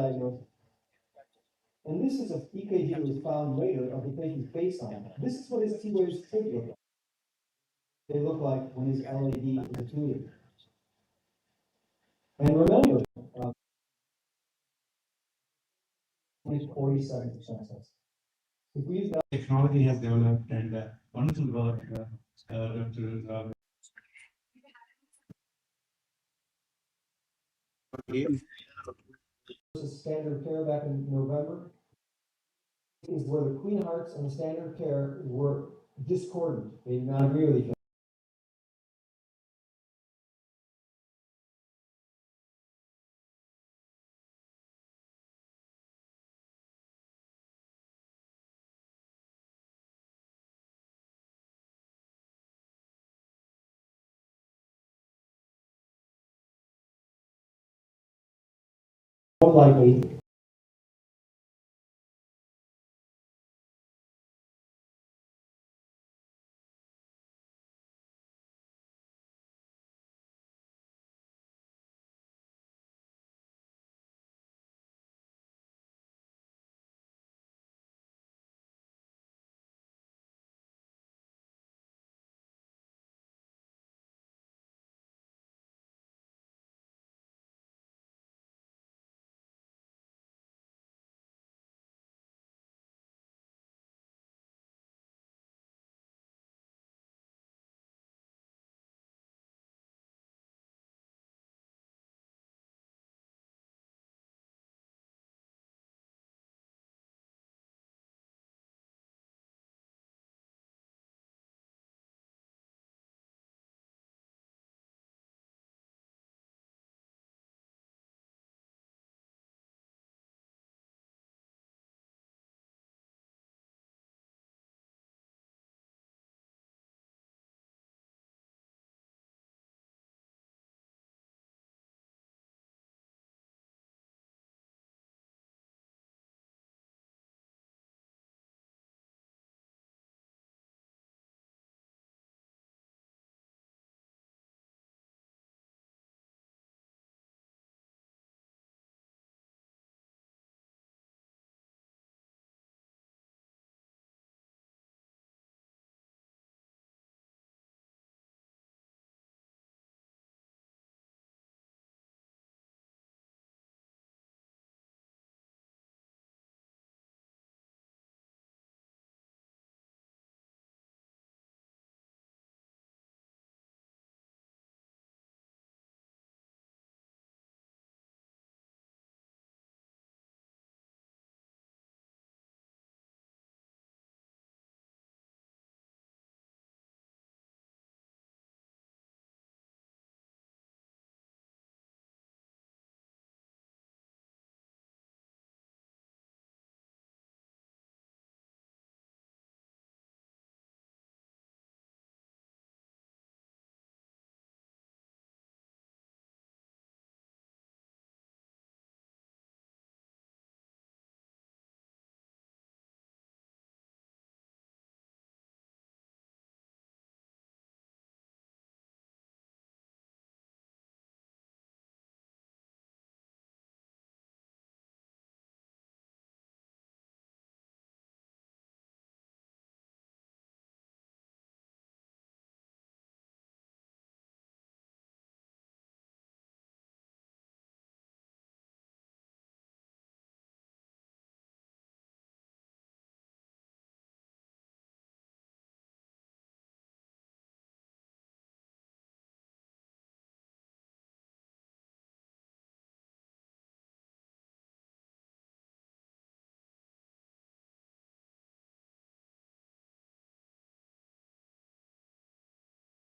diagnosis. And this is a EKG that was found later of the patient's baseline. This is what his T waves should look like. They look like when his LAD is depleted. And remember, 47%. If we use technology has developed and wonderful work, Dr. standard care back in November is where the Queen Hearts and the standard care were discordant. They did not agree with each other. More likely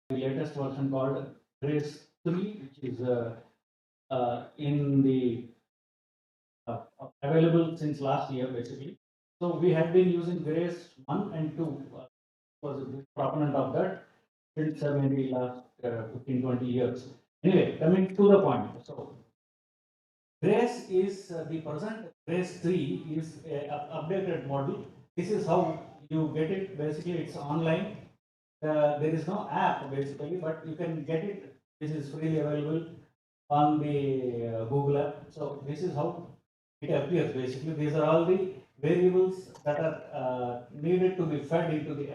the latest version called Grace 3, which is in the available since last year basically. So we have been using Grace 1 and 2 was a big proponent of that since maybe last 15-20 years. Anyway, coming to the point. So Grace is the present Grace 3 is a updated model. This is how you get it. Basically, it's online. There is no app basically, but you can get it. This is freely available on the Google app. So this is how it appears basically. These are all the variables that are needed to be fed into the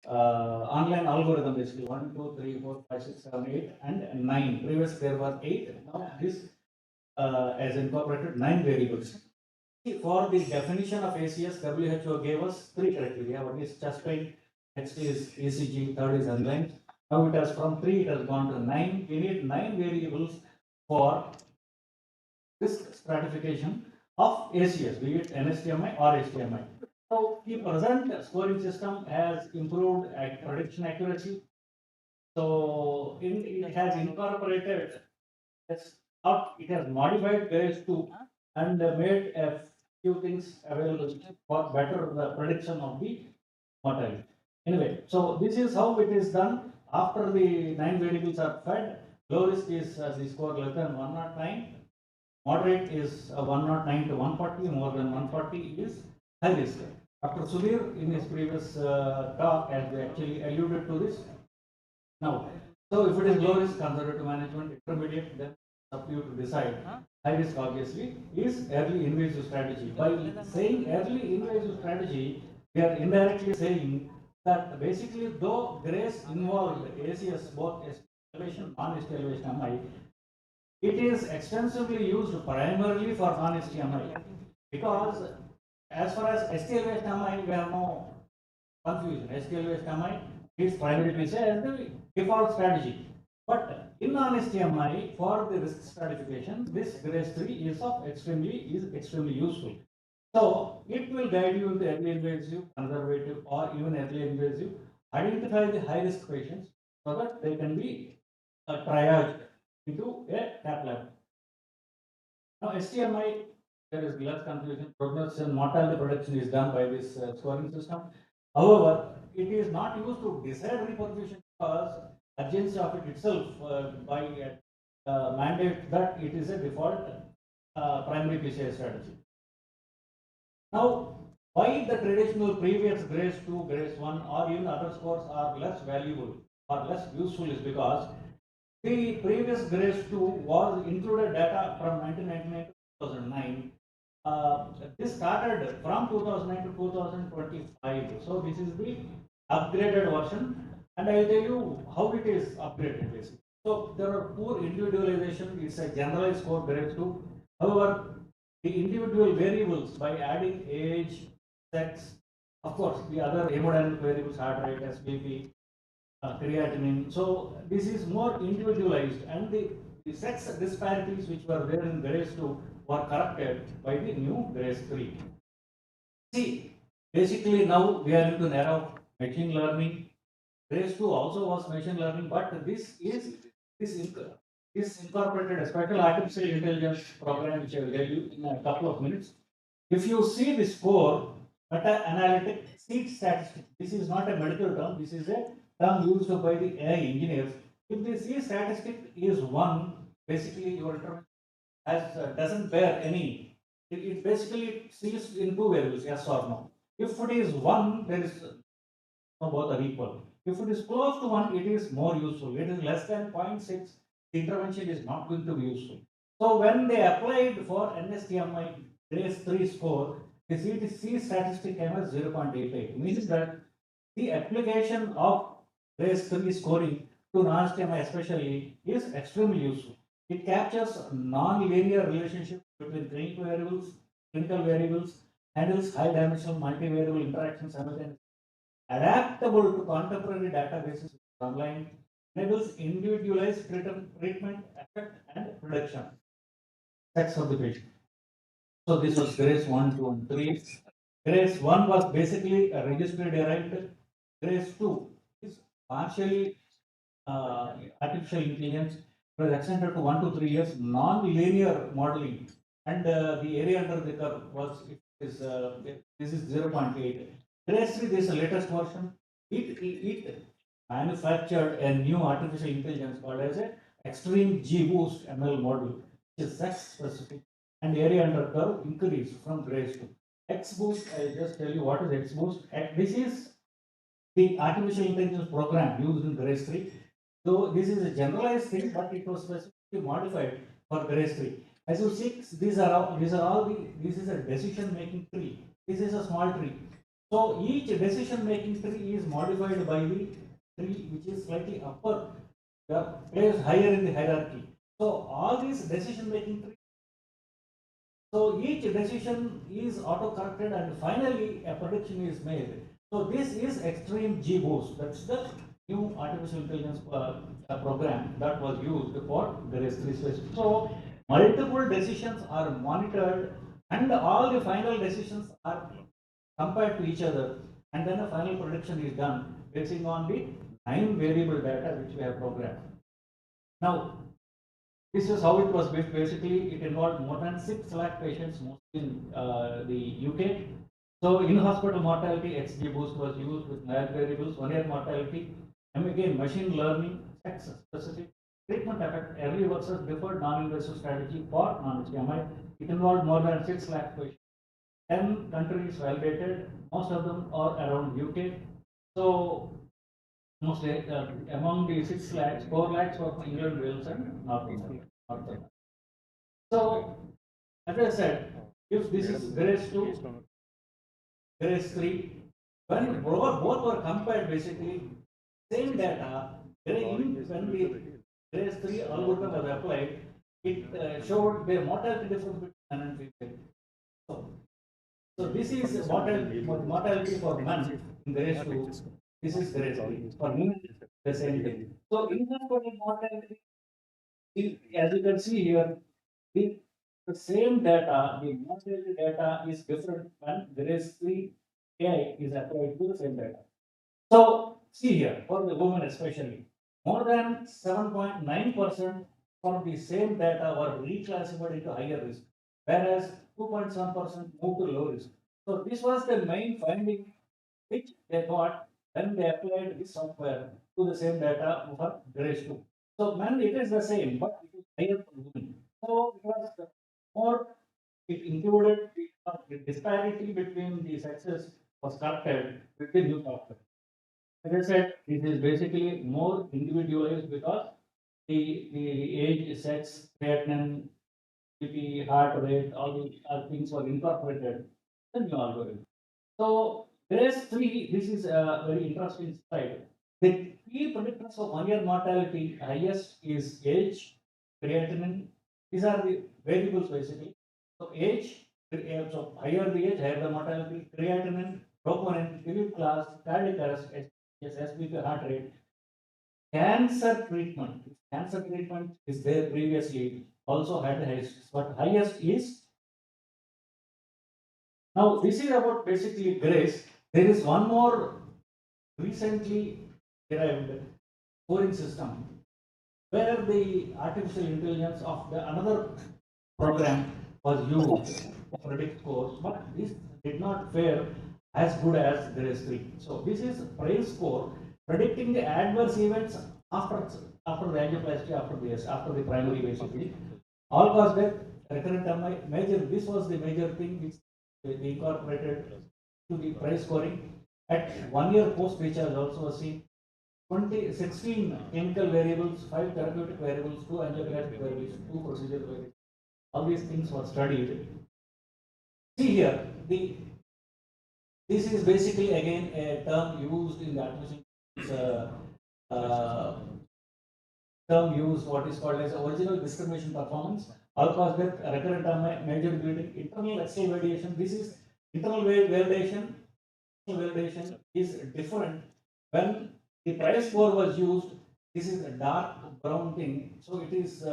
online algorithm basically. 1, 2, 3, 4, 5, 6, 7, 8, and 9. Previously there were 8. Now this has incorporated 9 variables. For the definition of ACS, WHO gave us 3 criteria. One is chest pain, next is ECG, third is unlength. Now it has from 3, it has gone to 9. We need 9 variables for risk stratification of ACS, be it NSTEMI or STEMI. So the present scoring system has improved at prediction accuracy. So it has incorporated, it has modified grades 2 and made a few things available for better the prediction of the mortality. Anyway, so this is how it is done. After the 9 variables are fed, low risk is the score less than 109, moderate is 109 to 140, more than 140 is high risk. Dr. Sudhir in his previous talk has actually alluded to this. Now, so if it is low risk, conservative management, intermediate, then up to you to decide. High risk obviously is early invasive strategy. By saying early invasive strategy, we are indirectly saying that basically though grace involved ACS, both ST elevation, non-ST elevation MI, it is extensively used primarily for non-ST MI because as far as ST elevation MI, we have no confusion. ST elevation MI is primarily PCI as the default strategy. But in non-STEMI, for the risk stratification, this grace 3 is extremely useful. So it will guide you into early invasive, conservative, or even early invasive. Identify the high risk patients so that they can be triaged into a cath lab. Now STMI, there is less confusion. Prognosis and mortality prediction is done by this scoring system. However, it is not used to decide reperfusion because urgency of it itself by mandate that it is a default primary PCI strategy. Now, why the traditional previous grace 2, grace 1 or even other scores are less valuable or less useful is because the previous grace 2 was included data from 1999 to 2009. This started from 2009 to 2025. So this is the upgraded version, and I will tell you how it is upgraded basically. So there are poor individualization. It's a generalized score grade 2. However, the individual variables by adding age, sex, of course, the other hemodynamic variables, heart rate, SBP, creatinine. So this is more individualized, and the sex disparities which were there in grade 2 were corrected by the new grade 3. See, basically now we are into an era of machine learning. Grade 2 also was machine learning, but this incorporated a special artificial intelligence program which I will tell you in a couple of minutes. If you see the score, meta-analytic seat statistic, this is not a medical term, this is a term used by the AI engineers. If the seat statistic is 1, basically your intervention doesn't bear any. It basically sees in 2 variables, yes or no. If it is 1, there is no, both are equal. If it is close to 1, it is more useful. It is less than 0.6, the intervention is not going to be useful. So when they applied for NSTEMI grade 3 score, the CTC statistic came as 0.88, means that the application of grade 3 scoring to non-STEMI especially is extremely useful. It captures non-linear relationship between clinical variables, handles high-dimensional multivariable interactions simultaneously, adaptable to contemporary databases online, enables individualized treatment, effect, and prediction. Sex of the patient. So this was grace 1, 2, and 3. Grace 1 was basically a registry derived. Grace 2 is partially artificial intelligence. It was extended to 1 to 3 years non-linear modeling, and the area under the curve was this is 0.8. Grace 3, this is the latest version. It manufactured a new artificial intelligence called as a extreme G boost ML model, which is sex specific, and area under curve increased from grace 2. X boost, I just tell you what is X boost. This is the artificial intelligence program used in grace 3. So this is a generalized thing, but it was specifically modified for grace 3. As you see, this is a decision making tree. This is a small tree. So each decision making tree is modified by the tree which is slightly upper, placed higher in the hierarchy. So all these decision making trees. So each decision is auto-corrected and finally a prediction is made. So this is extreme G boost. That's the new artificial intelligence program that was used for the research. So multiple decisions are monitored and all the final decisions are compared to each other, and then a final prediction is done basing on the 9 variable data which we have programmed. Now, this is how it was built. Basically, it involved more than 6 lakh patients, mostly in the UK. So, in hospital mortality, XG boost was used with 9 variables, 1 year mortality, and again, machine learning, sex specific treatment effect, early versus deferred non-invasive strategy for non-STEMI. It involved more than 6 lakh patients. 10 countries validated, most of them are around UK. So, mostly among the 6 lakhs, 4 lakhs were from England, Wales, and North America. So, as I said, if this is grade 2, grade 3, when both were compared, basically, same data, when the grade 3 algorithm was applied, it showed the mortality difference between men and female. So this is mortality for men in grade 2. This is grade 3. For women, the same thing. So in mortality, as you can see here, the same data, the mortality data is different when grade 3 AI is applied to the same data. So see here, for the women especially, more than 7.9% from the same data were reclassified into higher risk, whereas 2.7% moved to low risk. So this was the main finding which they got when they applied this software to the same data for grade 2. So men, it is the same, but it is higher for women. So it was more, it included the disparity between the sexes was corrected with the new software. As I said, it is basically more individualized because the age, sex, creatinine, BP, heart rate, all these things were incorporated in the new algorithm. So there is 3, this is a very interesting slide. The key predictors of 1 year mortality, highest is age, creatinine. These are the variables basically. So age, so higher the age, higher the mortality, creatinine, troponin, Philip class, cardiac arrest, SBP, heart rate. Cancer treatment is there previously, also had the highest, but highest is. Now this is about basically grace. There is one more recently derived scoring system where the artificial intelligence of the another program was used to predict scores, but this did not fare as good as grace 3. So this is price score predicting the adverse events after the angioplasty, after the primary basically. All cause death, recurrent MI, major. This was the major thing which they incorporated to the price scoring. At 1 year post discharge also was seen 16 clinical variables, 5 therapeutic variables, 2 angiographic variables, 2 procedural variables. All these things were studied. See here, this is basically again a term used in the artificial term used what is called as original discrimination performance, all cause death, recurrent MI, major bleeding, internal external validation. This is internal validation. Validation is different when the price score was used. This is a dark brown thing, so it is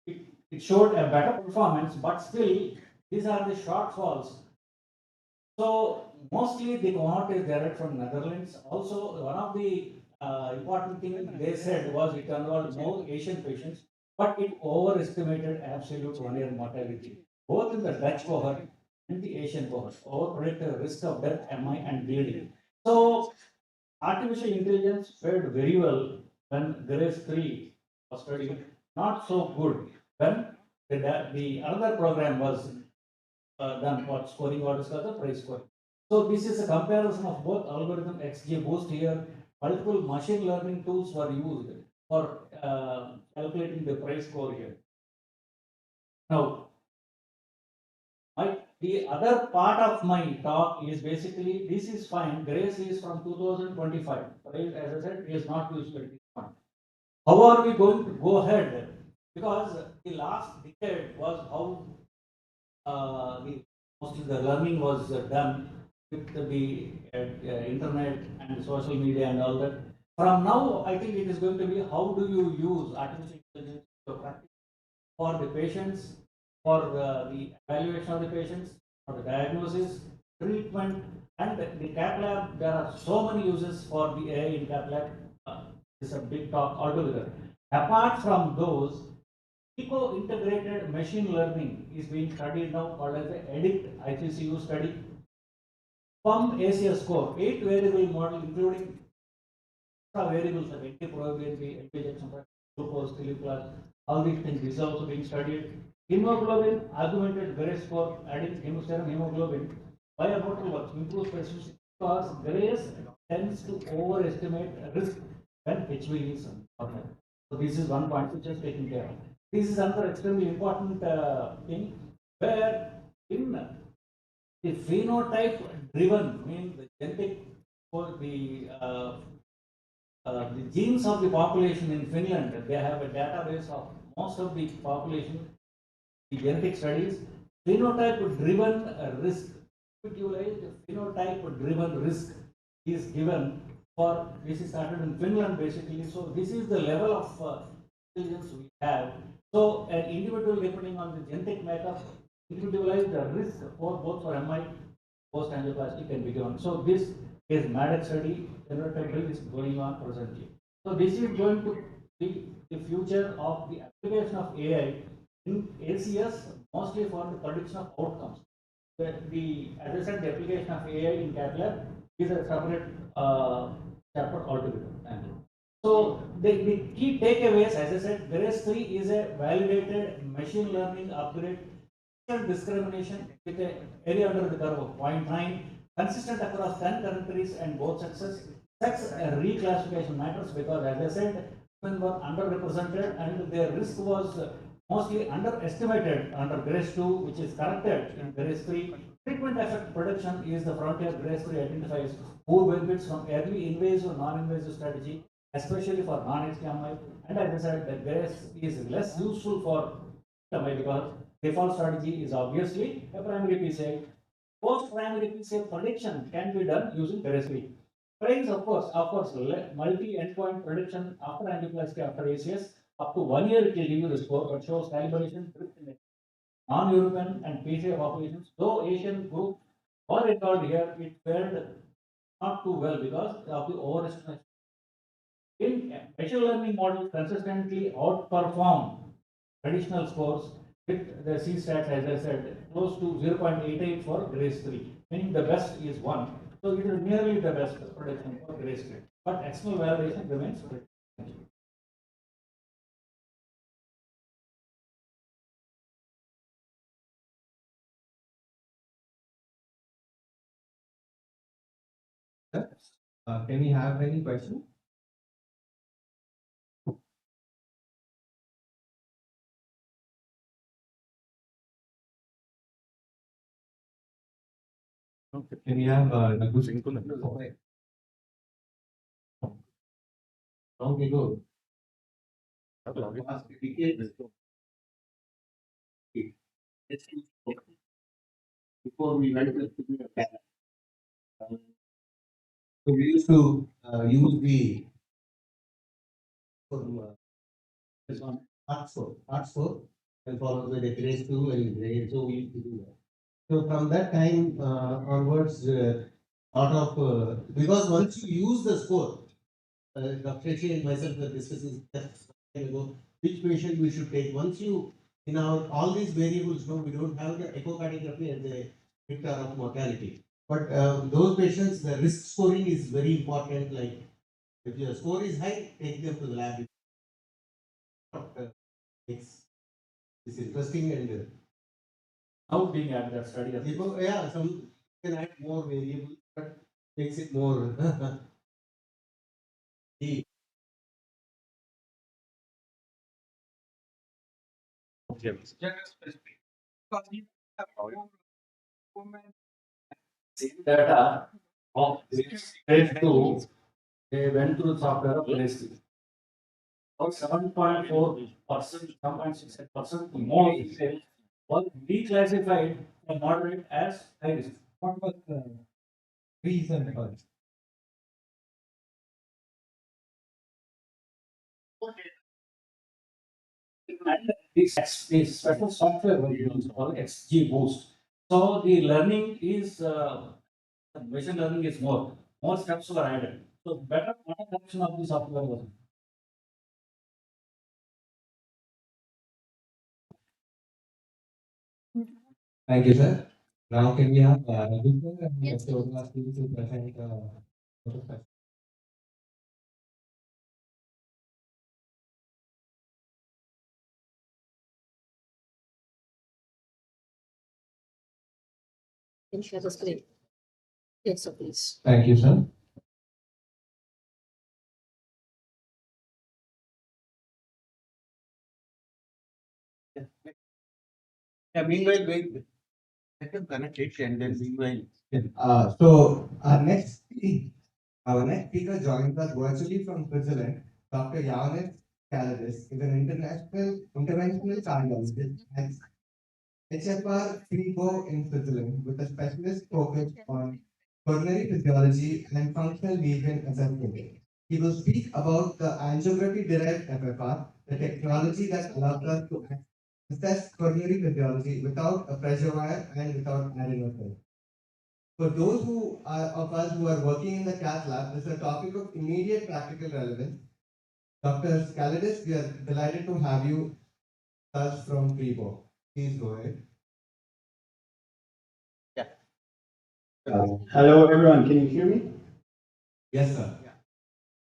it showed a better performance, but still these are the shortfalls. So mostly the cohort is derived from Netherlands. Also, one of the important thing they said was it involved more Asian patients, but it overestimated absolute 1 year mortality, both in the Dutch cohort and the Asian cohort, overpredicted risk of death, MI, and bleeding. So artificial intelligence fared very well when grade 3 was studied, not so good when the other program was done for scoring what is called the price score. So this is a comparison of both algorithm XG boost here. Multiple machine learning tools were used for calculating the price score here. Now, the other part of my talk is basically this is fine. Grace is from 2025. Right? As I said, it is not used at this point. How are we going to go ahead? Because the last decade was how mostly the learning was done with the internet and social media and all that. From now, I think it is going to be how do you use artificial intelligence to practice for the patients, for the evaluation of the patients, for the diagnosis, treatment, and the cath lab. There are so many uses for the AI in cath lab. It's a big talk altogether. Apart from those, eco-integrated machine learning is being studied now called as the EDICT ICCU study. From ACS score, 8 variable model including variables like anti-probability, ejection fraction, glucose, glucose, all these things is also being studied. Hemoglobin, augmented Grace score, adding serum hemoglobin, biomotor works, improves specificity because Grace tends to overestimate risk when HV is normal. So this is one point which is taken care of. This is another extremely important thing where in the phenotype driven, means the genetic for the genes of the population in Finland, they have a database of most of the population, the genetic studies, phenotype-driven risk, individualized phenotype-driven risk is given for, this is started in Finland basically, so this is the level of intelligence we have. So an individual depending on the genetic makeup, individualized risk for both for MI, post-angioplasty can be given. So this is MADEC study, generative is going on presently. So this is going to be the future of the application of AI in ACS, mostly for the prediction of outcomes. As I said, the application of AI in cath lab is a separate chapter altogether. Thank you. So the key takeaways, as I said, Grace 3 is a validated machine learning upgrade, discrimination with a area under the curve of 0.9, consistent across 10 territories and both sexes. Sex reclassification matters because, as I said, women were underrepresented and their risk was mostly underestimated under Grace 2, which is corrected in Grace 3. Treatment effect prediction is the frontier. Grace 3 identifies who benefits from early invasive, non-invasive strategy, especially for non-STEMI. And as I said, the Grace is less useful for STEMI because default strategy is obviously a primary PCI. Post-primary PCI prediction can be done using Grace 3. Frames, of course, multi-endpoint prediction after angioplasty, after ACS, up to 1 year it will give you the score, but shows calibration drift in non-European and PCI populations. Though Asian group were involved here, it fared not too well because of the overestimation. In machine learning models consistently outperform traditional scores with the C-stats, as I said, close to 0.88 for Grace 3, meaning the best is 1. So it is nearly the best prediction for Grace 3. But external validation remains critical. Can we have any questions? Okay. Can we have Nagu Singh to let us know? Long ago. Before we went to the so we used to use the art score and follow the Grace 2 and Grace, so we used to do that. So from that time onwards, lot of because once you use the score, Dr. Shetty and myself were discussing just a while ago, which patient we should take. Once you, in our all these variables, no, we don't have the echocardiography as a predictor of mortality. But those patients, the risk scoring is very important. Like if your score is high, take them to the lab. It's interesting and how being at that study. Yeah, some can add more variables, but makes it more deep. Gender specific. Because you have women data of this grade 2, they went through software of grade 3. About 7.4%, 7.6% more was declassified from moderate as high risk. What was the reason for it? And this special software was used called XG Boost. So the learning is machine learning is more steps were added. So better adoption of the software was. Thank you, sir. Now can we have Rupture and Dr. Odulasthi to present the question? Can share the screen. Yes, sir, please. Thank you, sir. Yeah, meanwhile, wait. Let them connect it and then meanwhile. So our next speaker joins us virtually from Switzerland. Dr. Yannis Kalidis is an international interventional cardiologist at HFR Fribourg in Switzerland with a specialist focus on coronary physiology and functional lesion assessment. He will speak about the angiography-derived FFR, the technology that allows us to assess coronary physiology without a pressure wire and without adding a cell. For those of us who are working in the cath lab, this is a topic of immediate practical relevance. Dr. Skalidis, we are delighted to have you with us from Fribourg. Please go ahead. Hello everyone, can you hear me? Yes, sir.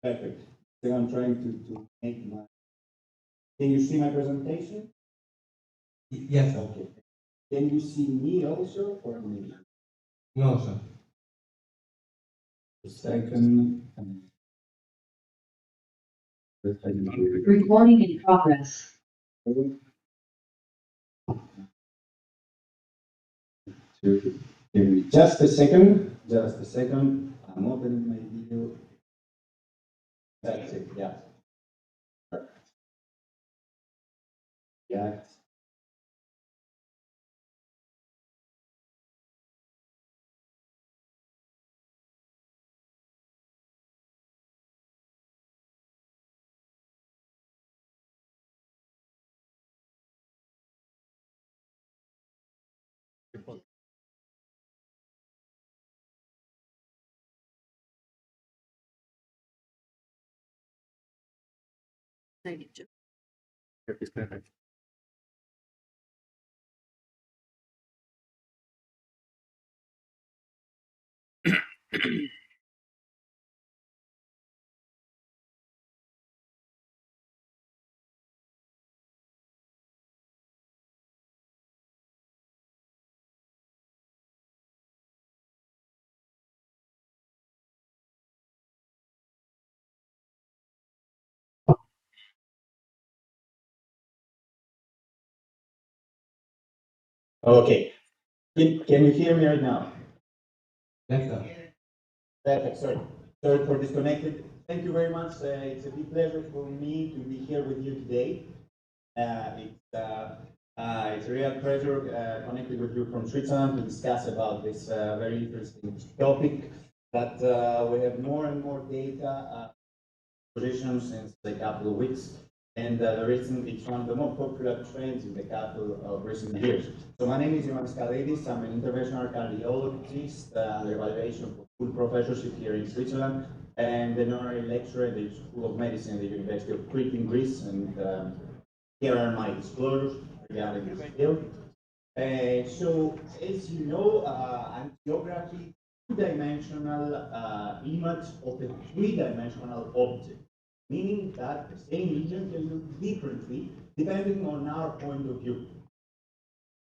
Perfect. So I'm trying to make my. Can you see my presentation? Yes, sir. Okay. Can you see me also or me? No, sir. A second. Recording in progress. Give me just a second. Just a second. I'm opening my video. That's it. Yeah. Perfect. Yeah. Okay. Can you hear me right now? Yes, sir. Perfect. Sorry for disconnected. Thank you very much. It's a big pleasure for me to be here with you today. It's a real pleasure connecting with you from Switzerland to discuss about this very interesting topic that we have more and more data position since a couple of weeks. And recently, it's one of the more popular trends in the couple of recent years. So my name is Yannis Kalidis. I'm an interventional cardiologist under evaluation for full professorship here in Switzerland and an honorary lecturer at the School of Medicine at the University of Crete in Greece. And here are my disclosures regarding this field. So as you know, angiography two-dimensional image of a three-dimensional object, meaning that the same lesion can look differently depending on our point of view.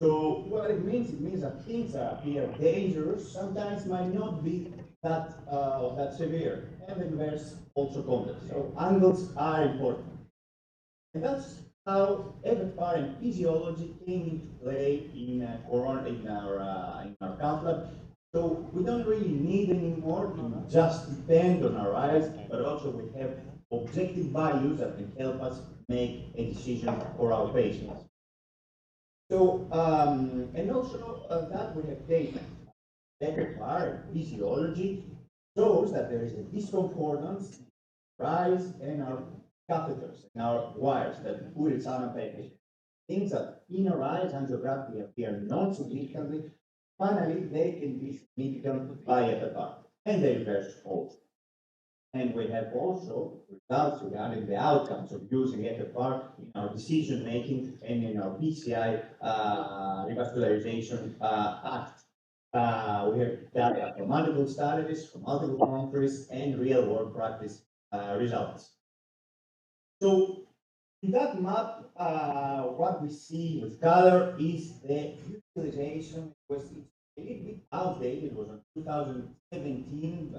So what it means that things that appear dangerous sometimes might not be that severe, and the inverse also context. So angles are important. And that's how FFR and physiology came into play in our cath lab. So we don't really need anymore to just depend on our eyes, but also we have objective values that can help us make a decision for our patients. So, and also that we have data. FFR physiology shows that there is a discordance in our eyes and our catheters and our wires that put it on a page. Things that in our eyes angiographically appear non-significantly, finally they can be significant by FFR, and they reverse also. And we have also results regarding the outcomes of using FFR in our decision making and in our PCI revascularization act. We have data from multiple studies, from multiple countries, and real world practice results. So in that map, what we see with color is the utilization. It was a little bit outdated. It was in 2017,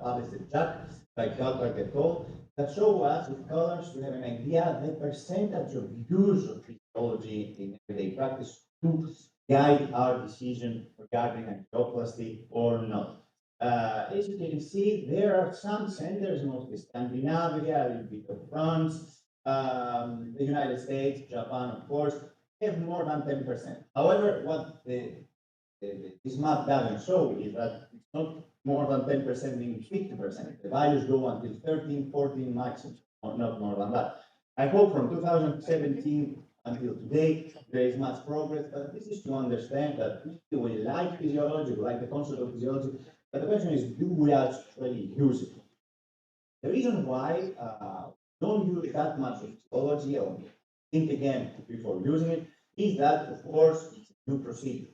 published in JACC by Goldberg et al. That show us with colors to have an idea the percentage of use of physiology in everyday practice to guide our decision regarding angioplasty or not. As you can see, there are some centers, mostly Scandinavia, a little bit of France, the United States, Japan, of course, have more than 10%. However, what this map doesn't show is that it's not more than 10%, meaning 50%. The values go until 13, 14 maximum, or not more than that. I hope from 2017 until today, there is much progress, but this is to understand that we like physiology, we like the concept of physiology, but the question is, do we actually use it? The reason why don't use that much of physiology, or think again before using it, is that, of course, it's a new procedure.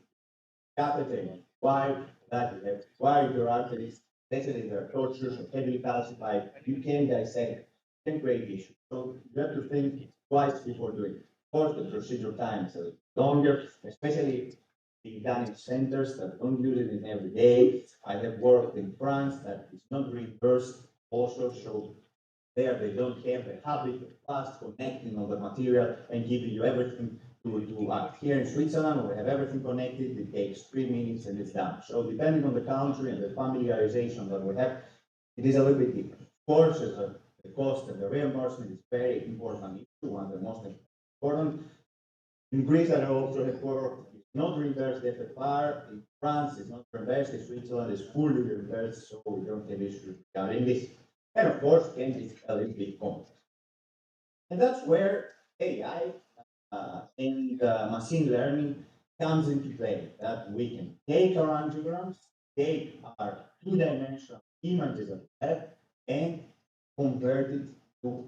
Catheter, why that you have wired your arteries, especially their tortures or heavily calcified, you can dissect, can create issues. So you have to think twice before doing it. Of course, the procedure time is a little longer, especially being done in centers that don't use it every day. I have worked in France that is not reimbursed also, so there they don't have the habit of fast connecting all the material and giving you everything to act. Here in Switzerland, we have everything connected, it takes 3 minutes and it's done. So depending on the country and the familiarization that we have, it is a little bit different. Of course, the cost and the reimbursement is very important issue, one of the most important. In Greece, I also have worked, it's not reimbursed FFR, in France, it's not reimbursed, in Switzerland, it's fully reimbursed, so we don't have issues regarding this. And of course, can be a little bit complex. And that's where AI and machine learning comes into play, that we can take our angiograms, take our two-dimensional images of that, and convert it to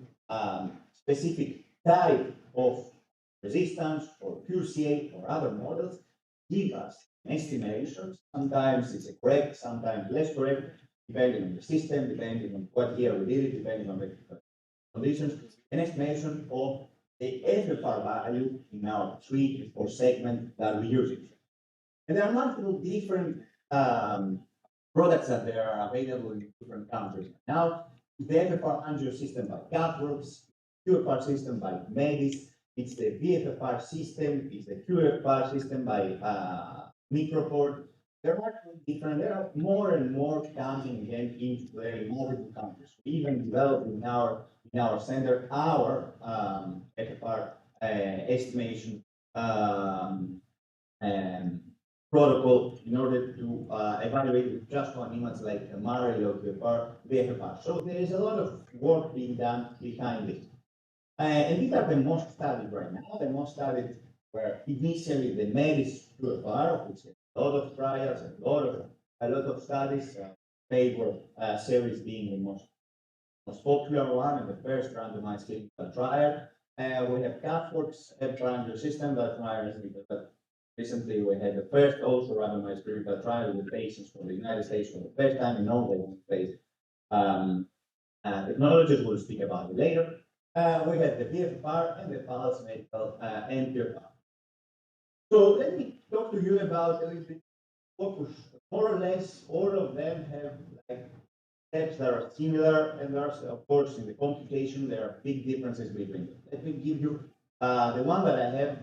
specific type of resistance or QCA or other models, give us an estimation. Sometimes it's correct, sometimes less correct, depending on the system, depending on what year we did it, depending on the conditions, an estimation of the FFR value in our tree or segment that we use it. And there are multiple different products that they are available in different countries. Now, the FFR angio system by CatWorks, QFR system by Medis, it's the VFFR system, it's the QFR system by Microport. There are different, there are more and more coming again into play in multiple countries. We even developed in our center our FFR estimation protocol in order to evaluate with just one image like a MARI or VFFR. So there is a lot of work being done behind it. And these are the most studied right now. The most studied were initially the Medis QFR, which is a lot of trials and a lot of studies. Favor series being the most popular one and the first randomized clinical trial. We have CatWorks angio system that trials, but recently we had the first also randomized clinical trial with patients from the United States for the first time in all the phase technologies. We'll speak about it later. We had the VFFR and the Pulse Medical NPFR. So let me talk to you about a little bit focus. More or less, all of them have like steps that are similar, and there's, of course, in the computation, there are big differences between them. Let me give you The one that I have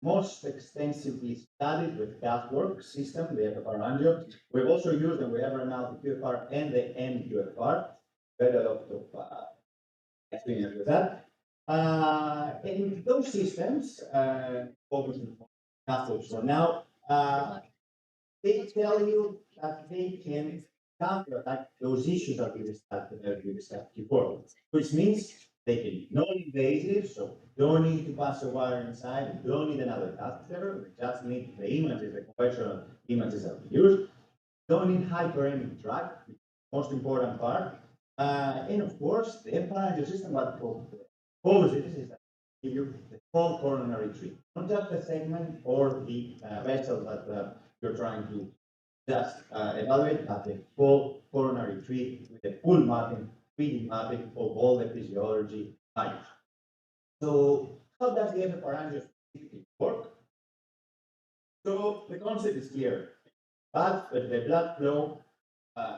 most extensively studied with GAFWork system, the FFR angio. We've also used, and we have right now the QFR and the MQFR. Very a lot of experience with that. In those systems, focusing on GAFWork for now, they tell you that they can counterattack those issues that we discussed before, which means they can be non-invasive, so you don't need to pass a wire inside, you don't need another catheter, we just need the images, the conventional images that we use. Don't need hyperemic drug, most important part. And of course, the FFR system, what proposes is that give you the whole coronary tree, not just the segment or the vessel that you're trying to just evaluate, but the full coronary tree with a full mapping, 3D mapping of all the physiology types. So how does the FFR angio work? So the concept is clear. But the blood flow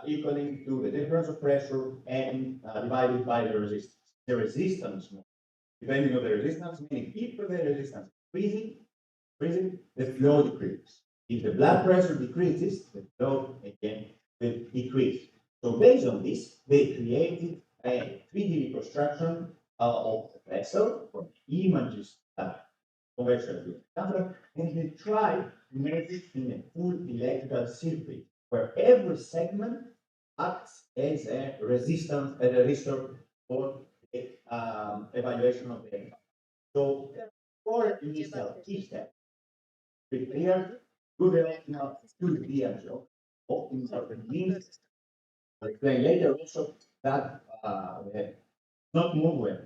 equaling to the difference of pressure and divided by the resistance. The resistance, depending on the resistance, meaning if the resistance is increasing, the flow decreases. If the blood pressure decreases, the flow again will decrease. So based on this, they created a 3D reconstruction of the vessel from images that conventional catheter, and they tried to make it in a full electrical circuit where every segment acts as a resistance, a resistor for the evaluation of the impact. So there are four initial key steps. Prepare, do the optimal, do the angio. Optimal means, I'll explain later also that we have not movement,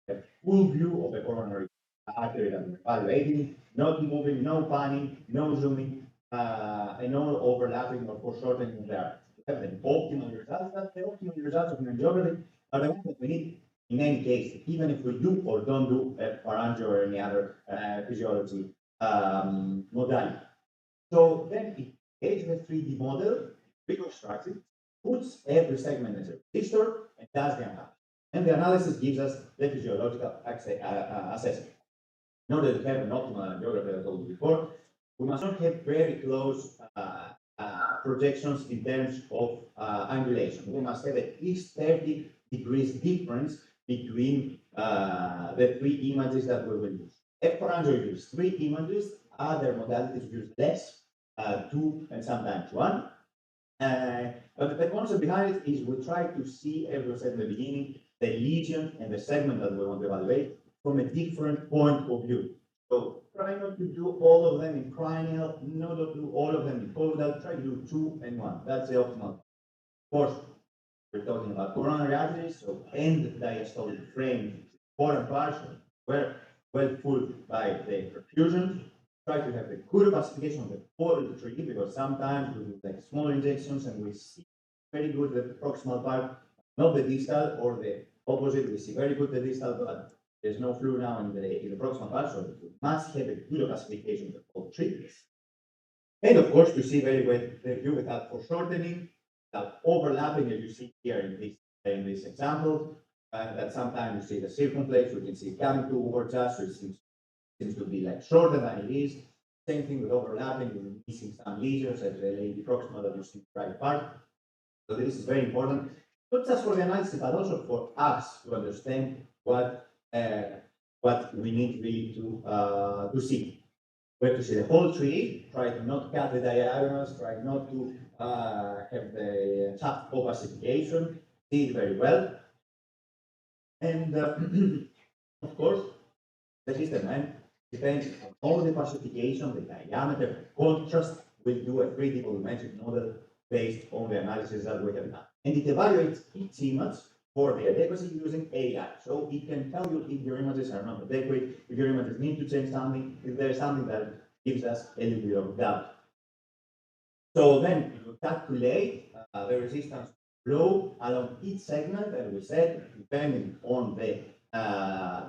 a full view of the coronary artery that we're evaluating, not moving, no panning, no zooming, and no overlapping or foreshortening there. We have the optimal results. That's the optimal results of an angiography are the ones that we need in any case, even if we do or don't do a pharyngeal or any other physiology modality. So then it takes the 3D model, reconstructs it, puts every segment as a resistor, and does the analysis. And the analysis gives us the physiological assessment. In order to have an optimal angiography, as I told you before, we must not have very close projections in terms of angulation. We must have at least 30 degrees difference between the three images that we will use. FFR angio uses 3 images, other modalities use less, 2 and sometimes 1. But the concept behind it is we try to see, as we said in the beginning, the lesion and the segment that we want to evaluate from a different point of view. So try not to do all of them in cranial, not to do all of them in caudal, try to do 2 and 1. That's the optimal. Of course, we're talking about coronary arteries, so end diastolic frame, important partial, were well full by the perfusion. Try to have a good classification of the whole tree, because sometimes we do like small injections and we see very good the proximal part, not the distal, or the opposite. We see very good the distal, but there's no fluid now in the proximal part, so we must have a good classification of the whole tree. And of course, to see very well the view without foreshortening, without overlapping, as you see here in this example, that sometimes you see the circumflex, we can see it coming towards us, so it seems to be like shorter than it is. Same thing with overlapping, we're missing some lesions at the lady proximal that you see the right part. So this is very important, not just for the analysis, but also for us to understand what we need really to see. We have to see the whole tree, try to not cut the diagonals, try not to have the shaft opacification, see it very well. And of course, the system depends on all the classification, the diameter, contrast. We'll do a 3D volumetric model based on the analysis that we have done. And it evaluates each image for the adequacy using AI. So it can tell you if your images are not adequate, if your images need to change something, if there is something that gives us a little bit of doubt. So then you calculate the resistance flow along each segment, as we said, depending on the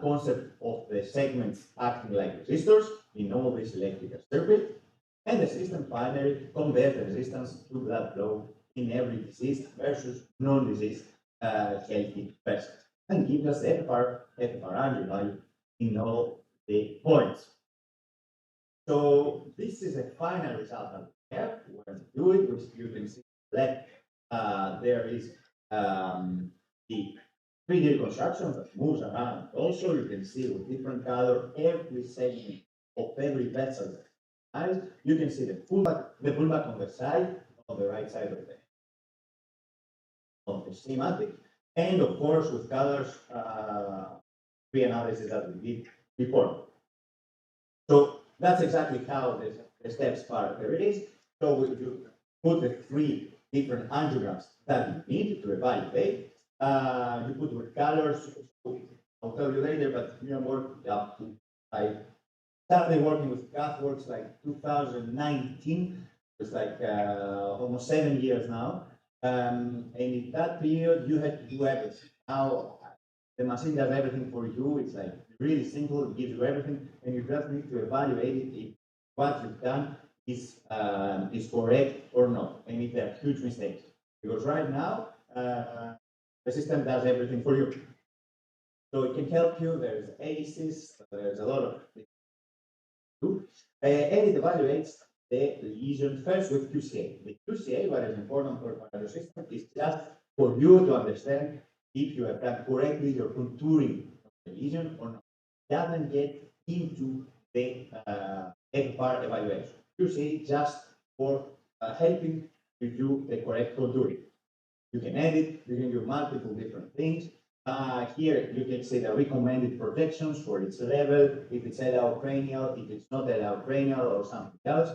concept of the segments acting like resistors in all this electrical circuit, and the system finally converts the resistance to blood flow in every diseased versus non-diseased healthy person, and gives us the FFR angio value in all the points. So this is a final result that we have. When we do it, which you can see left, there is the 3D construction that moves around. Also, you can see with different color every segment of every vessel. And you can see the pullback on the side, on the right side of the schematic, and of course with colors, pre-analysis that we did before. So that's exactly how the steps are. There it is. So we do put the 3 different angiograms that you need to evaluate. You put with colors. I'll tell you later, but you know, I started working with Cathworks like 2019. It's like almost 7 years now. And in that period, you had to do everything. Now the machine does everything for you. It's like really simple. It gives you everything, and you just need to evaluate it if what you've done is correct or not, and if there are huge mistakes. Because right now the system does everything for you, so it can help you. There's ACS. There's a lot of things to do, and it evaluates the lesion first with QCA. The QCA, what is important for your system, is just for you to understand if you have done correctly your contouring of the lesion or not. Doesn't get into the FPAR evaluation. QCA just for helping you do the correct contouring. You can edit, you can do multiple different things. Here you can see the recommended protections for its level, if it's allowcranial, if it's not allowcranial or something else.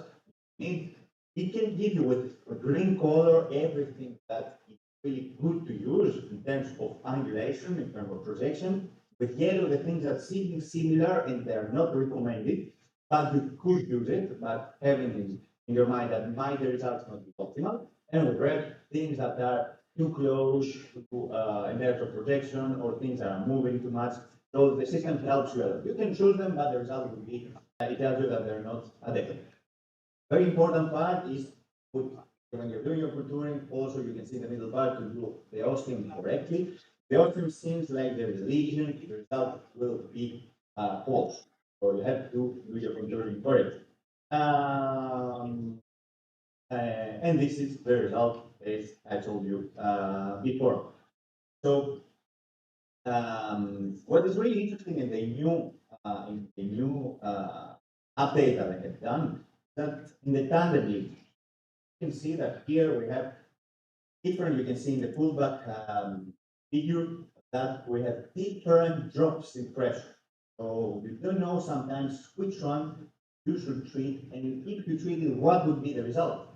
It can give you with a green color everything that is really good to use in terms of angulation, in terms of projection. With yellow, the things that seem similar and they are not recommended, but you could use it, but having in your mind that might the results not be optimal. And with red, things that are too close to in terms of projection or things that are moving too much. So the system helps you a lot. You can choose them, but the result will be it tells you that they're not adequate. Very important part is when you're doing your contouring, also you can see the middle part to do the ostium correctly. The ostium seems like there is a lesion, the result will be false. So you have to do your contouring correctly. And this is the result, as I told you before. So what is really interesting in the new update that I have done, that in the tandem lead, you can see that here we have different, you can see in the pullback figure that we have different drops in pressure. So you don't know sometimes which one you should treat, and if you treat it, what would be the result?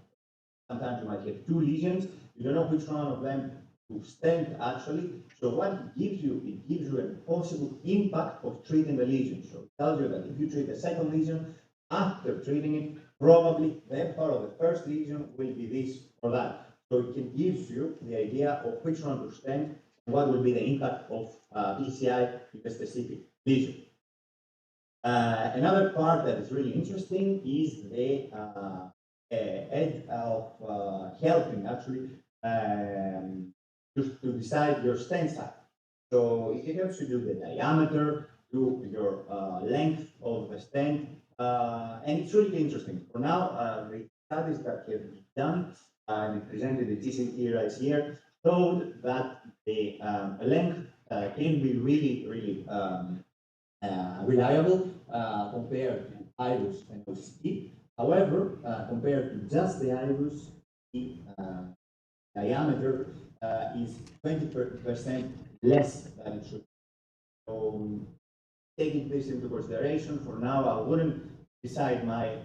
Sometimes you might have 2 lesions, you don't know which one of them to stent actually. So what it gives you a possible impact of treating the lesion. So it tells you that if you treat the second lesion, after treating it, probably the part of the first lesion will be this or that. So it can give you the idea of which one to stent and what will be the impact of PCI in a specific lesion. Another part that is really interesting is the edge of helping actually to decide your stent size. So it helps you do the diameter, do your length of the stent, and it's really interesting. For now, the studies that have been done and presented the TCT right here showed that the length can be really reliable compared to IRUS and OCT. However, compared to just the IRUS, the diameter is 20% less than it should. So taking this into consideration, for now I wouldn't decide my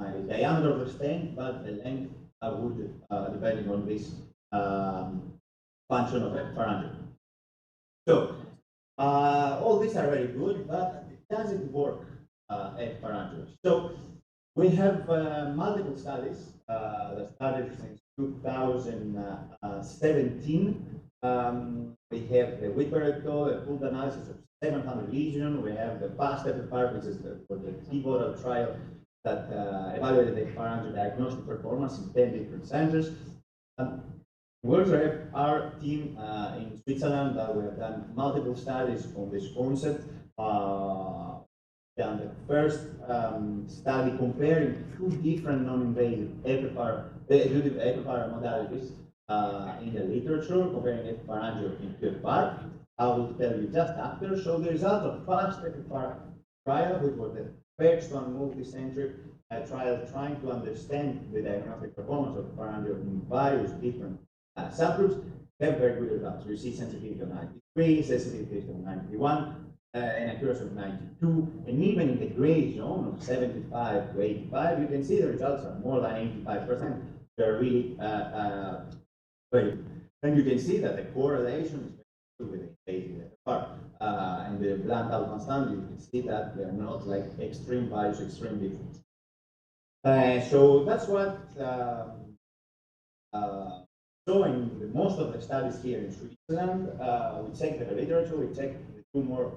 my diameter of the stent, but the length I would, depending on this function of a parameter. So all these are very good, but it doesn't work at parameters. So we have multiple studies that started since 2017. We have the Whipper-Eto, a pooled analysis of 700 lesions. We have the past part, which is the pivotal trial that evaluated the parameter diagnostic performance in 10 different centers. We also have our team in Switzerland that we have done multiple studies on this concept. Done the first study comparing two different non-invasive epipar modalities in the literature, comparing epipharyngeal and QFR. I will tell you just after. So the result of first epipar trial, which was the first one multi-centric trial trying to understand the diagnostic performance of pharyngeal in various different subgroups, have very good results. You see sensitivity of 93, sensitivity of 91, and accuracy of 92, and even in the gray zone of 75 to 85, you can see the results are more than 85%. They're really very good. And you can see that the correlation is very good with the invasive part. And the blunt alpha stand, you can see that they're not like extreme values, extreme difference. So that's what so in most of the studies here in Switzerland, we check the literature, we check the two more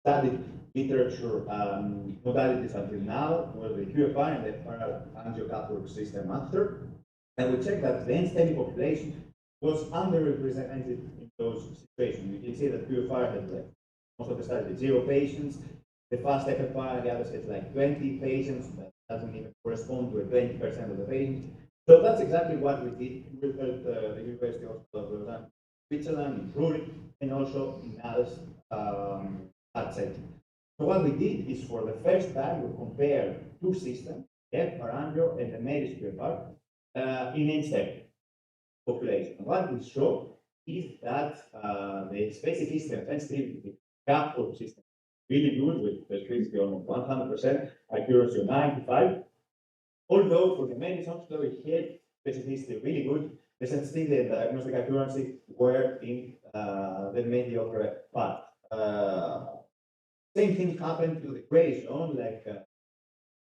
studied literature modalities until now, were the QFR and the angio system after, and we check that the NSTEMI population was underrepresented in those situations. You can see that QFR had like most of the studies 0 patients, the fast FFR, the other says like 20 patients, that doesn't even correspond to 20% of the patients. So that's exactly what we did with the University of Lausanne, Switzerland, in Zurich, and also in others outside. So what we did is for the first time we compared two systems, FFR and the Meris QFR, in NSTEMI population. What we show is that the specificity and sensitivity of the system really good with specificity almost 100%, accuracy of 95. Although for the Meris we had specificity really good, the sensitivity and the diagnostic accuracy were in the mediocre part. Same thing happened to the gray zone, like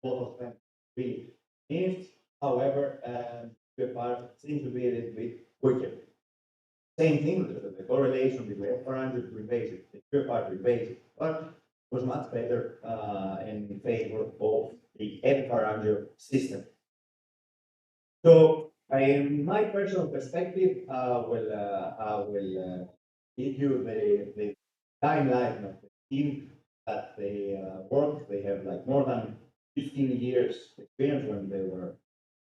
both of them really finished. However, the part seems to be a little bit quicker. Same thing, the correlation between F400 to invasive, the QFR to invasive, but was much better in favor of the F400 system. So, in my personal perspective, I will give you the timeline of the team that they worked. They have like more than 15 years experience when they were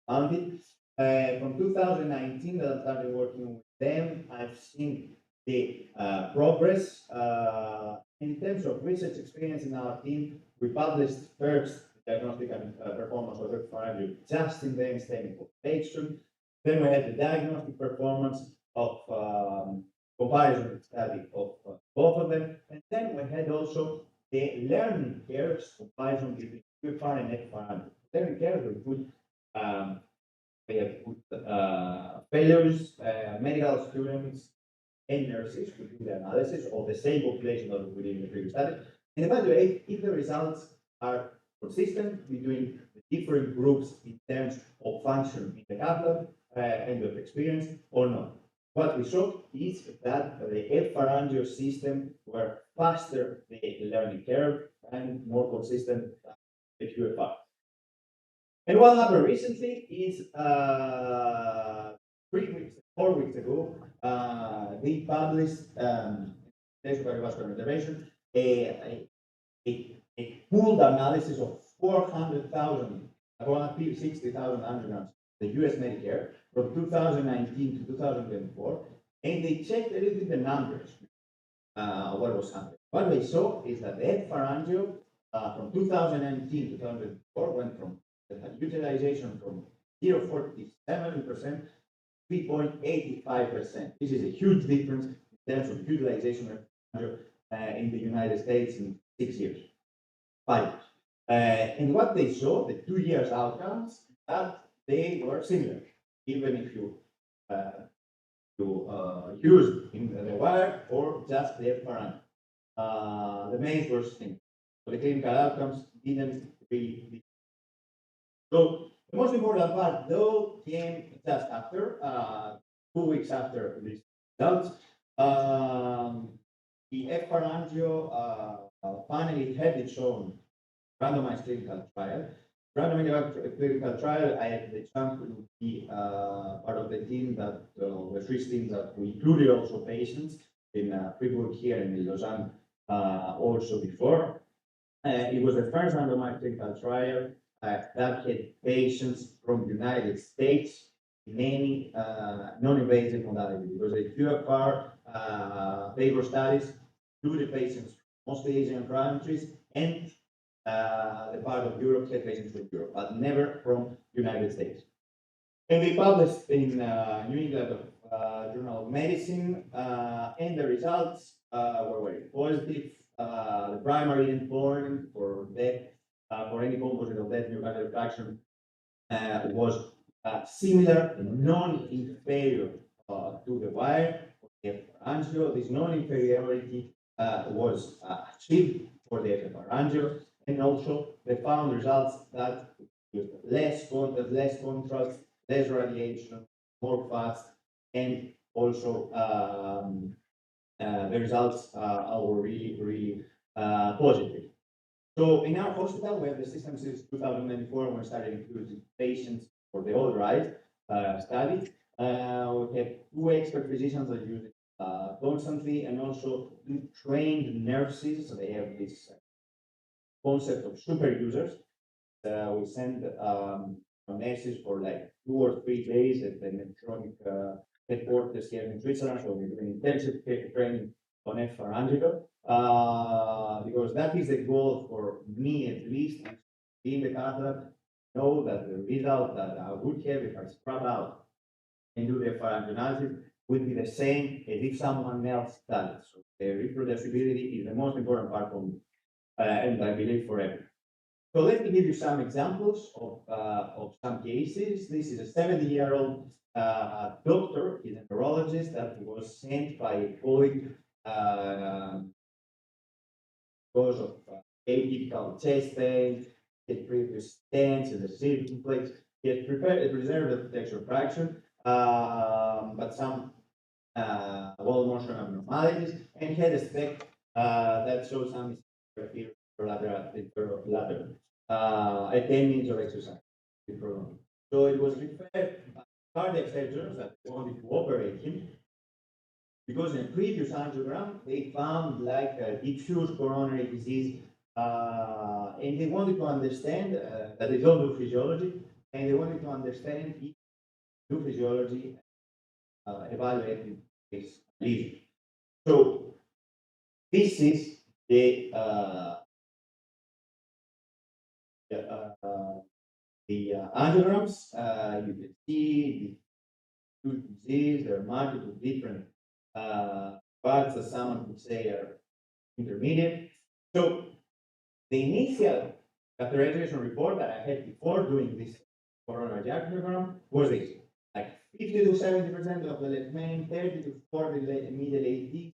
founded. From 2019 that I started working with them, I've seen the progress. In terms of research experience in our team, we published first diagnostic and performance of F400 just in the NSTEMI population. Then we had the diagnostic performance of comparison study of both of them. And then we had also the learning curves comparison between QFR and F400. Learning curves we put we have put fellows, medical students, and nurses who do the analysis of the same population that we did in the previous study, and evaluate if the results are consistent between the different groups in terms of function in the cath lab and of experience or not. What we saw is that the F400 system were faster the learning curve and more consistent than the QFR. And what happened recently is 4 weeks ago, they published cardiovascular intervention a pooled analysis of 460,000 angiograms, the US Medicare, from 2019 to 2024, and they checked a little bit the numbers, what was happening. What they saw is that the F4 from 2019 to 2024 went from utilization from 0.47% 3.85%. This is a huge difference in terms of utilization in the United States in 6 years, 5 years. And what they saw, the 2 years outcomes, that they were similar, even if you use in the wire or just the F4. The main was thing. So the clinical outcomes didn't really. So the most important part, though, came just after, 2 weeks after these results. The F4 finally had its own randomized clinical trial. randomized clinical trial, I had the chance to be part of the team that the Swiss team that we included also patients in pre-book here in Lausanne also before. It was the first randomized clinical trial that had patients from the United States in any non-invasive modality because the QFR paper studies included patients from most Asian countries and the part of Europe had patients from Europe, but never from United States. And we published in New England Journal of Medicine, and the results were very positive. The primary endpoint for death, for any composite of death myocardial fraction, was similar, non-inferior to the wire for the angio. This non-inferiority was achieved for the FFR angio, and also they found results that with less contact, less contrast, less radiation, more fast, and also the results are really positive. So in our hospital, we have the system since 2024 when we started including patients for the all-right study. We have 2 expert physicians that use it constantly, and also 2 trained nurses. So they have this concept of super users. We send nurses for like 2 or 3 days at the Medtronic headquarters here in Switzerland. So we're doing intensive training on FFR angio. Because that is the goal for me at least, in the catheter, know that the result that I would have if I scrub out and do the FFR analysis would be the same as if someone else does it. So the reproducibility is the most important part for me, and I believe for everyone. So let me give you some examples of some cases. This is a 70-year-old doctor, he's a neurologist that was sent by a colleague because of atypical chest pain, his previous stents in the circumflex. He had preserved the protection fraction, but some wall motion abnormalities, and he had a spec that shows some lateral at 10 minutes of exercise. So it was referred by cardiac surgeons that wanted to operate him because in previous angiogram they found like a diffuse coronary disease, and they wanted to understand that they don't do physiology, and they wanted to understand if do physiology evaluating this lesion. So this is the angiograms. You can see the disease. There are multiple different parts that someone could say are intermediate. So the initial catheterization report that I had before doing this coronary angiogram was this: like 50 to 70% of the left main, 30 to 40 middle AD,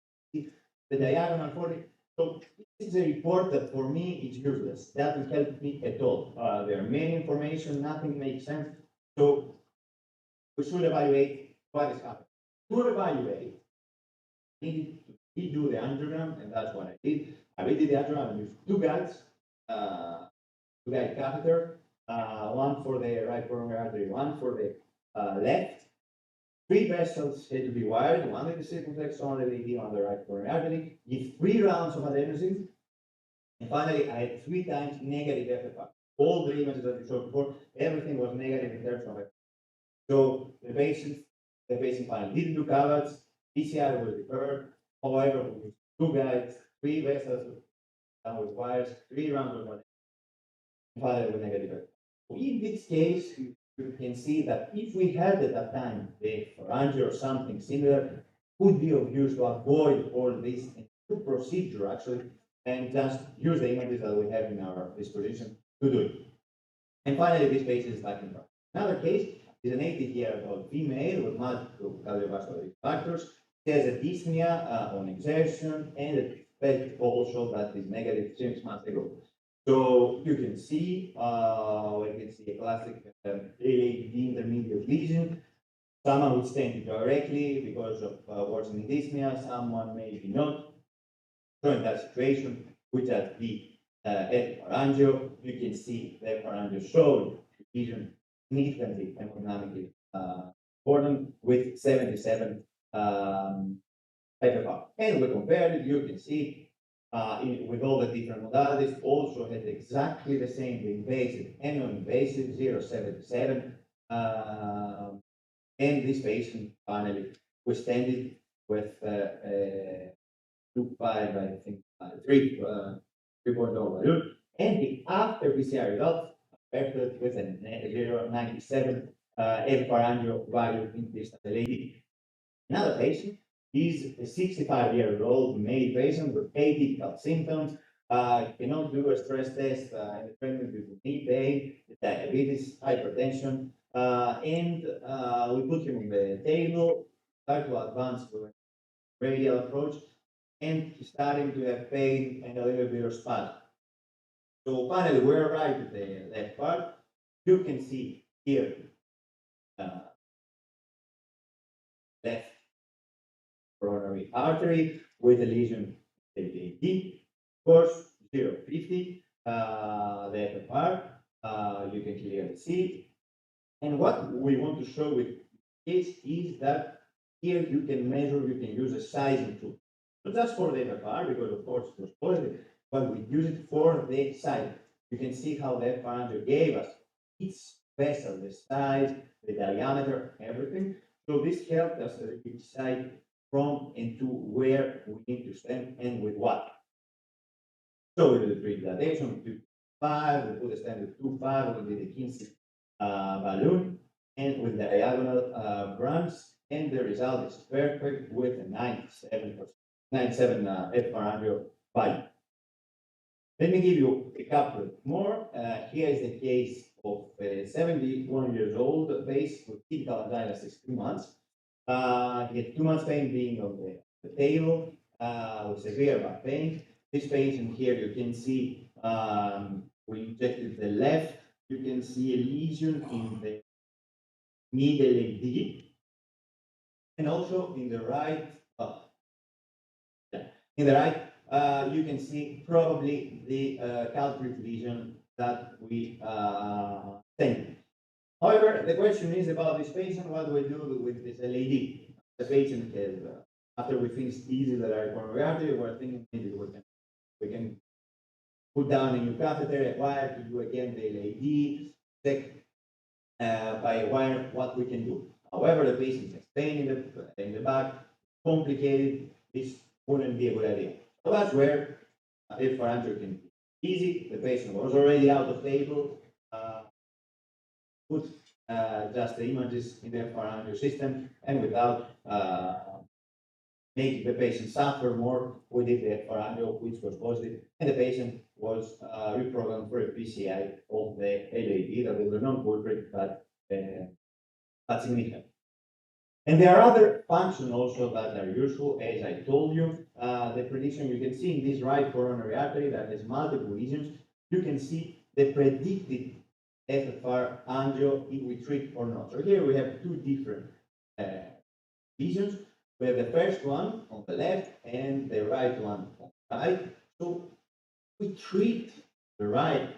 the diagonal 40. So this is a report that for me is useless. That doesn't help me at all. There are many information, nothing makes sense. So we should evaluate what is happening. To evaluate, we needed to redo the angiogram, and that's what I did. I redid the angiogram and used 2 guides, 2-guide catheter, one for the right coronary artery, one for the left. 3 vessels had to be wired, one in the circumflex, one on the AD, on the right coronary artery. Give 3 rounds of adenosine, and finally I had 3 times negative FFR. All the images that we showed before, everything was negative in terms of FFR. So the patient finally didn't do CAVATs, PCR was deferred. However, we used 2 guides, 3 vessels, and with wires, 3 rounds of adenosine, and finally with negative FFR. In this case, you can see that if we had at that time the angio or something similar, would be of use to avoid all this procedure actually, and just use the images that we have in our disposition to do it. And finally, this patient is back in practice. Another case is an 80-year-old female with multiple cardiovascular factors. She has a dyspnea on exertion, and a PET also that is negative 6 months ago. So you can see, a classic AAD intermediate lesion. Someone would stent directly because of worsening dyspnea, someone maybe not. So in that situation, we just epipharyngeal, you can see the epipharyngeal showed lesion significantly hemodynamically important with 77 FFR. And we compared it, you can see with all the different modalities, also had exactly the same, the invasive and non-invasive, 0.77. And this patient finally withstanded with 2.5, I think, 3.0 value. And the after PCR result compared with a 0.97 epipharyngeal value in distal lady. Another patient is a 65-year-old male patient with atypical symptoms, cannot do a stress test in the pregnant with knee pain, diabetes, hypertension, and we put him on the table, start to advance with a radial approach, and he's starting to have pain and a little bit of spasm. So finally, we're right at the left part. You can see here left coronary artery with a lesion AD, of course, 0.50, the FFR, you can clearly see. And what we want to show with this is that here you can measure, you can use a sizing tool. Not just for the FFR, because of course it was positive, but we use it for the size. You can see how the FFR gave us each vessel, the size, the diameter, everything. So this helped us to decide from and to where we need to stem and with what. So we did the pre-dilatation, 2.5, we put a stent with 2.5, we did a Kinsey balloon, and with the diagonal branch, and the result is perfect with a 97 epipharyngeal value. Let me give you a couple more. Here is the case of a 71 years old patient with typical angina 2 months. He had 2 months pain being on the table with severe back pain. This patient here, you can see we injected the left. You can see a lesion in the middle AD, and also in the right. In the right, you can see probably the culprit lesion that we sent. However, the question is about this patient. What do we do with this LAD? The patient has, after we finish easy the right coronary artery, we're thinking maybe we can put down a new catheter, a wire to do again the LAD, check by a wire what we can do. However, the patient has pain in the back, complicated, this wouldn't be a good idea. So that's where if angio can be easy, the patient was already out of table, put just the images in the angio system, and without making the patient suffer more, we did the angio, which was positive, and the patient was reprogrammed for a PCI of the LAD that was non-culprit, but significant. And there are other functions also that are useful, as I told you. The prediction you can see in this right coronary artery that has multiple lesions, you can see the predicted FFR angio if we treat or not. So here we have two different lesions. We have the first one on the left and the right one on the right. So we treat the right,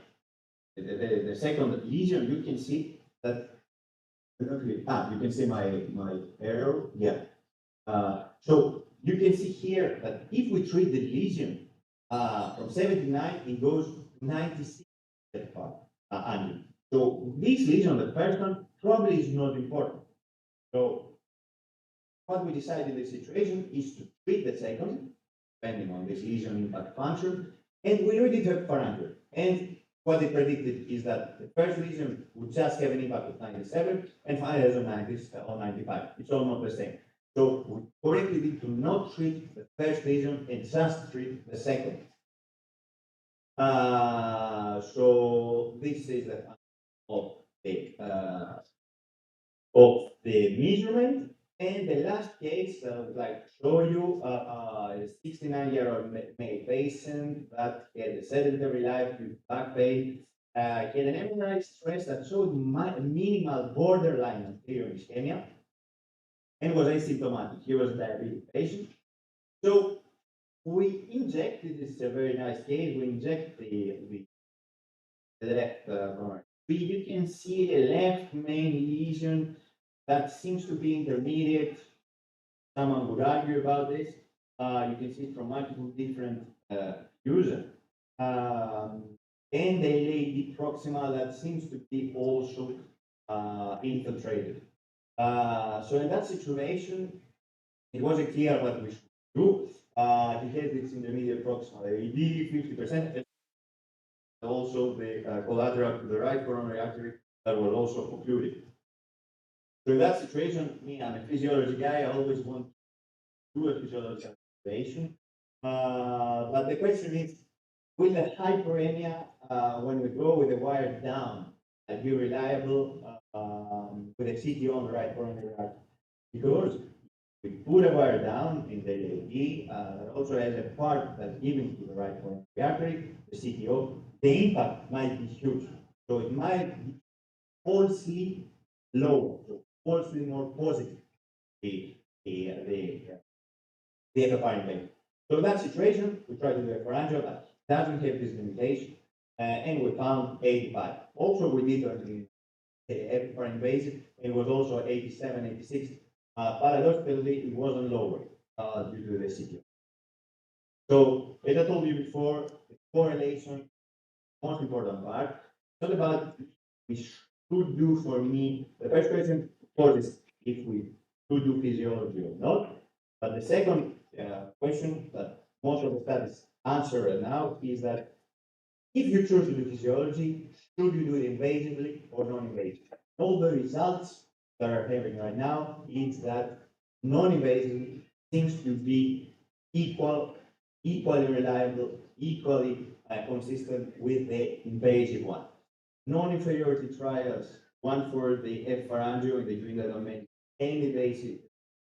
the second lesion, you can see that you can see my arrow, yeah. So you can see here that if we treat the lesion from 79, it goes to 96 angio. So this lesion on the first one probably is not important. So what we decided in this situation is to treat the second, depending on this lesion impact function, and we already took parameter. And what they predicted is that the first lesion would just have an impact of 97 and finally has on 90 or 95. It's almost the same. So we correctly did to not treat the first lesion and just treat the second. So this is the of the measurement. And the last case I would like to show you a 69-year-old male patient that had a sedentary life with back pain. He had an MRI stress that showed minimal borderline anterior ischemia and was asymptomatic. He was a diabetic patient. So we inject, this is a very nice case, we inject the left coronary. You can see the left main lesion that seems to be intermediate. Someone would argue about this. You can see it from multiple different users. And they lay the proximal that seems to be also infiltrated. So in that situation, it wasn't clear what we should do. Because it's intermediate proximal AED, 50%. Also the collateral to the right coronary artery that was also occluded. So in that situation, me, I'm a physiology guy, I always want to do a physiological evaluation. But the question is, will the hyperemia, when we go with the wire down, be reliable with a CT on the right coronary artery? Because we put a wire down in the AED, that also has a part that's given to the right coronary artery, the CTO, the impact might be huge. So it might be falsely lower, so falsely more positive, the FFR impact. So in that situation, we try to do a pharyngeal that doesn't have this limitation, and we found 85. Also, we did the FFR invasive, and it was also 87, 86. Paradoxically, it wasn't lower due to the CTO. So, as I told you before, the correlation, most important part. It's not about we should do for me. The first question, of course, is if we should do physiology or not. But the second question that most of the studies answer now is that if you choose to do physiology, should you do it invasively or non-invasively? All the results that are having right now is that non-invasive seems to be equally reliable, equally consistent with the invasive one. Non-inferiority trials, one for the F-pharyngeo in the urinary domain and invasive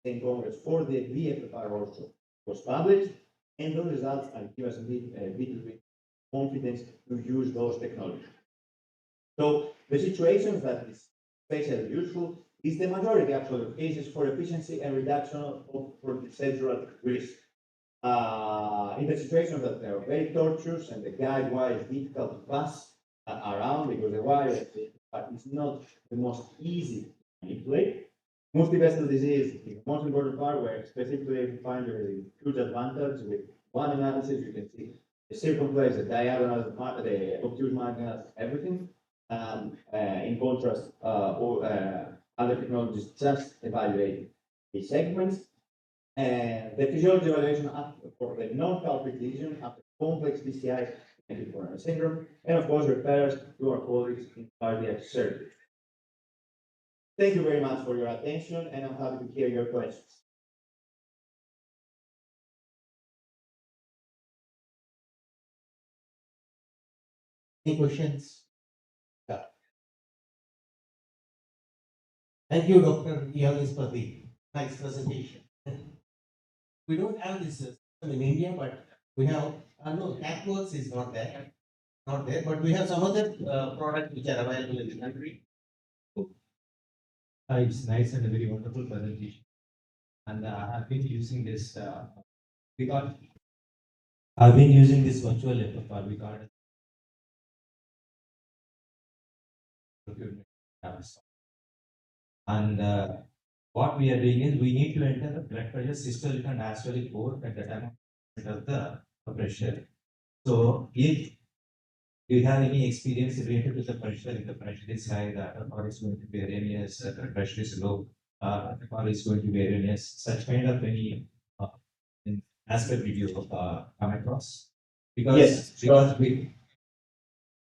in Congress for the VFFR also was published, and those results give us a bit of confidence to use those technologies. So the situations that is especially useful is the majority actually of cases for efficiency and reduction of procedural risk. In the situation that they are very tortuous and the guide wire is difficult to pass around because the wire is not the most easy to manipulate. Multivessel disease is the most important part where specifically you find there is a huge advantage with one analysis. You can see the circumflex, the diagonal, the obtuse marginals, everything. In contrast, other technologies just evaluate the segments. And the physiology evaluation for the non-culprit lesion after complex PCI and coronary syndrome, and of course refers to our colleagues in cardiac surgery. Thank you very much for your attention, and I'm happy to hear your questions. Any questions? Yeah. Thank you, Dr. Wellens, for the nice presentation. We don't have this system in India, but we have, no, CatWorks is not there, but we have some other products which are available in the country. It's nice and a very wonderful presentation. And I've been using this, I've been using this virtual FFR because and what we are doing is we need to enter the blood pressure systolic and diastolic both at the time of the pressure. So if you have any experience related to the pressure, if the pressure is high, the FFR is going to be erroneous, the pressure is low, FFR is going to be erroneous, such kind of any aspect video come across? Because, yes, because we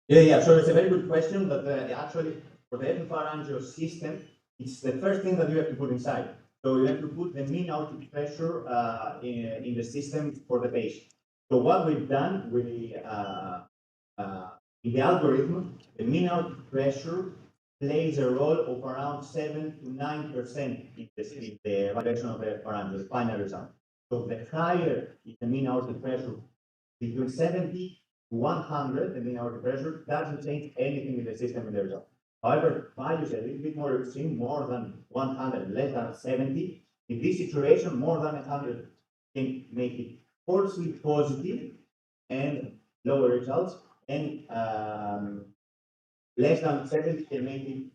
yeah. So it's a very good question, but actually for the epipharyngeo system, it's the first thing that you have to put inside. So you have to put the mean output pressure in the system for the patient. So what we've done with in the algorithm, the mean output pressure plays a role of around 7 to 9% in the evaluation of the pharyngeo, the final result. So the higher is the mean output pressure, between 70 to 100, the mean output pressure doesn't change anything in the system in the result. However, values a little bit more extreme, more than 100, less than 70. In this situation, more than 100 can make it falsely positive and lower results, and less than 70 can make it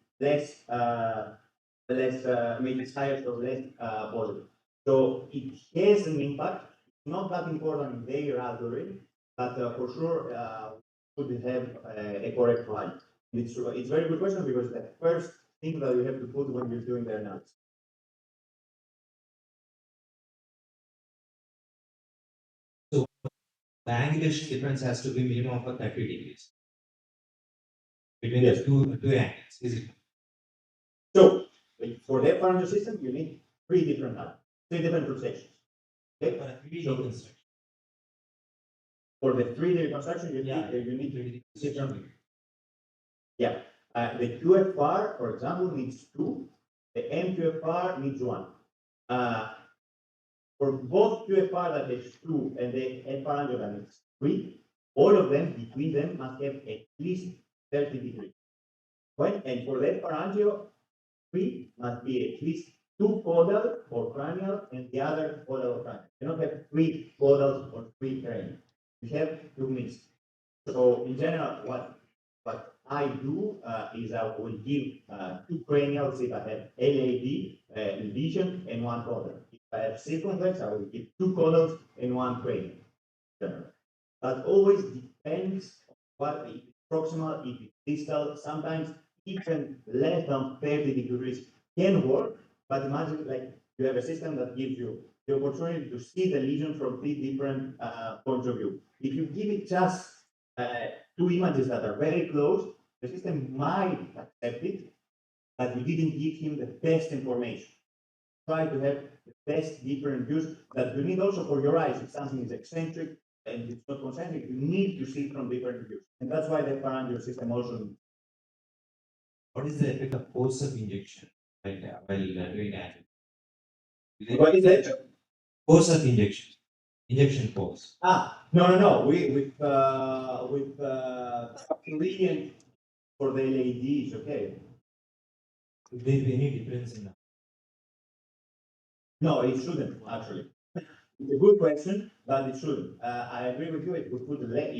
make it higher, so less positive. So it has an impact. It's not that important in their algorithm, but for sure should have a correct value. It's a very good question because the first thing that you have to put when you're doing the analysis. So the angulation difference has to be minimum of 30 degrees between the two angles, is it? So for the pharyngeal system, you need three different projections. Okay? For a 3D reconstruction. For the 3D reconstruction, you need 3D different. Yeah. The QFR, for example, needs 2. The MQFR needs 1. For both QFR that is 2 and the pharyngeal that is 3, all of them between them must have at least 30 degrees. Right? And for the pharyngeal, 3 must be at least 2 caudal or cranial and the other caudal or cranial. You don't have 3 caudals or 3 cranial. You have 2 mixed. So in general, what I do is I will give 2 cranials if I have LAD lesion and 1 caudal. If I have circumflex, I will give 2 caudals and 1 cranial. But always depends on what if it's proximal, if it's distal. Sometimes even less than 30 degrees can work, but imagine like you have a system that gives you the opportunity to see the lesion from 3 different points of view. If you give it just 2 images that are very close, the system might accept it, but you didn't give him the best information. Try to have the best different views that you need also for your eyes. If something is eccentric and it's not concentric, you need to see from different views. And that's why the pharyngeal system also. What is the effect of force of injection while doing that? What is that? Force of injection. Injection force. No. With brilliant for the LADs, okay. Will there be any difference in that? No, it shouldn't actually. It's a good question, but it shouldn't. I agree with you. It would put the leg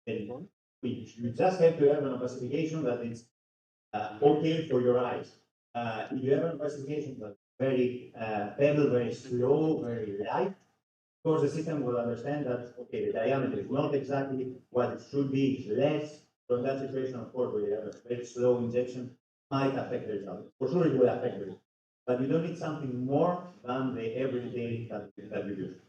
in. You just have to have an opacification that is okay for your eyes. If you have an opacification that's very pebble, very slow, very light, of course the system will understand that okay, the diameter is not exactly what it should be, it's less. So in that situation, of course, we have a very slow injection might affect the result. For sure, it will affect the result. But you don't need something more than the everyday that you use.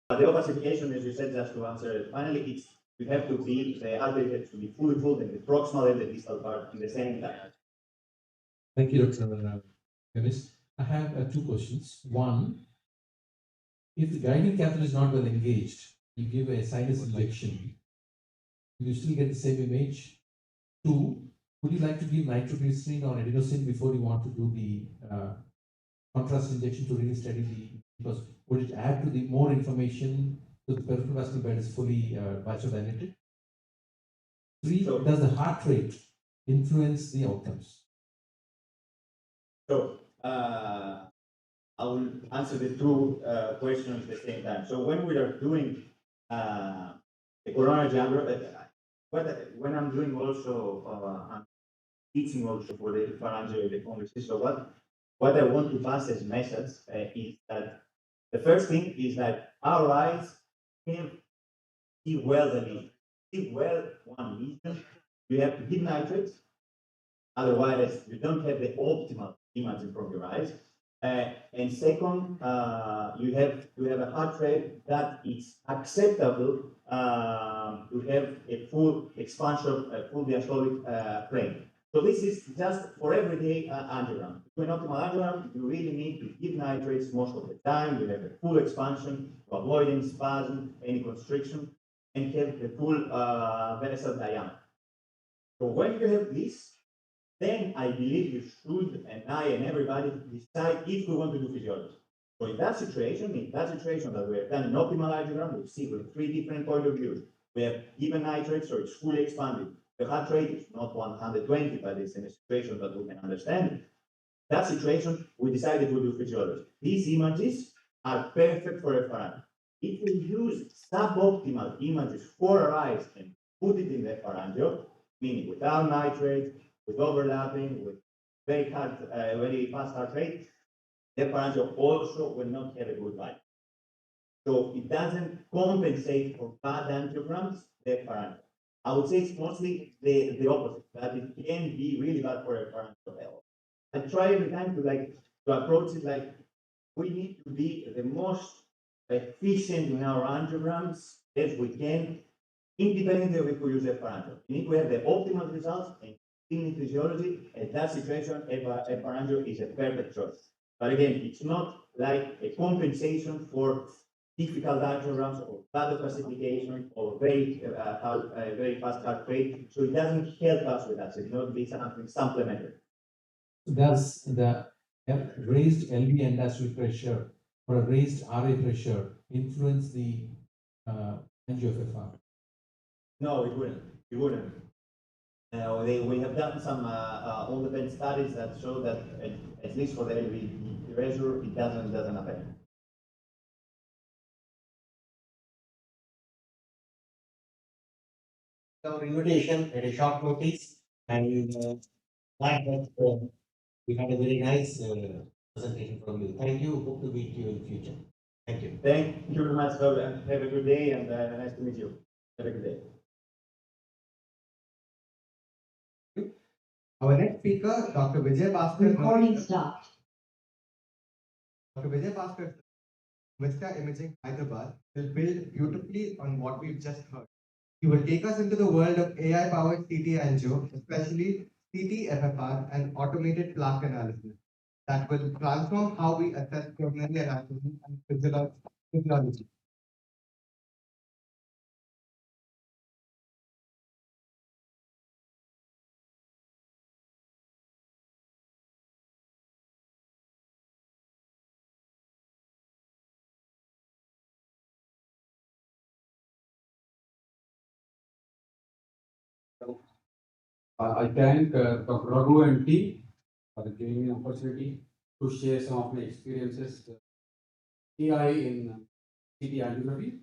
But the opacification, as you said, just to answer it, finally, it's you have to be the artery has to be fully full and the proximal and the distal part in the same time. Thank you, Dr. Wellens. I have 2 questions. One, if the guiding catheter is not well engaged, you give a sinus injection, you still get the same image. 2, would you like to give nitroglycerin or adenosine before you want to do the contrast injection to really study the, because would it add to the more information to the peripheral vascular bed is fully vasodilated? 3, does the heart rate influence the outcomes? So I will answer the 2 questions at the same time. So when we are doing the coronary angiogram, when I'm doing also, I'm teaching also for the pharyngeal deformity. So what I want to pass as message is that the first thing is that our eyes can see well the lesion. See well one lesion, you have to give nitrates, otherwise you don't have the optimal imaging from your eyes. And second, you have to have a heart rate that is acceptable to have a full expansion, a full diastolic frame. So this is just for everyday angiogram. To an optimal angiogram, you really need to give nitrates most of the time. You have a full expansion to avoid any spasm, any constriction, and have the full vessel diameter. So when you have this, then I believe you should, and I and everybody, decide if we want to do physiology. So in that situation that we have done an optimal angiogram, we see with 3 different point of views. We have given nitrates, so it's fully expanded. The heart rate is not 120, but it's in a situation that we can understand. That situation, we decided to do physiology. These images are perfect for a pharynx. If we use suboptimal images for eyes and put it in the pharyngeo, meaning without nitrate, with overlapping, with very fast heart rate, the pharyngeo also will not have a good value. So it doesn't compensate for bad angiograms, the pharyngeo. I would say it's mostly the opposite, that it can be really bad for a pharyngeo. I try every time to approach it like we need to be the most efficient in our angiograms as we can, independently of if we use a pharyngeo. We need to have the optimal results, and in physiology, at that situation, a pharyngeo is a perfect choice. But again, it's not like a compensation for difficult angiograms or bad classification or very fast heart rate. So it doesn't help us with that. So it not be something supplementary. Does the raised LV endoscopic pressure or a raised RA pressure influence the angio-FFR? No, it wouldn't. It wouldn't. We have done some all-dependent studies that show that at least for the LV pressure, it doesn't affect. Our invitation at a short notice, and glad that we had a very nice presentation from you. Thank you. Hope to meet you in future. Thank you. Thank you very much, and have a good day, and nice to meet you. Have a good day. Our next speaker, Dr. Vijay Bhaskar. Recording stopped. Dr. Vijay Bhaskar, Vista Imaging Hyderabad, will build beautifully on what we've just heard. He will take us into the world of AI-powered CT angio, especially CT FFR and automated plaque analysis that will transform how we assess coronary anatomy and physiology. I thank Dr. Raghu and team for giving me an opportunity to share some of my experiences. AI in CT angiography.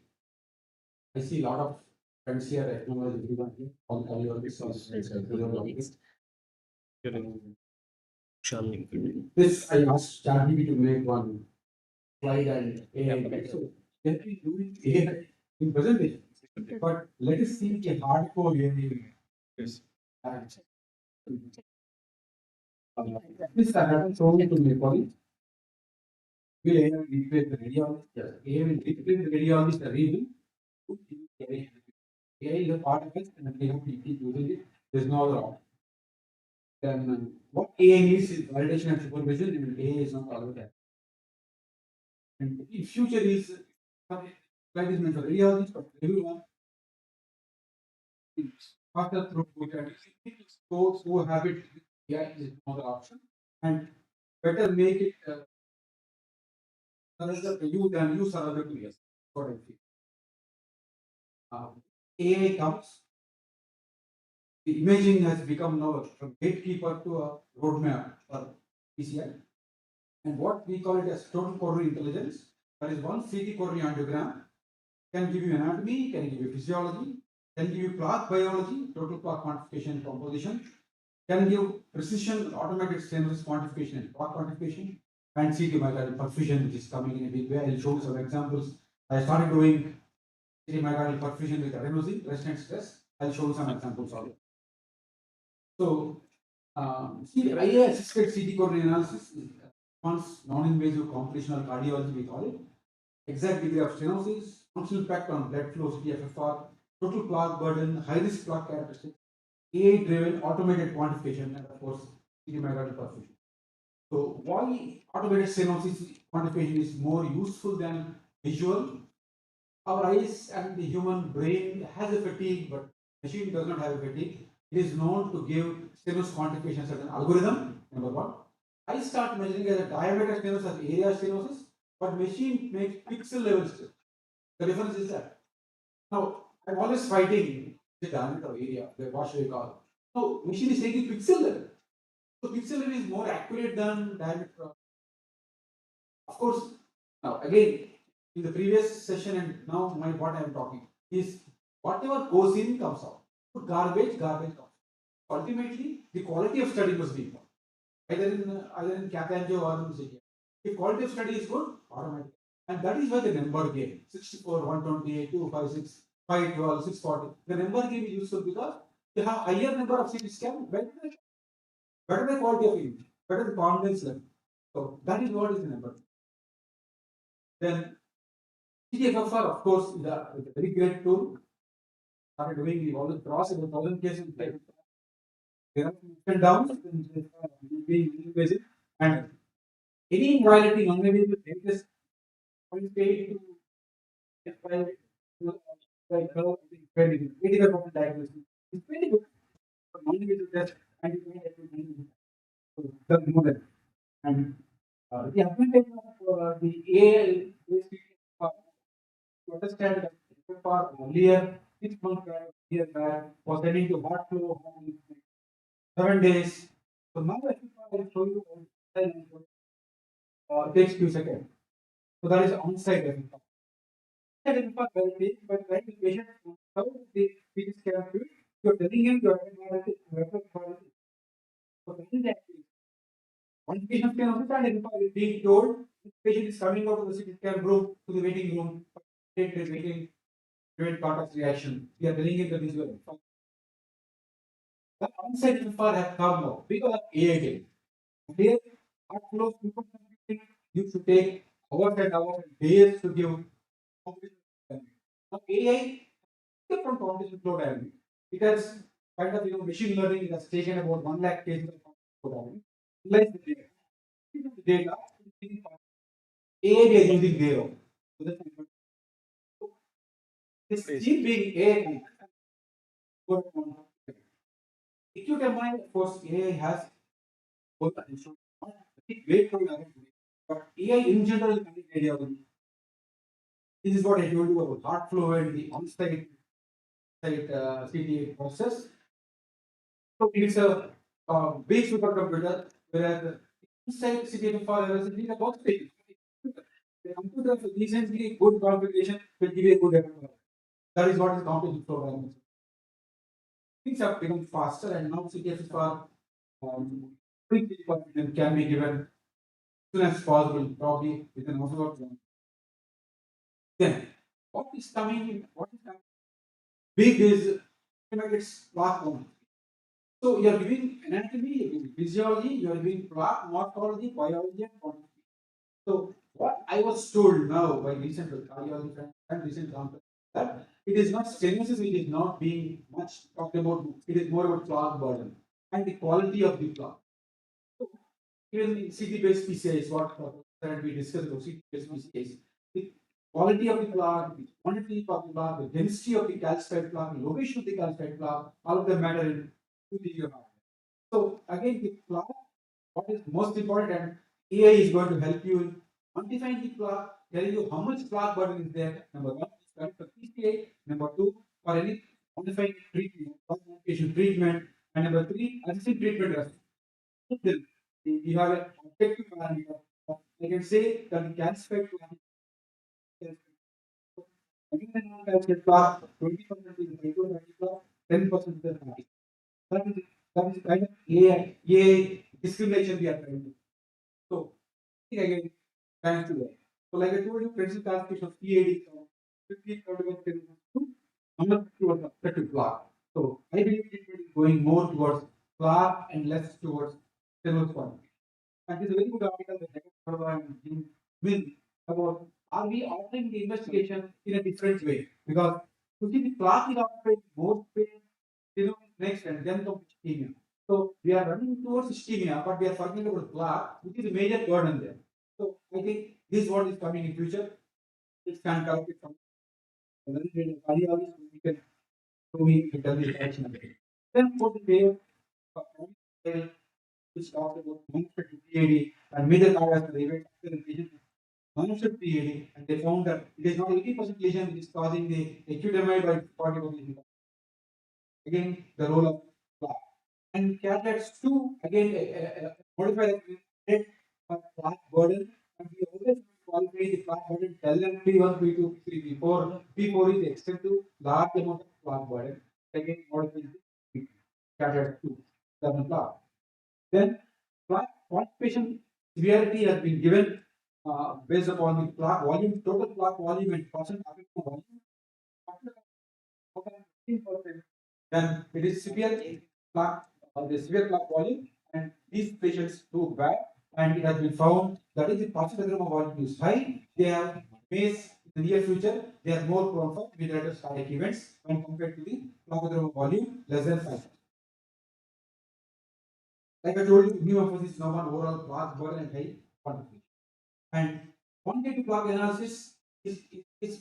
I see a lot of friends here, acknowledge everyone here, all cardiologists, this I asked ChatGPT to make one slide and AI. So let me do AI in presentation. But let us see the hardcore AI. Yes. This I haven't shown to my colleague. Will AI replace the radiologist? Yes. AI will replace the radiologist, the reason. AI is a part of it, and we have to keep using it. There's no other option. Then what AI needs is validation and supervision, and AI is not all of that. And in future is like is meant for radiologists, but everyone. Faster throughput and so habit AI is not the option, and better make it you than use another 2 years. What I feel. AI comes. The imaging has become now from gatekeeper to a roadmap for PCI, and what we call it as total coronary intelligence. That is one CT coronary angiogram can give you anatomy, can give you physiology, can give you plaque biology, total plaque quantification and composition, can give precision automated stenosis quantification and plaque quantification, and CT myocardial perfusion, which is coming in a big way. I'll show some examples. I started doing CT myocardial perfusion with adenosine, resistant stress. I'll show you some examples of it. So, AI assisted CT coronary analysis is non-invasive computational cardiology, we call it. Exact degree of stenosis, functional impact on blood flow, CTFFR, total plaque burden, high risk plaque characteristics, AI driven automated quantification, and of course, CT myocardial perfusion. So, why automated stenosis quantification is more useful than visual? Our eyes and the human brain has a fatigue, but machine does not have a fatigue. It is known to give stenosis quantification certain algorithm. Number one, I start measuring as a diameter stenosis as area stenosis, but machine makes pixel level stenosis. The difference is that. Now, I'm always fighting the diameter area, what should we call? So, machine is taking pixel level. So, pixel level is more accurate than diameter. Of course, Now, again, in the previous session and now what I am talking is whatever goes in comes out. Garbage comes out. Ultimately, the quality of study must be important. Either in cath angio or in CT. If quality of study is good, automatically. And that is why the number game 64, 128, 256, 512, 640. The number game is useful because you have higher number of CT scan, better the quality of image, better the confidence level. So that is what is the number. Then CTFFR, of course, is a very great tool. Started doing the all the cross in 1,000 cases. There are ups and downs in and any morality non-available changes 0.8 to 5 like 85% diagnosis. It's very good for non-invasive test and you can get so that's more than and the advantage of the AI is to understand that for earlier 6 months back, year back, was heading to hot flow 7 days. So now I will show you it takes few seconds. So that is on-site FFR. That FFR very big, but when the patient how the patient can do it, you are telling him you are FFR. So that is the activity. One patient can understand FFR is being told this patient is coming out of the CT scan room to the waiting room, waiting, prevent cardiac reaction. We are telling him the visual. The on-site FFR has come now because of AI. Here, heart flow people you should take hours and hours and days to give competition. Now AI from competition flow diagram. It has kind of machine learning. It has taken about 1 lakh cases of competition flow diagram. Analyze the data. The data AI is using zero. So this still being AI. Acute MI, of course, AI has both potential. Great for but AI in general is radiology. This is what I told you about heart flow and the on-site CTA process. So it's a big supercomputer, whereas the on-site CTA for is a box stage. The computer for recently good configuration will give you a good error. That is what is competition flow diagram. Things have become faster and now CTFFR can be given as soon as possible, probably within half an hour. Then, what is coming? Big is it's plaque only. So you are giving anatomy, you are giving physiology, you are giving plaque, morphology, biology, and quantity. So what I was told now by recent cardiology and recent example that it is not stenosis, it is not being much talked about. It is more about plaque burden and the quality of the plaque. So even CT-based PCIs, what we discussed about CT-based PCIs, the quality of the plaque, the quantity of the plaque, the density of the calcified plaque, the location of the calcified plaque, all of them matter in the So again, the plaque, what is most important, and AI is going to help you in quantifying the plaque, telling you how much plaque burden is there. Number one, for PCI. Number two, for any quantifying treatment, patient treatment, and number three, assessing treatment. We have an objective parameter. I can say that the calcified plaque. 20% is the 10% is the 30. That is kind of AI discrimination we are trying to do. So, again, thanks to that. So, like I told you, principal classification of PAD from 15 to number towards affected plaque. So, I believe treatment is going more towards plaque and less towards cellulose quantity. And this is a very good article that and Will about are we offering the investigation in a different way? Because you see, the plaque is often more pain, next and then comes ischemia. So we are running towards ischemia, but we are forgetting about plaque, which is a major burden there. So I think this is what is coming in future. It can come from cardiologist, we can show me to tell the action. Then for the pair, which talks about non-obstructive PAD and major cardiovascular event after the patient non-obstructive PAD, and they found that it is not 80% lesion which is causing the acute MI by 40%. Again, the role of plaque. And cataracts too, again, modify that plaque burden, and we always qualify the plaque burden, tell them P1, P2, P3, P4. P4 is the extent to large amount of plaque burden. Again, modify the catheter to thermal plaque. Then plaque quantification severity has been given based upon the plaque volume, total plaque volume and percent affected volume. Then it is severe plaque, the severe plaque volume, and these patients do bad, and it has been found that if the percentage of volume is high, they have face in the near future, they are more prone for mid-rate cardiac events when compared to the plaque volume less than 5. Like I told you, new emphasis now on overall plaque burden and high quantification. And quantitative plaque analysis is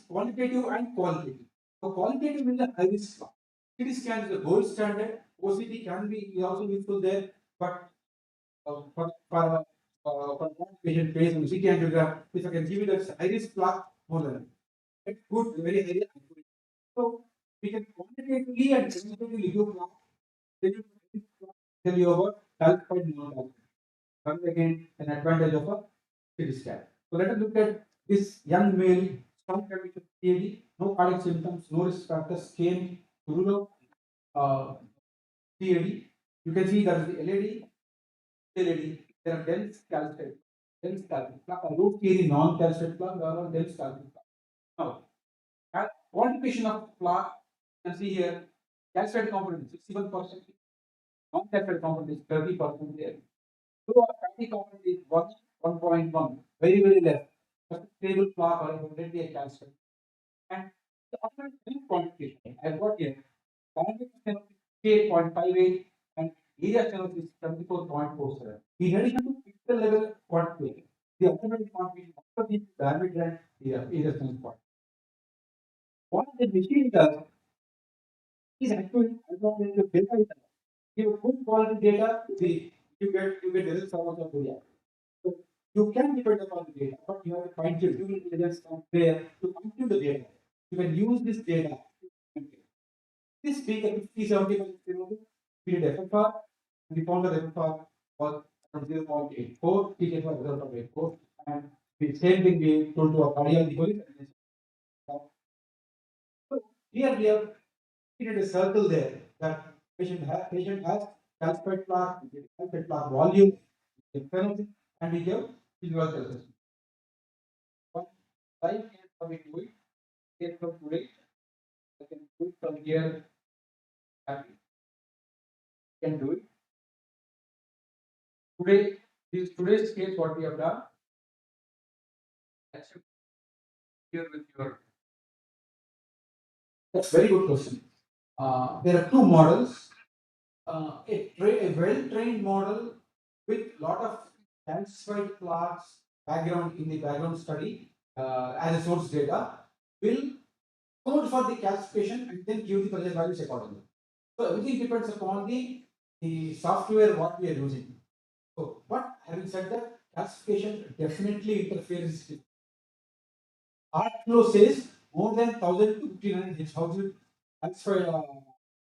quantitative and qualitative. So qualitative is the high risk plaque. CT scan is the gold standard. OCT can be also useful there, but for one patient based on CT angiogram, if I can give you that high risk plaque more than it's good, very accurate. So we can quantitatively and quantitatively do plaque. Tell you about calcified non-calcified. Comes again an advantage of a CT scan. So let us look at this young male, strong condition PAD, no cardiac symptoms, no risk factors, came to rule out PAD. You can see that is the LAD, there are dense calcified plaque. I don't see any non-calcified plaque, there are dense calcified plaque. Now, quantification of plaque, you can see here, calcified component is 61%, non-calcified component is 30% there. So our fatty component is 1.1, very, very less. Just a stable plaque or evidently a calcium. And the automatic quantification, I've got here, dynamic stenosis 8.58 and area stenosis 74.47. In addition to pixel level quantification, the automatic quantification also needs diameter and area stenosis point. What the machine does is actually the data is give good quality data, you get the results out of the data. So you can depend upon the data, but you have to find your human intelligence from there to compute the data. You can use this data. This being a 50-70% period FFR, we found that FFR was from 0.84, TTF was 0.84, and the same thing we told to our cardiology. So here we have created a circle there that patient has calcified plaque, calcified plaque volume, and we give physiological assessment. One live case how we do it, case from today, I can do it from here, happy, can do it. Today, today's case, what we have done, here with your. That's very good question. There are two models. A well-trained model with lot of calcified plaques background in the background study as a source data will code for the calcification and then give the pressure values accordingly. So everything depends upon the software what we are using. So, but having said that, calcification definitely interferes with. Art flow says more than 1000 to 1500 is how you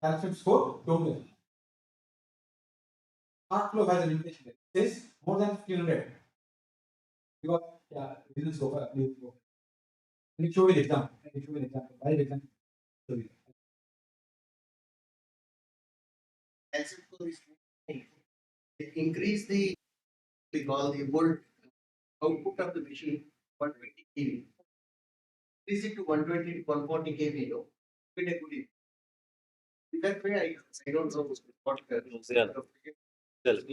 calcium score don't get. Art flow has an limitation. It says more than 1500. Because we will go for let me show you an example. Let me show you an example. Live example. Show you. Calcium score is increase the we call the volt output of the machine 120 kV. Increase it to 120 to 140 kV. Get a good. In that way, I don't know what There is a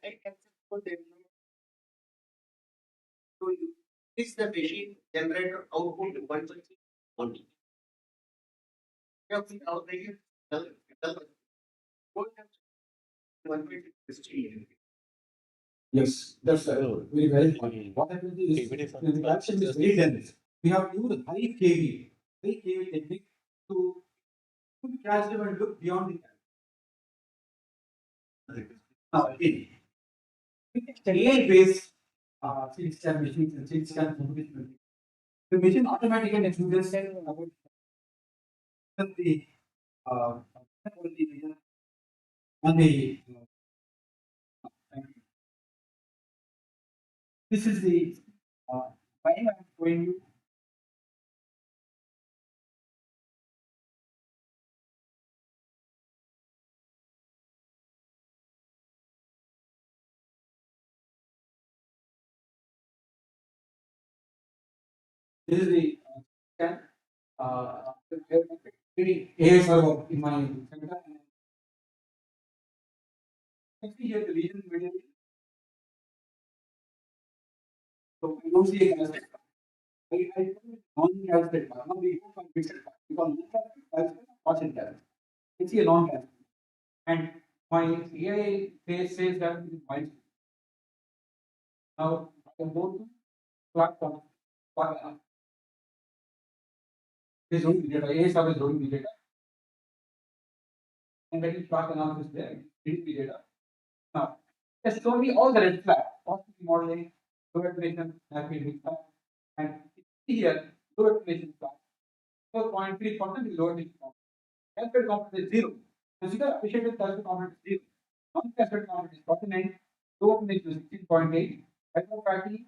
high calcium score. So you increase the machine generator output to 120. Yes, that's very, very important. What happens is when the calcium is very dense, we have to use a high KV technique to put the calcium and look beyond the calcium. Now, again, AI-based CT scan machines and CT scan computational. The machine automatically excludes about the on the This is the line I'm showing you. This is the scan. Very AS server in my center. You see here the region immediately. So I don't see a calcified. I non-calcified part. Now we go for fixed part. Because non-calcified was in calcified. You see a non-calcified. And my AI says that it is mild. Now I can go to Plaque form. Is loading the data. AI server is loading the data. And getting Plaque analysis there. Reading the data. Now, just show me all the red flags. Positive modeling, low attenuation, happy mixed flag. And here, low attenuation flag. 4.3% is low attenuation flag. Calculated component is 0. Consider appreciated calculated component is 0. Non-calculated component is 49. Low attenuation is 16.8. Hyperfatty.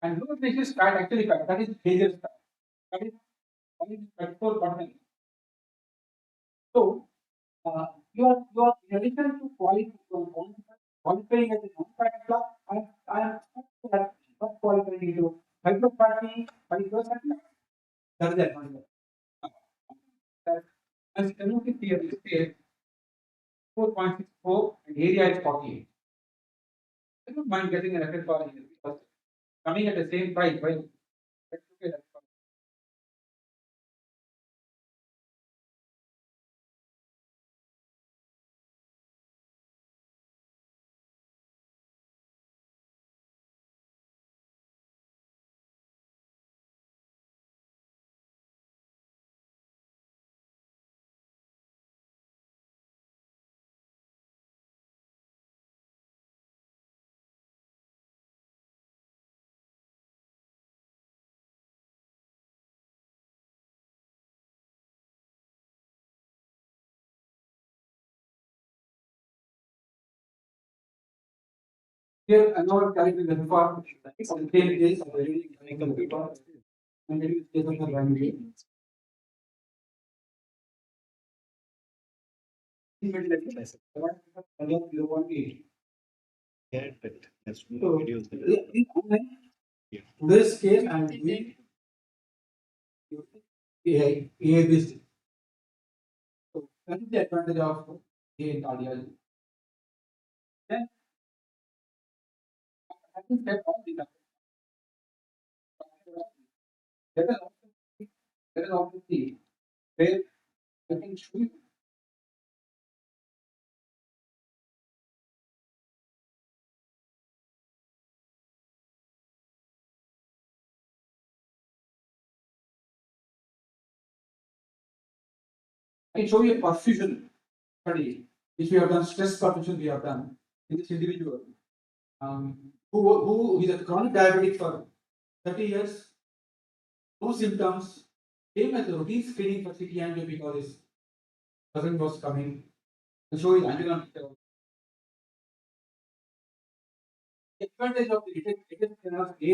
And low attenuation is fat, actually fat. That is dangerous fat. That is only 34%. So, you are in addition to qualifying as a non-fatty class, I am not qualifying into hyperfatty, hyperfatty. That is the advantage. As you can look at here, it says 4.64 and area is 48. I don't mind getting an FFR here because coming at the same price, well, let's look at that. Here, I'm not calculating the FFR of the same case of the reading computer and reduce case of the language. This case I am doing AI based. So that is the advantage of AI in cardiology. Then having said all these, let us also see where I can show you. I can show you a perfusion study which we have done, stress perfusion we have done in this individual who is a chronic diabetic for 30 years, no symptoms, came as a routine screening for CT angio because his cousin was coming to show his angiogram. The advantage of the detected technology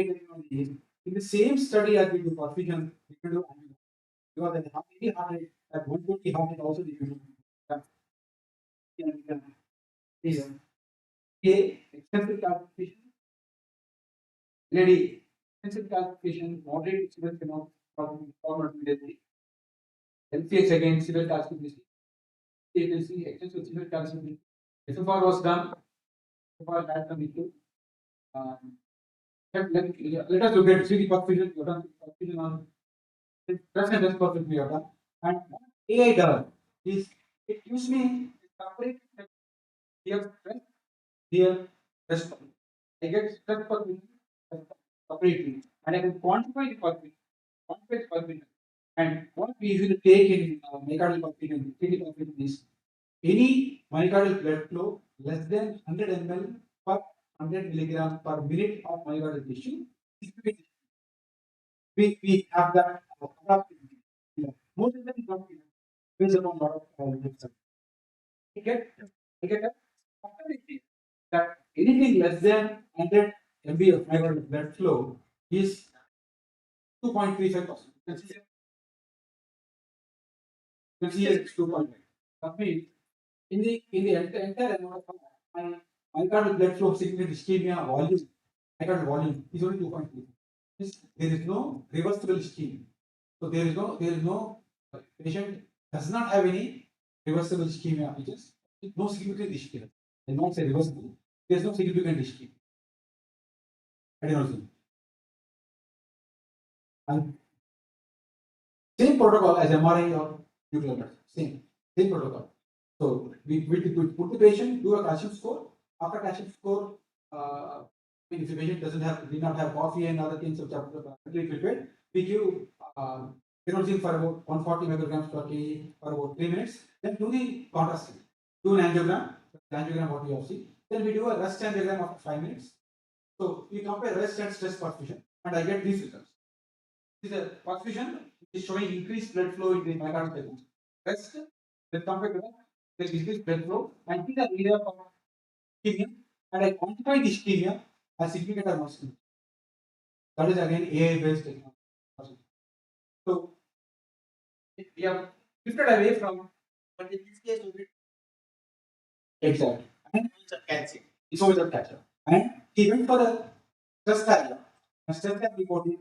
is in the same study as we do perfusion, we can do angiogram. Because at the 80 heart rate, at 120 heart rate also we can do extensive calcification, lady, extensive calcification, moderate severe format immediately. LCH again, severe calcification. You can see extensive severe calcification. SFR was done. SFR had some issue. Let us look at CD perfusion. We have done perfusion on stress and rest perfusion. We have done. And what AI does is it gives me a separate here stress, here rest. I get stress perfusion separately, and I can quantify the perfusion. And what we usually take in myocardial perfusion, CD perfusion is any myocardial blood flow less than 100 ml per 100 milligrams per minute of myocardial tissue. We have that most of them is not based upon lot of I get a authority that anything less than 100 MB of myocardial blood flow is 2.35%. You can see here it's 2.9. That means in the entire amount of my myocardial blood flow significant ischemia volume, myocardial volume is only 2.3. There is no reversible ischemia. So there is no patient does not have any reversible ischemia, which is no significant ischemia. I not say reversible. There is no significant ischemia. Aneurysm. And same protocol as MRI or nuclear medicine. Same protocol. So we put the patient, do a calcium score. After calcium score, if the patient did not have coffee and other things which are prepared, we give erosion for about 140 micrograms per kg for about 3 minutes. Then do the contrast. Do an angiogram. The angiogram what we have seen. Then we do a rest angiogram after 5 minutes. So we compare rest and stress perfusion, and I get these results. This is a perfusion which is showing increased blood flow in the myocardial segment. Rest, then compared to that, there is increased blood flow, and these are area of ischemia, and I quantify the ischemia as significant or not significant. That is again AI based technology. So we have shifted away from, but in this case, exactly, and it's always a catcher. And he went for a stress carrier, and stress carrier reported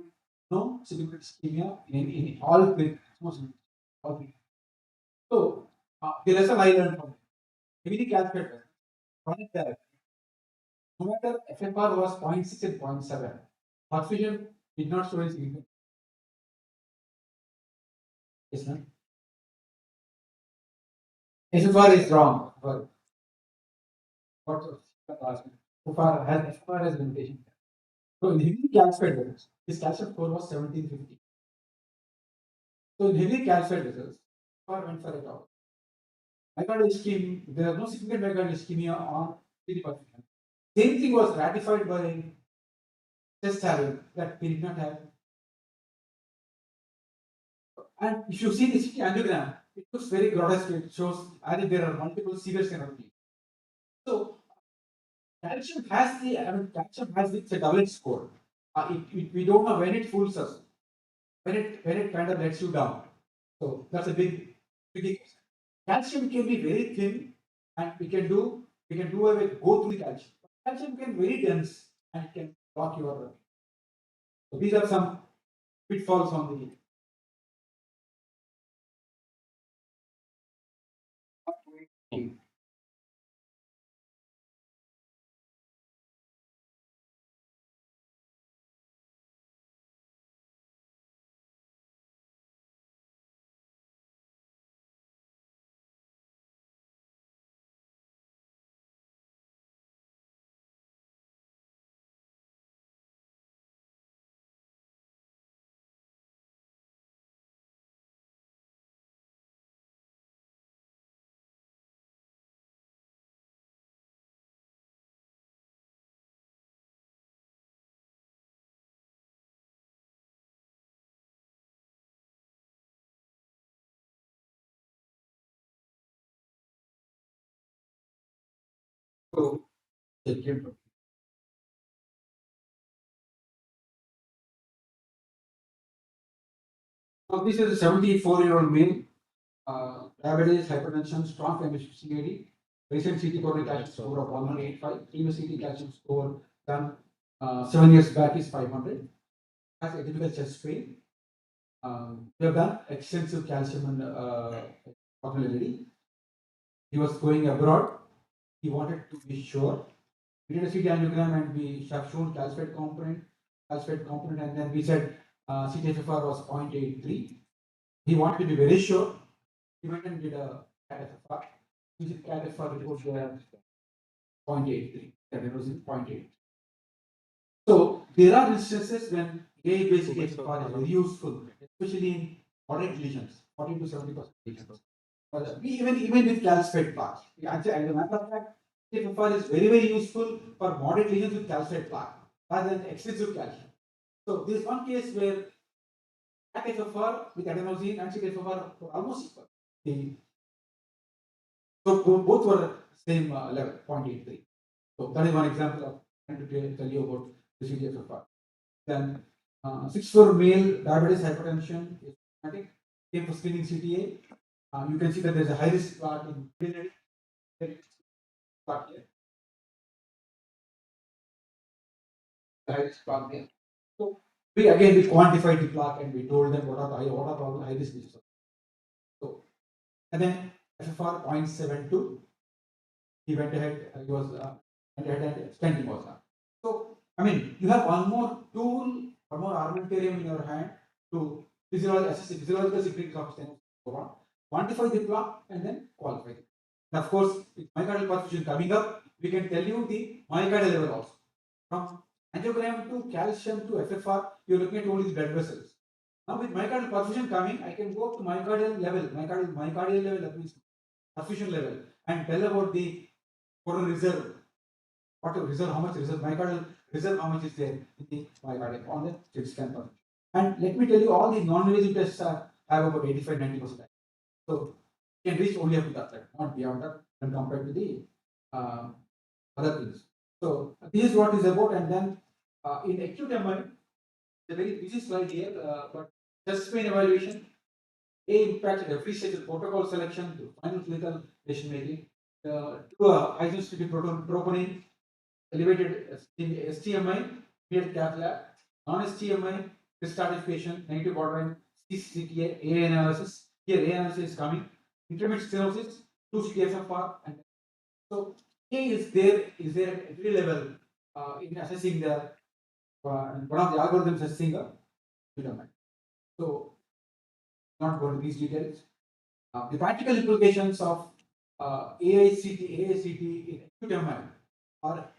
no significant ischemia in all clinics. So the lesson I learned from heavily calculated chronic therapy, no matter FFR was 0.6 and 0.7, perfusion did not show any significant. Yes, ma'am. FFR is wrong. What FFR has limitation. So in heavily calcified results, his calcium score was 1750. So in heavily calcified results, FFR went for a top. Myocardial ischemia, there are no significant myocardial ischemia on CD perfusion. Same thing was ratified by test having that we did not have. And if you see the CT angiogram, it looks very grotesque. It shows as if there are multiple severe stenosis. So calcium has it's a double-edged sword. We don't know when it fools us, when it kind of lets you down. So that's a big. Calcium can be very thin, and we can go through the calcium. Calcium can be very dense and it can block your. So these are some pitfalls on the. So, so this is a 74-year-old male, diabetes, hypertension, strong family history, recent CT coronary calcium score of 185, previous CT calcium score done 7 years back is 500, has a typical chest pain. We have done extensive calcium and popularity. He was going abroad. He wanted to be sure. We did a CT angiogram and we have shown calcified component, and then we said CTFFR was 0.83. He wanted to be very sure. He went and did a CAT-FFR. Using CAT-FFR report there 0.83. That was in 0.8. So there are instances when AI-based CTFFR is very useful, especially in moderate lesions, 40 to 70% lesions. Even with calcified plaque. Actually, as a matter of fact, CTFFR is very useful for moderate lesions with calcified plaque rather than extensive calcium. So there is one case where FFR with adenosine and CTFFR were almost equal. So both were same level, 0.83. So that is one example of trying to tell you about the CTFFR. Then 6 for male diabetes hypertension is problematic. Same for screening CTA. You can see that there is a high risk plaque in biliary. Plaque here. The high risk plaque there. So we quantified the plaque and we told them what are all the high risk diseases. So and then FFR 0.72. He went ahead. He was went ahead and stenting was done. So I mean, you have one more tool, one more armamentarium in your hand to assess the physiological significance of stenosis. Quantify the plaque and then qualify it. And of course, with myocardial perfusion coming up, we can tell you the myocardial level also. From angiogram to calcium to FFR, you're looking at only the blood vessels. Now with myocardial perfusion coming, I can go up to myocardial level, myocardial level, that means perfusion level, and tell about the coronary reserve. What reserve, how much reserve, myocardial reserve, how much is there in the myocardial on the CT scan perfusion. And let me tell you, all the non-invasive tests have about 85-90%. So you can reach only up to that, not beyond that, when compared to the other things. So this is what is about, and then in acute MI, a very busy slide here, but chest pain evaluation, impacted every stage of protocol selection to final clinical decision making. To a high sensitivity troponin, elevated STEMI, cleared cath lab, non-STEMI, stratification, negative borderline, CCTA, A analysis. Here A analysis is coming, intermediate stenosis, 2 CTFFR, and so A is there at every level in assessing the one of the algorithms assessing a domain. So not going to these details. The practical implications of AICT in acute MI are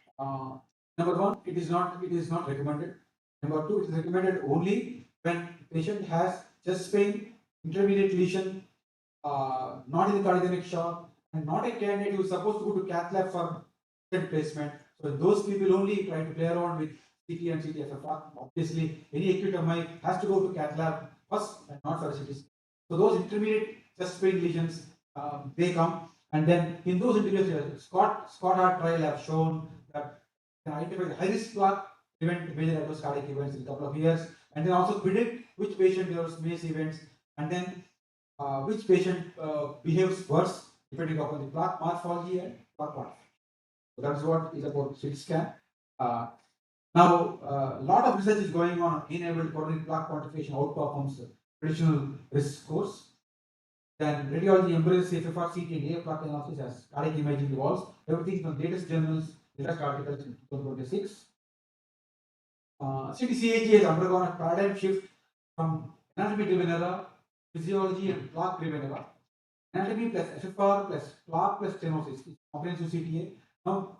number one, it is not recommended. Number two, it is recommended only when patient has chest pain, intermediate lesion, not in the cardiogenic shock, and not a candidate who is supposed to go to cath lab for stent placement. So those people only try to play around with CT and CTFFR. Obviously, any acute MI has to go to cath lab first and not for CT. So those intermediate chest pain lesions, they come, and then in those individuals, Scott Hart trial have shown that can identify the high risk plaque, prevent major adverse cardiac events in a couple of years, and then also predict which patient develops MACE events, and then which patient behaves worse depending upon the plaque morphology and plaque quantification. So that's what is about CT scan. Now, a lot of research is going on enabled coronary plaque quantification outperforms traditional risk scores. Then radiology embraces FFR, CT, and AF plaque analysis as cardiac imaging evolves. Everything from latest journals, latest articles in 2026. CTCAG has undergone a paradigm shift from anatomy driven era, physiology and plaque driven era. Anatomy plus FFR plus plaque plus stenosis is comprehensive CTA. Now,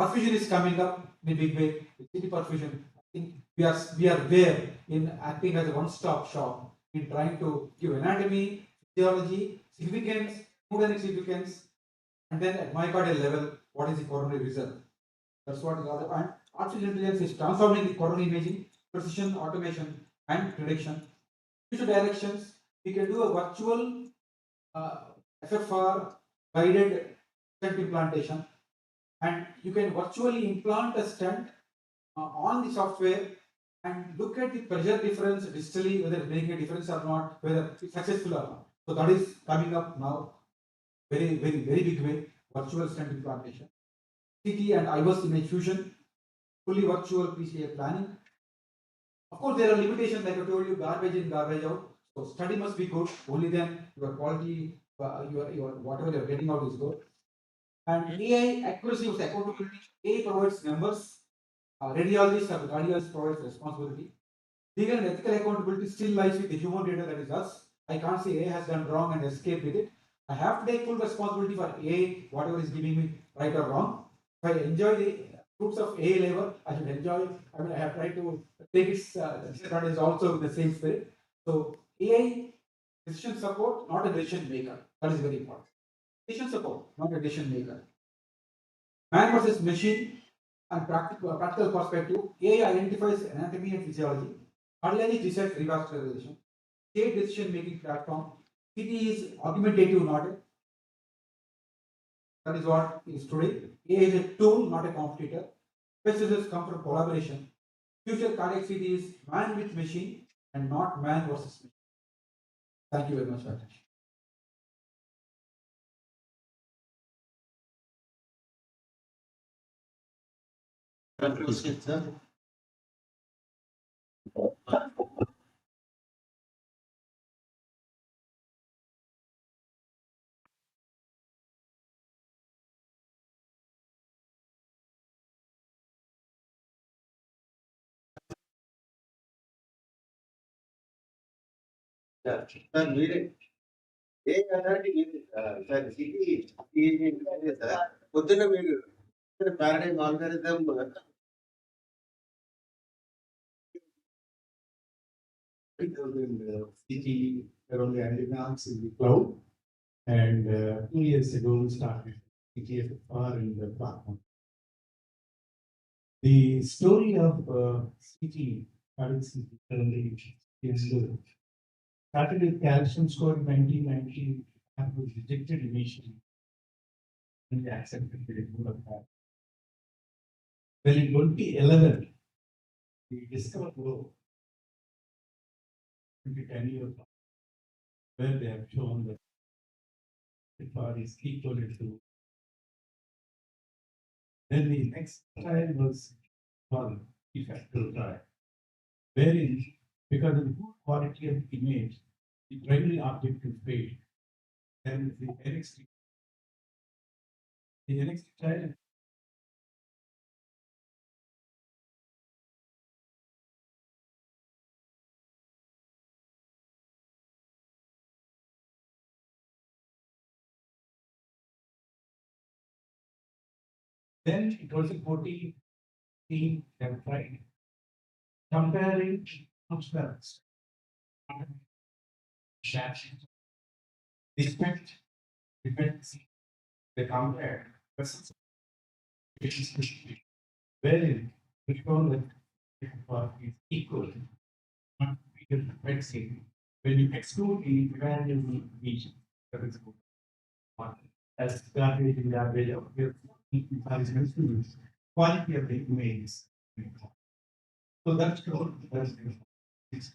perfusion is coming up in a big way. With CT perfusion, I think we are there in acting as a one-stop shop in trying to give anatomy, physiology, significance, hemodynamic significance, and then at myocardial level, what is the coronary reserve? That's what is all about. And artificial intelligence is transforming the coronary imaging, precision, automation, and prediction. Future directions, we can do a virtual FFR guided stent implantation, and you can virtually implant a stent on the software and look at the pressure difference distally, whether it's making a difference or not, whether it's successful or not. So that is coming up now, very big way, virtual stent implantation. CT and IVUS image fusion, fully virtual PCA planning. Of course, there are limitations, like I told you, garbage in, garbage out. So study must be good, only then your quality, your whatever you're getting out is good. And AI accuracy with accountability. AI provides numbers, radiologists or the cardiologist provides responsibility. Legal and ethical accountability still lies with the human data, that is us. I can't say AI has done wrong and escape with it. I have to take full responsibility for AI, whatever is giving me right or wrong. If I enjoy the fruits of AI labor, I should enjoy it. I mean, I have tried to take its disadvantage also in the same spirit. So AI decision support, not a decision maker. That is very important. Decision support, not a decision maker. Man versus machine and practical perspective. AI identifies anatomy and physiology. Cardiology decides revascularization. State decision making platform. CT is augmentative, not a. That is what is today. AI is a tool, not a competitor. Best results come from collaboration. Future cardiac CT is man with machine and not man versus machine. Thank you very much for your attention. Question, sir. Sir, ఏ అలాంటి sir city sir పొద్దున్న మీరు paradigm algorithm CT around the angiograms in the cloud, and 2 years ago we started CTFR in the platform. The story of CT, cardiac CT, is started with calcium score in 1990 and was rejected initially, and they accepted the rule of that. Then in 2011, we discovered low 10 years where they have shown that the power is equal to. Then the next trial was called effective trial, wherein because of the poor quality of the image, the primary objective failed. Then the NXT trial. Then in 2014, team have tried comparing functionals. Respect, dependency, they compare versus wherein we show that is equal, not bigger dependency. When you exclude the value region, that is good. As garbage in garbage of your quality of the image. So that's good. It's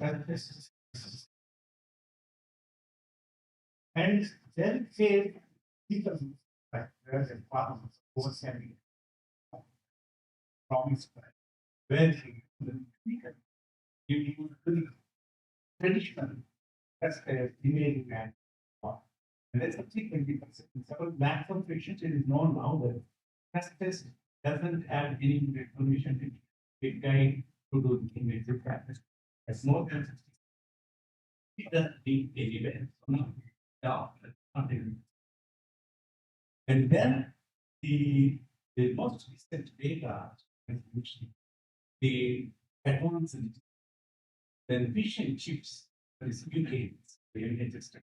and then fail because like there's a problem overstanding promise where you use the traditional as a imaging and that's subsequently several maximum patients. It is known now that test doesn't have any information to guide to do the invasive practice. As more than 60, it doesn't need any events. And then the most recent data, the advanced then vision chips, that is UKs, the United States,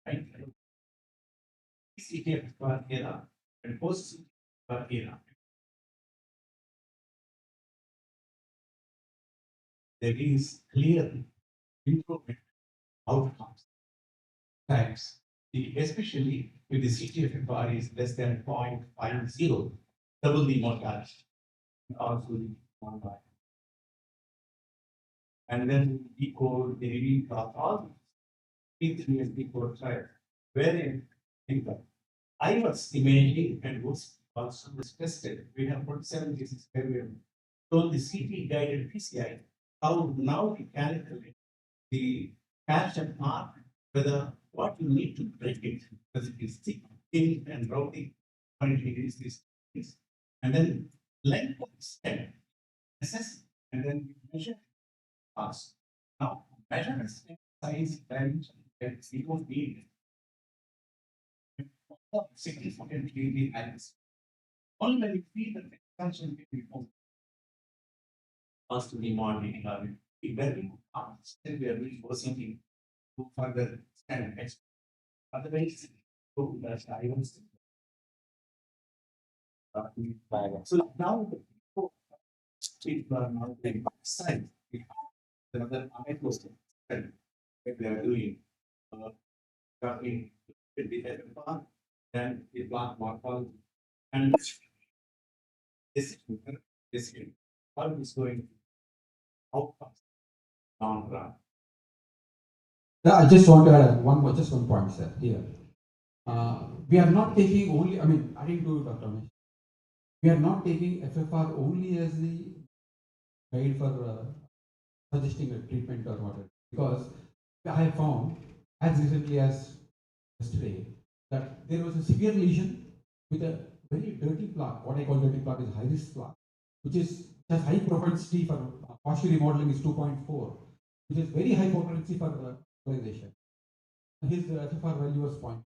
CTFR era and post-CTFR era. There is clear improvement outcomes. Times, especially if the CTFR is less than 0.50, double the mortality, also the non-violent. And then decode the reading of all these 3 years decode trials, wherein I was imaging and was also was tested. We have put 7 cases where we have shown the CT guided PCI, how now we calculate the calcium mark, whether what you need to break it, because it is thick, thin, and routing, 20 degrees, this, and then length of the stem, assess, and then you measure us. Now, measure stem size, dimension, and we don't need significantly the analysis. Only when you feel that the expansion can be formed. Us to be modeling or be very still we are really proceeding to further stand next. Otherwise, that's I was. So now the people are now taking side. Another question that they are doing covering the part and the Plaque morphology and this how is going outcomes long run. I just want to add just one point, sir, here. We are not taking only, adding to Dr. Ramesh, we are not taking FFR only as the guide for suggesting a treatment or whatever. Because I have found, as recently as yesterday, that there was a severe lesion with a very dirty plaque. What I call dirty plaque is high risk plaque, which has high propensity for posterior remodeling is 2.4, which is very high propensity for polarization. His FFR value was 0.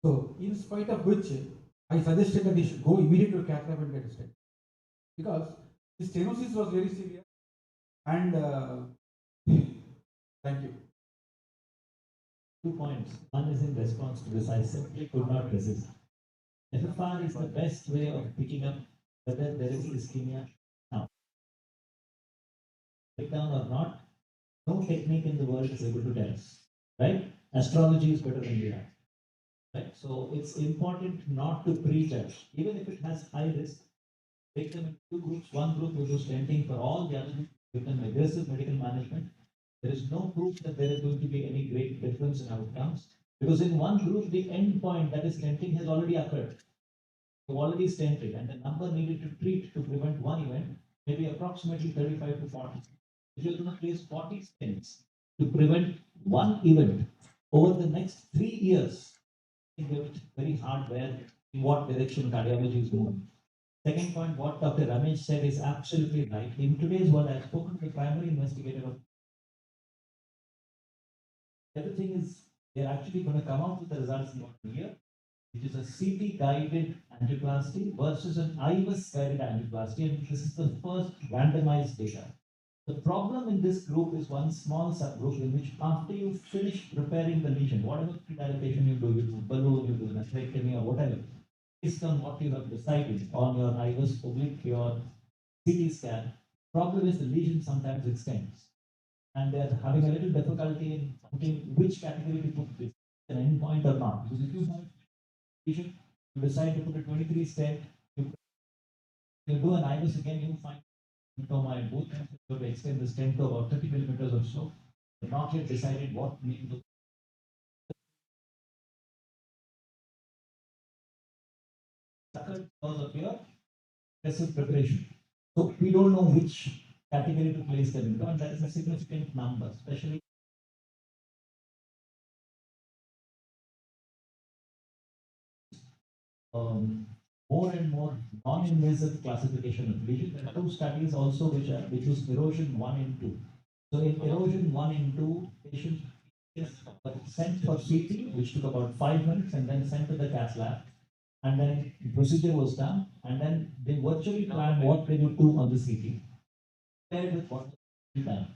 So, in spite of which, I suggested that he should go immediately to cath lab and get a stent, because his stenosis was very severe. And thank you. 2 points. One is in response to this. I simply could not resist. FFR is the best way of picking up whether there is ischemia now. Breakdown or not, no technique in the world is able to tell us. Right? Astrology is better than we have. Right? So it's important not to prejudge, even if it has high risk. Take them in 2 groups. One group will do stenting for all the others, give them aggressive medical management. There is no proof that there is going to be any great difference in outcomes, because in one group the end point, that is stenting, has already occurred. You've already stented, and the number needed to treat to prevent one event may be approximately 35 to 40. If you're going to place 40 stents to prevent one event over the next 3 years, you get very hard where in what direction cardiology is moving. Second point, what Dr. Ramesh said is absolutely right. In today's world, I've spoken to the primary investigator of everything is, they're actually going to come out with the results in 1 year, which is a CT guided angioplasty versus an IVUS guided angioplasty, and this is the first randomized data. The problem in this group is one small subgroup in which after you finish preparing the lesion, whatever dilatation you do balloon, you do nephrectomy or whatever, based on what you have decided on your IVUS oblique, your CT scan, problem is the lesion sometimes extends. And they're having a little difficulty in finding which category to put this, an endpoint or not. Because if you have lesion, you decide to put a 23 stent, you do an IVUS again, you find hematoma in both ends, you have to extend the stent to about 30 millimeters or so. But not yet decided what we need to do. Because of your aggressive preparation. So we don't know which category to place them into, and that is a significant number, especially more and more non-invasive classification of lesion. There are 2 studies also which was erosion 1 and 2. So in erosion 1 and 2, patients were sent for CT, which took about 5 minutes, and then sent to the cath lab. And then the procedure was done, and then they virtually planned what they would do on the CT, compared with what was done.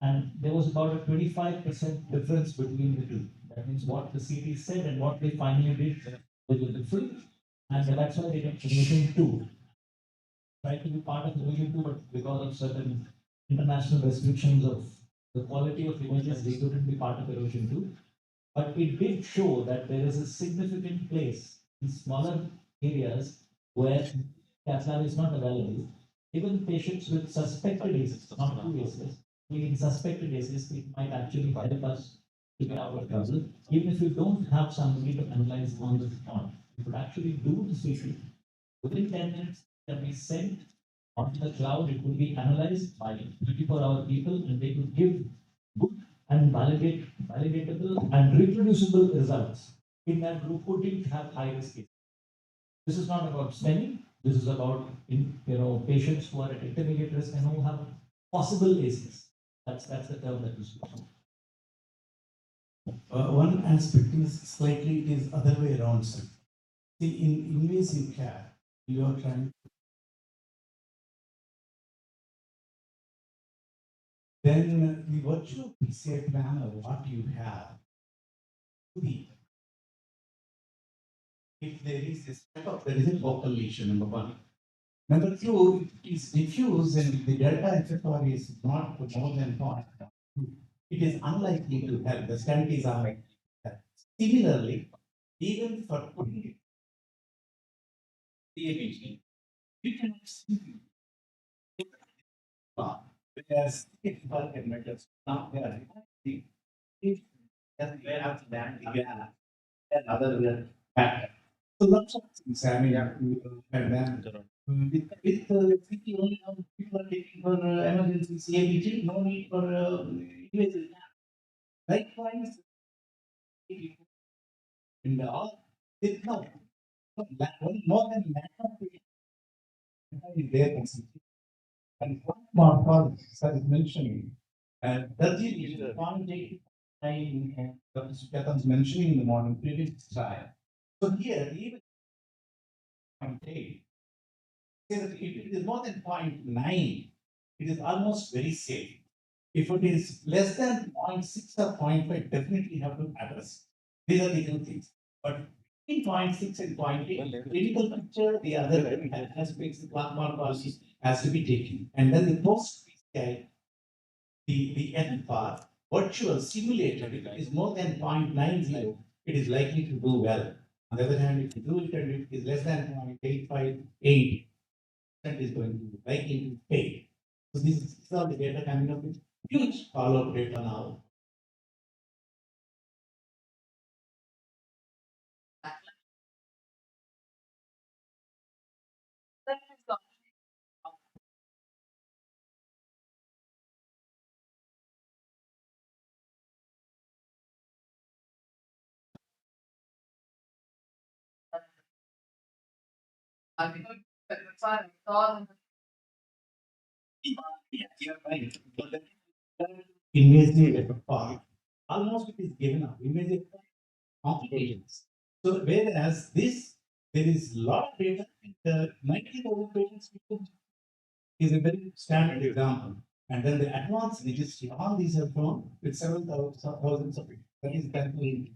And there was about a 25% difference between the two. That means what the CT said and what they finally did was different. And that's why they did erosion 2. Tried to be part of erosion 2, but because of certain international restrictions of the quality of images, they couldn't be part of erosion 2. But it did show that there is a significant place in smaller areas where cath lab is not available. Even patients with suspected ACS, not true ACS, in suspected ACS, it might actually help us to get out of trouble. Even if you don't have somebody to analyze on the spot, you could actually do the CT. Within 10 minutes, it can be sent onto the cloud. It could be analyzed by 24-hour people, and they could give good and validatable and reproducible results in that group who didn't have high risk. This is not about STEMI. This is about patients who are at intermediate risk and who have possible ACS. That's the term that is used. One aspect is slightly is other way around. Sir. See, in invasive care, you are trying. Then the virtual PCI planner, what you have, if there is a setup, there is a focal lesion, number 1. Number 2, it is diffuse and the delta FFR is not more than 0.2. It is unlikely to help. The stent is unlikely to help. Similarly, even for DAPT, you cannot simply as and methods. Now they are if they have than the and other factor. So lots of things. I mean, and then with CT only now people are taking for emergency CABG, no need for invasive. Likewise, in the all, it's no, more than lack of is there consistency. And one morphologies I was mentioning, tertiary point 8 and Dr. Sujata was mentioning in the morning previous trial. So here, even 0.8, say that if it is more than 0.9, it is almost very safe. If it is less than 0.6 or 0.5, definitely have to address. These are the two things. But between 0.6 and 0.8, clinical picture, the other aspects, the Plaque morphology has to be taken. And then the post PCI, the FFR, virtual simulated, if it is more than 0.90, it is likely to do well. On the other hand, if you do it and it is less than 0.858, that is going to be likely to fail. So this is all the data coming up with huge follow-up data now. Yeah, you're right. Invasive part, almost it is given up. Invasive complications. So whereas this, there is a lot of data. The 90,000 patients is a very standard example. And then the advanced registry, all these are shown with several thousands of people. That is definitely.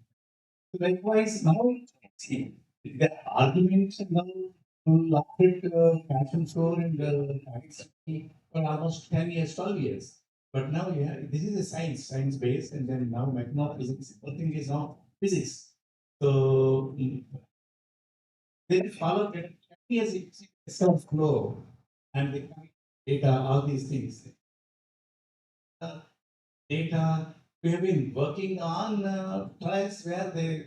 So likewise, now see, the arguments now to look at fashion show and for almost 10 years, 12 years. But now, yeah, this is a science based, and then now mathematics, everything is now physics. So they follow that as itself flow and the data, all these things. Data, we have been working on trials where the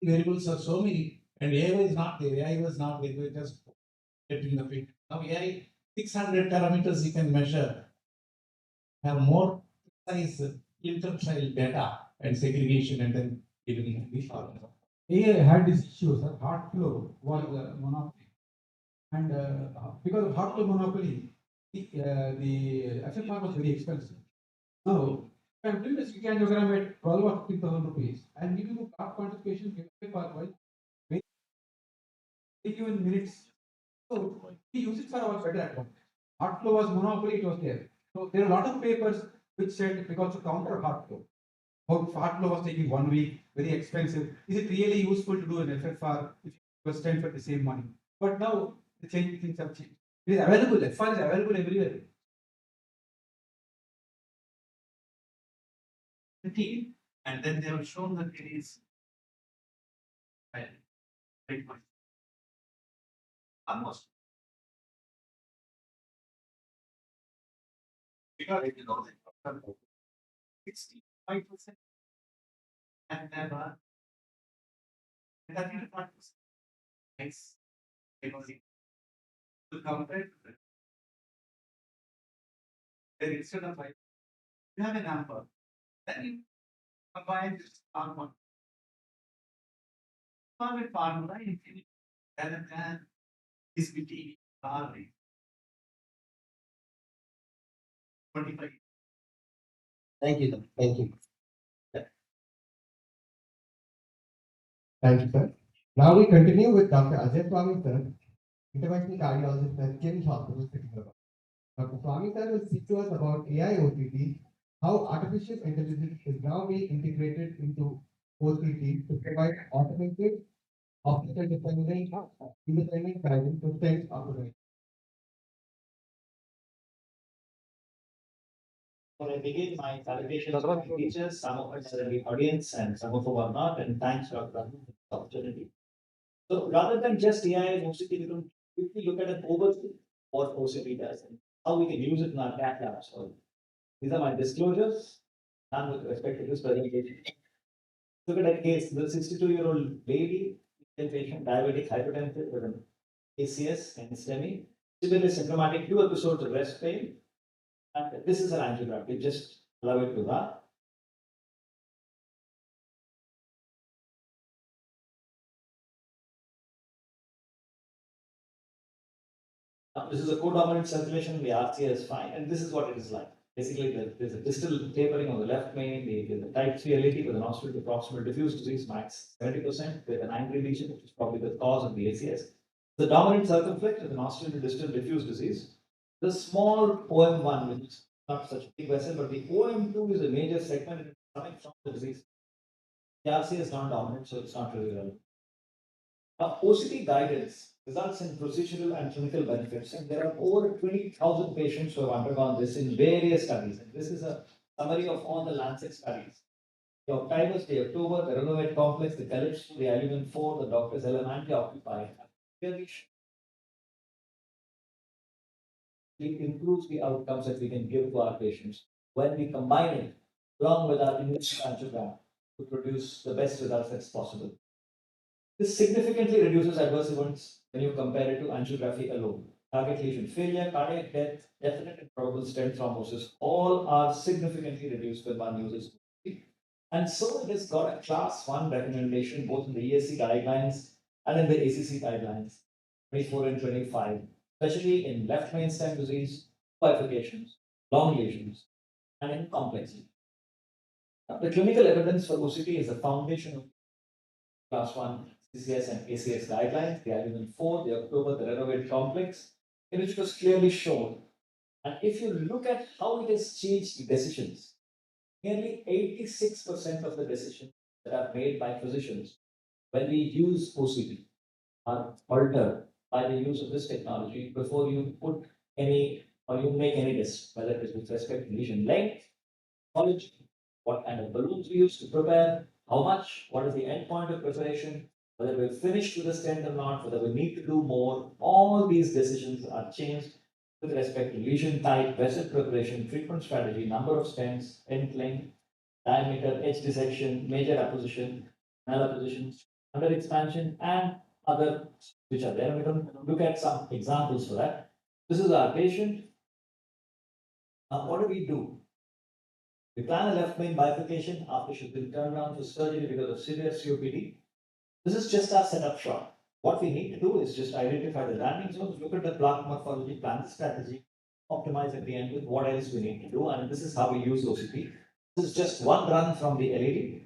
variables are so many, and AI is not there. AI was not there. We were just getting the picture. Now AI, 600 parameters you can measure, have more precise inter-child data and segregation, and then even we follow. AI had this issue, sir. Heart flow was monopoly, and because of heart flow monopoly, the FFR was very expensive. Now, if I'm doing a CT angiogram at 12 or 15,000 rupees, and giving you heart quantification FFR well, very given minutes. So we use it for our better advantage. Heart flow was monopoly; it was there. So there are a lot of papers which said because to counter heart flow. Heart flow was taking 1 week, very expensive. Is it really useful to do an FFR if you was spent for the same money? But now the things have changed. It is available. FFR is available everywhere. And then they have shown that it is almost because it is also 65%, and then 35%. Nice. To compare to that, then instead of like, you have a number, then you combine this formula. Common formula infinity rather than this between R 25. Thank you, sir. Thank you. Thank you, sir. Now we continue with Dr. Ajay Swami, sir, interventional cardiologist at Kim's Hospital, Hyderabad. Dr. Swami, sir, will speak to us about AI OTT, how artificial intelligence is now being integrated into OTT to provide automated, independent guidance to send operators. Before I begin, my salutations to my teachers, some of us are in the audience and some of you are not, and thanks Dr. Rahman for the opportunity. So rather than just AI and OCT, we can quickly look at an overview of what OCT does. how we can use it in our cath lab. So these are my disclosures. None with respect to this presentation. Look at that case, the 62-year-old lady, patient, diabetic, hypertensive with an ACS and STEMI, severely symptomatic, 2 episodes of rest pain, and this is an angiogram. We just allow it to run. Now, this is a codominant circulation, the RCA is fine, and this is what it is like. Basically, there's a distal tapering on the left main, the type 3 LAT with an nostril to proximal diffuse disease, max 70%, with an angry lesion, which is probably the cause of the ACS. The dominant circumflex with a nostril to distal diffuse disease. The small OM1, which is not such a big vessel, but the OM2 is a major segment and it's coming from the disease. The RCA is not dominant, so it's not really relevant. Now, OCT guidance results in procedural and clinical benefits, and there are over 20,000 patients who have undergone this in various studies. And this is a summary of all the Lancet studies. The Octavius, the October, the Renovate Complex, the Calypso, the Alumen 4, the Doctors Element, Occupy. Clearly it improves the outcomes that we can give to our patients when we combine it along with our initial angiogram to produce the best results that's possible. This significantly reduces adverse events when you compare it to angiography alone. Target lesion failure, cardiac death, definite and probable stent thrombosis, all are significantly reduced when one uses OCT. And so it has got a class 1 recommendation both in the ESC guidelines and in the ACC guidelines, 24 and 25, especially in left main stem disease, bifurcations, long lesions, and in complex. Now, the clinical evidence for OCT is the foundation of class 1 CCS and ACS guidelines, the Alumen 4, the October, the Renovate Complex, in which was clearly shown. And if you look at how it has changed the decisions, nearly 86% of the decisions that are made by physicians when we use OCT are altered by the use of this technology before you put any or you make any decision, whether it is with respect to lesion length, morphology, what kind of balloons we use to prepare, how much, what is the end point of preparation, whether we're finished with the stent or not, whether we need to do more. All these decisions are changed with respect to lesion type, vessel preparation, treatment strategy, number of stents, end length, diameter, edge dissection, major apposition, null appositions, under expansion, and other which are there. We're going to look at some examples for that. This is our patient. Now, what do we do? We plan a left main bifurcation after she's been turned around for surgery because of severe COPD. This is just our setup shot. What we need to do is just identify the landing zones, look at the plaque morphology, plan the strategy, optimize at the end with what else we need to do, and this is how we use OCT. This is just one run from the LED,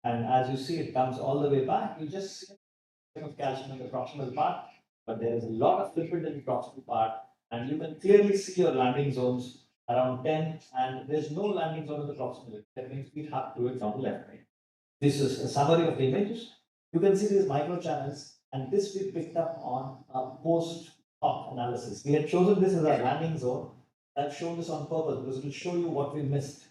and as you see, it comes all the way back. You just see a bit of calcium in the proximal part, but there is a lot of lipid in the proximal part, and you can clearly see your landing zones around 10, and there's no landing zone in the proximal. That means we have to do it from the left right. This is a summary of the images. You can see these microchannels, and this we picked up on post-hoc analysis. We had chosen this as our landing zone. I've shown this on purpose because it will show you what we missed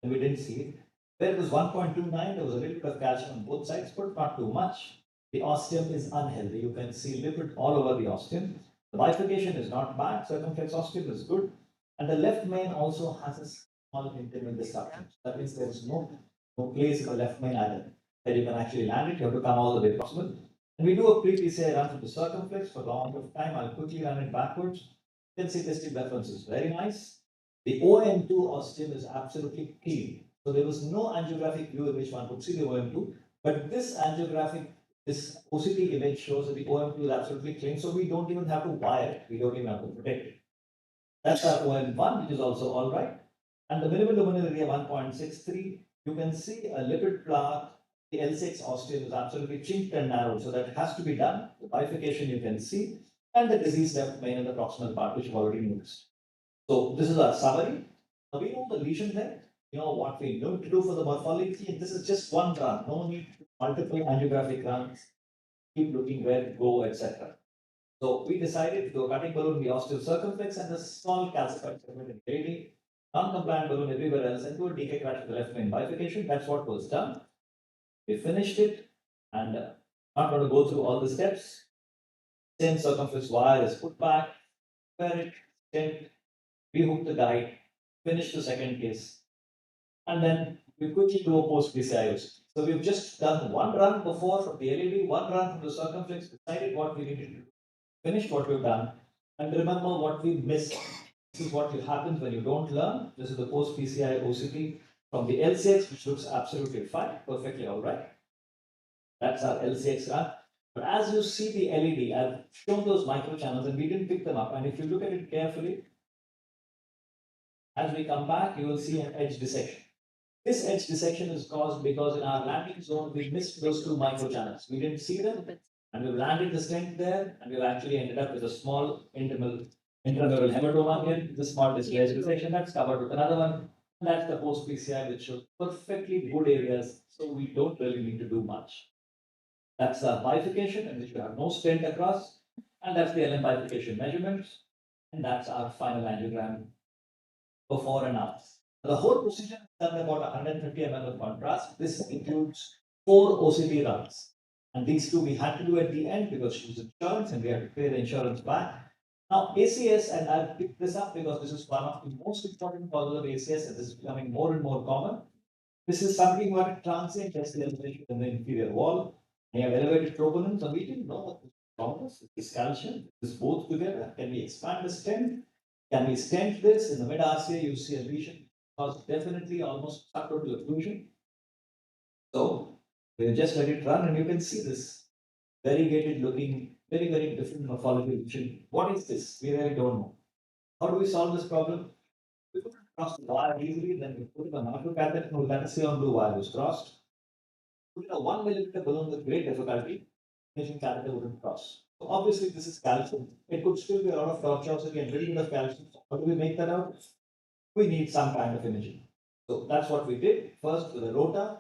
and we didn't see it. Where it was 1.29, there was a little bit of calcium on both sides, but not too much. The ostium is unhealthy. You can see lipid all over the ostium. The bifurcation is not bad. Circumflex ostium is good. And the left main also has a small intimate disruption. That means there is no place in the left main either that you can actually land it. You have to come all the way possible. And we do a pre-PCI run for the circumflex for a long amount of time. I'll quickly run it backwards. You can see testing reference is very nice. The OM2 ostium is absolutely clean. So there was no angiographic view in which one could see the OM2. But this OCT image shows that the OM2 is absolutely clean. So we don't even have to wire it. We don't even have to protect it. That's our OM1, which is also all right. And the minimal luminal area 1.63. You can see a lipid plaque. The L6 ostium is absolutely chinked and narrowed, so that has to be done. The bifurcation you can see, and the disease left main and the proximal part, which you've already noticed. So this is our summary. Now we know the lesion there. You know what we need to do for the morphology, and this is just one run. No need to multiple angiographic runs. Keep looking where to go, etc. So we decided to do a cutting balloon in the ostial circumflex and a small calcified segment in the AD, non-compliant balloon everywhere else, and do a decay crash to the left main bifurcation. That's what was done. We finished it, and not going to go through all the steps. Same circumflex wire is put back, prepare it, stent, rehook the guide, finish the second case, and then we quickly do a post PCIOs. So we've just done one run before from the LED, one run from the circumflex, decided what we needed to do, finished what we've done, and remember what we missed. This is what happens when you don't learn. This is the post PCI OCT from the LCX, which looks absolutely fine, perfectly all right. That's our LCX run. But as you see the LED, I've shown those micro channels and we didn't pick them up. And if you look at it carefully, as we come back, you will see an edge dissection. This edge dissection is caused because in our landing zone, we missed those two micro channels. We didn't see them, and we've landed the stent there, and we've actually ended up with a small intramural hematoma here. This small dissection that's covered with another one. That's the post PCI, which shows perfectly good areas, so we don't really need to do much. That's the bifurcation, in which we have no stent across, and that's the LM bifurcation measurements, and that's our final angiogram before and after. The whole procedure is done about 150 ml of contrast. This includes 4 OCT runs. And these two we had to do at the end because she was insurance and we had to pay the insurance back. Now, ACS, and I've picked this up because this is one of the most important causes of ACS, and this is becoming more and more common. This is something where transient test elevation in the inferior wall. And you have elevated troponins, and we didn't know what this problem was. Is calcium? Is both together? Can we expand the stent? Can we stent this? In the mid RCA, you see a lesion was definitely almost subtotal occlusion. So we just let it run, and you can see this variegated looking, very, very different morphology lesion. What is this? We really don't know. How do we solve this problem? We put it across the wire easily, then we put it on micro catheter, and let us see on blue wire was crossed. Put in a 1 millimeter balloon with great difficulty, imaging catheter wouldn't cross. So obviously this is calcium. It could still be a lot of tortuosity and little bit of calcium. How do we make that out? We need some kind of imaging. So that's what we did. First with a rota,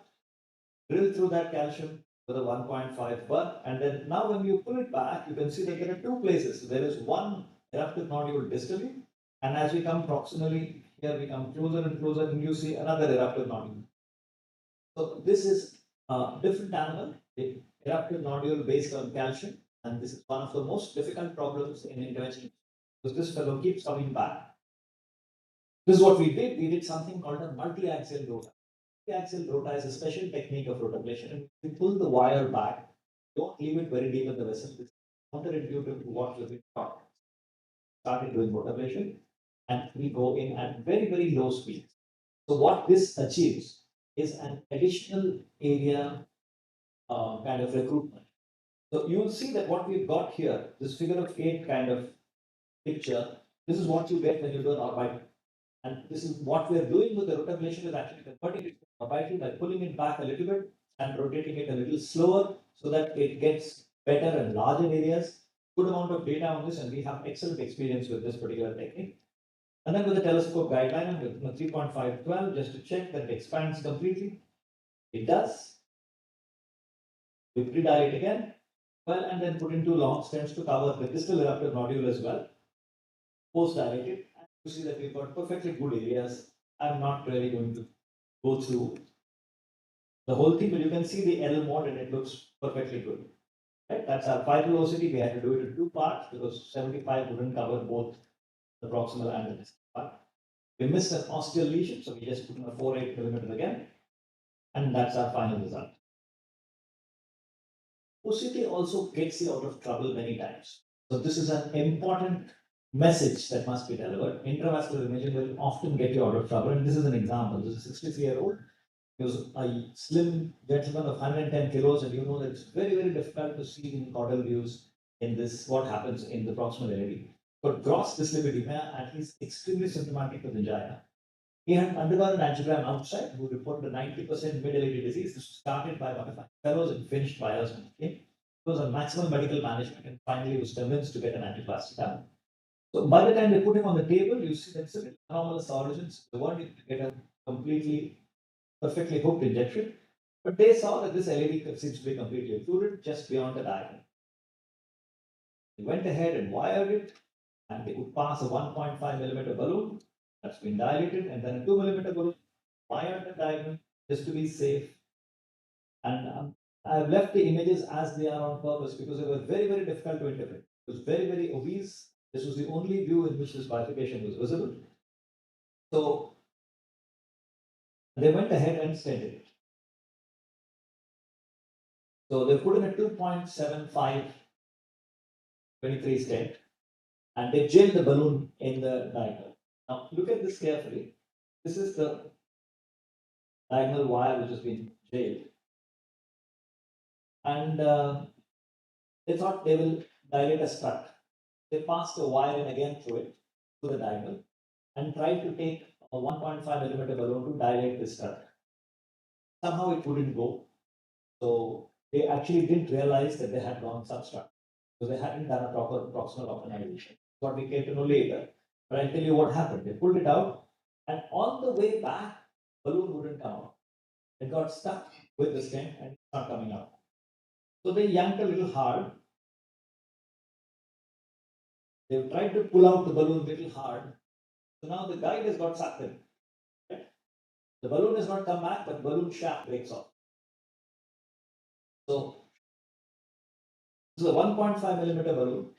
drill through that calcium with a 1.5 bar, and then now when you pull it back, you can see that there are two places. There is one eruptive nodule distally, and as we come proximally, here we come closer and closer, and you see another eruptive nodule. So this is a different animal, the eruptive nodule based on calcium, and this is one of the most difficult problems in intervention because this fellow keeps coming back. This is what we did. We did something called a multi-axial rota. Multi-axial rota is a special technique of rotablation. And we pull the wire back. Don't leave it very deep in the vessel. This is counterintuitive to what we've been taught. Started doing rotablation, and we go in at very, very low speeds. So what this achieves is an additional area kind of recruitment. So you will see that what we've got here, this figure of 8 kind of picture, this is what you get when you do an orbital. And this is what we are doing with the rotablation is actually converting it to orbital by pulling it back a little bit and rotating it a little slower so that it gets better and larger areas. Good amount of data on this, and we have excellent experience with this particular technique. And then with the telescope guideline with 3.512, just to check that it expands completely. It does. We pre-dilate again, well, and then put in 2 long stents to cover the distal eruptive nodule as well. Post-dilated. You see that we've got perfectly good areas. I'm not really going to go through the whole thing, but you can see the L mode and it looks perfectly good. Right? That's our fibril OCT. We had to do it in 2 parts because 75 wouldn't cover both the proximal and the distal part. We missed an osteal lesion, so we just put in a 4.8 millimeter again, and that's our final result. OCT also gets you out of trouble many times. So this is an important message that must be delivered. Intravascular imaging will often get you out of trouble, and this is an example. This is a 63-year-old. He was a slim gentleman of 110 kilos, and you know that it's very, very difficult to see in caudal views in this, what happens in the proximal LED. But gross dyslipidemia, and he's extremely symptomatic with angina. He had undergone an angiogram outside, who reported a 90% mid-LED disease. This was started by one of our fellows and finished by us. It was a maximal medical management, and finally was convinced to get an angioplasty done. So by the time they put him on the table, you see that it's an anomalous origins. They wanted to get a completely, perfectly hooked injection, but they saw that this LED seems to be completely occluded just beyond the diagonal. They went ahead and wired it, and they would pass a 1.5 millimeter balloon that's been dilated, and then a 2 millimeter balloon wired the diagonal just to be safe. And I've left the images as they are on purpose because they were very, very difficult to interpret. It was very, very obese. This was the only view in which this bifurcation was visible. So they went ahead and stented it. So they put in a 2.75 23 stent and they jailed the balloon in the diagonal. Now look at this carefully. This is the diagonal wire which has been jailed. And they thought they will dilate a strut. They passed a wire in again through it, through the diagonal, and tried to take a 1.5 millimeter balloon to dilate this strut. Somehow it wouldn't go. So they actually didn't realize that they had gone substruct. So they hadn't done a proper proximal optimization. What we came to know later. But I'll tell you what happened. They pulled it out, and on the way back, balloon wouldn't come out. It got stuck with the stent and it's not coming out. So they yanked a little hard. They tried to pull out the balloon a little hard. So now the guide has got sucked in. Right? The balloon has not come back, but balloon shaft breaks off. So this is a 1.5 millimeter balloon.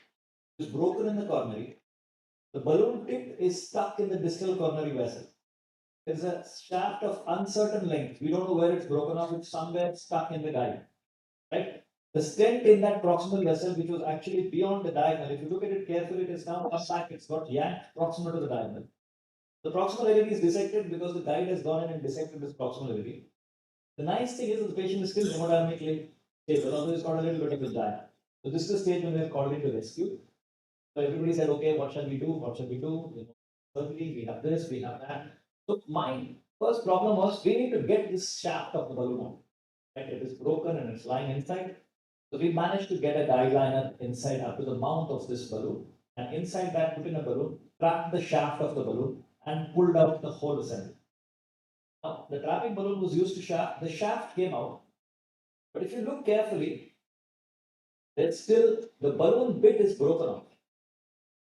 It's broken in the coronary. The balloon tip is stuck in the distal coronary vessel. There's a shaft of uncertain length. We don't know where it's broken off. It's somewhere stuck in the guide. Right? The stent in that proximal vessel, which was actually beyond the diagonal, if you look at it carefully, it is now come back. It's got yanked proximal to the diagonal. The proximal LAD is dissected because the guide has gone in and dissected this proximal LAD. The nice thing is that the patient is still hemodynamically stable, although he's got a little bit of a diet. So this is the stage when we are called into rescue. So everybody said, okay, what shall we do? What shall we do? You know, certainly we have this, we have that. So my first problem was we need to get this shaft of the balloon out. Right? It is broken and it's lying inside. So we managed to get a guide liner inside up to the mount of this balloon. And inside that, put in a balloon, trapped the shaft of the balloon, and pulled out the whole assembly. Now, the trapping balloon was used to shaft. The shaft came out. But if you look carefully, there's still the balloon bit is broken off.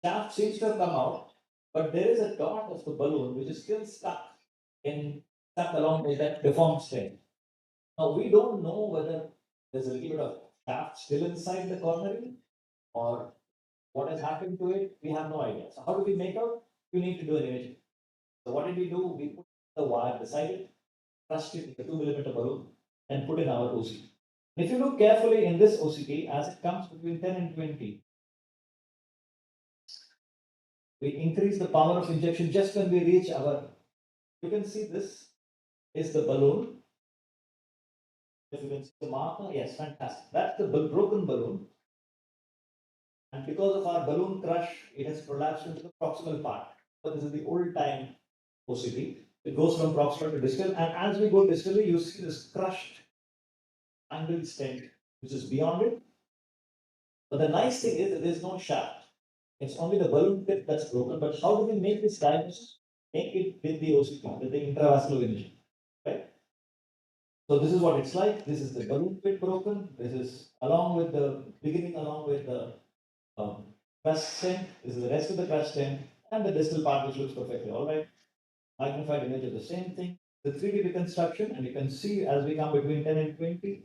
Shaft seems to have come out, but there is a dot of the balloon which is still stuck along with that deformed stent. Now we don't know whether there's a little bit of shaft still inside the coronary or what has happened to it. We have no idea. So how do we make out? We need to do an imaging. So what did we do? We put the wire beside it, crushed it with a 2 millimeter balloon, and put in our OCT. If you look carefully in this OCT, as it comes between 10 and 20, we increase the power of injection just when we reach our, you can see this is the balloon. If you can see the marker, yes, fantastic. That's the broken balloon. And because of our balloon crush, it has prolapsed into the proximal part. So this is the old time OCT. It goes from proximal to distal, and as we go distally, you see this crushed angled stent, which is beyond it. But the nice thing is that there is no shaft. It's only the balloon tip that's broken. But how do we make this diagnosis? Make it with the OCT, with the intravascular imaging, right? So this is what it's like. This is the balloon pit broken. This is along with the crust stent. This is the rest of the crust stent and the distal part, which looks perfectly all right. Magnified image of the same thing. The 3D reconstruction, and you can see as we come between 10 and 20.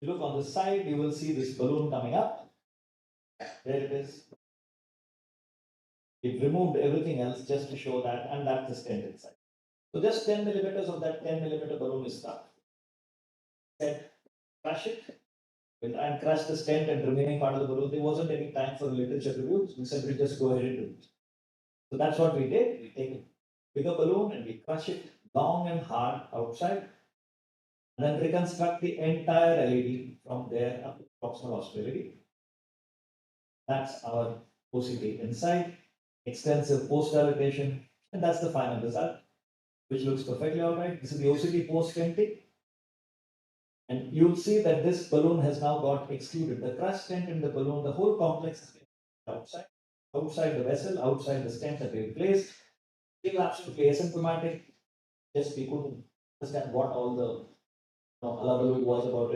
You look on the side, you will see this balloon coming up. There it is. It removed everything else just to show that, and that's the stent inside. So just 10 millimeters of that 10 millimeter balloon is stuck. Said, crush it. We'll try and crush the stent and remaining part of the balloon. There wasn't any time for literature review. We said we just go ahead and do it. So that's what we did. We take a bigger balloon and we crush it long and hard outside. And then reconstruct the entire LED from there up to proximal austerity. That's our OCT inside. Extensive post-dilatation. And that's the final result, which looks perfectly all right. This is the OCT post-stenting. And you'll see that this balloon has now got excluded. The crushed stent in the balloon, the whole complex is outside. Outside the vessel, outside the stent that we placed. Still absolutely asymptomatic. Just we couldn't understand what all the hullabaloo was about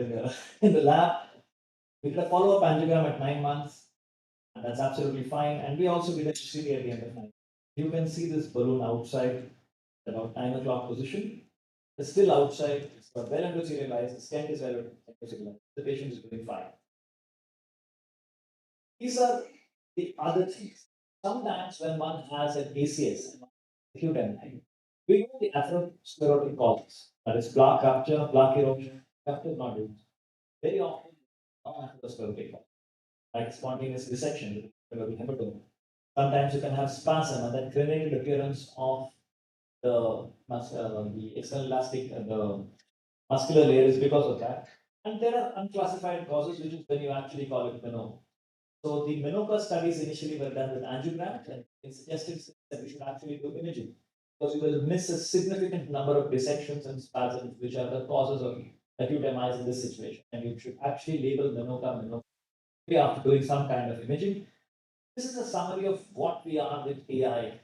in the lab. We did a follow-up angiogram at 9 months, and that's absolutely fine. And we also did a HCD at the end of 9 months. You can see this balloon outside at about 9 o'clock position. It's still outside, it's got well endoserialized, the stent is well endoserialized, the patient is doing fine. These are the other things. Sometimes when one has an ACS, acute MI, we know the atherosclerotic causes, that is plaque rupture, plaque erosion, ductal nodules. Very often, non-atherosclerotic causes, like spontaneous dissection, hematoma. Sometimes you can have spasm and then crenated appearance of the external elastic and the muscular layer is because of that. And there are unclassified causes, which is when you actually call it menoma. So the menoma studies initially were done with angiogram, and it suggested that we should actually do imaging because you will miss a significant number of dissections and spasms, which are the causes of acute MIs in this situation. And you should actually label menoma after doing some kind of imaging. This is a summary of what we are with AI.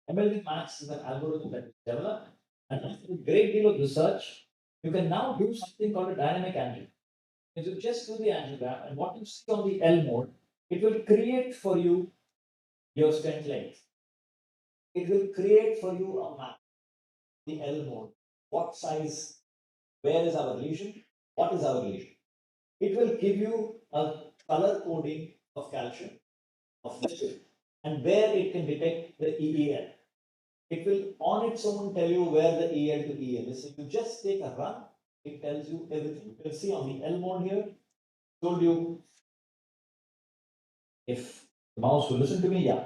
MLD Max is an algorithm that is developed, and after a great deal of research, you can now do something called a dynamic angiogram. If you just do the angiogram, and what you see on the L mode, it will create for you your stent length. It will create for you a map, the L mode. What size, where is our lesion, what is our lesion. It will give you a color coding of calcium, of metal, and where it can detect the EEL. It will on its own tell you where the EL to EL is. So you just take a run, it tells you everything. You can see on the L mode here, told you if the mouse will listen to me, yeah.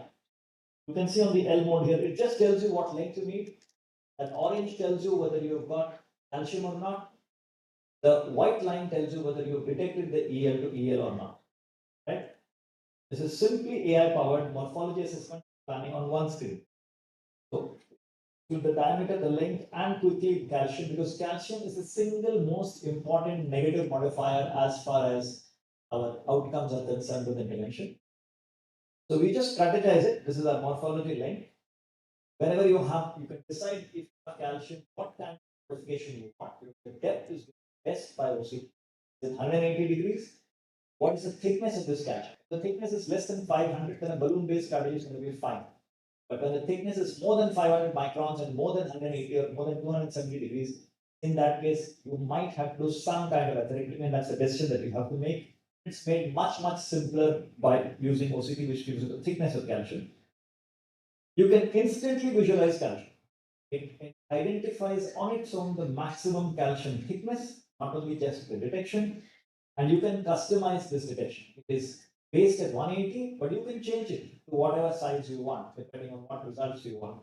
You can see on the L mode here, it just tells you what length you need. That orange tells you whether you've got calcium or not. The white line tells you whether you've detected the EL to EL or not. Right? This is simply AI powered morphology assessment planning on one screen. So to the diameter, the length, and quickly calcium, because calcium is the single most important negative modifier as far as our outcomes are concerned with intervention. So we just strategize it. This is our morphology length. Whenever you can decide if you have calcium, what kind of modification you want. The depth is best by OC. Is it 180 degrees? What is the thickness of this calcium? If the thickness is less than 500, then a balloon-based strategy is going to be fine. But when the thickness is more than 500 microns and more than 180 or more than 270 degrees, in that case, you might have to do some kind of atherectomy, and that's a decision that you have to make. It's made much, much simpler by using OCT, which gives you the thickness of calcium. You can instantly visualize calcium. It identifies on its own the maximum calcium thickness, not only just the detection, and you can customize this detection. It is based at 180, but you can change it to whatever size you want, depending on what results you want.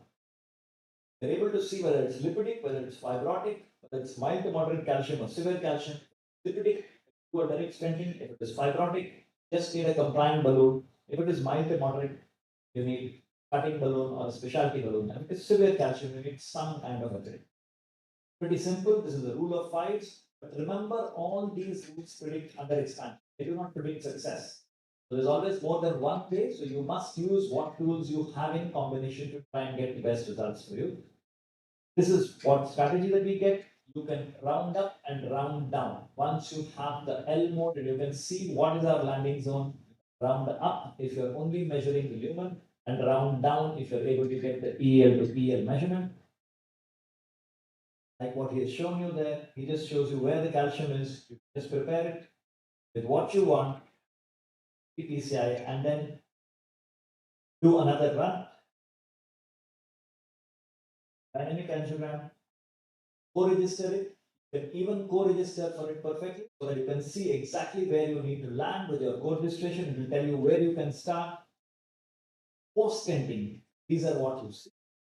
You're able to see whether it's lipidic, whether it's fibrotic, whether it's mild to moderate calcium or severe calcium. Lipidic, do a direct stenting. If it is fibrotic, just need a compliant balloon. If it is mild to moderate, you need cutting balloon or a specialty balloon. And if it's severe calcium, you need some kind of a trick. Pretty simple. This is a rule of fives. But remember, all these rules predict under expansion. They do not predict success. So there's always more than one way. So you must use what tools you have in combination to try and get the best results for you. This is what strategy that we get. You can round up and round down. Once you have the L mode, you can see what is our landing zone. Round up if you're only measuring the lumen, and round down if you're able to get the EL to EL measurement. Like what he has shown you there, he just shows you where the calcium is. You just prepare it with what you want, PCI, and then do another run. Dynamic angiogram, co-register it. You can even co-register for it perfectly so that you can see exactly where you need to land with your co-registration. It will tell you where you can start. Post-stenting, these are what you see.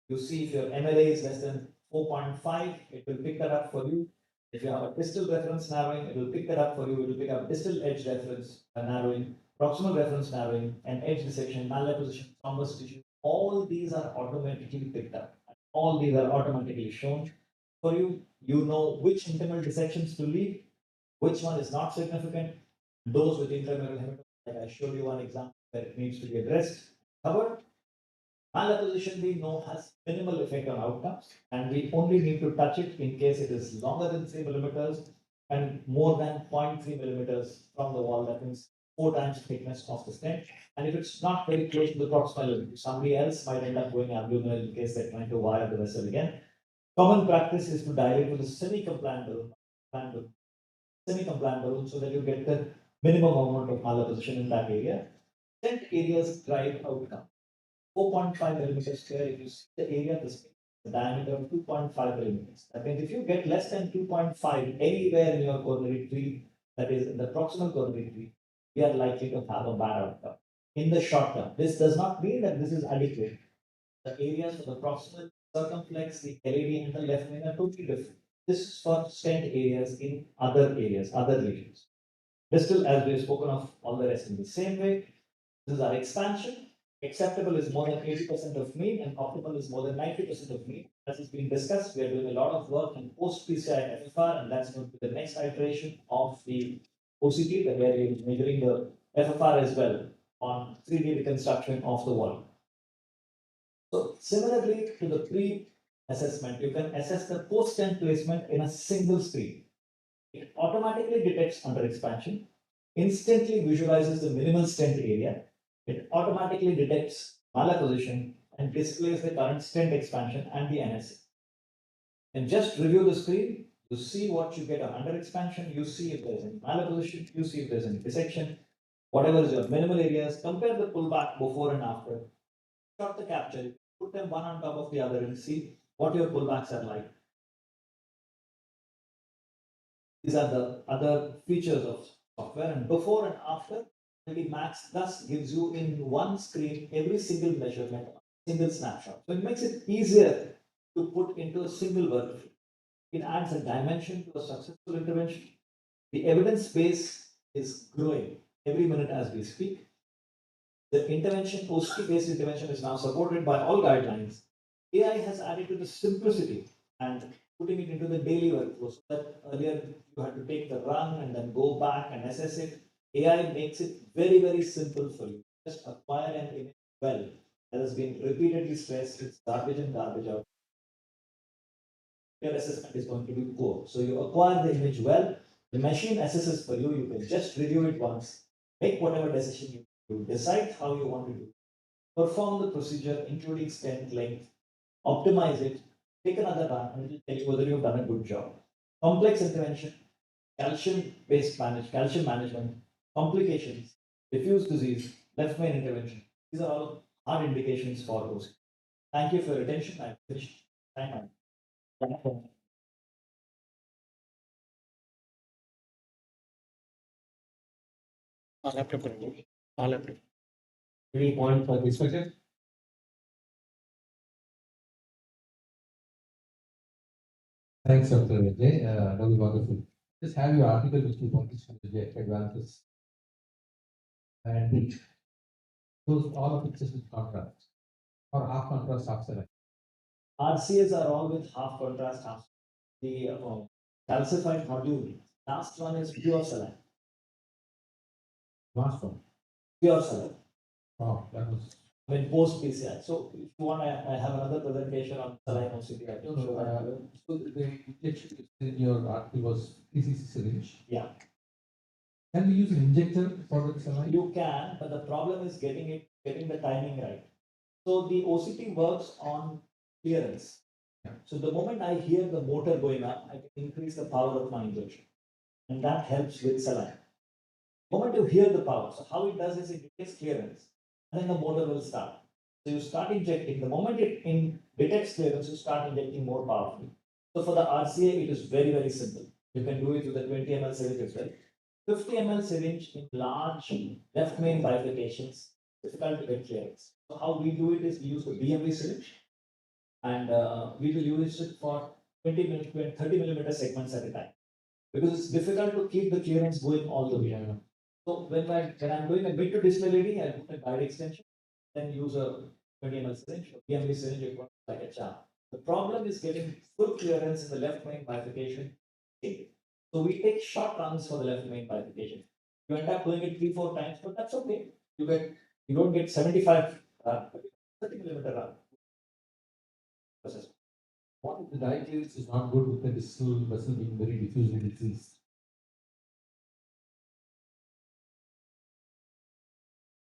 You see if your MLA is less than 4.5, it will pick that up for you. If you have a distal reference narrowing, it will pick that up for you. It will pick up distal edge reference narrowing, proximal reference narrowing, and edge dissection, malposition, thrombus tissue. All these are automatically picked up. All these are automatically shown for you. You know which internal dissections to leave, which one is not significant. Those with intramural hematoma, like I showed you one example where it needs to be addressed, covered. Malposition we know has minimal effect on outcomes, and we only need to touch it in case it is longer than 3 millimeters and more than 0.3 millimeters from the wall. That means 4 times thickness of the stent. And if it's not very close to the proximal limit, somebody else might end up going abdominal in case they're trying to wire the vessel again. Common practice is to dilate with a semi-compliant balloon, so that you get the minimum amount of malposition in that area. Stent areas drive outcome. 4.5 millimeters square. If you see the area of the space, the diameter of 2.5 millimeters. That means if you get less than 2.5 anywhere in your coronary tree, that is in the proximal coronary tree, we are likely to have a bad outcome in the short term. This does not mean that this is adequate. The areas for the proximal, circumflex, the LAD, and the left main are totally different. This is for stent areas in other areas, other regions. Distal, as we have spoken of, all the rest in the same way. This is our expansion. Acceptable is more than 80% of mean, and optimal is more than 90% of mean. As has been discussed, we are doing a lot of work in post PCI FFR, and that's going to be the next iteration of the OCT, where we are measuring the FFR as well on 3D reconstruction of the wall. So similarly to the pre-assessment, you can assess the post-stent placement in a single screen. It automatically detects under expansion, instantly visualizes the minimal stent area. It automatically detects malposition and displays the current stent expansion and the NSA. And just review the screen, you see what you get on under expansion, you see if there's any malposition, you see if there's any dissection, whatever is your minimal areas, compare the pullback before and after, shot the capture, put them one on top of the other and see what your pullbacks are like. These are the other features of software, and before and after, the Max thus gives you in one screen every single measurement, single snapshot. So it makes it easier to put into a single workflow. It adds a dimension to a successful intervention. The evidence base is growing every minute as we speak. The intervention, OCT-based intervention, is now supported by all guidelines. AI has added to the simplicity and putting it into the daily workflow, so that earlier you had to take the run and then go back and assess it. AI makes it very, very simple for you. Just acquire an image well. That has been repeatedly stressed. It's garbage in, garbage out. Your assessment is going to be poor. So you acquire the image well. The machine assesses for you. You can just review it once, make whatever decision you decide how you want to do. Perform the procedure, including stent length, optimize it, take another run, and it will tell you whether you've done a good job. Complex intervention, calcium management, complications, diffuse disease, left main intervention. These are all hard indications for those. Thank you for your attention. I'm finished. Thank you. Any point for discussion? Thanks, Dr. Vijay. That was wonderful. Just have your article which you published in the Advances. And it shows all of it just with contrast or half contrast, half select. RCAs are all with half contrast, half. The calcified nodule. Last one is pure saline. Last one. Pure saline. Wow, that was. I mean, post PCI. So, if you want, I have another presentation on saline OCT. I can show that. So the injection in your article was PCC syringe. Yeah. Can we use an injector for the saline? You can, but the problem is getting the timing right. So the OCT works on clearance. Yeah. So the moment I hear the motor going up, I can increase the power of my injection, and that helps with saline. The moment you hear the power, so how it does is it detects clearance, and then the motor will start. So you start injecting. The moment it detects clearance, you start injecting more powerfully. So for the RCA, it is very, very simple. You can do it with a 20 ml syringe as well. 50 ml syringe in large left main bifurcations, difficult to get clearance. So how we do it is we use the BMV syringe, and we will use it for 20 minute, 30 millimeter segments at a time, because it's difficult to keep the clearance going all the way. So when I'm doing a mid to distal LAD, I put a guide extension, then use a 20 ml syringe, BMV syringe, it works like a charm. The problem is getting full clearance in the left main bifurcation. So we take short runs for the left main bifurcation. You end up doing it 3-4 times, but that's okay. You don't get 75 30 millimeter run. What if the dye clearance is not good with the distal vessel being very diffusely diseased?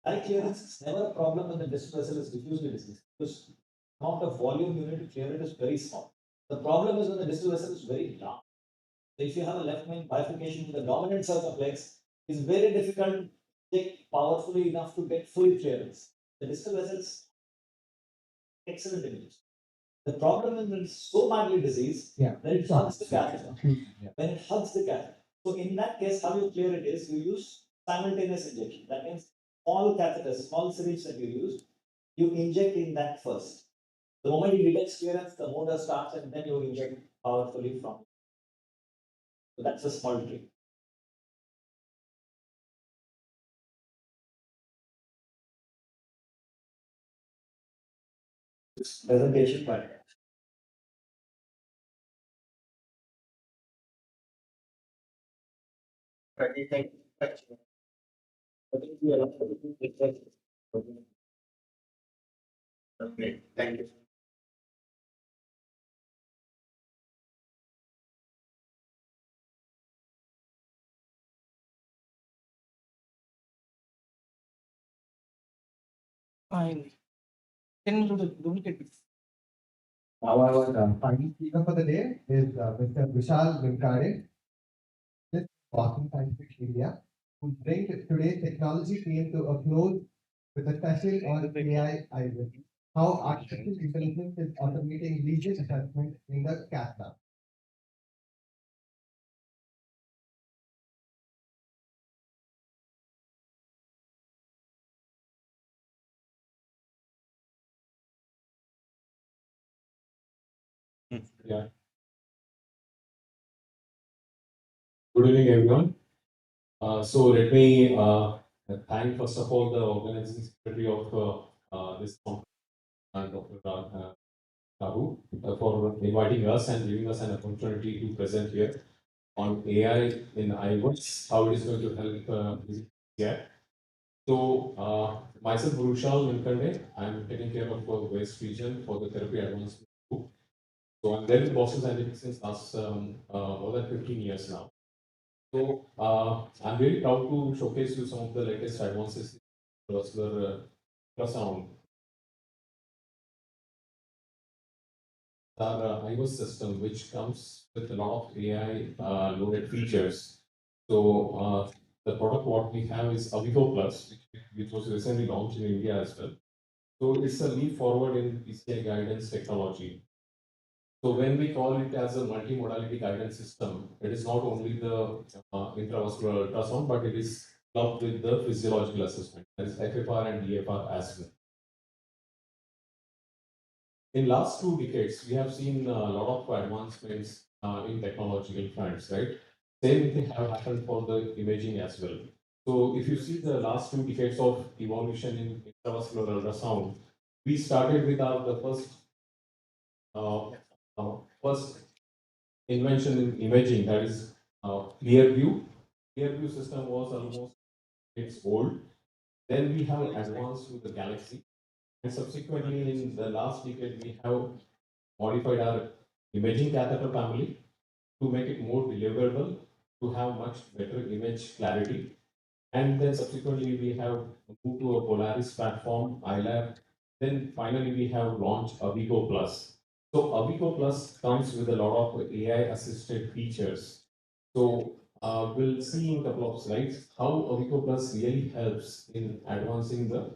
Dye clearance is never a problem when the distal vessel is diffusely diseased, because the amount of volume you need to clear it is very small. The problem is when the distal vessel is very large. So if you have a left main bifurcation with a dominant circumflex, it's very difficult to take powerfully enough to get full clearance. The distal vessels excellent images. The problem is that it's so badly diseased that it hugs the catheter. When it hugs the catheter. So in that case, how you clear it is you use simultaneous injection. That means small catheters, small syringe that you use, you inject in that first. The moment you detect clearance, the motor starts and then you inject powerfully from. So that's a small trick. This presentation, but Okay, thank you. Fine. Can you do it? Our final speaker for the day is Mr. Vishal Vinkade, with Boston Scientific India, who brings today's technology team to a close with a session on AI IST, how artificial intelligence is automating lesion assessment in the cath lab. Yeah. Good evening, everyone. So let me thank first of all the organizing secretary of this conference, Dr. Karu, for inviting us and giving us an opportunity to present here on AI in IVOS, how it is going to help here. So myself, Vishal Vinkade, I'm taking care of the West region for the therapy advancement group. So I'm there with Boston Scientific since last more than 15 years now. So I'm very proud to showcase you some of the latest advances in vascular ultrasound. Our IVOS system, which comes with a lot of AI loaded features. So the product what we have is Avigo Plus, which was recently launched in India as well. So it's a leap forward in PCI guidance technology. So when we call it as a multimodality guidance system, it is not only the intravascular ultrasound, but it is clubbed with the physiological assessment, that is FFR and DFR as well. In last 2 decades, we have seen a lot of advancements in technological fronts, right? Same thing have happened for the imaging as well. So if you see the last 2 decades of evolution in intravascular ultrasound, we started with the first invention in imaging, that is clear view. Clear view system was almost it's old. Then we have advanced to the galaxy, and subsequently in the last decade we have modified our imaging catheter family to make it more deliverable, to have much better image clarity. And then subsequently we have moved to a Polaris platform, iLab. Then finally we have launched Avigo Plus. So Avigo Plus comes with a lot of AI assisted features. So we'll see in a couple of slides how Avigo Plus really helps in advancing the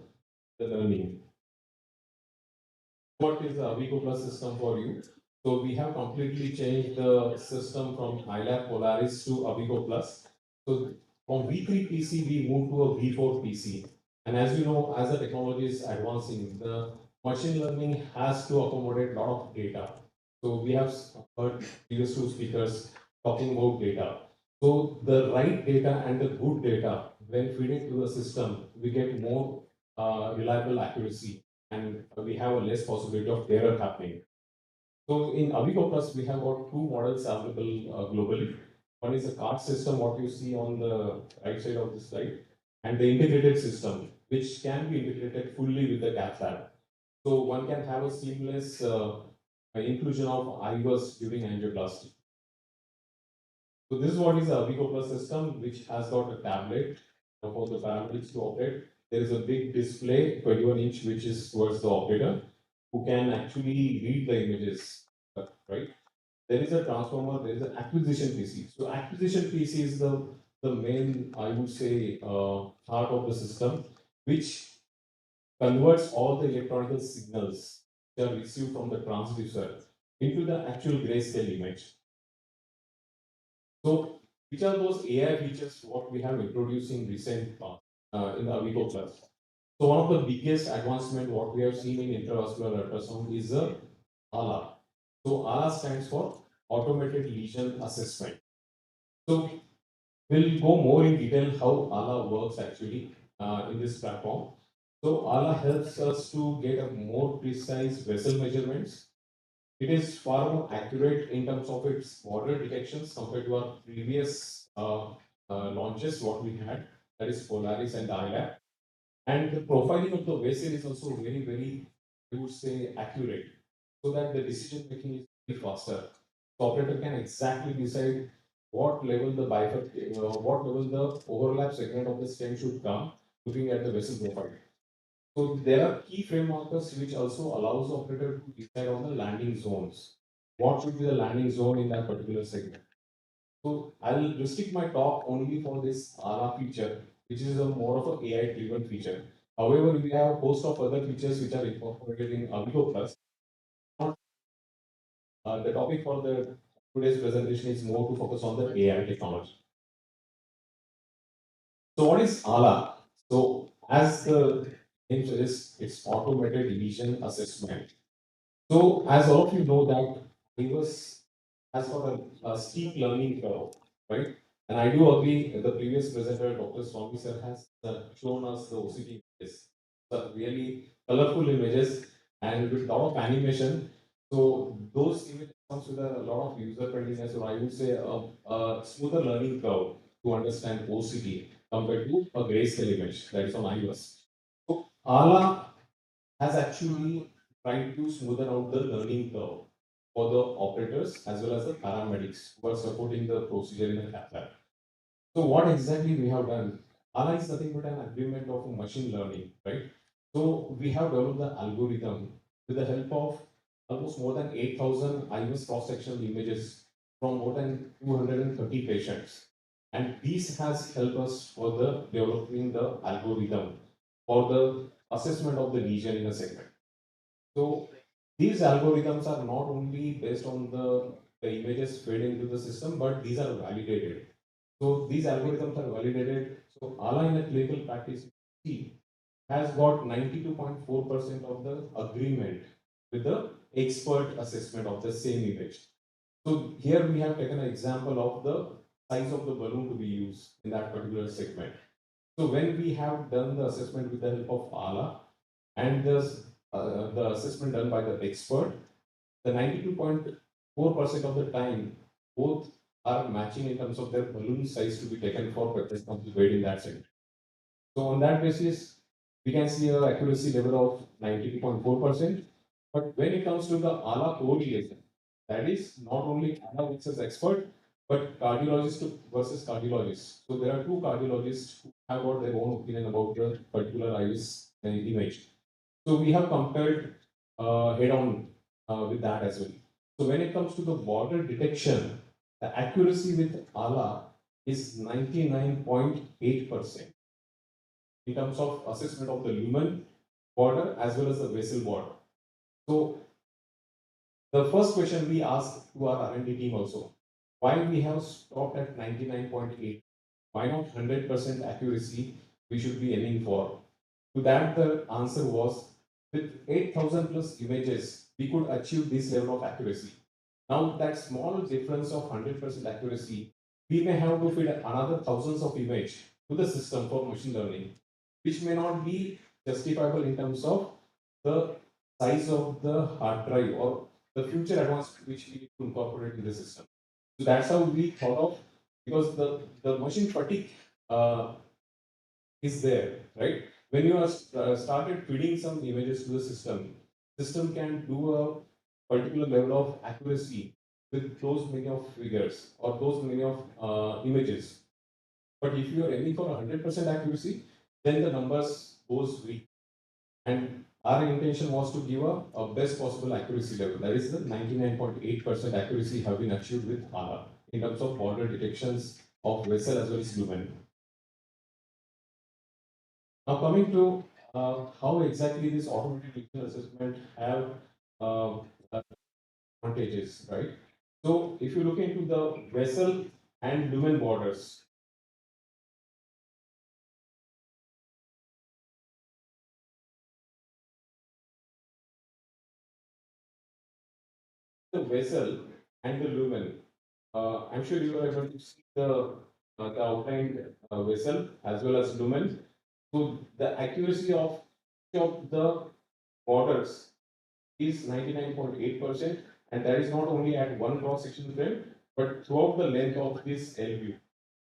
learning. What is the Avigo Plus system for you? So we have completely changed the system from iLab Polaris to Avigo Plus. So from V3 PC, we moved to a V4 PC. And as you know, as the technology is advancing, the machine learning has to accommodate a lot of data. So we have heard previous 2 speakers talking about data. So the right data and the good data, when feeding to the system, we get more reliable accuracy, and we have a less possibility of error happening. So in Avigo Plus, we have got 2 models available globally. One is a card system, what you see on the right side of the slide, and the integrated system, which can be integrated fully with the cath lab. So one can have a seamless inclusion of IVUS during angioplasty. So this is what is the Avigo Plus system, which has got a tablet for the paramedics to operate. There is a big display, 21-inch, which is towards the operator, who can actually read the images, right? There is a transformer, there is an acquisition PC. So acquisition PC is the main, I would say, part of the system, which converts all the electronic signals which are received from the transducer into the actual grayscale image. So, which are those AI features what we have introduced in recent past in the Avico Plus? So, one of the biggest advancement what we have seen in intravascular ultrasound is the ALA. So, ALA stands for Automated Lesion Assessment. So, we'll go more in detail how ALA works actually in this platform. So, ALA helps us to get a more precise vessel measurements. It is far more accurate in terms of its border detections compared to our previous launches, what we had, that is Polaris and ILAP. And the profiling of the vessel is also very, very, I would say, accurate, so that the decision making is very faster. The operator can exactly decide what level the what level the overlap segment of the stem should come, looking at the vessel profile. So there are key frame markers which also allows the operator to decide on the landing zones. What should be the landing zone in that particular segment? So I'll restrict my talk only for this ALA feature, which is a more of an AI-driven feature. However, we have a host of other features which are incorporated in Avigo Plus. The topic for the today's presentation is more to focus on the AI technology. So what is ALA? So as the name suggests, it's automated lesion assessment. So as all of you know that IVUS has got a steep learning curve, right? And I do agree the previous presenter, Dr. Swami sir, has shown us the OCT images, the really colorful images and with a lot of animation. So those images comes with a lot of user friendliness, or I would say a smoother learning curve to understand OCT compared to a grayscale image that is on IVUS. So ALA has actually trying to smoothen out the learning curve for the operators as well as the paramedics who are supporting the procedure in the cath lab. So what exactly we have done? ALA is nothing but an agreement of machine learning, right? So we have developed the algorithm with the help of almost more than 8,000 IVUS cross-sectional images from more than 230 patients. And this has helped us for the developing the algorithm for the assessment of the lesion in a segment. So these algorithms are not only based on the images fed into the system, but these are validated. So these algorithms are validated. So ALA in a clinical practice has got 92.4% of the agreement with the expert assessment of the same image. So here we have taken an example of the size of the balloon to be used in that particular segment. So when we have done the assessment with the help of ALA and the assessment done by the expert, the 92.4% of the time, both are matching in terms of their balloon size to be taken for purpose of the weight in that segment. So on that basis, we can see an accuracy level of 92.4%. But when it comes to the ALA correlation, that is not only ALA versus expert, but cardiologist versus cardiologist. So there are two cardiologists who have got their own opinion about the particular IVUS image. So we have compared head-on with that as well. So when it comes to the border detection, the accuracy with ALA is 99.8% in terms of assessment of the lumen border as well as the vessel border. So the first question we asked to our R&D team also, why we have stopped at 99.8? Why not 100% accuracy we should be aiming for? To that the answer was, with 8,000 plus images, we could achieve this level of accuracy. Now that small difference of 100% accuracy, we may have to feed another thousands of images to the system for machine learning, which may not be justifiable in terms of the size of the hard drive or the future advancement which we need to incorporate in the system. So that's how we thought of, because the machine fatigue is there, right? When you are started feeding some images to the system can do a particular level of accuracy with those many of figures or those many of images. But if you are aiming for 100% accuracy, then the numbers goes weak. And our intention was to give a best possible accuracy level. That is the 99.8% accuracy have been achieved with ALA in terms of border detections of vessel as well as lumen. Now coming to how exactly this automated lesion assessment have advantages, right? So if you look into the vessel and lumen borders, the vessel and the lumen, I'm sure you are able to see the outlined vessel as well as lumen. So the accuracy of each of the borders is 99.8%, and that is not only at one cross section frame, but throughout the length of this L view.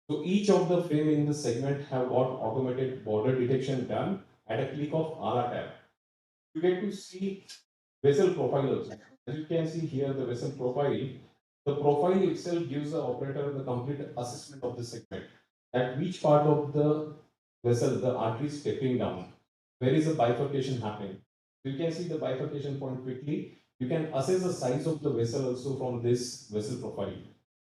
So each of the frame in the segment have got automated border detection done at a click of ALA tab. You get to see vessel profile also. As you can see here, the vessel profile, the profile itself gives the operator the complete assessment of the segment. At which part of the vessel the artery is stepping down, where is the bifurcation happening. You can see the bifurcation point quickly. You can assess the size of the vessel also from this vessel profile.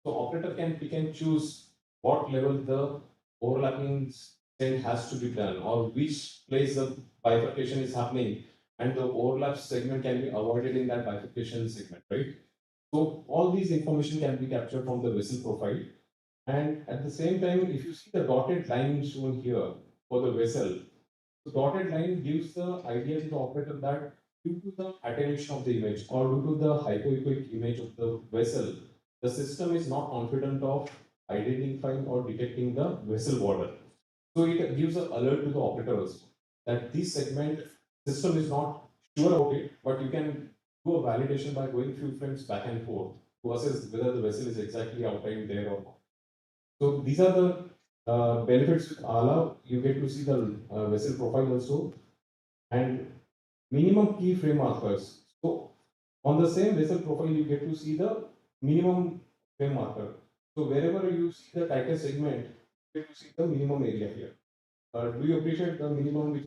So operator can pick and choose what level the overlapping stent has to be done, or which place the bifurcation is happening, and the overlap segment can be avoided in that bifurcation segment, right? So all these information can be captured from the vessel profile. And at the same time, if you see the dotted line shown here for the vessel, the dotted line gives the idea to the operator that due to the attenuation of the image or due to the hypoechoic image of the vessel, the system is not confident of identifying or detecting the vessel border. So it gives an alert to the operator also that this segment system is not sure about it, but you can do a validation by going few frames back and forth to assess whether the vessel is exactly outlined there or not. So these are the benefits with ALA. You get to see the vessel profile also and minimum key frame markers. So on the same vessel profile, you get to see the minimum frame marker. So wherever you see the tightest segment, you get to see the minimum area here. Do you appreciate the minimum?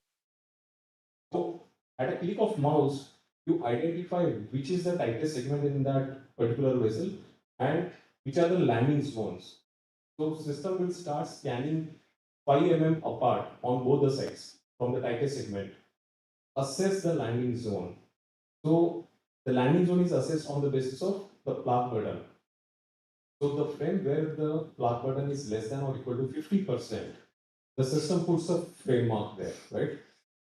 So at a click of mouse, you identify which is the tightest segment in that particular vessel and which are the landing zones. So system will start scanning 5 mm apart on both the sides from the tightest segment. Assess the landing zone. So the landing zone is assessed on the basis of the plaque burden. So the frame where the plaque burden is less than or equal to 50%, the system puts a frame mark there, right?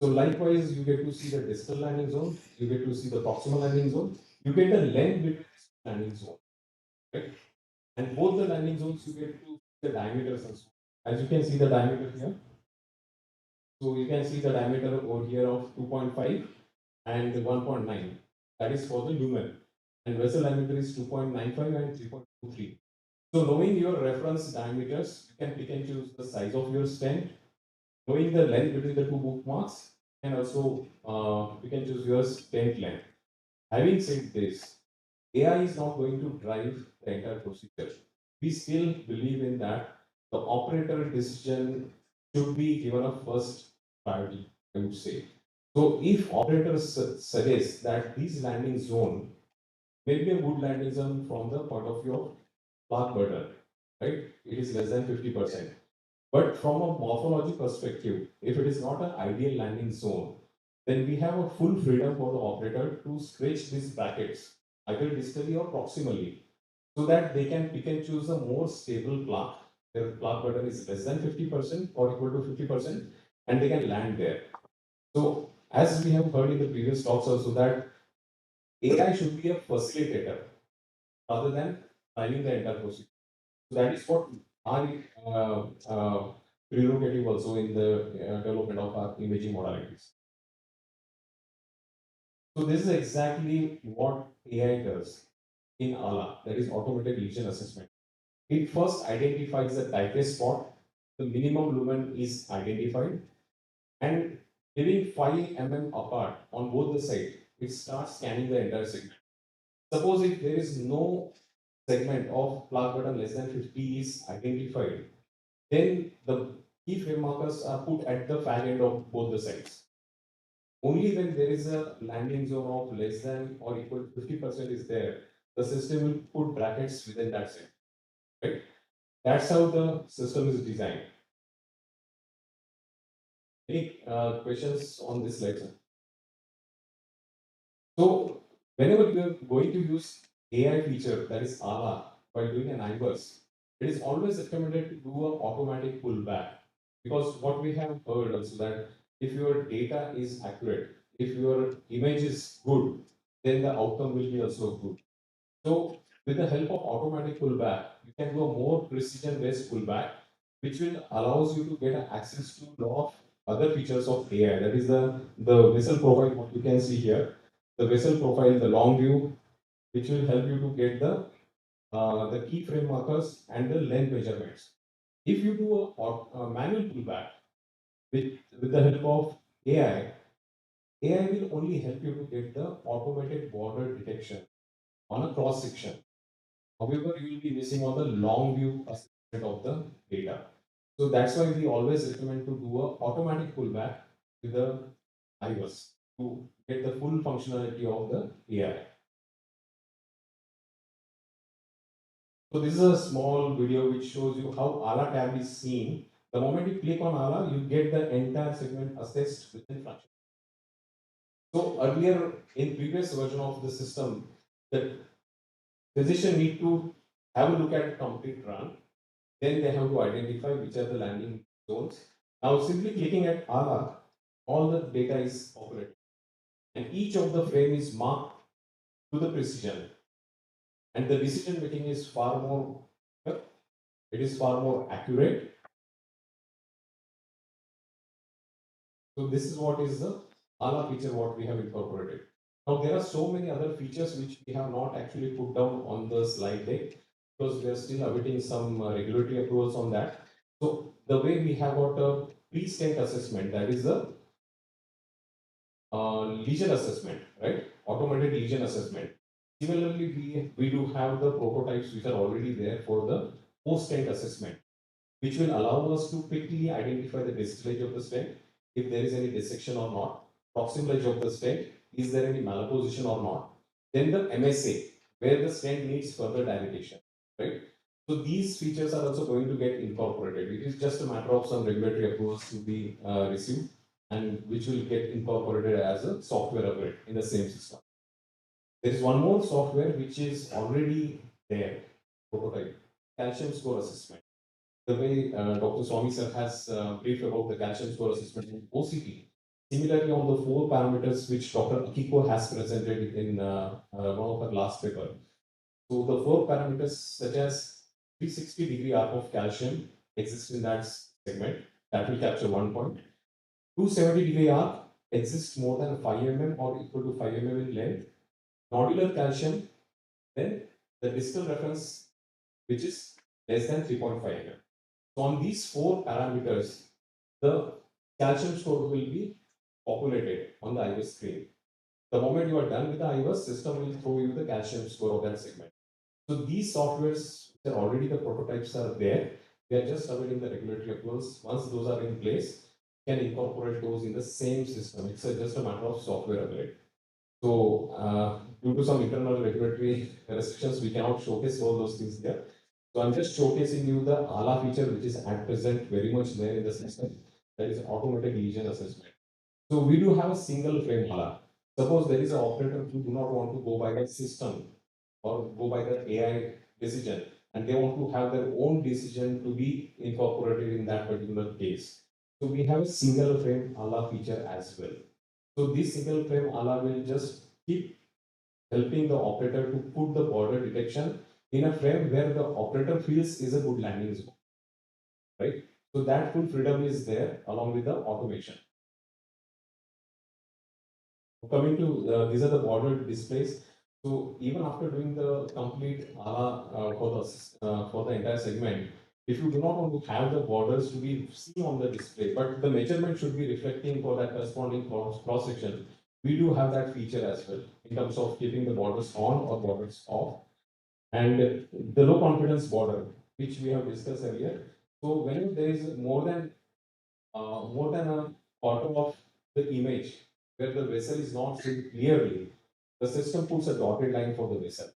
So likewise, you get to see the distal landing zone, you get to see the proximal landing zone, you get the length between the landing zone, right? And both the landing zones, you get to see the diameters also. As you can see the diameter here. So you can see the diameter over here of 2.5 and 1.9. That is for the lumen. And vessel diameter is 2.95 and 3.23. So knowing your reference diameters, you can pick and choose the size of your stent. Knowing the length between the two bookmarks, and also you can choose your stent length. Having said this, AI is not going to drive the entire procedure. We still believe in that the operator decision should be given a first priority, I would say. So if operators suggest that this landing zone may be a good landing zone from the point of view of plaque burden, right? It is less than 50%. But from a morphology perspective, if it is not an ideal landing zone, then we have a full freedom for the operator to stretch these brackets, either distally or proximally, so that they can pick and choose a more stable plaque. Their plaque burden is less than 50% or equal to 50%, and they can land there. So, as we have heard in the previous talks also, that AI should be a facilitator rather than driving the entire procedure. So that is what our prerogative also in the development of our imaging modalities. So this is exactly what AI does in ALA, that is automated lesion assessment. It first identifies the tightest spot, the minimum lumen is identified, and leaving 5 mm apart on both the sides, it starts scanning the entire segment. Suppose if there is no segment of plaque burden less than 50 is identified, then the key frame markers are put at the fag end of both the sides. Only when there is a landing zone of less than or equal to 50% is there, the system will put brackets within that set. Right? That's how the system is designed. Any questions on this slide, sir? So Whenever you are going to use AI feature, that is ALA, while doing an IVUS, it is always recommended to do an automatic pullback. Because what we have heard also that if your data is accurate, if your image is good, then the outcome will be also good. So with the help of automatic pullback, you can do a more precision-based pullback, which will allows you to get access to a lot of other features of AI. That is the vessel profile, what you can see here. The vessel profile, the long view, which will help you to get the key frame markers and the length measurements. If you do a manual pullback with the help of AI, AI will only help you to get the automated border detection on a cross section. However, you will be missing on the long view assessment of the data. So that's why we always recommend to do a automatic pullback with the IVUS to get the full functionality of the AI. So this is a small video which shows you how ALA tab is seen. The moment you click on ALA, you get the entire segment assessed within fraction. So earlier in previous version of the system, the physician need to have a look at complete run. Then they have to identify which are the landing zones. Now simply clicking at ALA, all the data is populated. And each of the frame is marked to the precision. And the decision making is far more, it is far more accurate. So this is what is the ALA feature what we have incorporated. Now there are so many other features which we have not actually put down on the slide deck because we are still awaiting some regulatory approvals on that. So the way we have got a pre-stent assessment, that is the lesion assessment, right? Automated lesion assessment. Similarly, we do have the prototypes which are already there for the post-stent assessment, which will allow us to quickly identify the distillage of the stent, if there is any dissection or not, proximage of the stent, is there any malposition or not, then the MSA, where the stent needs further dilatation, right? So these features are also going to get incorporated. It is just a matter of some regulatory approvals to be received, and which will get incorporated as a software upgrade in the same system. There is one more software which is already there, prototype, calcium score assessment. The way Dr. Swami sir has briefed about the calcium score assessment in OCT. Similarly, on the 4 parameters which Dr. Akiko has presented in one of her last paper. So the 4 parameters such as 360-degree arc of calcium exists in that segment, that will capture 1 point. 270-degree arc exists more than 5 mm or equal to 5 mm in length. Nodular calcium, then the distal reference which is less than 3.5 mm. So on these 4 parameters, the calcium score will be populated on the IVUS screen. The moment you are done with the IVUS, system will throw you the calcium score of that segment. So these softwares, which are already the prototypes are there, we are just awaiting the regulatory approvals. Once those are in place, can incorporate those in the same system. It's just a matter of software upgrade. So due to some internal regulatory restrictions, we cannot showcase all those things there. So I'm just showcasing you the ALA feature, which is at present very much there in the system. That is automatic lesion assessment. So we do have a single frame ALA. Suppose there is an operator who do not want to go by the system or go by the AI decision, and they want to have their own decision to be incorporated in that particular case. So we have a single frame ALA feature as well. So this single frame ALA will just keep helping the operator to put the border detection in a frame where the operator feels is a good landing zone, right? So that full freedom is there along with the automation. Coming to these are the border displays. So even after doing the complete ALA for the entire segment, if you do not want to have the borders to be seen on the display, but the measurement should be reflecting for that corresponding cross section, we do have that feature as well in terms of keeping the borders on or borders off. And the low confidence border, which we have discussed earlier. So when there is more than a quarter of the image where the vessel is not seen clearly, the system puts a dotted line for the vessel.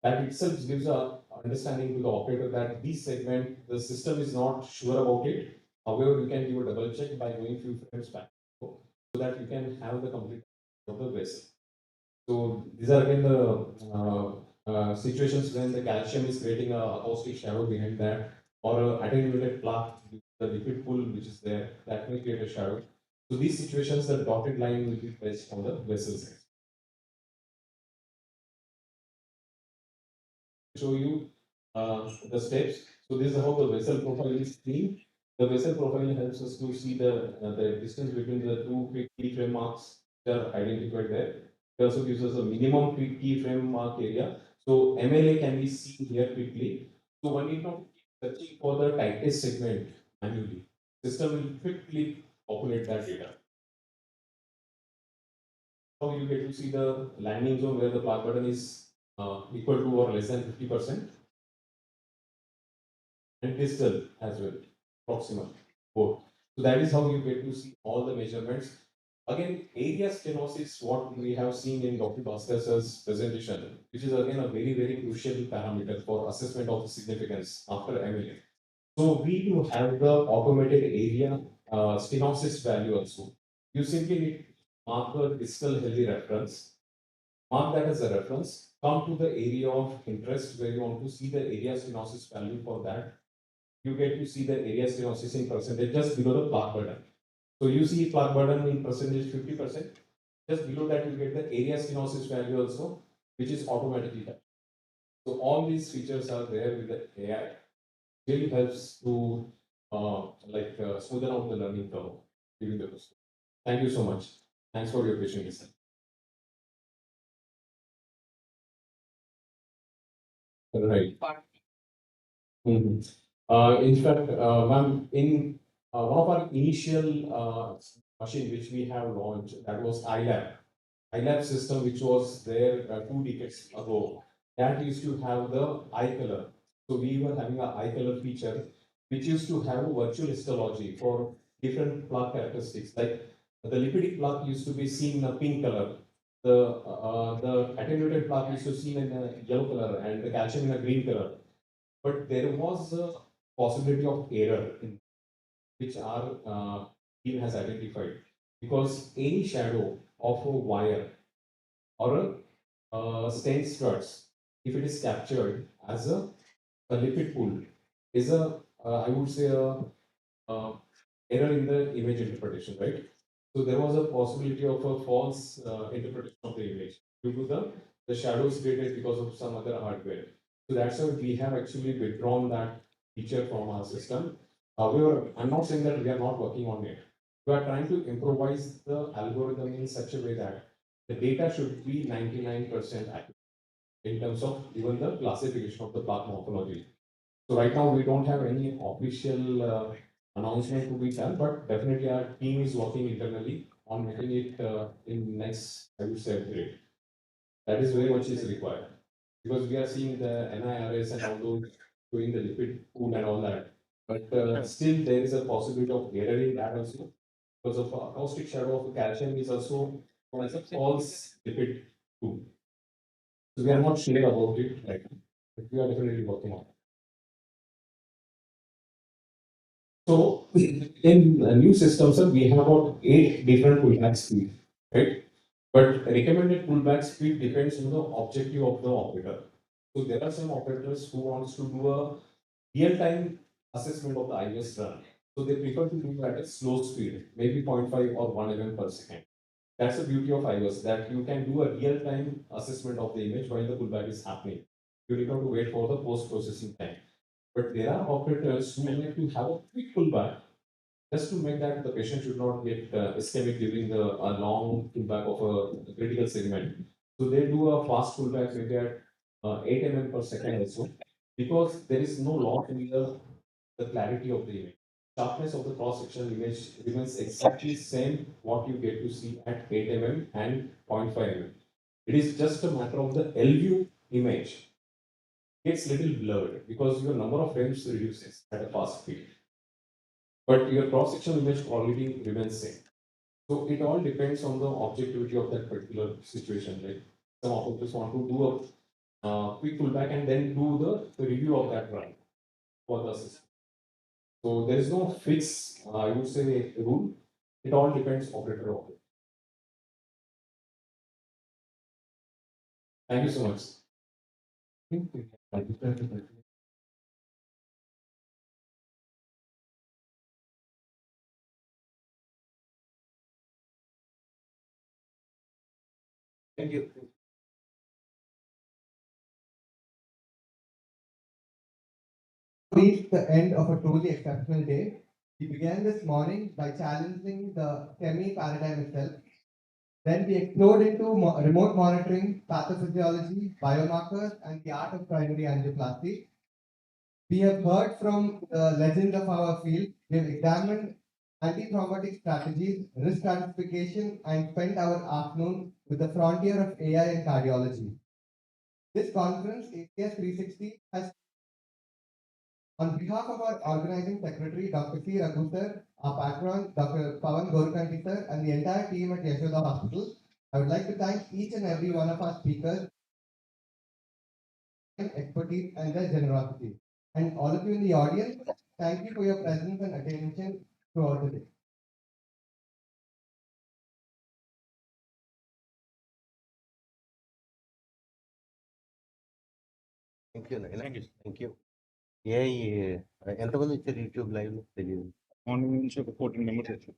That itself gives a understanding to the operator that this segment, the system is not sure about it. However, you can give a double check by going few frames back so that you can have the complete of the vessel. So these are again the situations when the calcium is creating a acoustic shadow behind that, or a attenuated plaque, the lipid pool which is there, that may create a shadow. So these situations, the dotted line will be placed on the vessel side. Show you the steps. So this is how the vessel profile is seen. The vessel profile helps us to see the distance between the two quick keyframe marks that are identified there. It also gives us a minimum quick keyframe mark area. So MLA can be seen here quickly. So one need not keep searching for the tightest segment manually. System will quickly populate that data. How you get to see the landing zone where the plaque button is equal to or less than 50%. And distal as well, proximal, both. So that is how you get to see all the measurements. Again, area stenosis, what we have seen in Dr. Bhaskar's presentation, which is again a very, very crucial parameter for assessment of significance after MLA. So we do have the automated area stenosis value also. You simply need to mark the distal healthy reference, mark that as a reference, come to the area of interest where you want to see the area stenosis value for that. You get to see the area stenosis in percentage just below the plaque burden. So you see plaque burden in percentage 50%. Just below that, you get the area stenosis value also, which is automatically done. So all these features are there with the AI. Really helps to smoothen out the learning curve during the course. Thank you so much. Thanks for your patience. Right. In fact, ma'am, in one of our initial machine which we have launched, that was iLab system, which was there 2 decades ago. That used to have the eye color. So we were having an eye color feature, which used to have virtual histology for different plaque characteristics. Like the lipidic plaque used to be seen in a pink color, the attenuated plaque used to be seen in a yellow color, and the calcium in a green color. But there was a possibility of error in which our team has identified, because any shadow of a wire or a stent struts, if it is captured as a lipid pool, is I would say error in the image interpretation, right? So there was a possibility of a false interpretation of the image due to the shadows created because of some other hardware. So that's why we have actually withdrawn that feature from our system. However, I'm not saying that we are not working on it. We are trying to improvise the algorithm in such a way that the data should be 99% accurate in terms of even the classification of the plaque morphology. So right now we don't have any official announcement to be done, but definitely our team is working internally on making it in next, I would say, upgrade. That is very much is required, because we are seeing the NIRS and all those doing the lipid pool and all that. But still there is a possibility of error in that also, because of acoustic shadow of calcium is also as a false lipid pool. So we are not sure about it right now, but we are definitely working on it. So in new systems, sir, we have about 8 different pullback speed, right? But recommended pullback speed depends on the objective of the operator. So there are some operators who wants to do a real-time assessment of the IS run. So they prefer to do at a slow speed, maybe 0.5 or 1 mm per second. That's the beauty of IOS, that you can do a real-time assessment of the image while the pullback is happening. You need not to wait for the post-processing time. But there are operators who like to have a quick pullback just to make that the patient should not get ischemic during the long pullback of a critical segment. So they do a fast pullback maybe at 8 mm per second also, because there is no loss in the clarity of the image. Sharpness of the cross-sectional image remains exactly same what you get to see at 8 mm and 0.5 mm. It is just a matter of the LU image gets little blurred because your number of frames reduces at a fast speed, but your cross-sectional image quality remains same. So it all depends on the objectivity of that particular situation. Like some operators want to do a quick pullback and then do the review of that run for the system. So there is no fixed, I would say, rule. It all depends operator to operator. Thank you so much. Thank you. Reached the end of a truly exceptional day. We began this morning by challenging the STEMI paradigm itself. Then we explored into remote monitoring, pathophysiology, biomarkers, and the art of primary angioplasty. We have heard from the legends of our field. We have examined antithrombotic strategies, risk stratification, and spent our afternoon with the frontier of AI and cardiology. This conference, ACS 360, has, on behalf of our organizing secretary, Dr. C. Raghu sir, our patron, Dr. Pawan Gorkanti sir, and the entire team at Yashoda Hospital, I would like to thank each and every one of our speakers, expertise, and their generosity. And all of you in the audience, thank you for your presence and attention throughout the day. Thank you, Naila. Thank you. ఏ ఎంతమంది వచ్చారు YouTube live తెలియదు morning నుంచి ఒక 14 members వచ్చారు.